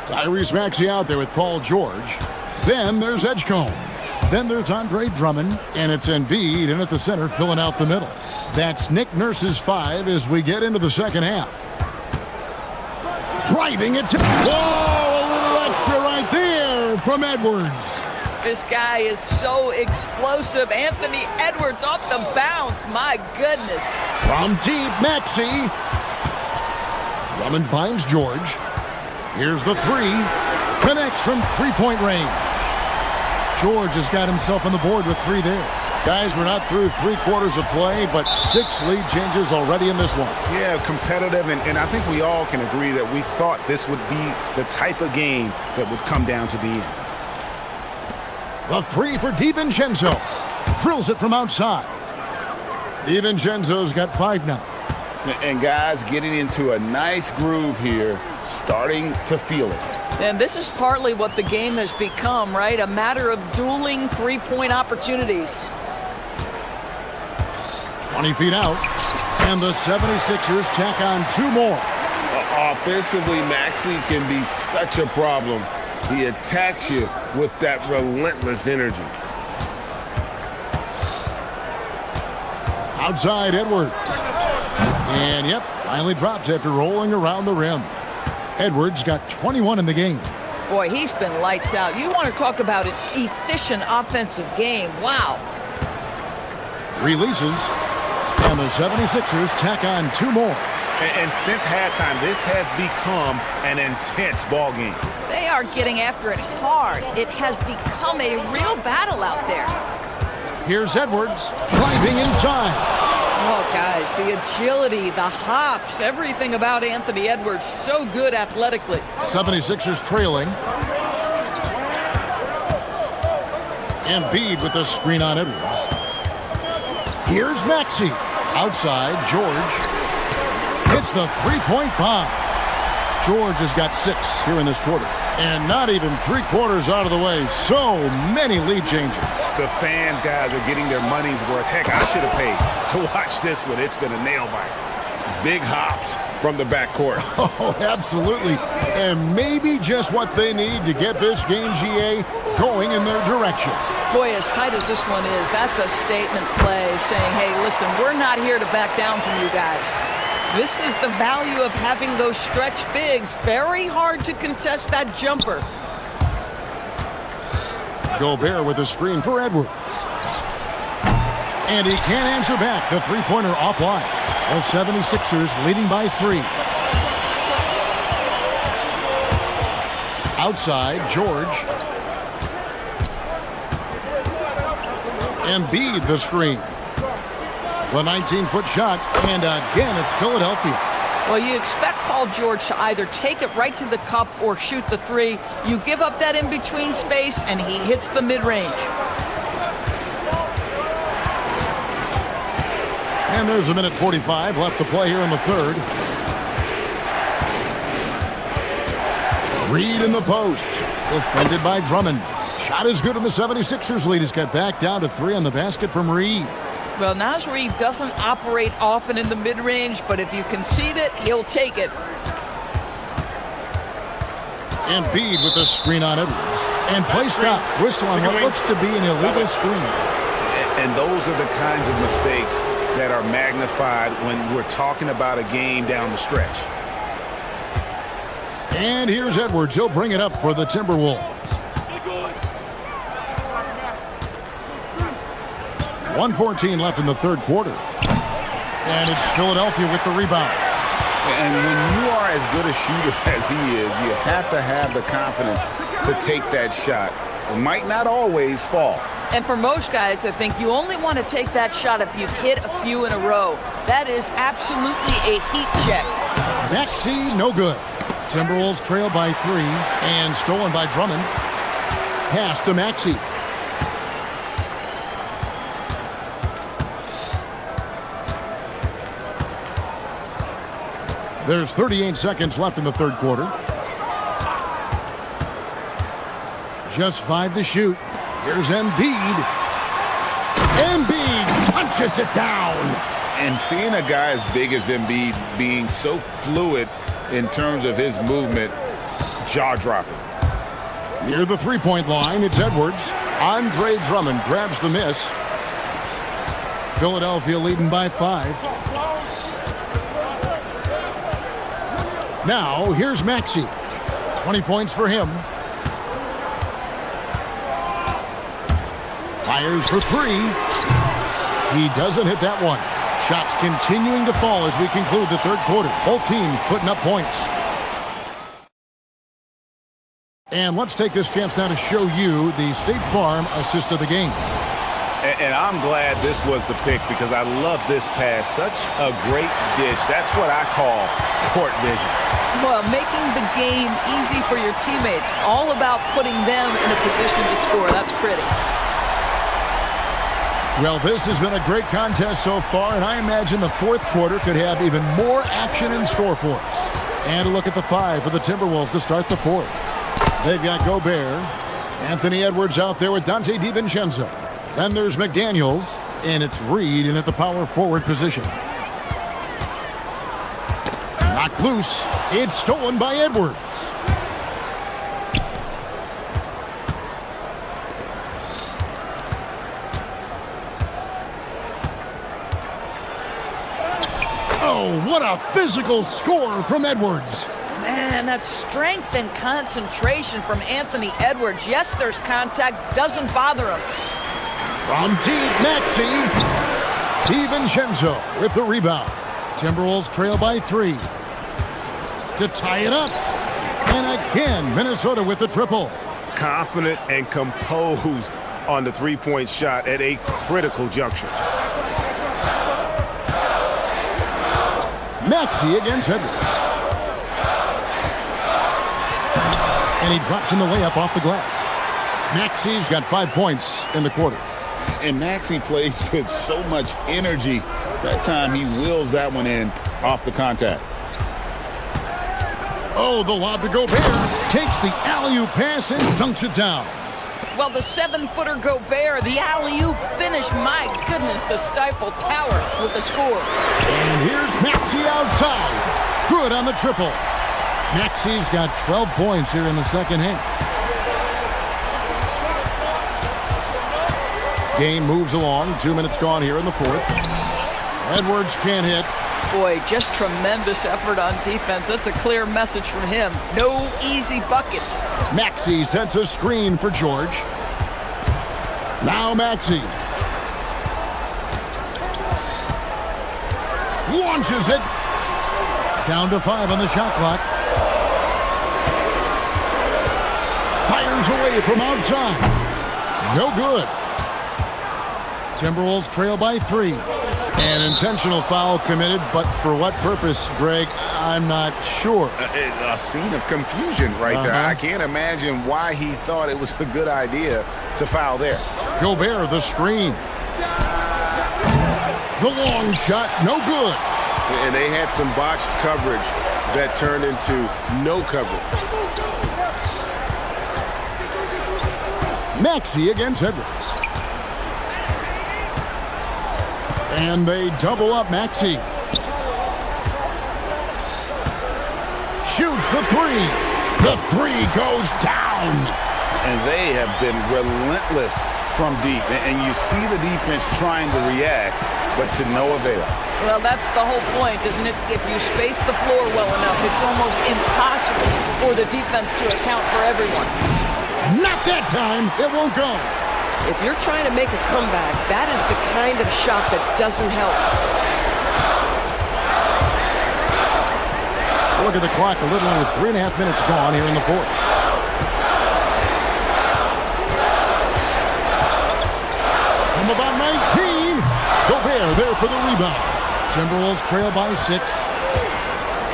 Tyrese Maxey out there with Paul George. Then there's Edgecombe. Then there's Andre Drummond. And it's Embiid in at the center filling out the middle. That's Nick Nurse's 5 as we get into the second half. Driving it to... Whoa! A little extra right there from Edwards. This guy is so explosive. Anthony Edwards off the bounce. My goodness. From deep, Maxey. Drummond finds George. Here's the 3. Connects from 3-point range. George has got himself on the board with 3 there. Guys, we're not through 3 quarters of play, but 6 lead changes already in this one. Yeah, competitive, and I think we all can agree that we thought this would be the type of game that would come down to the end. The 3 for DiVincenzo. Drills it from outside. DiVincenzo's got 5 now. And guys getting into a nice groove here, starting to feel it. And this is partly what the game has become, right? A matter of dueling 3-point opportunities. 20 feet out. And the 76ers tack on 2 more. Offensively, Maxey can be such a problem. He attacks you with that relentless energy. Outside Edwards. And yep, finally drops after rolling around the rim. Edwards got 21 in the game. Boy, he's been lights out. You want to talk about an efficient offensive game. Wow. Releases. And the 76ers tack on 2 more. And since halftime, this has become an intense ball game. They are getting after it hard. It has become a real battle out there. Here's Edwards driving inside. Oh, guys, the agility, the hops, everything about Anthony Edwards, so good athletically. 76ers trailing. Embiid with the screen on Edwards. Here's Maxey. Outside, George hits the three-point bomb. George has got 6 here in this quarter. And not even 3/4 out of the way. So many lead changes. The fans, guys, are getting their money's worth. Heck, I should have paid to watch this one. It's been a nail bite. Big hops from the backcourt. Oh, absolutely. And maybe just what they need to get this game, GA, going in their direction. Boy, as tight as this one is, that's a statement play saying, hey, listen, we're not here to back down from you guys. This is the value of having those stretch bigs. Very hard to contest that jumper. Gobert with a screen for Edwards. And he can't answer back. The three-pointer offline. The 76ers leading by 3. Outside, George. Embiid the screen. The 19-foot shot, and again, it's Philadelphia. Well, you expect Paul George to either take it right to the cup or shoot the 3. You give up that in-between space, and he hits the mid-range. And there's a minute 45 left to play here in the third. Reed in the post, defended by Drummond. Shot is good, and the 76ers lead has got back down to 3 on the basket from Reed. Well, Naz Reid doesn't operate often in the mid-range, but if you concede it, he'll take it. Embiid with the screen on Edwards. And play stops. Whistle on what looks to be an illegal screen. And those are the kinds of mistakes that are magnified when we're talking about a game down the stretch. And here's Edwards. He'll bring it up for the Timberwolves. 1:14 left in the third quarter. And it's Philadelphia with the rebound. And when you are as good a shooter as he is, you have to have the confidence to take that shot. It might not always fall. And for most guys, I think you only want to take that shot if you've hit a few in a row. That is absolutely a heat check. Maxey, no good. Timberwolves trail by 3 and stolen by Drummond. Pass to Maxey. There's 38 seconds left in the third quarter. Just 5 to shoot. Here's Embiid. Embiid punches it down. And seeing a guy as big as Embiid being so fluid in terms of his movement, jaw-dropping. Near the three-point line, it's Edwards. Andre Drummond grabs the miss. Philadelphia leading by 5. Now, here's Maxey. 20 points for him. Fires for 3. He doesn't hit that one. Shots continuing to fall as we conclude the third quarter. Both teams putting up points. And let's take this chance now to show you the State Farm assist of the game. And I'm glad this was the pick because I love this pass. Such a great dish. That's what I call court vision. Well, making the game easy for your teammates. All about putting them in a position to score. That's pretty. Well, this has been a great contest so far, and I imagine the fourth quarter could have even more action in store for us. And a look at the 5 for the Timberwolves to start the fourth. They've got Gobert. Anthony Edwards out there with Dante DiVincenzo. Then there's McDaniels, and it's Reed in at the power forward position. Knocked loose. It's stolen by Edwards. Oh, what a physical score from Edwards. Man, that's strength and concentration from Anthony Edwards. Yes, there's contact. Doesn't bother him. From deep, Maxey. DiVincenzo with the rebound. Timberwolves trail by 3. To tie it up. And again, Minnesota with the triple. Confident and composed on the three-point shot at a critical juncture. Maxey against Edwards. And he drops in the layup off the glass. Maxey's got 5 points in the quarter. And Maxey plays with so much energy. That time he wheels that one in off the contact. Oh, the lob to Gobert. Takes the alley-oop pass and dunks it down. Well, the 7-footer Gobert, the alley-oop finish. My goodness, the Stifle Tower with the score. And here's Maxey outside. Good on the triple. Maxey's got 12 points here in the second half. Game moves along. 2 minutes gone here in the fourth. Edwards can't hit. Boy, just tremendous effort on defense. That's a clear message from him. No easy buckets. Maxey sets a screen for George. Now Maxey. Launches it. Down to 5 on the shot clock. Fires away from outside. No good. Timberwolves trail by 3. An intentional foul committed, but for what purpose, Greg? I'm not sure. A scene of confusion right there. I can't imagine why he thought it was a good idea to foul there. Gobert, the screen. The long shot, no good. And they had some botched coverage that turned into no coverage. Maxey against Edwards. And they double up Maxey. Shoots the 3. The 3 goes down. And they have been relentless from deep. And you see the defense trying to react, but to no avail. Well, that's the whole point, isn't it? If you space the floor well enough, it's almost impossible for the defense to account for everyone. Not that time. It won't go. If you're trying to make a comeback, that is the kind of shot that doesn't help. Look at the clock, a little under 3.5 minutes gone here in the fourth. From about 19, Gobert there for the rebound. Timberwolves trail by 6.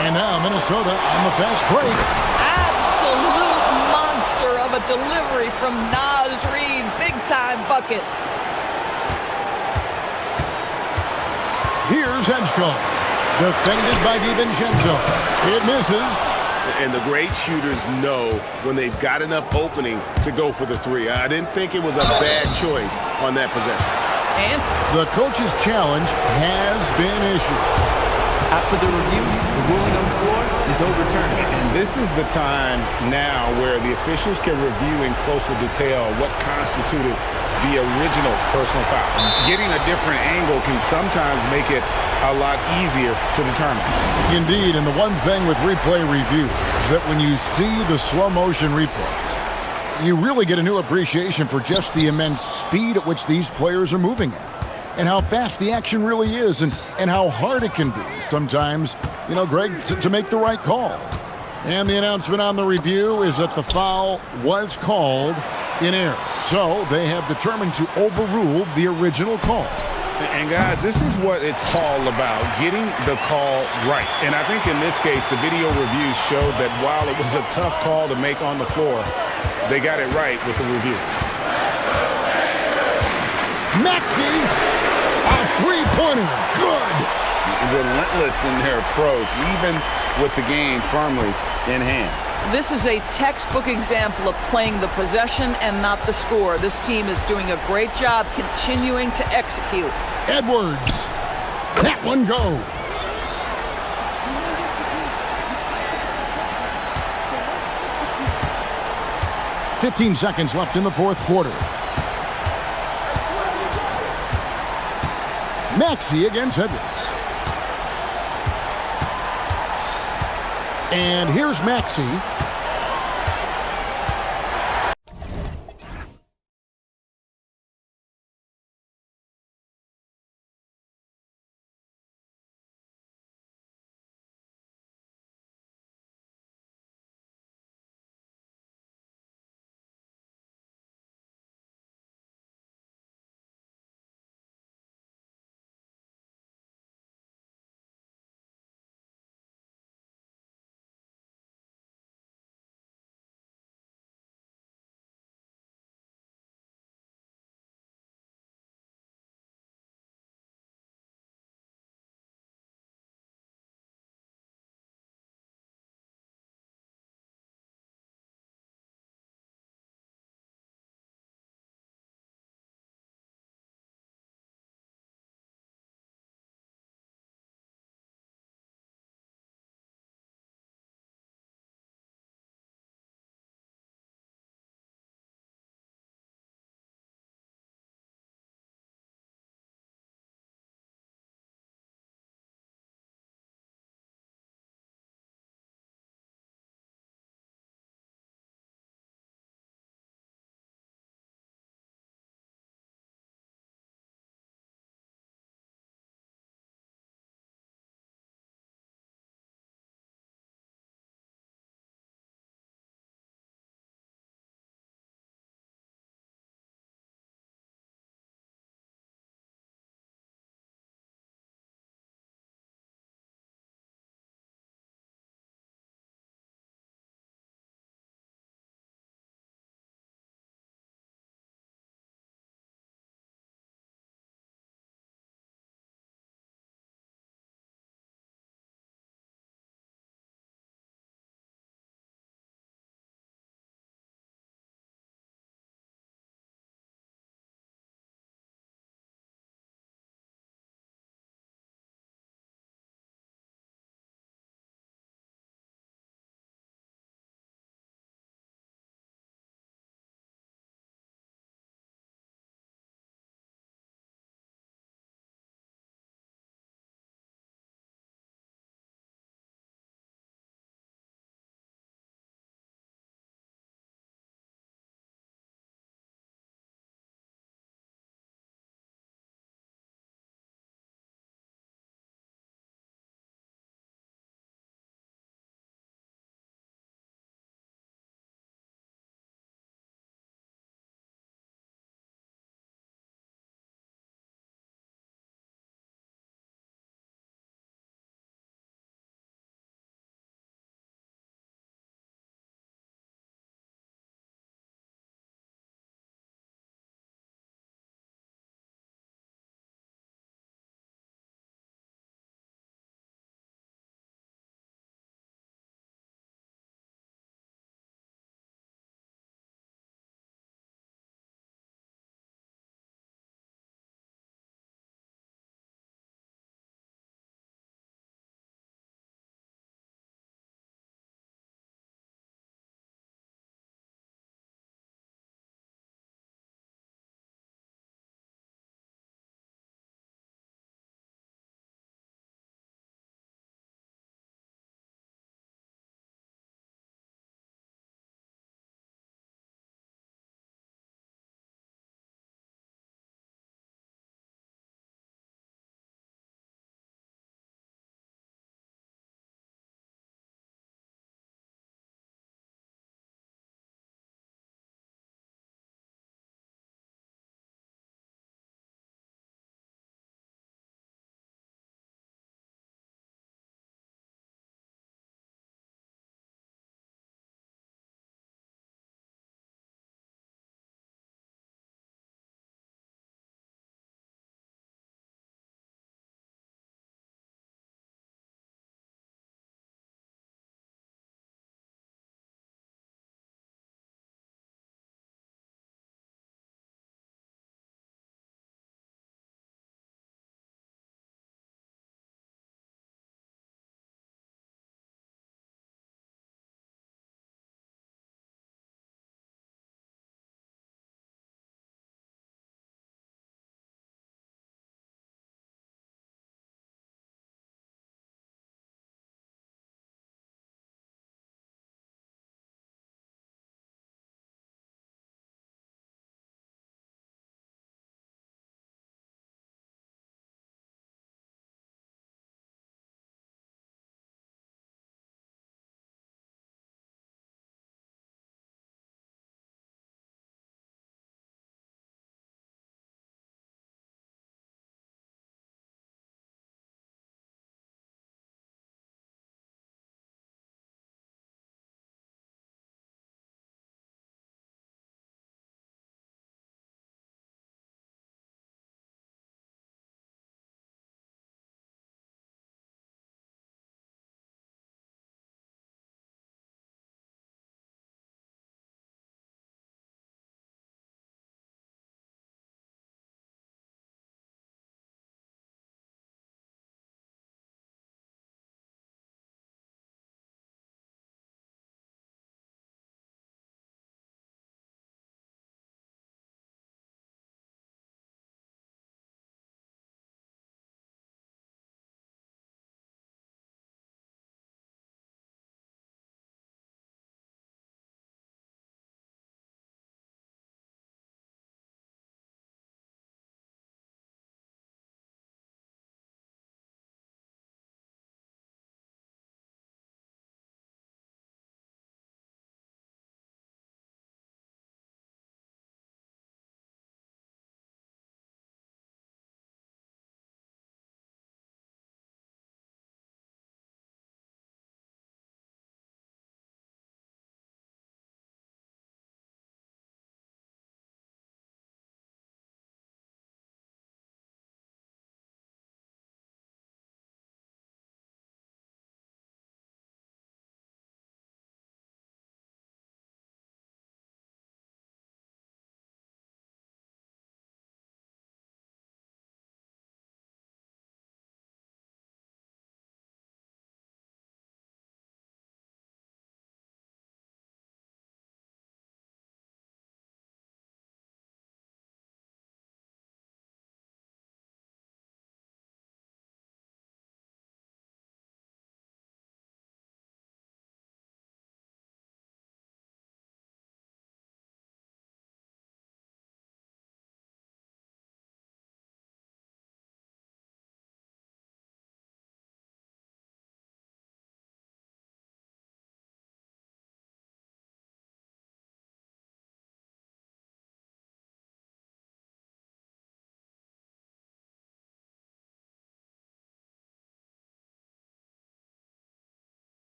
And now Minnesota on the fast break. Absolute monster of a delivery from Naz Reid. Big-time bucket. Here's Edgecombe. Defended by DiVincenzo. It misses. And the great shooters know when they've got enough opening to go for the 3. I didn't think it was a bad choice on that possession. And the coach's challenge has been issued. After the review, the ruling on the floor is overturned. And this is the time now where the officials can review in closer detail what constituted the original personal foul. Getting a different angle can sometimes make it a lot easier to determine. Indeed, and the one thing with replay review is that when you see the slow motion replays, you really get a new appreciation for just the immense speed at which these players are moving at. And how fast the action really is, and how hard it can be sometimes, you know, Greg, to make the right call. And the announcement on the review is that the foul was called in error. So they have determined to overrule the original call. And guys, this is what it's all about, getting the call right. And I think in this case, the video review showed that while it was a tough call to make on the floor, they got it right with the review. Maxey, a three-pointer, good. Relentless in their approach, even with the game firmly in hand. this is a textbook example of playing the possession and not the score. This team is doing a great job continuing to execute. Edwards, that one go. "15 seconds left in the fourth quarter. Maxey against Edwards. And here's Maxey.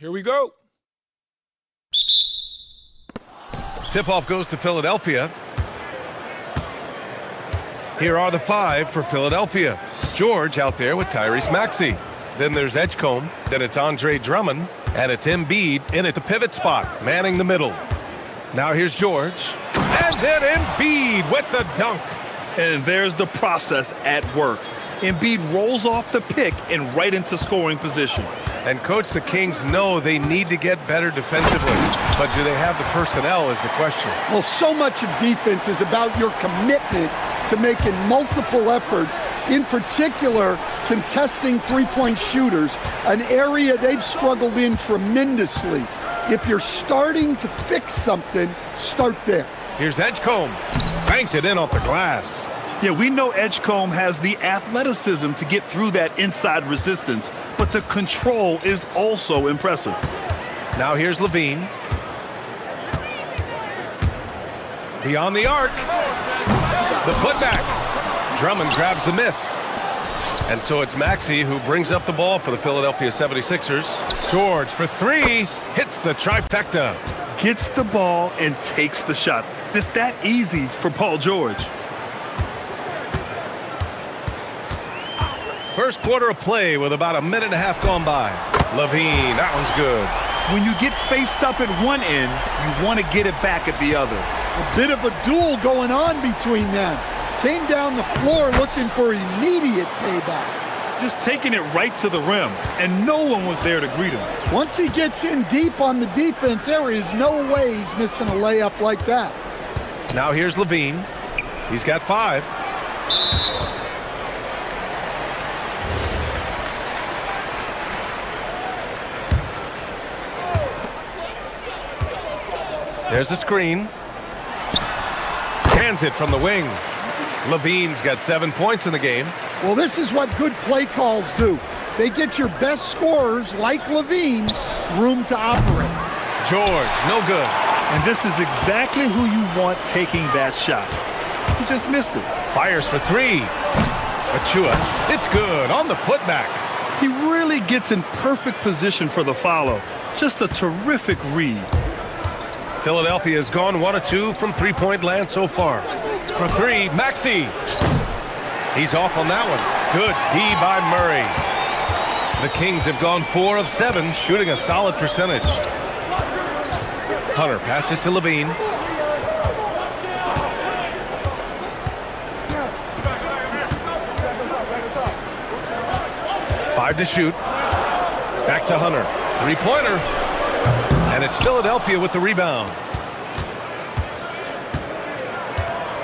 Here we go. Tip-off goes to Philadelphia. Here are the 5 for Philadelphia. George out there with Tyrese Maxey. Then there's Edgecombe. Then it's Andre Drummond. And it's Embiid in at the pivot spot, manning the middle. Now here's George. And then Embiid with the dunk. And there's the process at work. Embiid rolls off the pick and right into scoring position. And, Coach, the Kings know they need to get better defensively. But do they have the personnel is the question. Well, so much of defense is about your commitment to making multiple efforts, in particular contesting three-point shooters, an area they've struggled in tremendously. If you're starting to fix something, start there. Here's Edgecombe. Banked it in off the glass. Yeah, we know Edgecombe has the athleticism to get through that inside resistance, but the control is also impressive. Now here's Levine. Beyond the arc. The putback. Drummond grabs the miss. And so it's Maxey who brings up the ball for the Philadelphia 76ers. George for 3. Hits the trifecta. Gets the ball and takes the shot. It's that easy for Paul George. First quarter of play with about a minute and a half gone by. Levine, that one's good. When you get faced up at one end, you want to get it back at the other. A bit of a duel going on between them. Came down the floor looking for immediate payback. Just taking it right to the rim, and no one was there to greet him. Once he gets in deep on the defense, there is no way he's missing a layup like that. Now here's Levine. He's got 5. There's a screen. Hands it from the wing. Levine's got 7 points in the game. Well, this is what good play calls do. They get your best scorers, like Levine, room to operate. George, no good. And this is exactly who you want taking that shot. He just missed it. Fires for 3. Achua, it's good on the putback. He really gets in perfect position for the follow. Just a terrific read. Philadelphia has gone 1 of 2 from three-point land so far. For 3, Maxey. He's off on that one. Good D by Murray. The Kings have gone 4 of 7, shooting a solid percentage. Hunter passes to Levine. Five to shoot. Back to Hunter. Three-pointer. And it's Philadelphia with the rebound.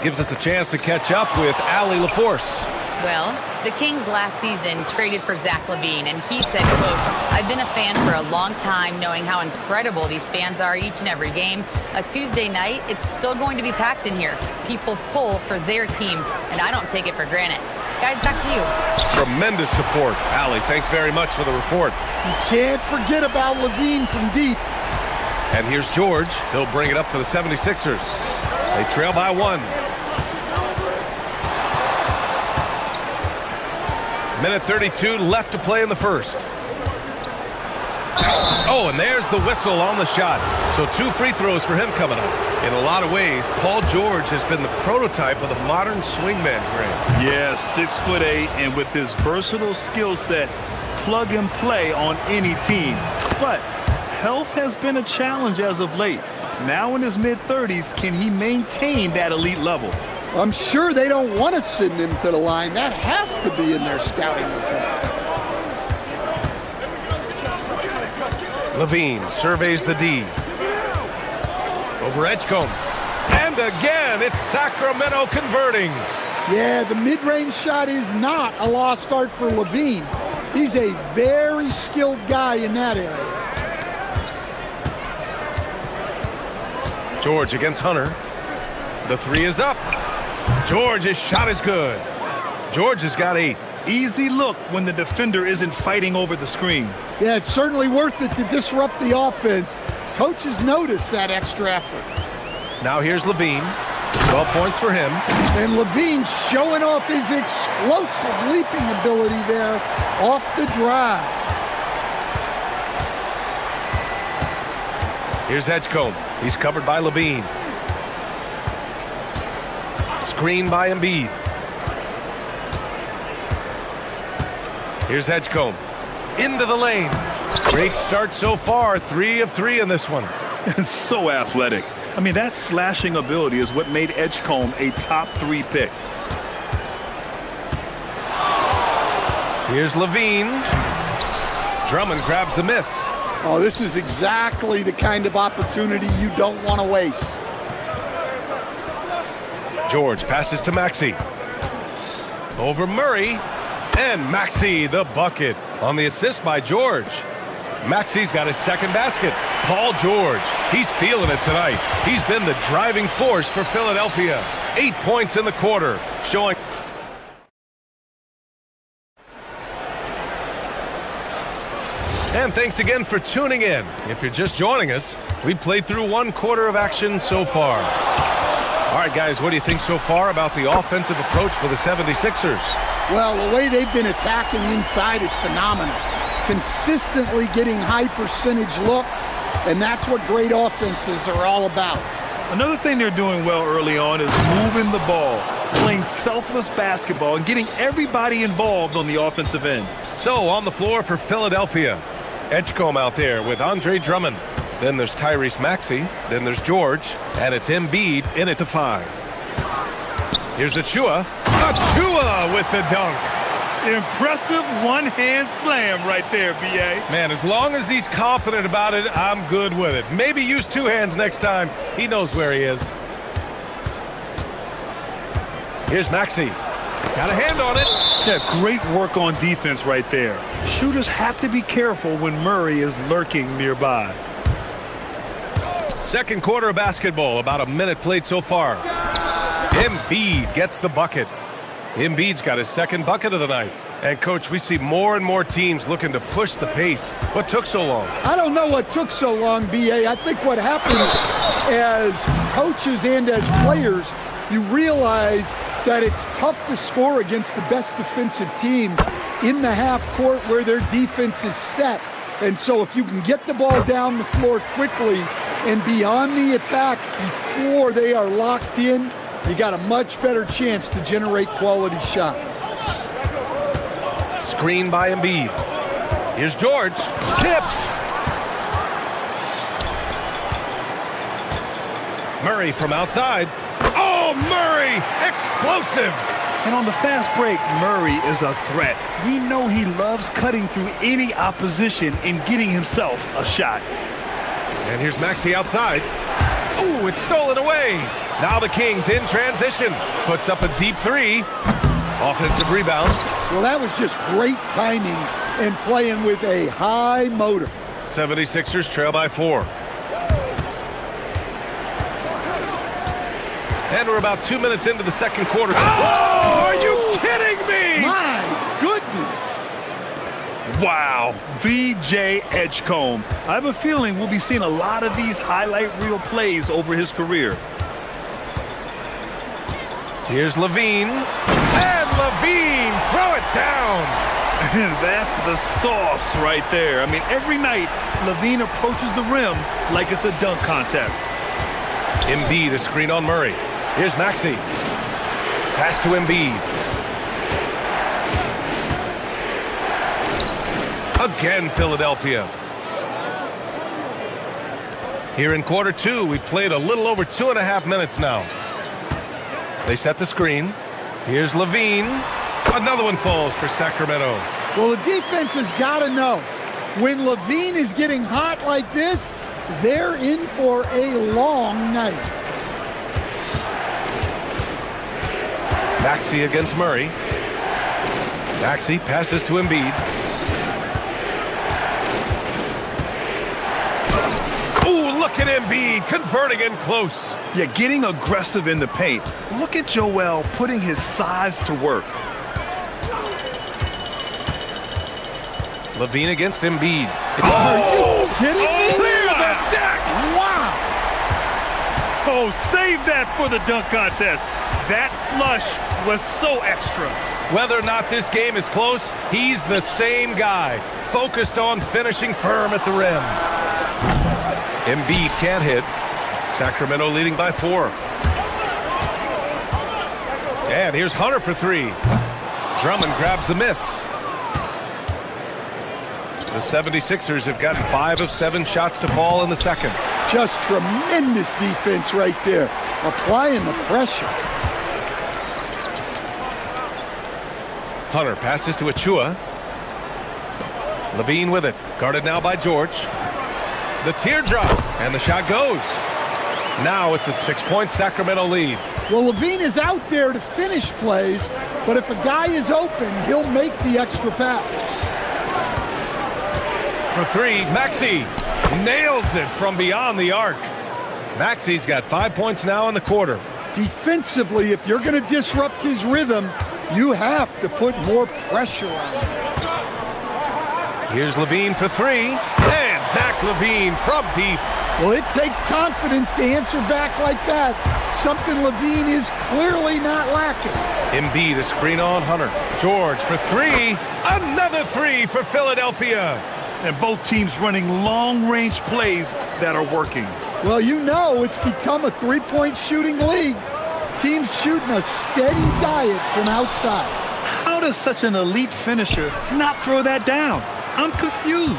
Gives us a chance to catch up with Allie LaForce. Well, the Kings last season traded for Zach LaVine, and he said, quote, "I've been a fan for a long time, knowing how incredible these fans are each and every game. A Tuesday night, it's still going to be packed in here. People pull for their team, and I don't take it for granted." Guys, back to you. Tremendous support. Allie, thanks very much for the report. You can't forget about LaVine from deep. And here's George. He'll bring it up for the 76ers. They trail by 1. Minute 32 left to play in the first. Oh, and there's the whistle on the shot. So 2 free throws for him coming up. In a lot of ways, Paul George has been the prototype of the modern swingman, Greg. Yeah, 6'8", and with his versatile skill set, plug and play on any team. But health has been a challenge as of late. Now in his mid-30s, can he maintain that elite level? I'm sure they don't want to send him to the line. That has to be in their scouting report. Levine surveys the D. Over Edgecombe. And again, it's Sacramento converting. Yeah, the mid-range shot is not a lost start for Levine. He's a very skilled guy in that area. George against Hunter. The 3 is up. George's shot is good. George has got 8. Easy look when the defender isn't fighting over the screen. Yeah, it's certainly worth it to disrupt the offense. Coaches notice that extra effort. Now here's Levine. 12 points for him. And Levine showing off his explosive leaping ability there off the drive. Here's Edgecombe. He's covered by Levine. Screen by Embiid. Here's Edgecombe. Into the lane. Great start so far. 3 of 3 in this one. So athletic. I mean, that slashing ability is what made Edgecombe a top 3 pick. Here's Levine. Drummond grabs the miss. Oh, this is exactly the kind of opportunity you don't want to waste. George passes to Maxey. Over Murray. And Maxey, the bucket. On the assist by George. Maxey's got his second basket. Paul George. He's feeling it tonight. He's been the driving force for Philadelphia. 8 points in the quarter, showing... And thanks again for tuning in. If you're just joining us, we played through 1 quarter of action so far. All right, guys, what do you think so far about the offensive approach for the 76ers? Well, the way they've been attacking inside is phenomenal. Consistently getting high percentage looks, and that's what great offenses are all about. Another thing they're doing well early on is moving the ball, playing selfless basketball, and getting everybody involved on the offensive end. So, on the floor for Philadelphia, Edgecombe out there with Andre Drummond. Then there's Tyrese Maxey. Then there's George. And it's Embiid in it to 5. Here's Achua. Achua with the dunk. Impressive one-hand slam right there, B.A. Man, as long as he's confident about it, I'm good with it. Maybe use 2 hands next time. He knows where he is. Here's Maxey. Got a hand on it. Yeah, great work on defense right there. Shooters have to be careful when Murray is lurking nearby. Second quarter of basketball, about a minute played so far. Embiid gets the bucket. Embiid's got his second bucket of the night. And, Coach, we see more and more teams looking to push the pace. What took so long? I don't know what took so long, B.A. I think what happens as coaches and as players, you realize that it's tough to score against the best defensive team in the half court where their defense is set. And so if you can get the ball down the floor quickly and be on the attack before they are locked in, you got a much better chance to generate quality shots. Screen by Embiid. Here's George. Tipped. Murray from outside. Oh, Murray! Explosive! And on the fast break, Murray is a threat. We know he loves cutting through any opposition and getting himself a shot. And here's Maxey outside. Ooh, it's stolen away. Now the Kings in transition. Puts up a deep 3. Offensive rebound. Well, that was just great timing and playing with a high motor. 76ers trail by 4. And we're about 2 minutes into the second quarter. Oh, are you kidding me? My goodness. Wow, V.J. Edgecombe. I have a feeling we'll be seeing a lot of these highlight reel plays over his career. Here's Levine. And Levine, throw it down. That's the sauce right there. I mean, every night, Levine approaches the rim like it's a dunk contest. Embiid, a screen on Murray. Here's Maxey. Pass to Embiid. Again, Philadelphia. Here in quarter 2, we played a little over 2.5 minutes now. They set the screen. Here's Levine. Another one falls for Sacramento. Well, the defense has got to know, when Levine is getting hot like this, they're in for a long night. Maxey against Murray. Maxey passes to Embiid. Ooh, look at Embiid converting in close. Yeah, getting aggressive in the paint. Look at Joel putting his size to work. Levine against Embiid. Are you kidding me? Clear the deck! Wow! Oh, save that for the dunk contest. That flush was so extra. Whether or not this game is close, he's the same guy, focused on finishing firm at the rim. Embiid can't hit. Sacramento leading by 4. And here's Hunter for 3. Drummond grabs the miss. The 76ers have gotten 5 of 7 shots to fall in the second. Just tremendous defense right there, applying the pressure. Hunter passes to Achua. Levine with it, guarded now by George. The teardrop, and the shot goes. Now it's a 6-point Sacramento lead. Well, Levine is out there to finish plays, but if a guy is open, he'll make the extra pass. For 3, Maxey nails it from beyond the arc. Maxey's got 5 points now in the quarter. Defensively, if you're going to disrupt his rhythm, you have to put more pressure on him. Here's Levine for 3, and Zach Levine from deep. Well, it takes confidence to answer back like that, something Levine is clearly not lacking. Embiid a screen on Hunter. George for 3, another 3 for Philadelphia. And both teams running long-range plays that are working. Well, you know it's become a three-point shooting league. Teams shooting a steady diet from outside. How does such an elite finisher not throw that down? I'm confused.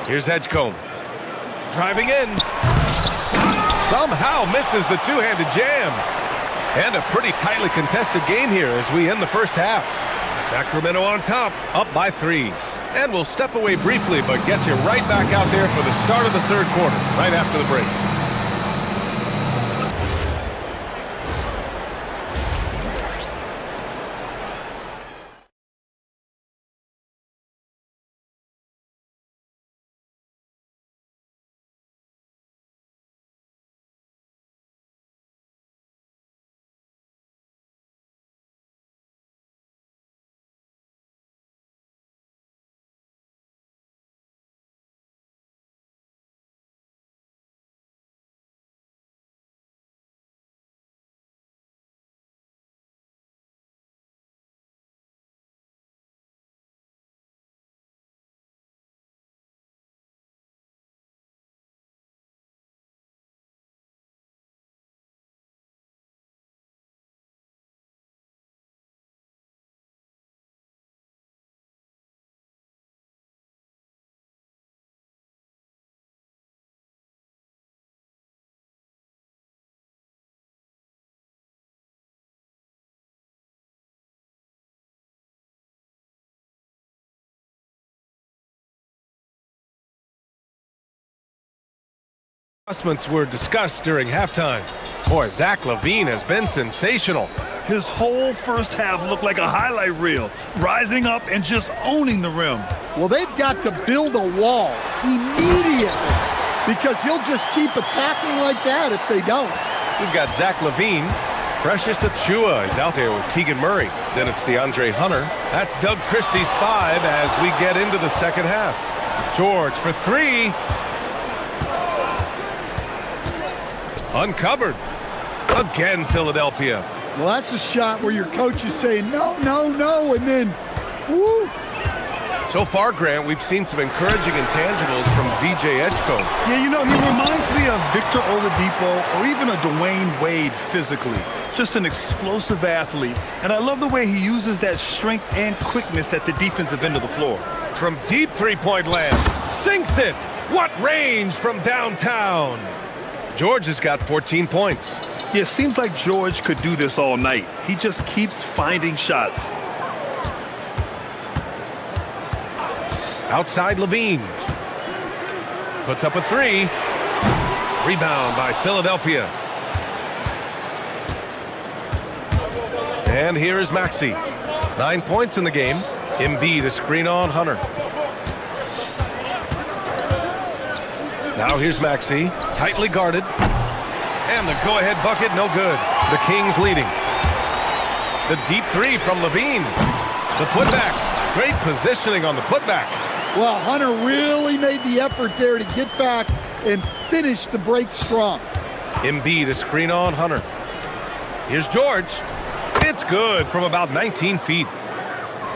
Here's Edgecombe. Driving in. Somehow misses the two-handed jam. And a pretty tightly contested game here as we end the first half. Sacramento on top, up by 3. And we'll step away briefly, but get you right back out there for the start of the third quarter, right after the break. Adjustments were discussed during halftime. Boy, Zach Levine has been sensational. His whole first half looked like a highlight reel, rising up and just owning the rim. Well, they've got to build a wall immediately because he'll just keep attacking like that if they don't. We've got Zach Levine. Precious Achua is out there with Keegan Murray. Then it's DeAndre Hunter. That's Doug Christie's 5 as we get into the second half. George for 3. Uncovered. Again, Philadelphia. Well, that's a shot where your coach is saying, no, no, no, and then, woo. So far, Grant, we've seen some encouraging intangibles from VJ Edgecombe. Yeah, you know, he reminds me of Victor Oladipo or even a Dwayne Wade physically. Just an explosive athlete, and I love the way he uses that strength and quickness at the defensive end of the floor. From deep three-point land, sinks it. What range from downtown. George has got 14 points. Yeah, it seems like George could do this all night. He just keeps finding shots. Outside Levine. Puts up a 3. Rebound by Philadelphia. And here is Maxey. 9 points in the game. Embiid a screen on Hunter. Now here's Maxey, tightly guarded. And the go-ahead bucket, no good. The Kings leading. The deep 3 from Levine. The putback. Great positioning on the putback. Well, Hunter really made the effort there to get back and finish the break strong. Embiid a screen on Hunter. Here's George. It's good from about 19 feet.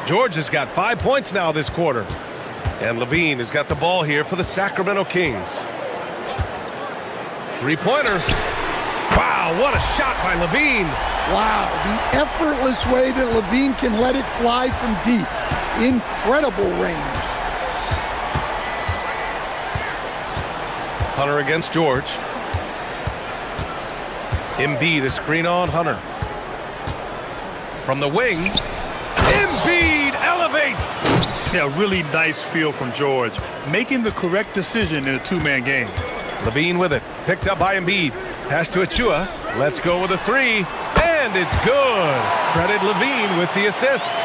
George has got 5 points now this quarter. And Levine has got the ball here for the Sacramento Kings. Three-pointer. Wow, what a shot by Levine. Wow, the effortless way that Levine can let it fly from deep. Incredible range. Hunter against George. Embiid, a screen on Hunter. From the wing, Embiid elevates. Yeah, really nice feel from George, making the correct decision in a two-man game. Levine with it, picked up by Embiid. Pass to Achua. Let's go with a three, and it's good. Credit Levine with the assist.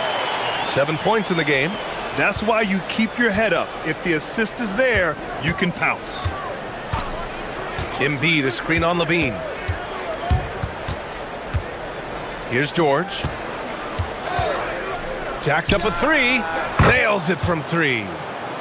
7 points in the game. That's why you keep your head up. If the assist is there, you can pounce. Embiid, a screen on Levine. Here's George. Jacks up a three. Nails it from three.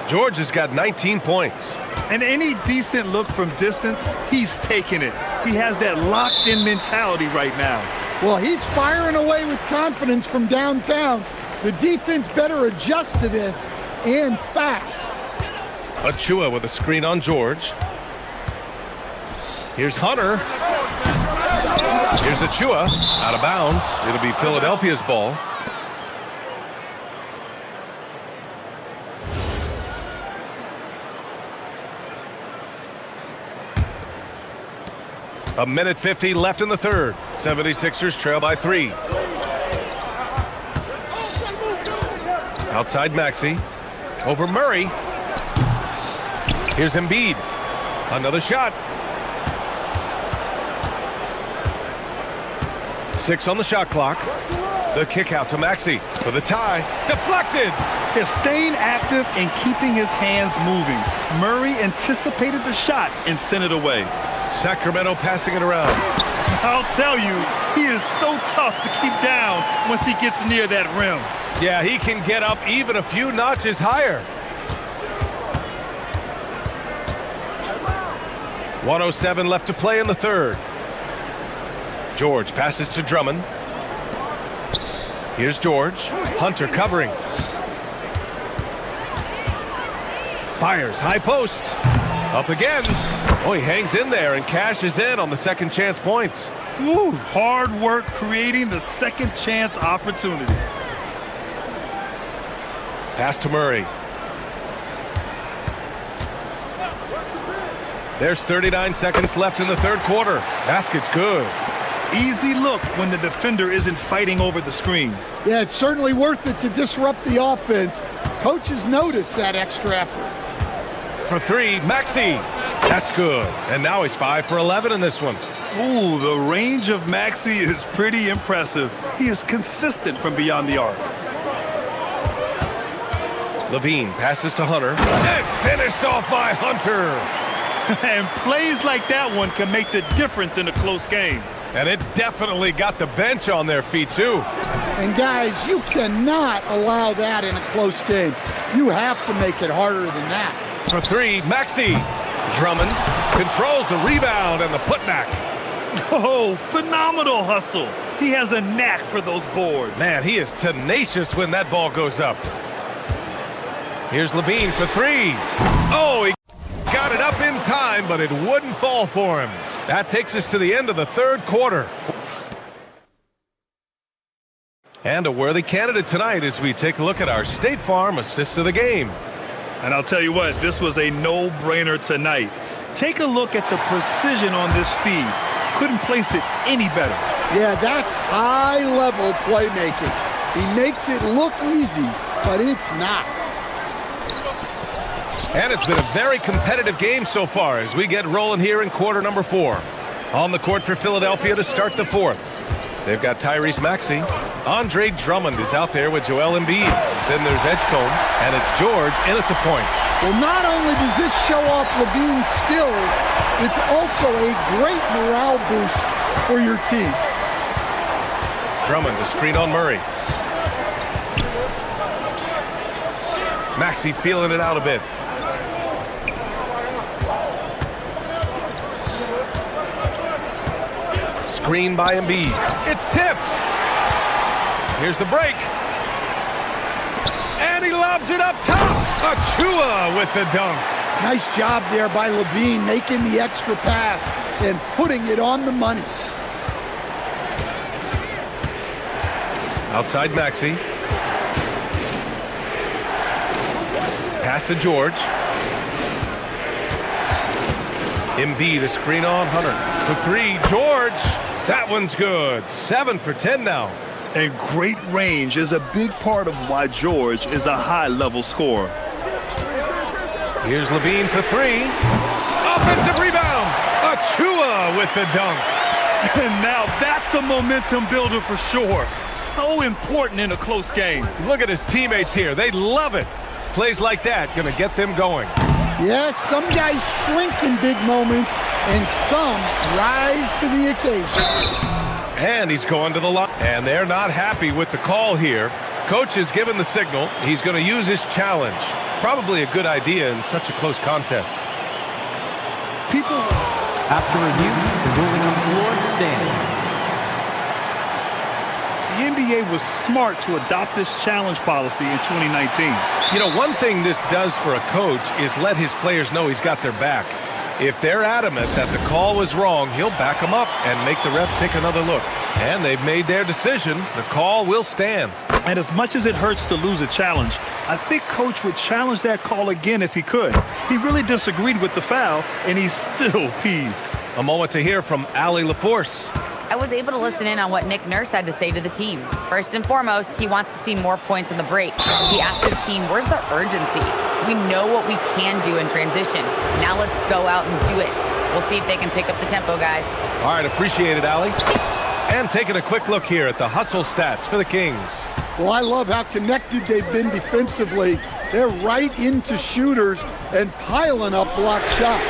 George has got 19 points. And any decent look from distance, he's taking it. He has that locked-in mentality right now. Well, he's firing away with confidence from downtown. The defense better adjust to this, and fast. Achua with a screen on George. Here's Hunter. Here's Achua, out of bounds. It'll be Philadelphia's ball. A minute 50 left in the third. 76ers trail by 3. Outside Maxey. Over Murray. Here's Embiid. Another shot. 6 on the shot clock. The kick out to Maxey for the tie. Deflected. They're staying active and keeping his hands moving. Murray anticipated the shot and sent it away. Sacramento passing it around. I'll tell you, he is so tough to keep down once he gets near that rim. Yeah, he can get up even a few notches higher. 1:07 left to play in the third. George passes to Drummond. Here's George. Hunter covering. Fires, high post. Up again. Oh, he hangs in there and cashes in on the second chance points. Woo, hard work creating the second chance opportunity. Pass to Murray. There's 39 seconds left in the third quarter. Basket's good. Easy look when the defender isn't fighting over the screen. Yeah, it's certainly worth it to disrupt the offense. Coaches notice that extra effort. For 3, Maxey. That's good. And now he's 5 for 11 in this one. Ooh, the range of Maxey is pretty impressive. He is consistent from beyond the arc. Levine passes to Hunter. And finished off by Hunter. And plays like that one can make the difference in a close game. And it definitely got the bench on their feet, too. And guys, you cannot allow that in a close game. You have to make it harder than that. For 3, Maxey. Drummond controls the rebound and the putback. Oh, phenomenal hustle. He has a knack for those boards. Man, he is tenacious when that ball goes up. Here's Levine for 3. Oh, he got it up in time, but it wouldn't fall for him. That takes us to the end of the third quarter. And a worthy candidate tonight as we take a look at our State Farm assists of the game. And I'll tell you what, this was a no-brainer tonight. Take a look at the precision on this feed. Couldn't place it any better. Yeah, that's high-level playmaking. He makes it look easy, but it's not. And it's been a very competitive game so far as we get rolling here in quarter number 4. On the court for Philadelphia to start the fourth. They've got Tyrese Maxey. Andre Drummond is out there with Joel Embiid. Then there's Edgecombe, and it's George in at the point. Well, not only does this show off Levine's skills, it's also a great morale boost for your team. Drummond, the screen on Murray. Maxey feeling it out a bit. Screen by Embiid. It's tipped. Here's the break. And he lobs it up top. Achua with the dunk. Nice job there by Levine, making the extra pass and putting it on the money. Outside Maxey. Pass to George. Embiid, a screen on Hunter. For three, George. That one's good. 7 for 10 now. And great range is a big part of why George is a high-level scorer. Here's Levine for three. Offensive rebound. Achua with the dunk. And now that's a momentum builder for sure. So important in a close game. Look at his teammates here. They love it. Plays like that gonna get them going. Yes, some guys shrink in big moments, and some rise to the occasion. And he's going to the line. And they're not happy with the call here. Coach has given the signal. He's going to use his challenge. Probably a good idea in such a close contest. People... After review, the ruling on the floor stands. The NBA was smart to adopt this challenge policy in 2019. You know, one thing this does for a coach is let his players know he's got their back. If they're adamant that the call was wrong, he'll back them up and make the ref take another look. And they've made their decision. The call will stand. And as much as it hurts to lose a challenge, I think Coach would challenge that call again if he could. He really disagreed with the foul, and he's still peeved. A moment to hear from Allie LaForce. I was able to listen in on what Nick Nurse had to say to the team. First and foremost, he wants to see more points in the break. He asked his team, where's the urgency? We know what we can do in transition. Now let's go out and do it. We'll see if they can pick up the tempo, guys. All right, appreciate it, Allie. And taking a quick look here at the hustle stats for the Kings. Well, I love how connected they've been defensively. They're right into shooters and piling up block shots.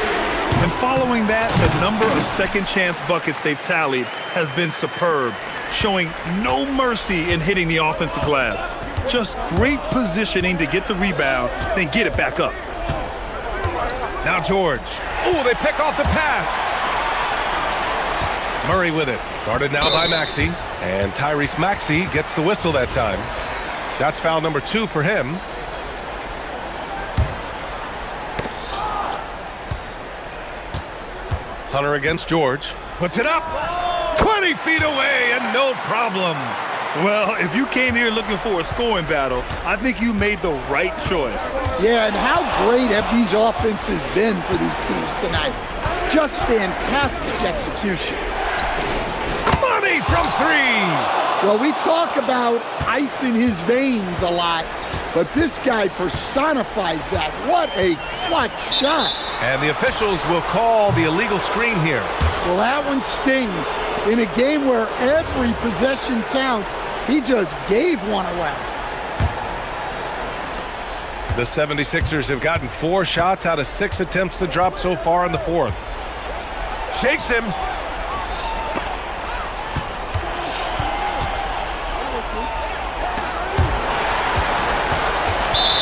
And following that, the number of second chance buckets they've tallied has been superb, showing no mercy in hitting the offensive glass. Just great positioning to get the rebound, then get it back up. Now George. Oh, they pick off the pass. Murray with it. Guarded now by Maxey. And Tyrese Maxey gets the whistle that time. That's foul number 2 for him. Hunter against George. Puts it up. 20 feet away and no problem. Well, if you came here looking for a scoring battle, I think you made the right choice. Yeah, and how great have these offenses been for these teams tonight? Just fantastic execution. Money from 3. Well, we talk about ice in his veins a lot, but this guy personifies that. What a clutch shot. And the officials will call the illegal screen here. Well, that one stings. In a game where every possession counts, he just gave one away. The 76ers have gotten 4 shots out of 6 attempts to drop so far in the 4th. Shakes him.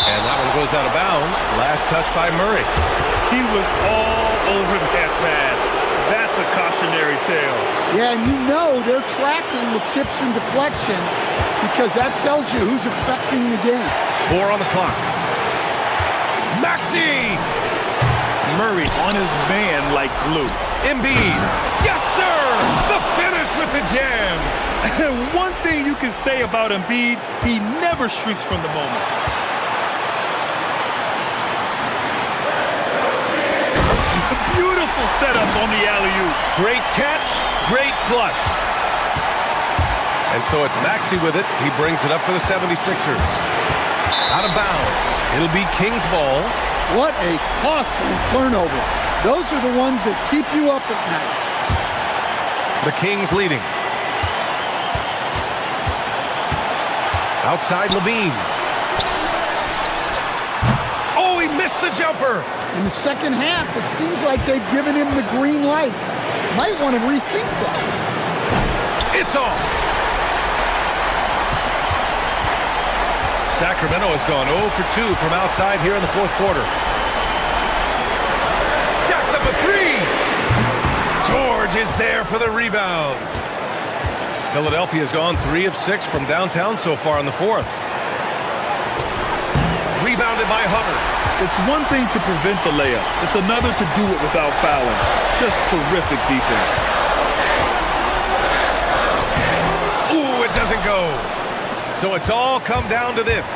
And that one goes out of bounds. Last touch by Murray. He was all over that pass. That's a cautionary tale. Yeah, and you know they're tracking the tips and deflections because that tells you who's affecting the game. 4 on the clock. Maxey! Murray on his man like glue. Embiid. Yes, sir! The finish with the jam. And one thing you can say about Embiid, he never shrinks from the moment. Beautiful setup on the alley-oop. Great catch, great flush. And so it's Maxey with it. He brings it up for the 76ers. Out of bounds. It'll be Kings ball. What a costly turnover. Those are the ones that keep you up at night. The Kings leading. Outside Levine. Oh, he missed the jumper. In the second half, it seems like they've given him the green light. Might want to rethink that. It's off. Sacramento has gone 0 for 2 from outside here in the 4th quarter. Jacks up a 3. George is there for the rebound. Philadelphia's gone 3 of 6 from downtown so far in the 4th. Rebounded Rebounded by Hubbard. It's one thing to prevent the layup. It's another to do it without fouling. Just terrific defense. Ooh, it doesn't go. So it's all come down to this.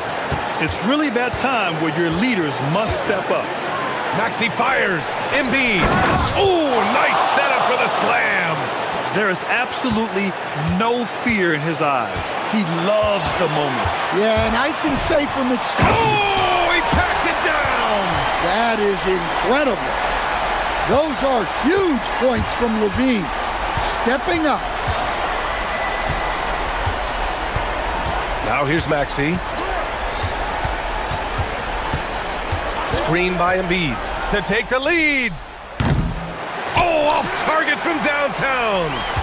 It's really that time where your leaders must step up. Maxey fires. Embiid. Ooh, nice setup for the slam. There is absolutely no fear in his eyes. He loves the moment. Yeah, and I can say from experience. Oh, he packs it down. That is incredible. Those are huge points from Levine. Stepping up. Now here's Maxey. Screen by Embiid to take the lead. Oh, off target from downtown.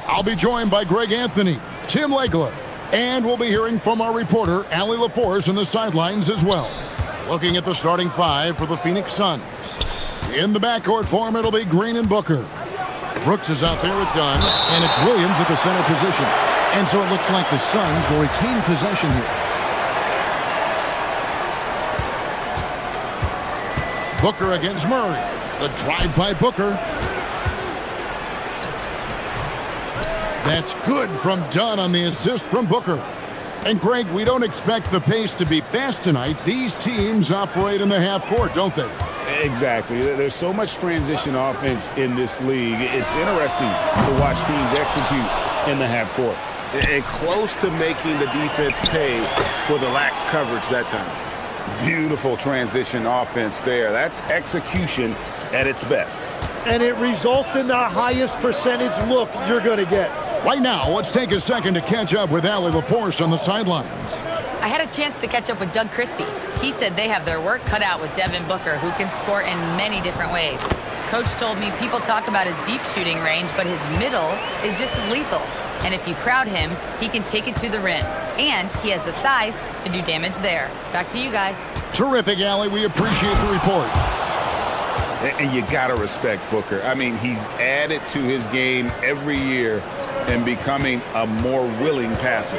I'll be joined by Greg Anthony, Tim Legler, and we'll be hearing from our reporter, Allie LaForce, on the sidelines as well. Looking at the starting five for the Phoenix Suns. In the backcourt form, it'll be Green and Booker. Brooks is out there with Dunn, and it's Williams at the center position. And so it looks like the Suns will retain possession here. Booker against Murray. The drive by Booker. That's good from Dunn on the assist from Booker. And Greg, we don't expect the pace to be fast tonight. These teams operate in the half court, don't they? Exactly. There's so much transition offense in this league. It's interesting to watch teams execute in the half court. And close to making the defense pay for the lax coverage that time. Beautiful transition offense there. That's execution at its best. And it results in the highest percentage look you're going to get. Right now, let's take a second to catch up with Allie LaForce on the sidelines. I had a chance to catch up with Doug Christie. He said they have their work cut out with Devin Booker, who can score in many different ways. Coach told me people talk about his deep shooting range, but his middle is just as lethal. And if you crowd him, he can take it to the rim. And he has the size to do damage there. Back to you guys. Terrific, Allie. We appreciate the report. And you got to respect Booker. I mean, he's added to his game every year and becoming a more willing passer.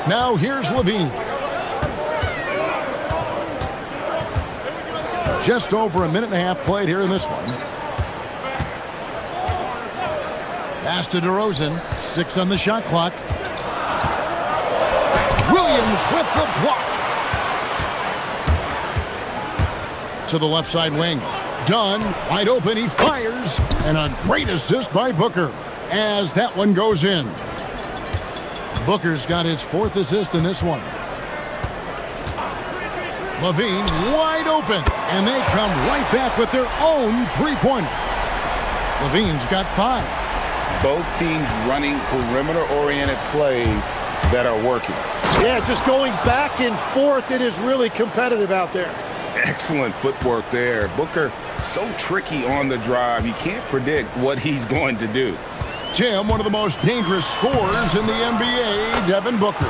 Now here's Levine. Just over a minute and a half played here in this one. Pass to DeRozan. 6 on the shot clock. Williams with the block. To the left side wing. Dunn, wide open, he fires. And a great assist by Booker as that one goes in. Booker's got his 4th assist in this one. Levine wide open, and they come right back with their own three-pointer. Levine's got 5. Both teams running perimeter-oriented plays that are working. Yeah, just going back and forth. It is really competitive out there. Excellent footwork there. Booker so tricky on the drive. You can't predict what he's going to do. Tim, one of the most dangerous scorers in the NBA, Devin Booker.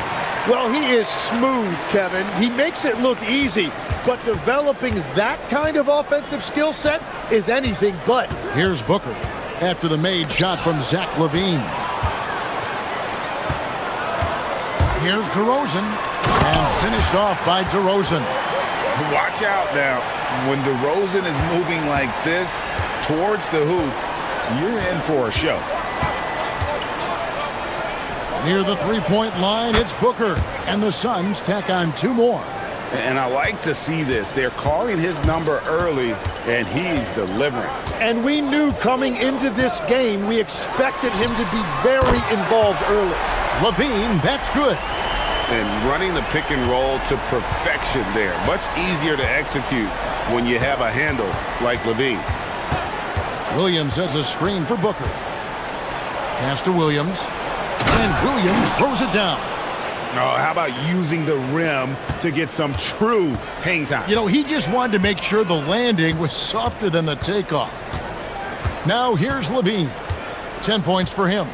Well, he is smooth, Kevin. He makes it look easy, but developing that kind of offensive skill set is anything but. Here's Booker after the made shot from Zach LaVine. Here's DeRozan, and finished off by DeRozan. Watch out now. When DeRozan is moving like this towards the hoop, you're in for a show. Near the three-point line, it's Booker, and the Suns tack on 2 more. And I like to see this. They're calling his number early, and he's delivering. And we knew coming into this game, we expected him to be very involved early. LaVine, that's good. And running the pick and roll to perfection there. Much easier to execute when you have a handle like LaVine. Williams has a screen for Booker. Pass to Williams. And Williams throws it down. Oh, how about using the rim to get some true hang time? You know, he just wanted to make sure the landing was softer than the takeoff. Now here's LaVine. 10 points for him.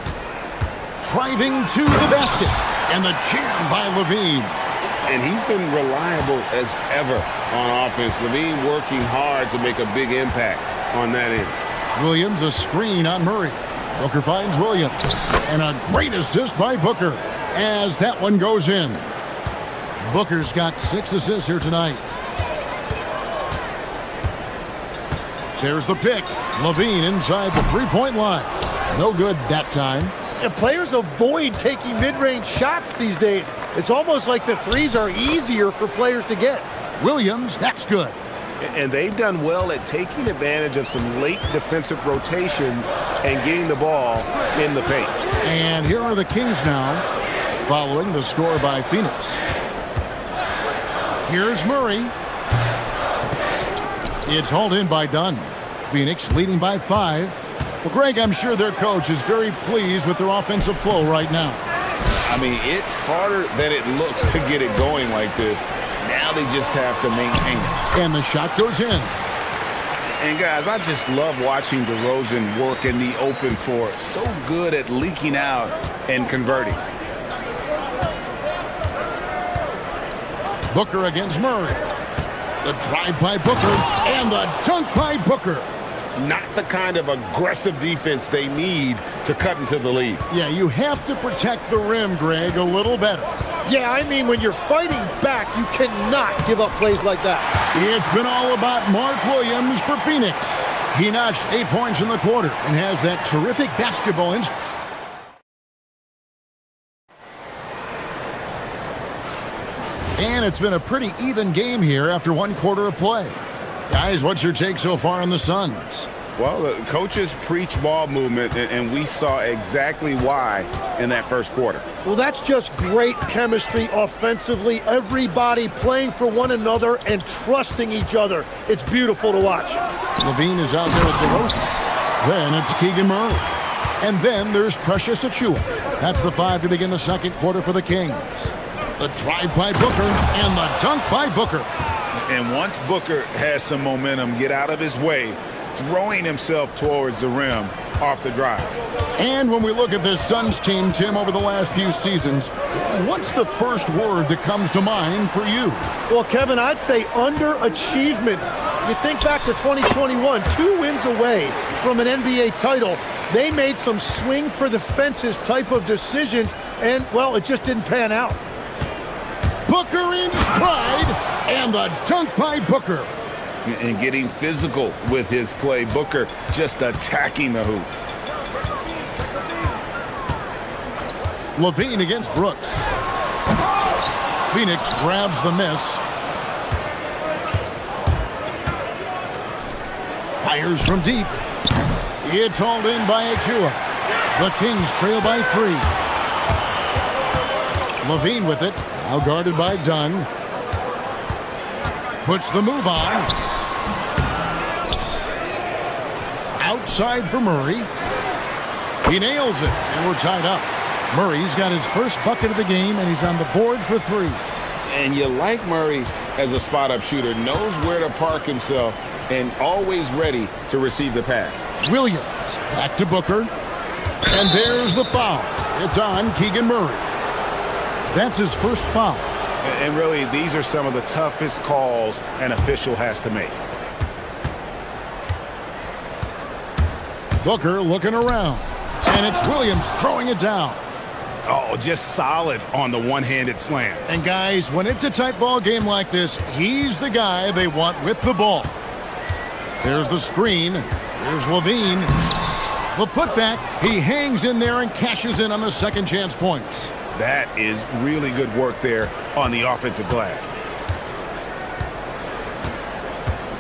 Driving to the basket. And the jam by LaVine. And he's been reliable as ever on offense. LaVine working hard to make a big impact on that end. Williams a screen on Murray. Booker finds Williams. And a great assist by Booker as that one goes in. Booker's got 6 assists here tonight. There's the pick. LaVine inside the three-point line. No good that time. And players avoid taking mid-range shots these days. It's almost like the threes are easier for players to get. Williams, that's good. And they've done well at taking advantage of some late defensive rotations and getting the ball in the paint. And here are the Kings now, following the score by Phoenix. Here's Murray. It's hauled in by Dunn. Phoenix leading by 5. Well, Greg, I'm sure their coach is very pleased with their offensive flow right now. I mean, it's harder than it looks to get it going like this. Now they just have to maintain it. And the shot goes in. And guys, I just love watching DeRozan work in the open floor. So good at leaking out and converting. Booker against Murray. The drive by Booker and the dunk by Booker. Not the kind of aggressive defense they need to cut into the lead. Yeah, you have to protect the rim, Greg, a little better. Yeah, I mean, when you're fighting back, you cannot give up plays like that. It's been all about Mark Williams for Phoenix. He notched 8 points in the quarter and has that terrific basketball instinct. And it's been a pretty even game here after 1 quarter of play. Guys, what's your take so far on the Suns? Well, the coaches preach ball movement, and we saw exactly why in that first quarter. Well, that's just great chemistry offensively. Everybody playing for one another and trusting each other. It's beautiful to watch. Levine is out there with DeRozan. Then it's Keegan Murray. And then there's Precious Achiuwa. That's the 5 to begin the second quarter for the Kings. The drive by Booker and the dunk by Booker. And once Booker has some momentum, get out of his way, throwing himself towards the rim off the drive. And when we look at this Suns team, Tim, over the last few seasons, what's the first word that comes to mind for you? Well, Kevin, I'd say underachievement. You think back to 2021, 2 wins away from an NBA title. They made some swing for the fences type of decisions, and, well, it just didn't pan out. Booker in stride, and the dunk by Booker. And getting physical with his play. Booker just attacking the hoop. Levine against Brooks. Phoenix grabs the miss. Fires from deep. It's hauled in by Achiuwa. The Kings trail by 3. Levine with it. Now guarded by Dunn. Puts the move on. Outside for Murray. He nails it, and we're tied up. Murray's got his first bucket of the game, and he's on the board for 3. And you like Murray as a spot-up shooter. Knows where to park himself and always ready to receive the pass. Williams back to Booker. And there's the foul. It's on Keegan Murray. That's his first foul. And really, these are some of the toughest calls an official has to make. Booker looking around. And it's Williams throwing it down. Oh, just solid on the one-handed slam. And guys, when it's a tight ball game like this, he's the guy they want with the ball. There's the screen. There's Levine. The putback. He hangs in there and cashes in on the second chance points. That is really good work there on the offensive glass.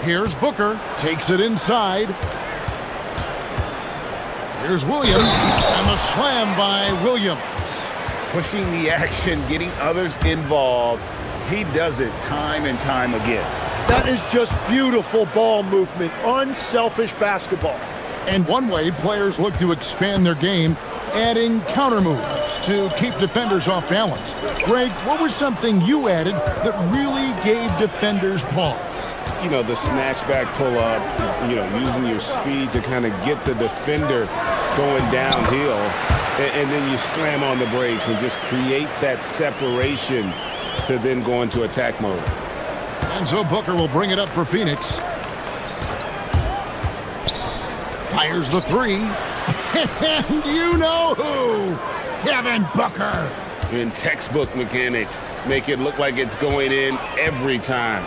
Here's Booker. Takes it inside. Here's Williams. And the slam by Williams. Pushing the action, getting others involved. He does it time and time again. That is just beautiful ball movement. Unselfish basketball. And one way players look to expand their game, adding counter moves to keep defenders off balance. Greg, what was something you added that really gave defenders pause? You know, the snatchback pull-up, you know, using your speed to kind of get the defender going downhill, and then you slam on the brakes and just create that separation to then go into attack mode. And so Booker will bring it up for Phoenix. Fires the 3. And you know who? Devin Booker. In textbook mechanics, make it look like it's going in every time.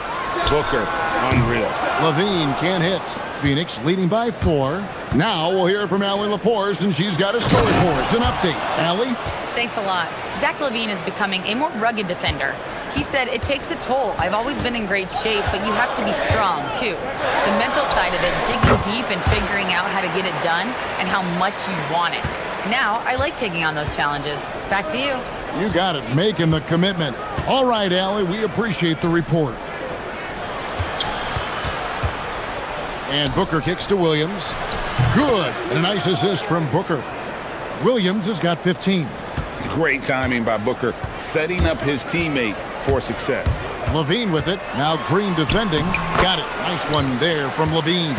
Booker, unreal. Levine can't hit. Phoenix leading by 4. Now we'll hear from Allie LaForce, and she's got a story for us. An update. Allie? Thanks a lot. Zach LaVine is becoming a more rugged defender. He said, it takes a toll. I've always been in great shape, but you have to be strong, too. The mental side of it, digging deep and figuring out how to get it done and how much you want it. Now, I like taking on those challenges. Back to you. You got it. Making the commitment. All right, Allie, we appreciate the report. And Booker kicks to Williams. Good. And a nice assist from Booker. Williams has got 15. Great timing by Booker, setting up his teammate for success. Levine with it. Now Green defending. Got it. Nice one there from Levine.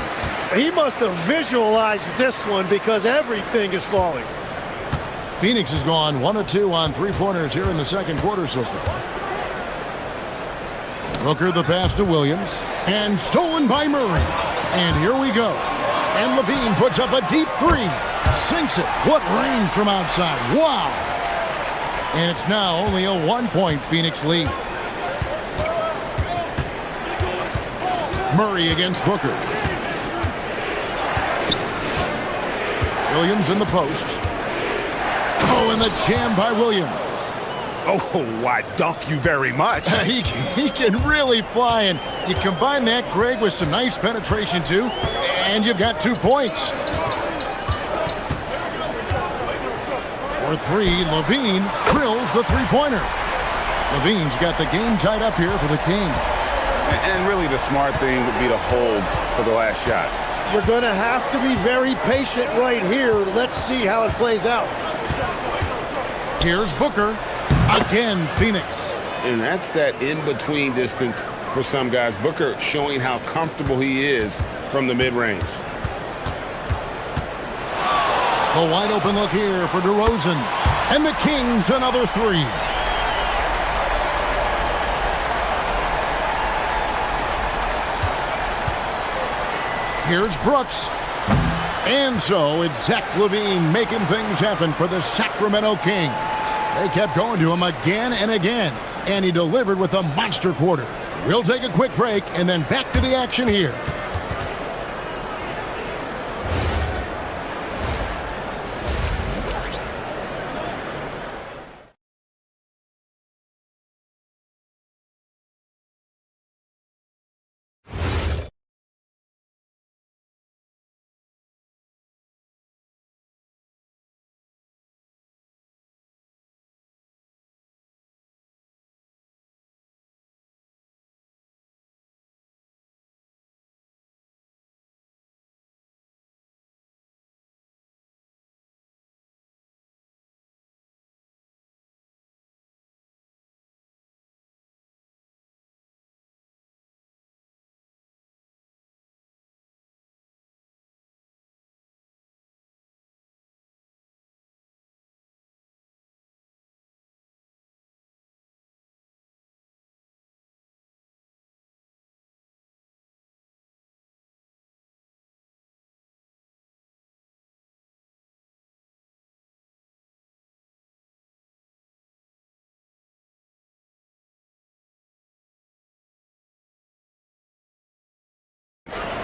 He must have visualized this one because everything is falling. Phoenix has gone 1 of 2 on three-pointers here in the second quarter so far. Booker the pass to Williams. And stolen by Murray. And here we go. And Levine puts up a deep three. Sinks it. What range from outside. Wow. And it's now only a 1-point Phoenix lead. Murray against Booker. Williams in the post. Oh, and the jam by Williams. Oh, I dunk you very much. He can really fly, and you combine that, Greg, with some nice penetration, too, and you've got 2 points. For 3, Levine drills the three-pointer. Levine's got the game tied up here for the Kings. And really the smart thing would be to hold for the last shot. You're going to have to be very patient right here. Let's see how it plays out. Here's Booker. Again, Phoenix. And that's that in-between distance for some guys. Booker showing how comfortable he is from the mid-range. The wide open look here for DeRozan. And the Kings another 3. Here's Brooks. And so it's Zach LaVine making things happen for the Sacramento Kings. They kept going to him again and again, and he delivered with a monster quarter. We'll take a quick break and then back to the action here.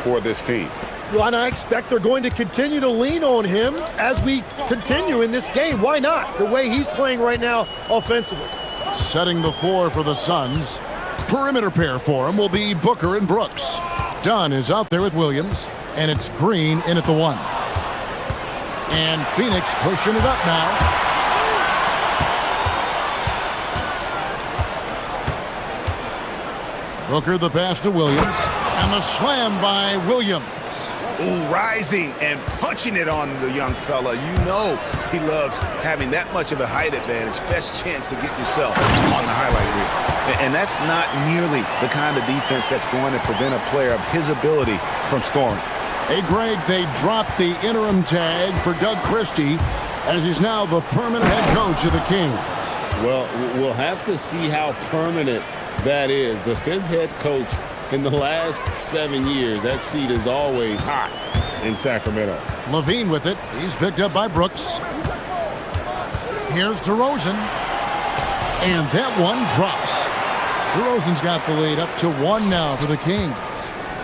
For this team. Well, and I expect they're going to continue to lean on him as we continue in this game. Why not? The way he's playing right now offensively. Setting the floor for the Suns. Perimeter pair for him will be Booker and Brooks. Dunn is out there with Williams, and it's Green in at the 1. And Phoenix pushing it up now. Booker the pass to Williams. And the slam by Williams. Ooh, rising and punching it on the young fella. You know he loves having that much of a height advantage. Best chance to get yourself on the highlight reel. And that's not nearly the kind of defense that's going to prevent a player of his ability from scoring. Hey, Greg, they dropped the interim tag for Doug Christie as he's now the permanent head coach of the Kings. Well, we'll have to see how permanent that is. The 5th head coach in the last 7 years. That seat is always hot in Sacramento. Levine with it. He's picked up by Brooks. Here's DeRozan. And that one drops. DeRozan's got the lead up to 1 now for the Kings.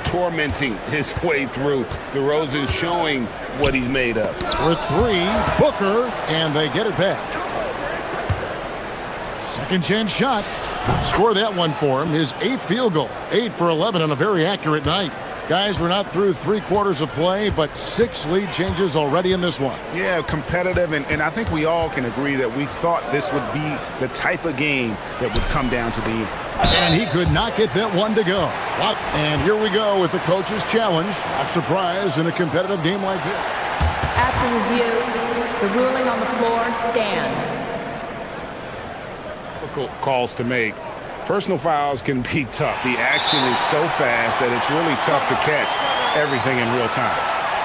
Tormenting his way through. DeRozan showing what he's made of. For 3, Booker, and they get it back. Second chance shot. Score that one for him. His 8th field goal. 8 for 11 on a very accurate night. Guys, we're not through 3 quarters of play, but 6 lead changes already in this one. Yeah, competitive, and I think we all can agree that we thought this would be the type of game that would come down to the end. And he could not get that one to go. And here we go with the coach's challenge. Not surprised in a competitive game like this. After review, the ruling on the floor stands. Difficult calls to make. Personal fouls can be tough. The action is so fast that it's really tough to catch everything in real time.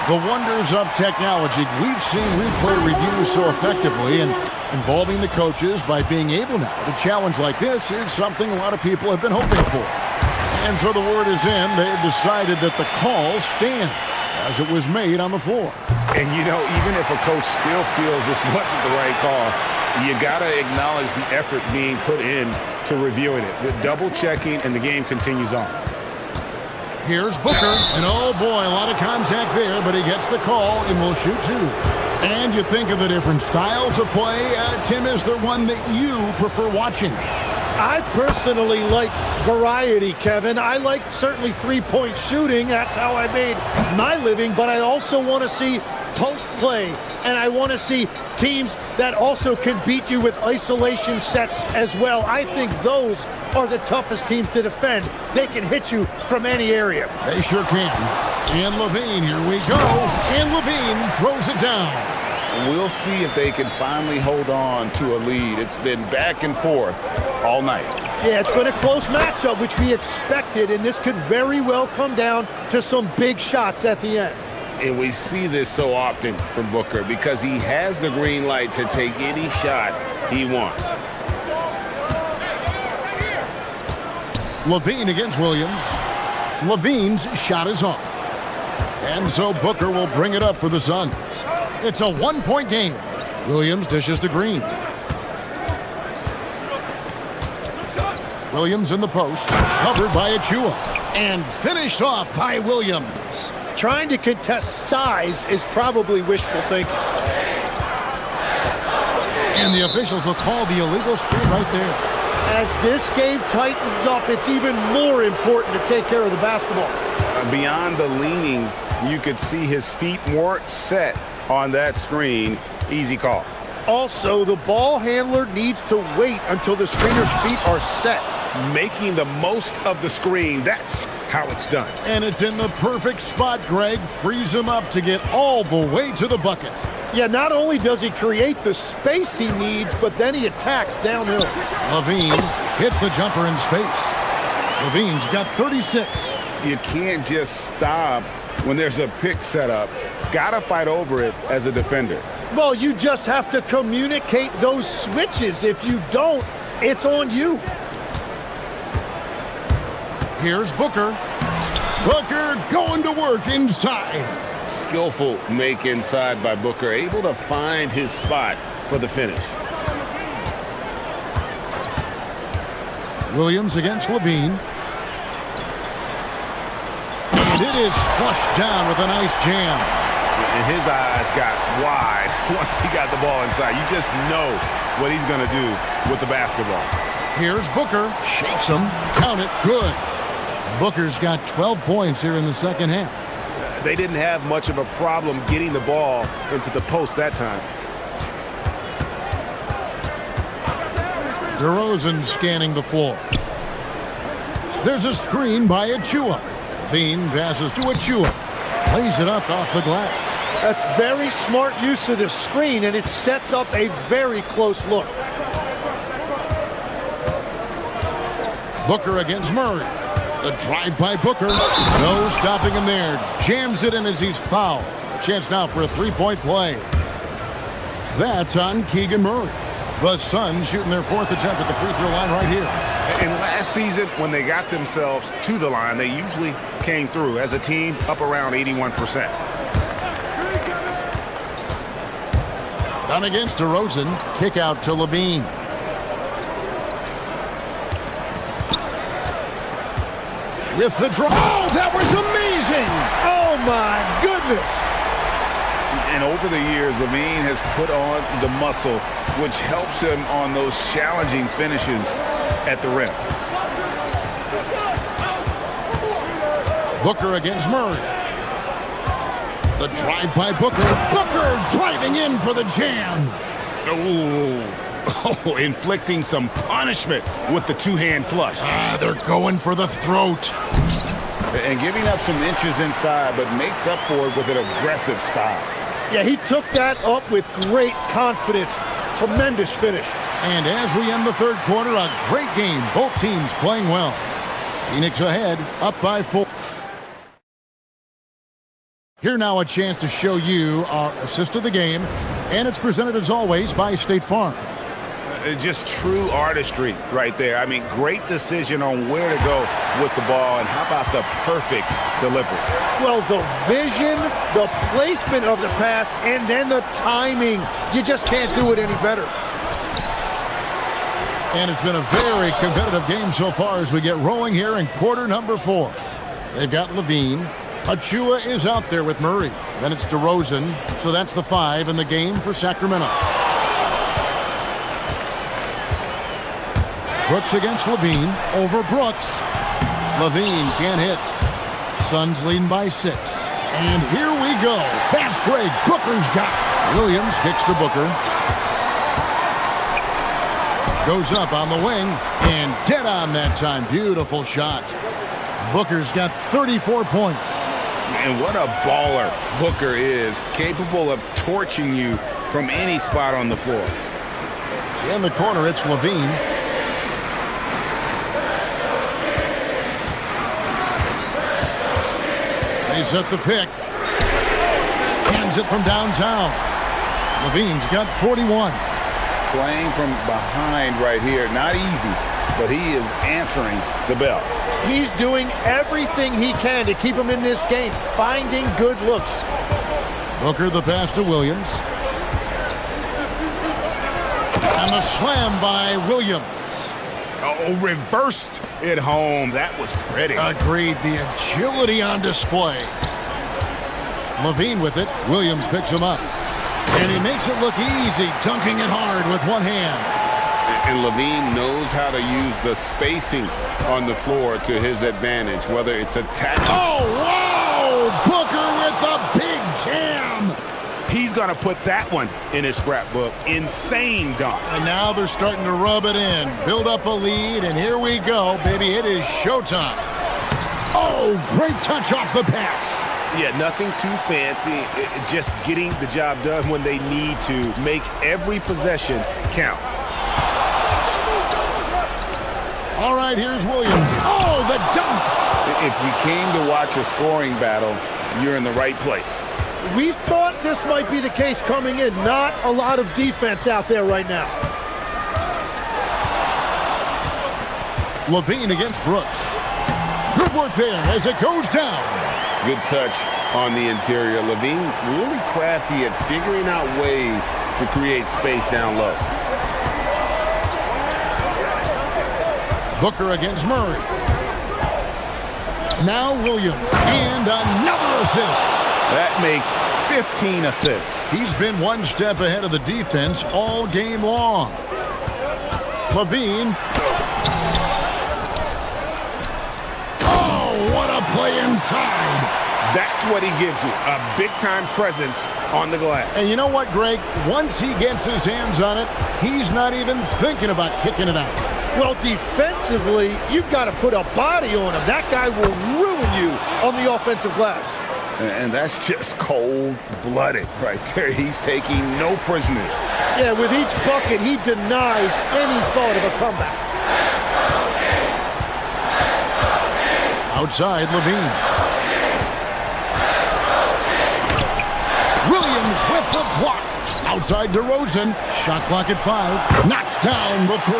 The wonders of technology. We've seen replay reviews so effectively, and involving the coaches by being able now to challenge like this is something a lot of people have been hoping for. And so the word is in. They have decided that the call stands as it was made on the floor. And, you know, even if a coach still feels this wasn't the right call, you got to acknowledge the effort being put in to reviewing it. The double checking, and the game continues on. Here's Booker, and oh boy, a lot of contact there, but he gets the call and will shoot two. And you think of the different styles of play. Tim, is there one that you prefer watching? I personally like variety, Kevin. I like certainly three-point shooting. That's how I made my living. But I also want to see post play, and I want to see teams that also can beat you with isolation sets as well. I think those are the toughest teams to defend. They can hit you from any area. They sure can. And Levine, here we go. And Levine throws it down. We'll see if they can finally hold on to a lead. It's been back and forth all night. Yeah, it's been a close matchup, which we expected, and this could very well come down to some big shots at the end. And we see this so often from Booker because he has the green light to take any shot he wants. Levine against Williams. Levine's shot is off. And so Booker will bring it up for the Suns. It's a one-point game. Williams dishes to Green. Williams in the post, covered by Achua, and finished off by Williams. Trying to contest size is probably wishful thinking. And the officials will call the illegal screen right there. As this game tightens up, it's even more important to take care of the basketball. Beyond the leaning, you could see his feet weren't set on that screen. Easy call. Also, the ball handler needs to wait until the screener's feet are set. Making the most of the screen, that's how it's done. And it's in the perfect spot. Greg frees him up to get all the way to the bucket. Yeah, not only does he create the space he needs, but then he attacks downhill. Levine hits the jumper in space. Levine's got 36. You can't just stop when there's a pick set up. Gotta fight over it as a defender. Well, you just have to communicate those switches. If you don't, it's on you. Here's Booker. Booker going to work inside. Skillful make inside by Booker, able to find his spot for the finish. Williams against Levine. And it is flushed down with a nice jam. And his eyes got wide once he got the ball inside. You just know what he's going to do with the basketball. Here's Booker. Shakes him. Count it. Good. Booker's got 12 points here in the second half. They didn't have much of a problem getting the ball into the post that time. DeRozan scanning the floor. There's a screen by Achua. Levine passes to Achua. Lays it up off the glass. That's very smart use of the screen, and it sets up a very close look. Booker against Murray. The drive by Booker. No stopping him there. Jams it in as he's fouled. A chance now for a three-point play. That's on Keegan Murray. The Suns shooting their fourth attempt at the free throw line right here. And last season, when they got themselves to the line, they usually came through as a team up around 81%. Done against DeRozan. Kick out to Levine. With the draw. Oh, that was amazing! Oh, my goodness! And over the years, Levine has put on the muscle, which helps him on those challenging finishes at the rim. Booker against Murray. The drive by Booker. Booker driving in for the jam. Oh, inflicting some punishment with the two-hand flush. They're going for the throat. And giving up some inches inside, but makes up for it with an aggressive style. Yeah, he took that up with great confidence. Tremendous finish. And as we end the third quarter, a great game. Both teams playing well. Phoenix ahead, up by 4. Here now a chance to show you our assist of the game, and it's presented as always by State Farm. Just true artistry right there. I mean, great decision on where to go with the ball, and how about the perfect delivery? Well, the vision, the placement of the pass, and then the timing. You just can't do it any better. And it's been a very competitive game so far as we get rolling here in quarter number 4. They've got Levine. Achua is out there with Murray. Then it's DeRozan. So that's the 5 in the game for Sacramento. Brooks against Levine. Over Brooks. Levine can't hit. Suns leading by 6. And here we go. Fast break. Booker's got it. Williams kicks to Booker. Goes up on the wing, and dead on that time. Beautiful shot. Booker's got 34 points. And what a baller Booker is, capable of torching you from any spot on the floor. In the corner, it's Levine. They set the pick. Hands it from downtown. Levine's got 41. Playing from behind right here, not easy, but he is answering the bell. He's doing everything he can to keep him in this game, finding good looks. Booker the pass to Williams. And the slam by Williams. Oh, reversed it home. That was pretty. Agreed. The agility on display. Levine with it. Williams picks him up. And he makes it look easy, dunking it hard with one hand. And Levine knows how to use the spacing on the floor to his advantage, whether it's attacking. Oh, wow! Booker with the big jam! He's going to put that one in his scrapbook. Insane dunk. And now they're starting to rub it in, build up a lead, and here we go, baby. It is showtime. Oh, great touch off the pass. Yeah, nothing too fancy. Just getting the job done when they need to. Make every possession count. All right, here's Williams. Oh, the dunk! If you came to watch a scoring battle, you're in the right place. We thought this might be the case coming in. Not a lot of defense out there right now. Levine against Brooks. Good work there as it goes down. Good touch on the interior. Levine really crafty at figuring out ways to create space down low. Booker against Murray. Now Williams. And another assist. That makes 15 assists. He's been one step ahead of the defense all game long. Levine. Oh, what a play inside. That's what he gives you, a big-time presence on the glass. And you know what, Greg? Once he gets his hands on it, he's not even thinking about kicking it out. Well, defensively, you've got to put a body on him. That guy will ruin you on the offensive glass. And that's just cold-blooded right there. He's taking no prisoners. Yeah, with each bucket, he denies any thought of a comeback. Outside, Levine. Williams with the block. Outside DeRozan. Shot clock at 5. Knocks down the 3.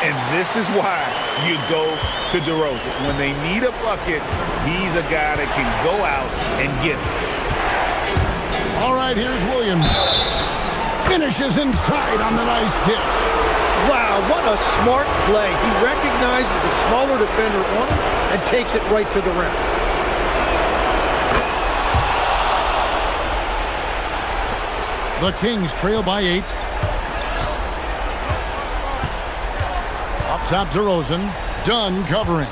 And this is why you go to DeRozan. When they need a bucket, he's a guy that can go out and get it. All right, here's Williams. Finishes inside on the nice dish. Wow, what a smart play. He recognizes the smaller defender on him and takes it right to the rim. The Kings trail by 8. Up top, DeRozan. Dunn covering.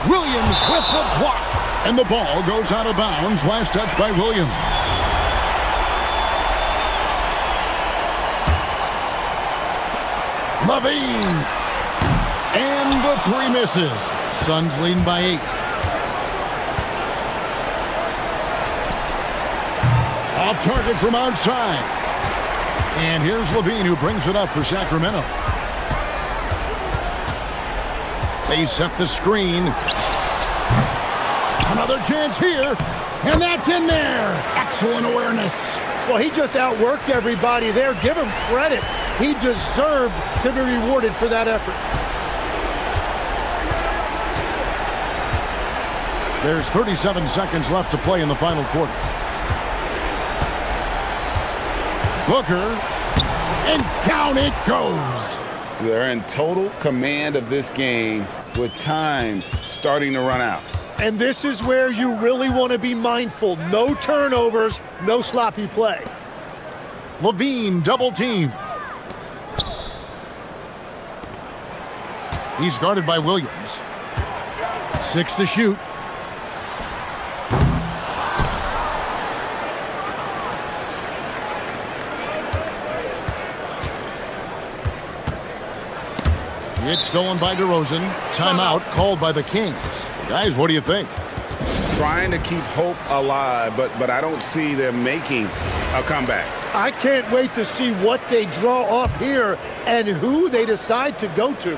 Williams with the block. And the ball goes out of bounds. Last touch by Williams. Levine. And the 3 misses. Suns leading by 8. Off target from outside. And here's Levine who brings it up for Sacramento. They set the screen. Another chance here. And that's in there. Excellent awareness. Well, he just outworked everybody there. Give him credit. He deserved to be rewarded for that effort. There's 37 seconds left to play in the final quarter. Booker, and down it goes. They're in total command of this game with time starting to run out. And this is where you really want to be mindful. No turnovers, no sloppy play. Levine double team. He's guarded by Williams. 6 to shoot. It's stolen by DeRozan. Timeout called by the Kings. Guys, what do you think? Trying to keep hope alive, but I don't see them making a comeback. I can't wait to see what they draw up here and who they decide to go to.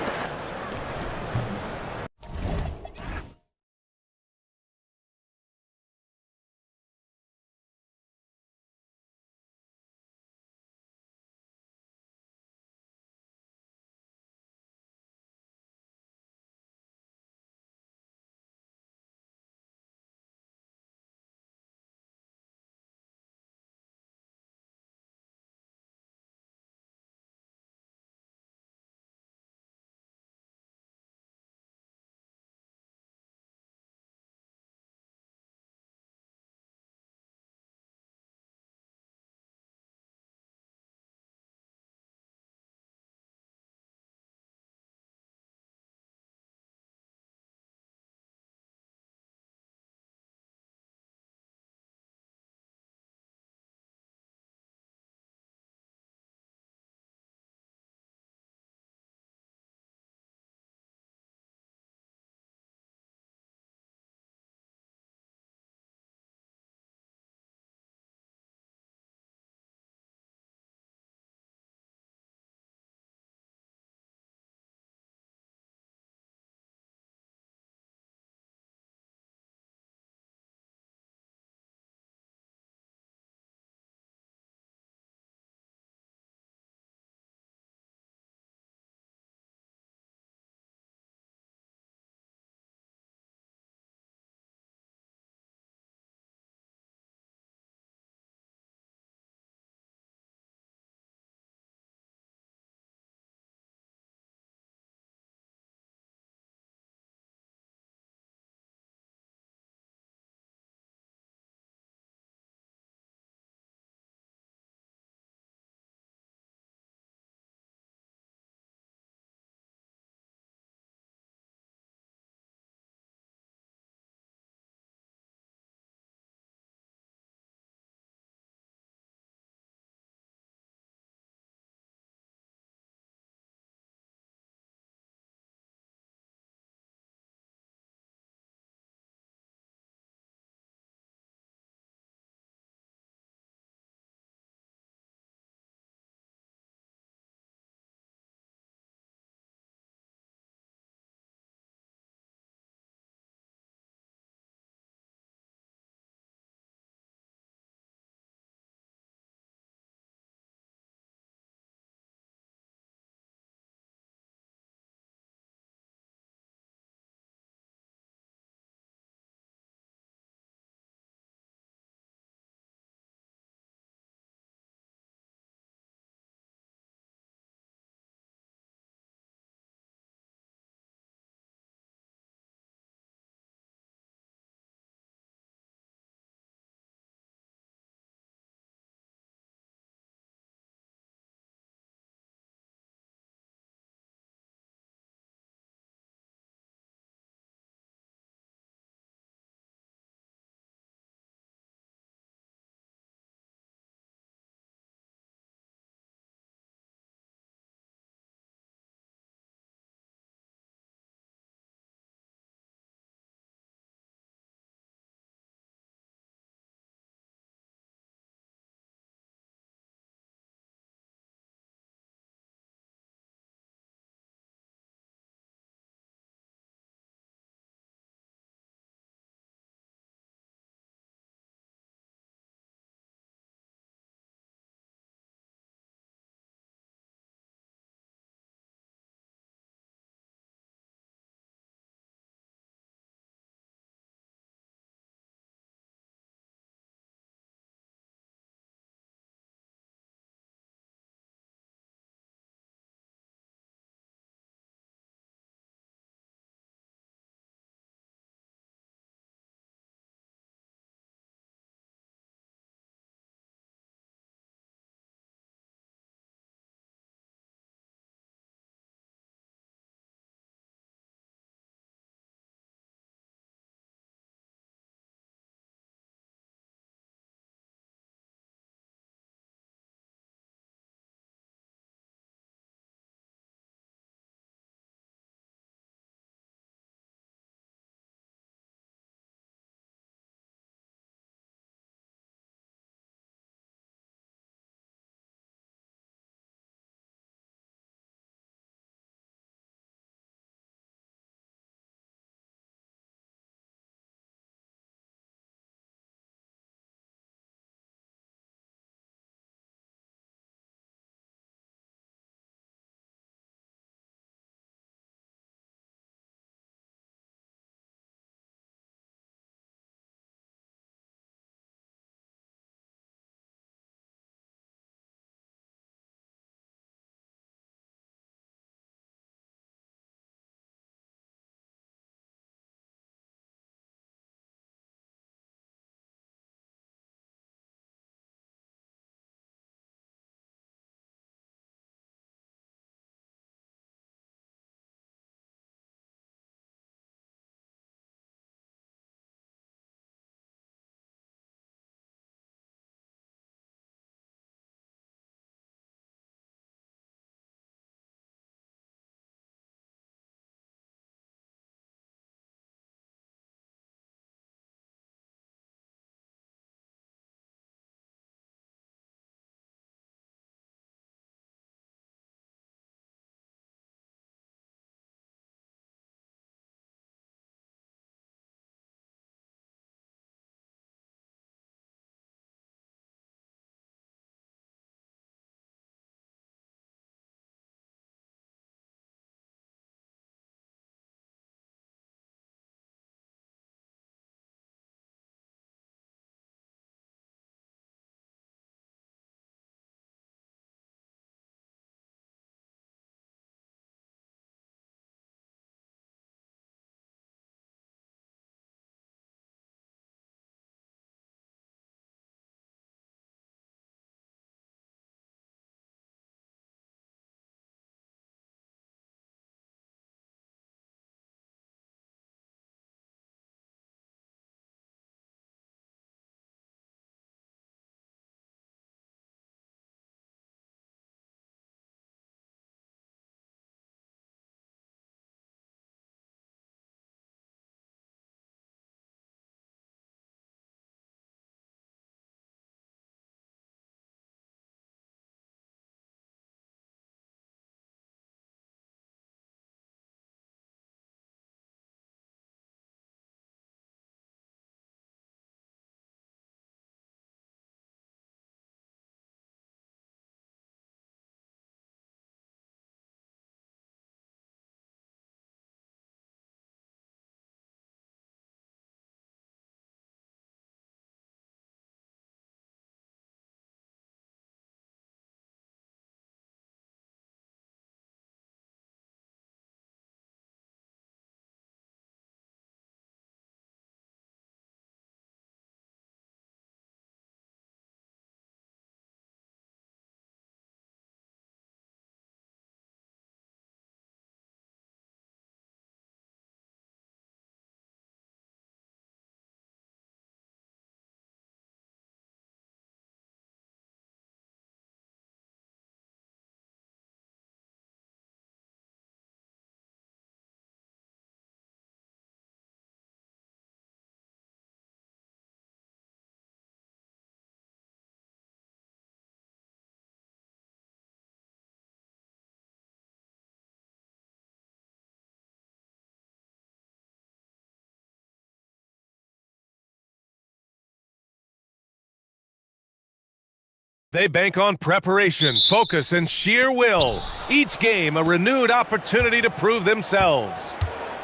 They bank on preparation, focus, and sheer will. Each game a renewed opportunity to prove themselves.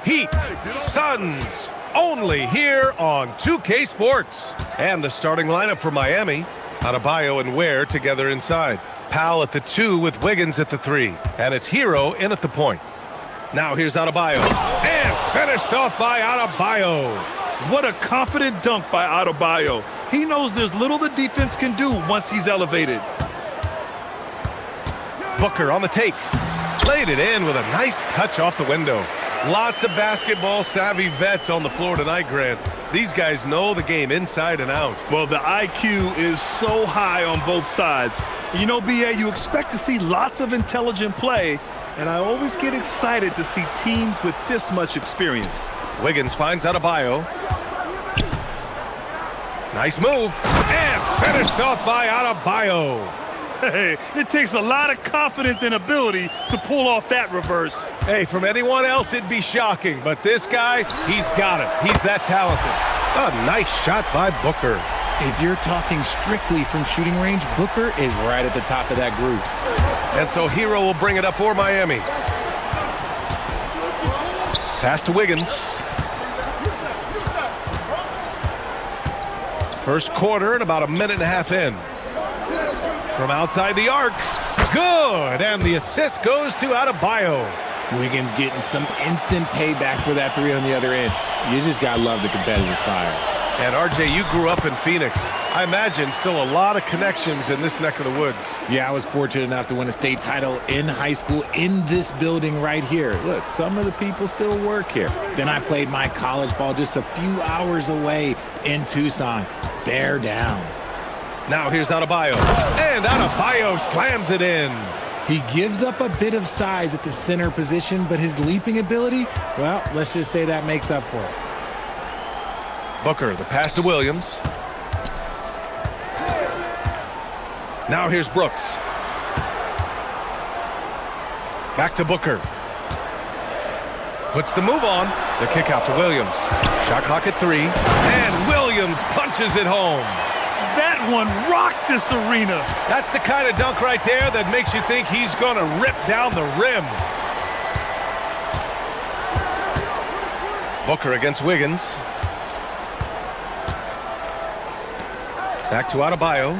Heat, Suns, only here on 2K Sports. And the starting lineup for Miami, Adebayo and Ware together inside. Powell at the 2 with Wiggins at the 3. And it's Hero in at the point. Now here's Adebayo. And finished off by Adebayo. What a confident dunk by Adebayo. He knows there's little the defense can do once he's elevated. Booker on the take. Laid it in with a nice touch off the window. Lots of basketball-savvy vets on the floor tonight, Grant. These guys know the game inside and out. Well, the IQ is so high on both sides. You know, B.A., you expect to see lots of intelligent play, and I always get excited to see teams with this much experience. Wiggins finds Adebayo. Nice move. And finished off by Adebayo. Hey, it takes a lot of confidence and ability to pull off that reverse. Hey, from anyone else, it'd be shocking. But this guy, he's got it. He's that talented. A nice shot by Booker. If you're talking strictly from shooting range, Booker is right at the top of that group. And so Hero will bring it up for Miami. Pass to Wiggins. First quarter and about a minute and a half in. From outside the arc. Good. And the assist goes to Adebayo. Wiggins getting some instant payback for that 3 on the other end. You just got to love the competitive fire. And RJ, you grew up in Phoenix. I imagine still a lot of connections in this neck of the woods. Yeah, I was fortunate enough to win a state title in high school in this building right here. Look, some of the people still work here. Then I played my college ball just a few hours away in Tucson. Bear down. Now here's Adebayo. And Adebayo slams it in. He gives up a bit of size at the center position, but his leaping ability, well, let's just say that makes up for it. Booker, the pass to Williams. Now here's Brooks. Back to Booker. Puts the move on. The kick out to Williams. Shot clock at 3. And Williams punches it home. That one rocked this arena. That's the kind of dunk right there that makes you think he's going to rip down the rim. Booker against Wiggins. Back to Adebayo.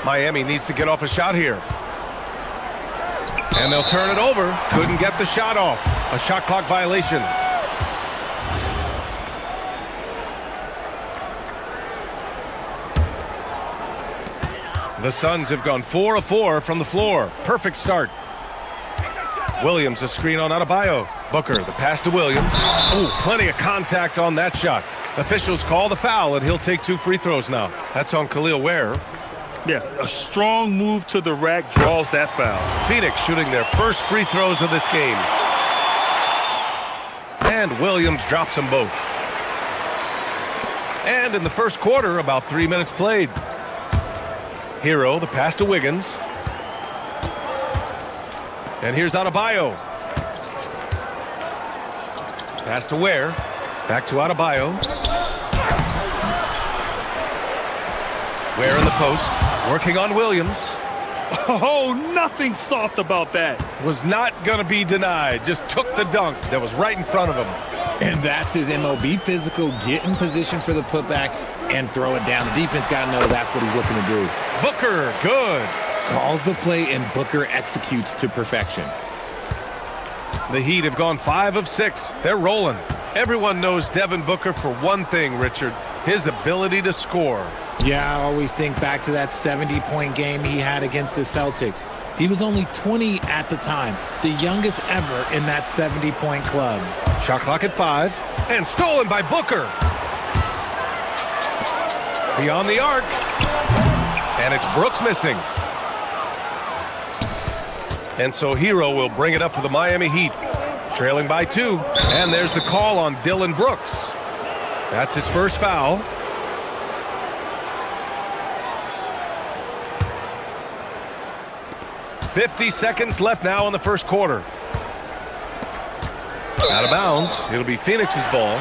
Miami needs to get off a shot here. And they'll turn it over. Couldn't get the shot off. A shot clock violation. The Suns have gone 4 of 4 from the floor. Perfect start. Williams, a screen on Adebayo. Booker, the pass to Williams. Oh, plenty of contact on that shot. Officials call the foul, and he'll take 2 free throws now. That's on Khalil Ware. Yeah, a strong move to the rack draws that foul. Phoenix shooting their first free throws of this game. And Williams drops them both. And in the first quarter, about 3 minutes played. Hero, the pass to Wiggins. And here's Adebayo. Pass to Ware. Back to Adebayo. Ware in the post. Working on Williams. Oh, nothing soft about that. Was not going to be denied. Just took the dunk that was right in front of him. And that's his MO. Be physical, get in position for the putback, and throw it down. The defense got to know that's what he's looking to do. Booker, good. Calls the play, and Booker executes to perfection. The Heat have gone 5 of 6. They're rolling. Everyone knows Devin Booker for one thing, Richard. His ability to score. Yeah, I always think back to that 70-point game he had against the Celtics. He was only 20 at the time, the youngest ever in that 70-point club. Shot clock at 5, and stolen by Booker. Beyond the arc, and it's Brooks missing. And so Hero will bring it up for the Miami Heat, trailing by 2. And there's the call on Dillon Brooks. That's his first foul. .50 seconds left now in the first quarter. Out of bounds. It'll be Phoenix's ball.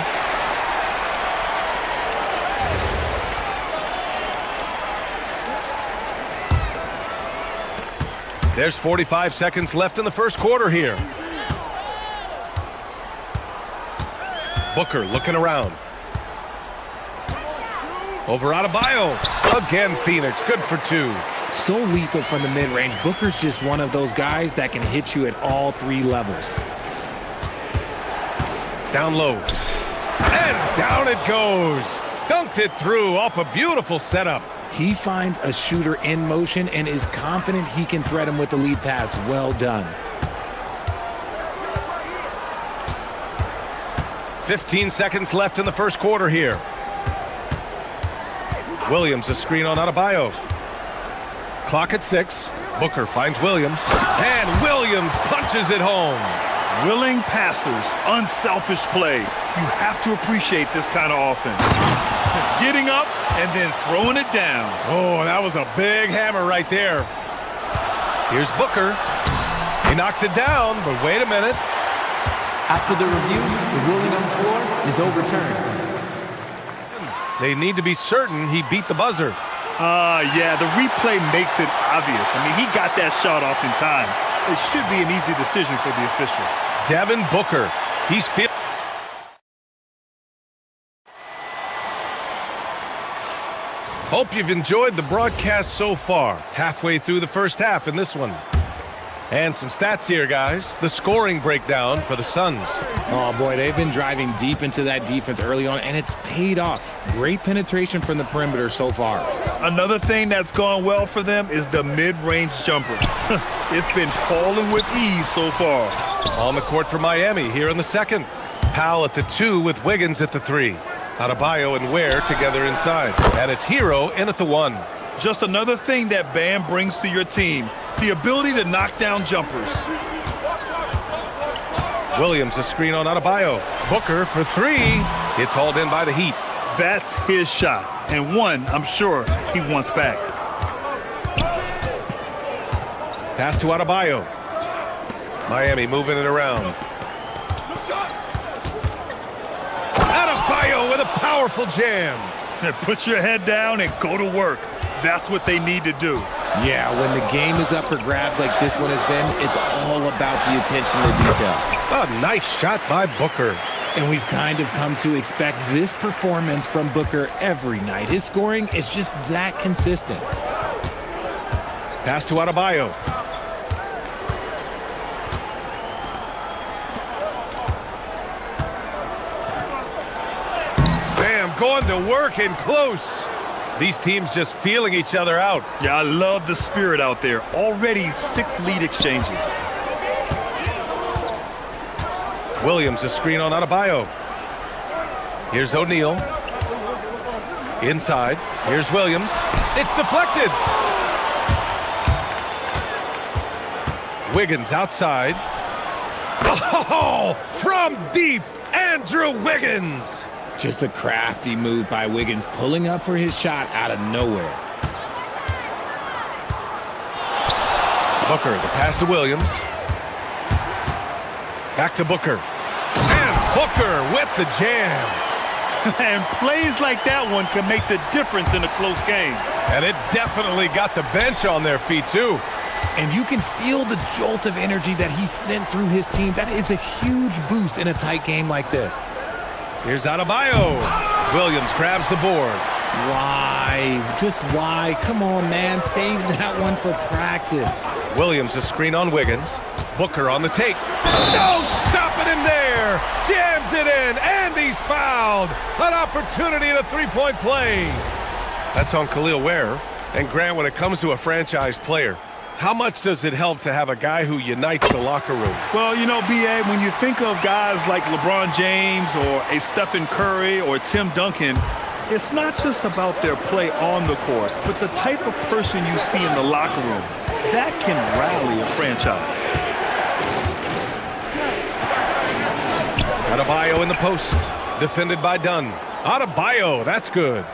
There's 45 seconds left in the first quarter here. Booker looking around. Over Adebayo. Again, Phoenix. Good for two. So lethal from the mid-range. Booker's just one of those guys that can hit you at all three levels. Down low. And down it goes. Dunked it through off a beautiful setup. He finds a shooter in motion and is confident he can thread him with the lead pass. Well done. 15 seconds left in the first quarter here. Williams, a screen on Adebayo. Clock at 6. Booker finds Williams. And Williams punches it home. Willing passers, unselfish play. You have to appreciate this kind of offense. Getting up and then throwing it down. Oh, that was a big hammer right there. Here's Booker. He knocks it down, but wait a minute. After the review, the ruling on the floor is overturned. They need to be certain he beat the buzzer. Yeah, the replay makes it obvious. I mean, he got that shot off in time. It should be an easy decision for the officials. Devin Booker. He's fit. Hope you've enjoyed the broadcast so far. Halfway through the first half in this one. And some stats here, guys. The scoring breakdown for the Suns. Oh, boy, they've been driving deep into that defense early on, and it's paid off. Great penetration from the perimeter so far. Another thing that's gone well for them is the mid-range jumper. It's been falling with ease so far. On the court for Miami here in the second. Powell at the 2 with Wiggins at the 3. Adebayo and Ware together inside. And it's Hero in at the 1. Just another thing that Bam brings to your team. The ability to knock down jumpers. Williams, a screen on Adebayo. Booker for 3. It's hauled in by the Heat. That's his shot. And one, I'm sure, he wants back. Pass to Adebayo. Miami moving it around. Adebayo with a powerful jam. Put your head down and go to work. That's what they need to do. Yeah, when the game is up for grabs like this one has been, it's all about the attention to detail. A nice shot by Booker. And we've kind of come to expect this performance from Booker every night. His scoring is just that consistent. Pass to Adebayo. Bam, going to work in close. These teams just feeling each other out. Yeah, I love the spirit out there. Already 6 lead exchanges. Williams, a screen on Adebayo. Here's O'Neal. Inside. Here's Williams. It's deflected. Wiggins outside. Oh, from deep, Andrew Wiggins. Just a crafty move by Wiggins, pulling up for his shot out of nowhere. Booker, the pass to Williams. Back to Booker. And Booker with the jam. And plays like that one can make the difference in a close game. And it definitely got the bench on their feet, too. And you can feel the jolt of energy that he sent through his team. That is a huge boost in a tight game like this. Here's Adebayo. Williams grabs the board. Why? Just why? Come on, man. Save that one for practice. Williams, a screen on Wiggins. Booker on the take. No stopping him there. Jams it in, and he's fouled. An opportunity at a three-point play. That's on Khalil Ware. And Grant, when it comes to a franchise player, how much does it help to have a guy who unites the locker room? Well, you know, B.A., when you think of guys like LeBron James or a Stephen Curry or Tim Duncan, it's not just about their play on the court, but the type of person you see in the locker room. That can rally a franchise. Adebayo in the post. Defended by Dunn. Adebayo, that's good.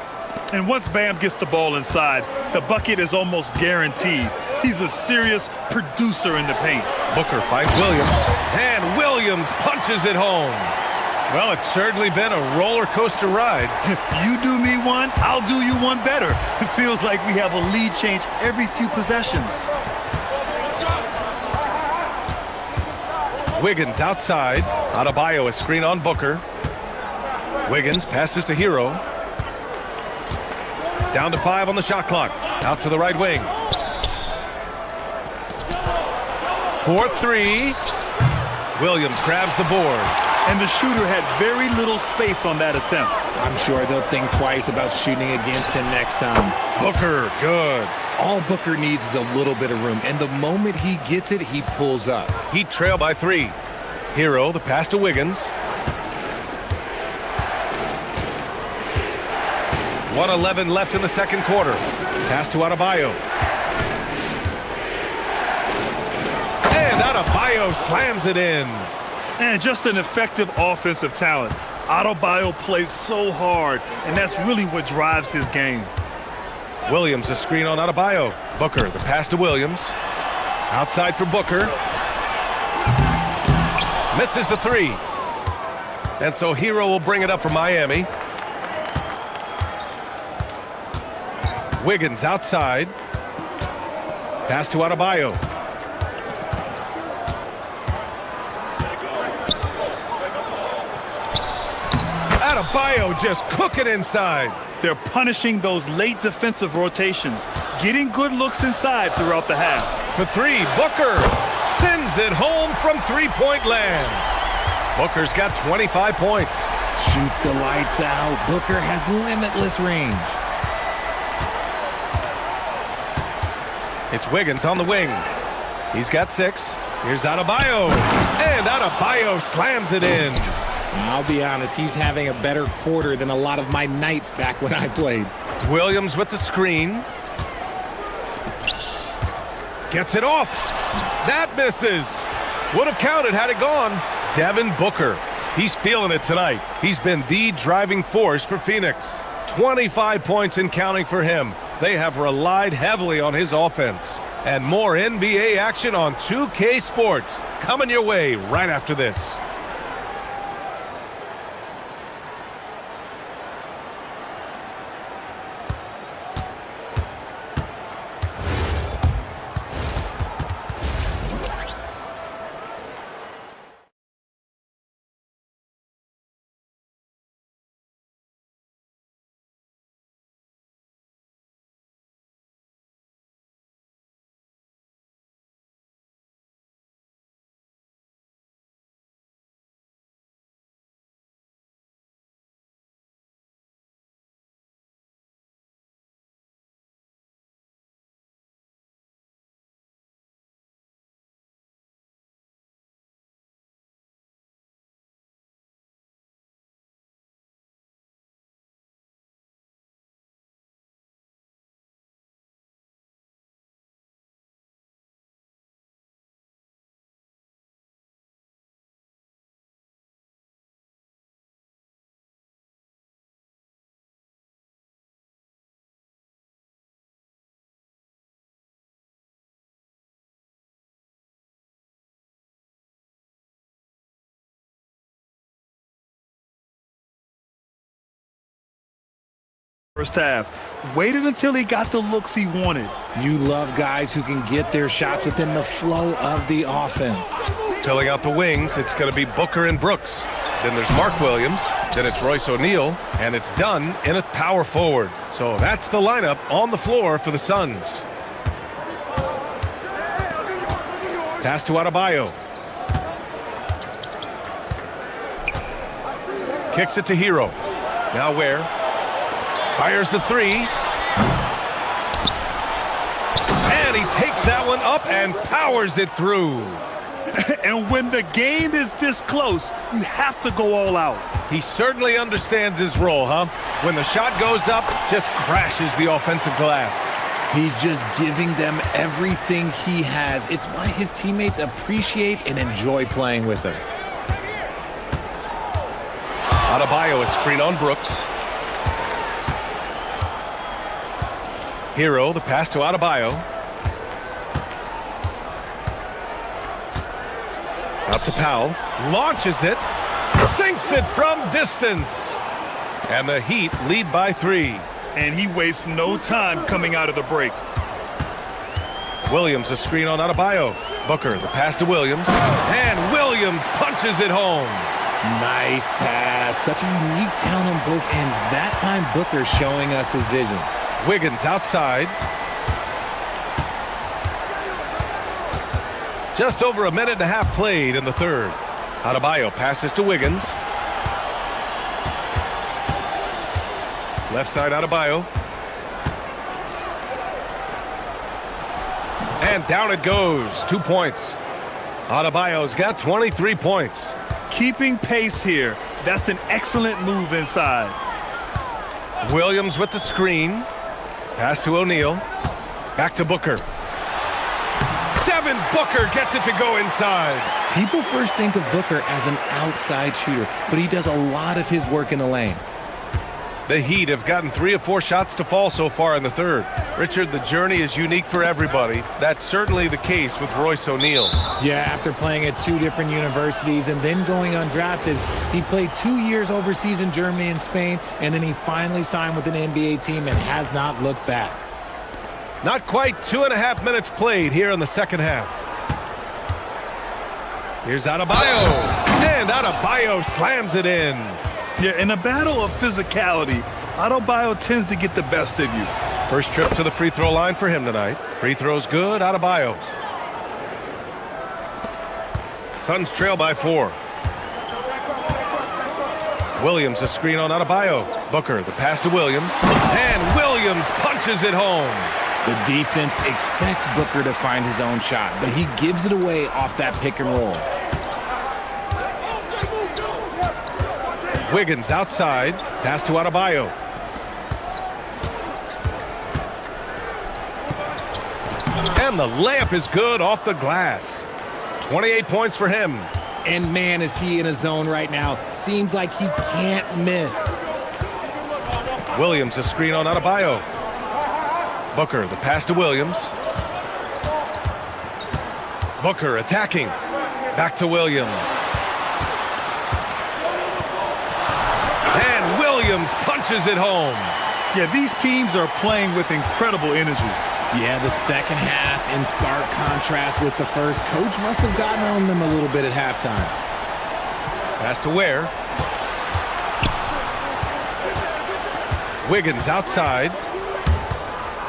And once Bam gets the ball inside, the bucket is almost guaranteed. He's a serious producer in the paint. Booker finds Williams. And Williams punches it home. Well, it's certainly been a roller coaster ride. You do me one, I'll do you one better. It feels like we have a lead change every few possessions. Wiggins outside. Adebayo a screen on Booker. Wiggins passes to Hero. Down to 5 on the shot clock. Out to the right wing. 4-3. Williams grabs the board. And the shooter had very little space on that attempt. I'm sure they'll think twice about shooting against him next time. Booker, good. All Booker needs is a little bit of room, and the moment he gets it, he pulls up. Heat trail by 3. Hero, the pass to Wiggins. 1:11 left in the second quarter. Pass to Adebayo. And Adebayo slams it in. And just an effective offensive talent. Adebayo plays so hard, and that's really what drives his game. Williams a screen on Adebayo. Booker, the pass to Williams. Outside for Booker. Misses the 3. And so Hero will bring it up for Miami. Wiggins outside. Pass to Adebayo. Adebayo just cooking inside. They're punishing those late defensive rotations, getting good looks inside throughout the half. For 3, Booker sends it home from three-point land. Booker's got 25 points. Shoots the lights out. Booker has limitless range. It's Wiggins on the wing. He's got 6. Here's Adebayo. And Adebayo slams it in. I'll be honest, he's having a better quarter than a lot of my nights back when I played. Williams with the screen. Gets it off. That misses. Would have counted had it gone. Devin Booker. He's feeling it tonight. He's been the driving force for Phoenix. 25 points and counting for him. They have relied heavily on his offense. And more NBA action on 2K Sports coming your way right after this. First half, waited until he got the looks he wanted. You love guys who can get their shots within the flow of the offense. Filling out the wings, it's going to be Booker and Brooks. Then there's Mark Williams. Then it's Royce O'Neal. And it's done in a power forward. So that's the lineup on the floor for the Suns. Pass to Adebayo. Kicks it to Hero. Now where? Fires the 3. And he takes that one up and powers it through. And when the game is this close, you have to go all out. He certainly understands his role, huh? When the shot goes up, just crashes the offensive glass. He's just giving them everything he has. It's why his teammates appreciate and enjoy playing with him. Adebayo a screen on Brooks. Hero, the pass to Adebayo. Up to Powell. Launches it. Sinks it from distance. And the Heat lead by 3. And he wastes no time coming out of the break. Williams, a screen on Adebayo. Booker, the pass to Williams. And Williams punches it home. Nice pass. Such a unique talent on both ends. That time, Booker showing us his vision. Wiggins outside. Just over a minute and a half played in the third. Adebayo passes to Wiggins. Left side Adebayo. And down it goes. 2 points. Adebayo's got 23 points. Keeping pace here. That's an excellent move inside. Williams with the screen. Pass to O'Neal. Back to Booker. Devin Booker gets it to go inside. People first think of Booker as an outside shooter, but he does a lot of his work in the lane. The Heat have gotten 3 of 4 shots to fall so far in the third. Richard, the journey is unique for everybody. That's certainly the case with Royce O'Neal. Yeah, after playing at 2 different universities and then going undrafted, he played 2 years overseas in Germany and Spain, and then he finally signed with an NBA team and has not looked back. Not quite 2.5 minutes played here in the second half. Here's Adebayo. And Adebayo slams it in. Yeah, in a battle of physicality, Adebayo tends to get the best of you. First trip to the free throw line for him tonight. Free throws good, Adebayo. Suns trail by 4. Williams, a screen on Adebayo. Booker, the pass to Williams. And Williams punches it home. The defense expects Booker to find his own shot, but he gives it away off that pick and roll. Wiggins outside. Pass to Adebayo. And the layup is good off the glass. 28 points for him. And man, is he in a zone right now. Seems like he can't miss. Williams, a screen on Adebayo. Booker, the pass to Williams. Booker attacking. Back to Williams. And Williams punches it home. Yeah, these teams are playing with incredible energy. Yeah, the second half in stark contrast with the first. Coach must have gotten on them a little bit at halftime. Pass to Ware. Wiggins outside.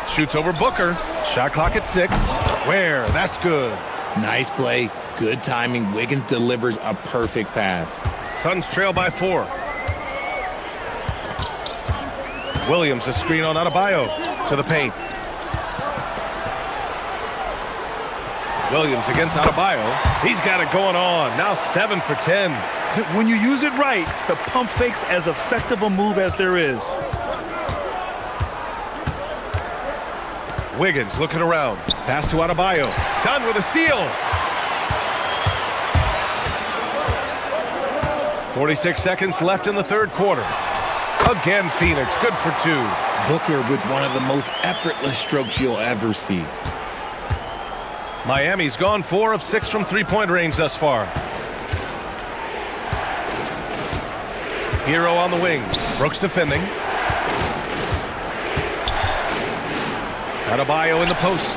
Shoots over Booker. Shot clock at 6. Ware, that's good. Nice play. Good timing. Wiggins delivers a perfect pass. Suns trail by 4. Williams, a screen on Adebayo. To the paint. Williams against Adebayo. He's got it going on. Now 7 for 10. When you use it right, the pump fake's as effective a move as there is. Wiggins looking around. Pass to Adebayo. Done with a steal. 46 seconds left in the third quarter. Again, Phoenix, good for 2. Booker with one of the most effortless strokes you'll ever see. Miami's gone 4 of 6 from three-point range thus far. Hero on the wing. Brooks defending. Adebayo in the post.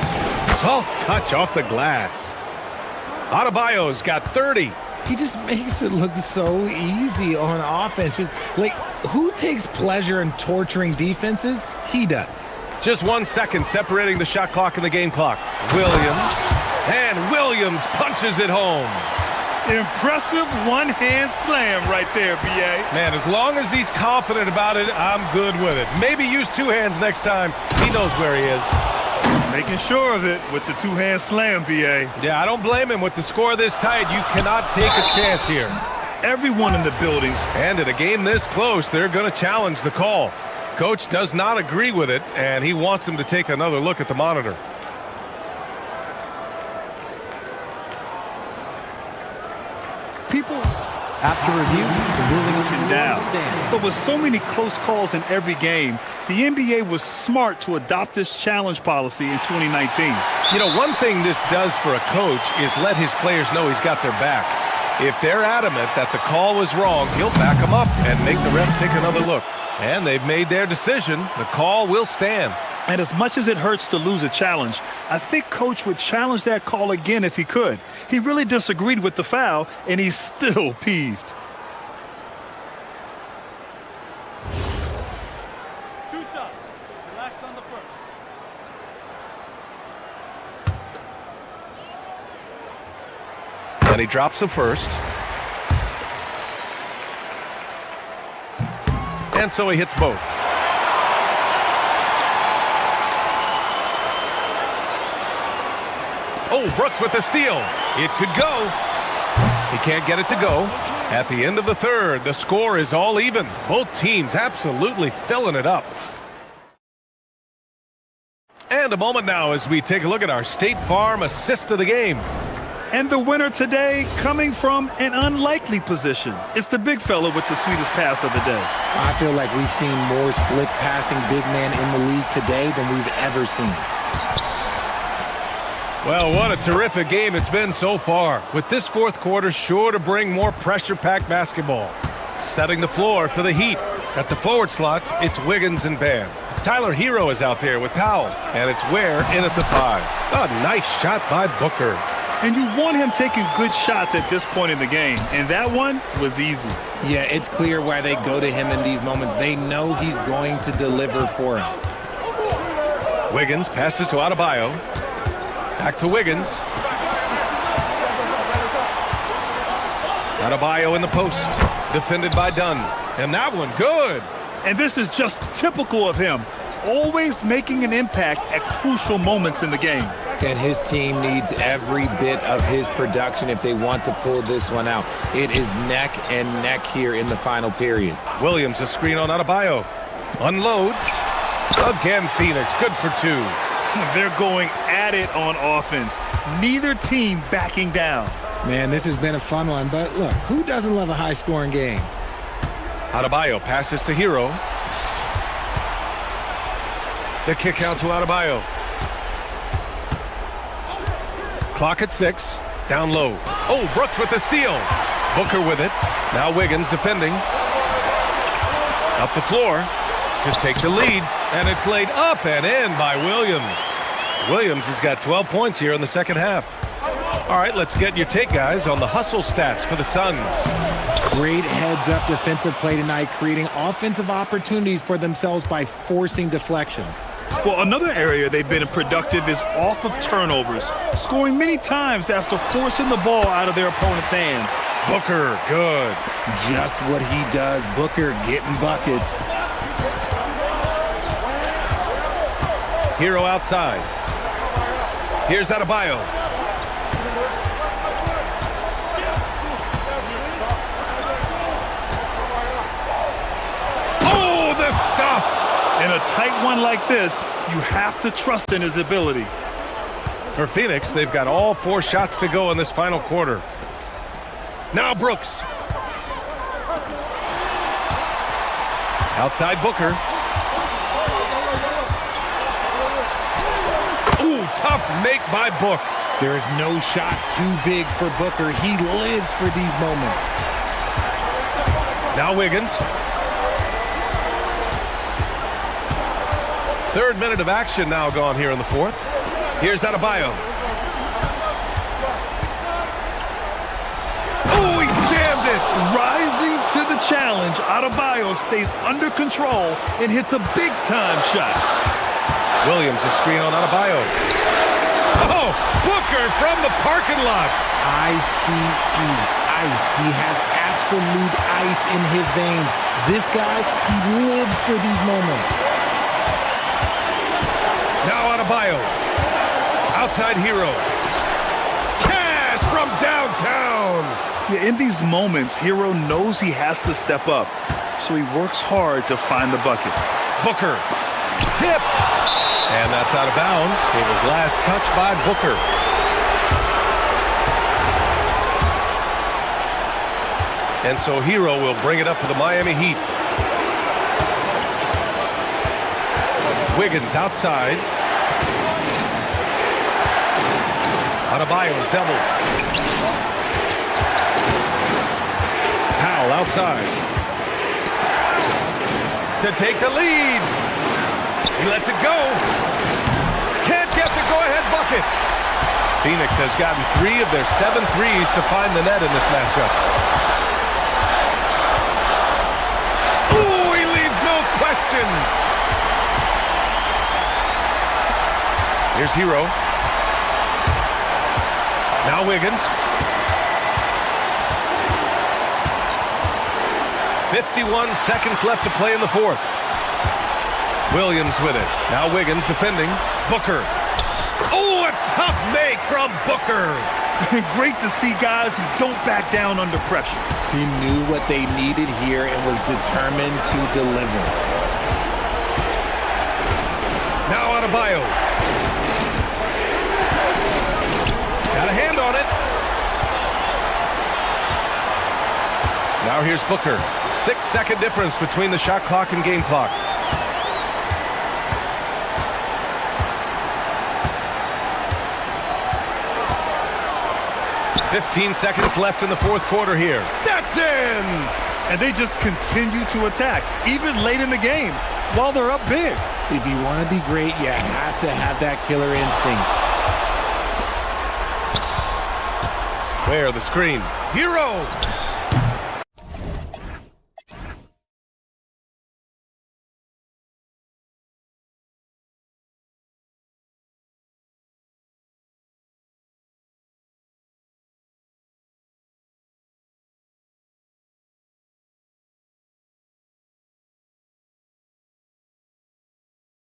Soft touch off the glass. Adebayo's got 30. He just makes it look so easy on offense. Like, who takes pleasure in torturing defenses? He does. Just 1 second separating the shot clock and the game clock. Williams. And Williams punches it home. Impressive one-hand slam right there, B.A. Man, as long as he's confident about it, I'm good with it. Maybe use 2 hands next time. He knows where he is. Making sure of it with the 2-hand slam, B.A. Yeah, I don't blame him. With the score this tight, you cannot take a chance here. Everyone in the building. And in a game this close, they're going to challenge the call. Coach does not agree with it, and he wants him to take another look at the monitor. People after review, the ruling on the floor stands. But with so many close calls in every game, the NBA was smart to adopt this challenge policy in 2019. You know, one thing this does for a coach is let his players know he's got their back. If they're adamant that the call was wrong, he'll back them up and make the ref take another look. And they've made their decision. The call will stand. And as much as it hurts to lose a challenge, I think Coach would challenge that call again if he could. He really disagreed with the foul, and he's still peeved. Two shots. Relax on the first. And he drops the first. And so he hits both. Oh, Brooks with the steal. It could go. He can't get it to go. At the end of the third, the score is all even. Both teams absolutely filling it up. And a moment now as we take a look at our State Farm assist of the game. And the winner today coming from an unlikely position. It's the big fella with the sweetest pass of the day. I feel like we've seen more slick passing big man in the league today than we've ever seen. Well, what a terrific game it's been so far, with this fourth quarter sure to bring more pressure-packed basketball. Setting the floor for the Heat. At the forward slots, it's Wiggins and Bam. Tyler Hero is out there with Powell, and it's Ware in at the 5. A nice shot by Booker. And you want him taking good shots at this point in the game, and that one was easy. Yeah, it's clear why they go to him in these moments. They know he's going to deliver for him. Wiggins passes to Adebayo. Back to Wiggins. Adebayo in the post. Defended by Dunn. And that one good. And this is just typical of him. Always making an impact at crucial moments in the game. And his team needs every bit of his production if they want to pull this one out. It is neck and neck here in the final period. Williams, a screen on Adebayo. Unloads. Again, Phoenix. Good for 2. They're going at it on offense. Neither team backing down. Man, this has been a fun one, but look, who doesn't love a high-scoring game? Adebayo passes to Hero. The kick out to Adebayo. Clock at 6. Down low. Oh, Brooks with the steal. Booker with it. Now Wiggins defending. Up the floor to take the lead. And it's laid up and in by Williams. Williams has got 12 points here in the second half. All right, let's get your take, guys, on the hustle stats for the Suns. Great heads-up defensive play tonight, creating offensive opportunities for themselves by forcing deflections. Well, another area they've been productive is off of turnovers, scoring many times after forcing the ball out of their opponent's hands. Booker, good. Just what he does. Booker getting buckets. Hero outside. Here's Adebayo. Oh, the stuff! In a tight one like this, you have to trust in his ability. For Phoenix, they've got all 4 shots to go in this final quarter. Now Brooks. Outside Booker. Ooh, tough make by Book. There is no shot too big for Booker. He lives for these moments. Now Wiggins. Third minute of action now gone here in the fourth. Here's Adebayo. Oh, he jammed it. Rising to the challenge, Adebayo stays under control and hits a big-time shot. Williams, a screen on Adebayo. Oh, Booker from the parking lot. ICE, ice. He has absolute ice in his veins. This guy, he lives for these moments. Now Adebayo. Outside Hero. Cash from downtown. Yeah, in these moments, Hero knows he has to step up, so he works hard to find the bucket. Booker. Tipped. And that's out of bounds. It was last touched by Booker. And so Hero will bring it up for the Miami Heat. Wiggins outside. Adebayo's doubled. Powell outside. To take the lead. He lets it go. Can't get the go-ahead bucket. Phoenix has gotten 3 of their 7 threes to find the net in this matchup. Ooh, he leaves no question. Here's Hero. Now Wiggins. 51 seconds left to play in the fourth. Williams with it. Now Wiggins defending. Booker. Oh, a tough make from Booker. Great to see guys who don't back down under pressure. He knew what they needed here and was determined to deliver. Now Adebayo. Got a hand on it. Now here's Booker. 6-second difference between the shot clock and game clock. "15 seconds left in the fourth quarter here. That's in! And they just continue to attack, even late in the game, while they're up big. If you want to be great, you have to have that killer instinct. Where the screen? Hero!